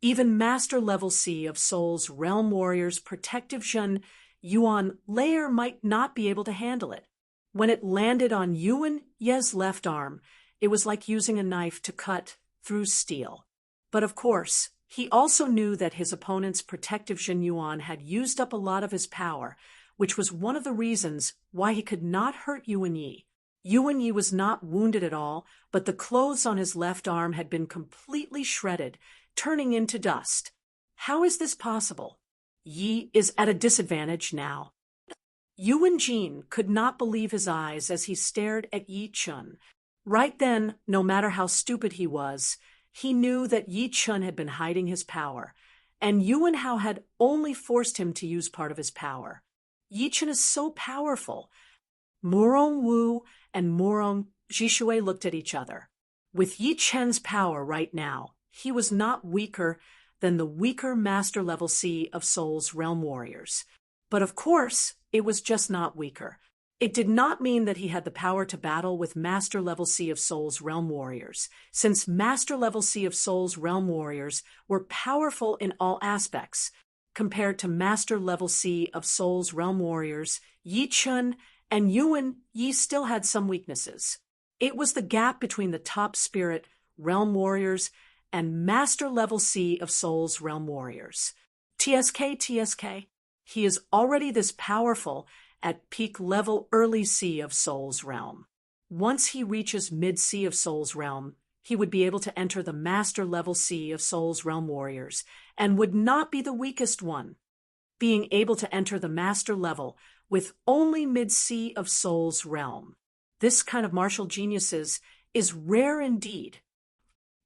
even Master Level C of Soul's Realm Warrior's protective Zhen Yuan layer might not be able to handle it. When it landed on Yuan Ye's left arm, it was like using a knife to cut through steel. But of course, he also knew that his opponent's protective Zhen Yuan had used up a lot of his power, which was one of the reasons why he could not hurt Yuan Yi. Yuan Yi was not wounded at all, but the clothes on his left arm had been completely shredded, turning into dust. How is this possible? Yi is at a disadvantage now. Yuan Jin could not believe his eyes as he stared at Yi Chun. Right then, no matter how stupid he was, he knew that Yi Chun had been hiding his power, and Yuan Hao had only forced him to use part of his power. Yi Chun is so powerful. Murong Wu and Murong Jishui looked at each other. With Yi Chen's power right now, he was not weaker than the weaker Master Level C of Soul's Realm Warriors. But of course, it was just not weaker. It did not mean that he had the power to battle with Master Level C of Soul's Realm Warriors, since Master Level C of Soul's Realm Warriors were powerful in all aspects. Compared to Master Level C of Soul's Realm Warriors, Yi Chun and Yuan Yi still had some weaknesses. It was the gap between the top spirit Realm Warriors and Master Level C of Soul's Realm Warriors. TSK. He is already this powerful at peak level early C of Soul's Realm. Once he reaches mid-C of Soul's Realm, he would be able to enter the Master Level C of Soul's Realm Warriors and would not be the weakest one. Being able to enter the Master Level with only mid-C of Soul's Realm. This kind of martial geniuses is rare indeed.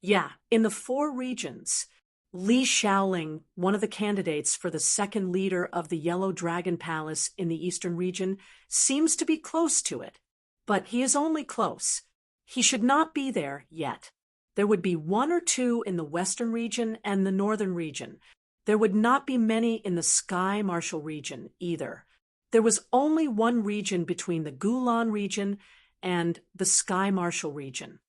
Yeah, in the 4 regions, Li Shaoling, one of the candidates for the second leader of the Yellow Dragon Palace in the Eastern region, seems to be close to it. But he is only close. He should not be there yet. There would be 1 or 2 in the Western region and the Northern region. There would not be many in the Sky Martial region either. There was only 1 region between the Gulan region and the Sky Martial region.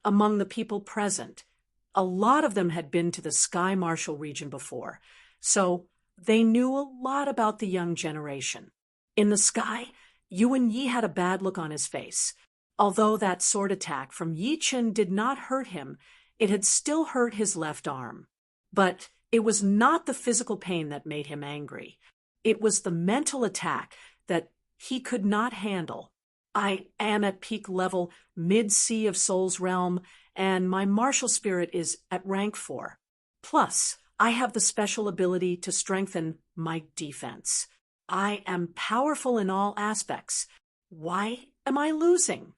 Among the people present, a lot of them had been to the Sky Martial region before, so They knew a lot about the young generation. In the sky, Yuan Yi had a bad look on his face. Although that sword attack from Yi Chen did not hurt him, it had still hurt his left arm. But it was not the physical pain that made him angry. It was the mental attack that he could not handle. I am at peak level, mid-sea of Soul's realm, and my martial spirit is at rank 4. Plus, I have the special ability to strengthen my defense. I am powerful in all aspects. Why am I losing?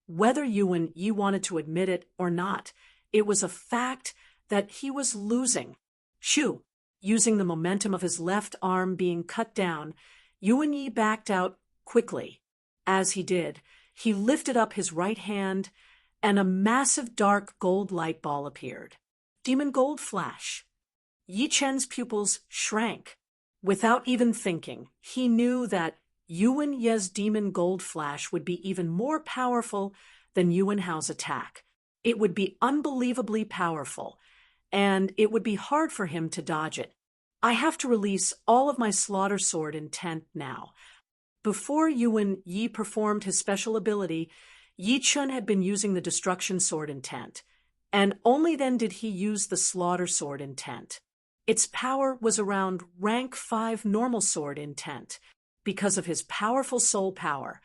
Whether Yuan Yi wanted to admit it or not, it was a fact that he was losing. Shoo! Using the momentum of his left arm being cut down, Yuan Yi backed out quickly. As he did, he lifted up his right hand, and a massive dark gold light ball appeared. Demon Gold Flash. Yi Chen's pupils shrank. Without even thinking, he knew that Yuan Ye's Demon Gold Flash would be even more powerful than Yuan Hao's attack. It would be unbelievably powerful, and it would be hard for him to dodge it. I have to release all of my slaughter sword intent now. Before Yuan Yi performed his special ability, Yi Chen had been using the destruction sword intent, and only then did he use the slaughter sword intent. Its power was around rank 5 normal sword intent. Because of his powerful soul power,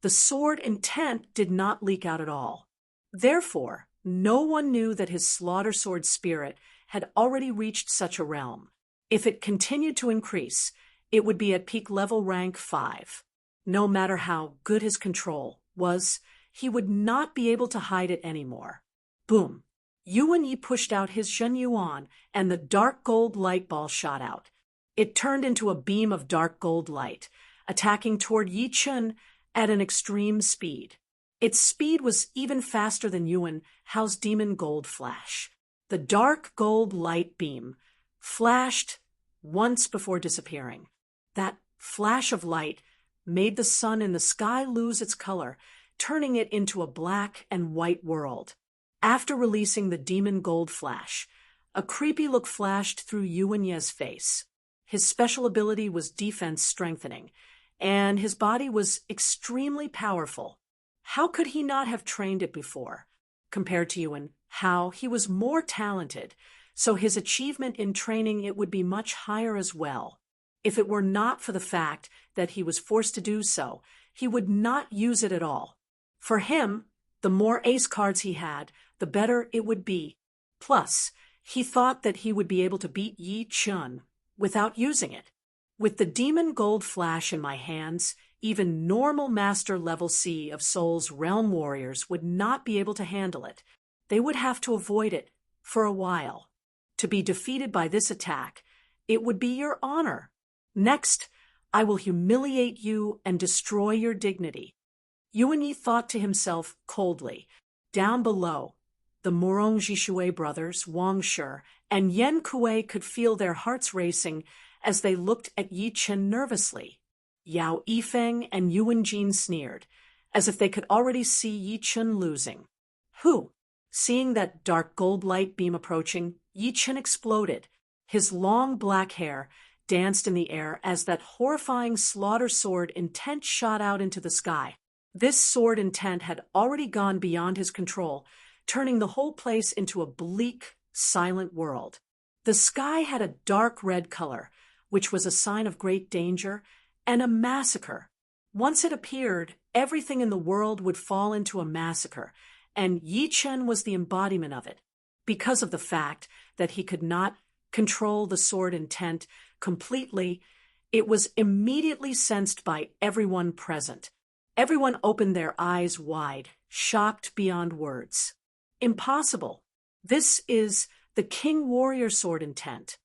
the sword intent did not leak out at all. Therefore, no one knew that his slaughter sword spirit had already reached such a realm. If it continued to increase, it would be at peak level rank 5. No matter how good his control was, he would not be able to hide it anymore. Boom! Yuan Yi pushed out his Zhen Yuan, and the dark gold light ball shot out. It turned into a beam of dark gold light, attacking toward Yi Chen at an extreme speed. Its speed was even faster than Yuan Hao's Demon Gold Flash. The dark gold light beam flashed once before disappearing. That flash of light made the sun in the sky lose its color, turning it into a black and white world. After releasing the Demon Gold Flash, a creepy look flashed through Yuan Ye's face. His special ability was defense strengthening, and his body was extremely powerful. How could he not have trained it before? Compared to Yuan Hao, he was more talented, so his achievement in training it would be much higher as well. If it were not for the fact that he was forced to do so, he would not use it at all. For him, the more ace cards he had, the better it would be. Plus, he thought that he would be able to beat Yi Chen without using it. With the Demon Gold Flash in my hands, even normal Master Level C of Soul's Realm Warriors would not be able to handle it. They would have to avoid it for a while. To be defeated by this attack, it would be your honor. Next, I will humiliate you and destroy your dignity. Yuan Yi thought to himself coldly. Down below, the Morong Jishui brothers, Wang Shi, and Yan Kuei could feel their hearts racing as they looked at Yi Chen nervously. Yao Yifeng and Yuan Jin sneered, as if they could already see Yi Chen losing. Who? Seeing that dark gold light beam approaching, Yi Chen exploded. His long black hair danced in the air as that horrifying slaughter sword intent shot out into the sky. This sword intent had already gone beyond his control, turning the whole place into a bleak, silent world. The sky had a dark red color, which was a sign of great danger and a massacre. Once it appeared, everything in the world would fall into a massacre, and Yi Chen was the embodiment of it. Because of the fact that he could not control the sword intent completely, it was immediately sensed by everyone present. Everyone opened their eyes wide, shocked beyond words. Impossible. This is the King Warrior sword intent.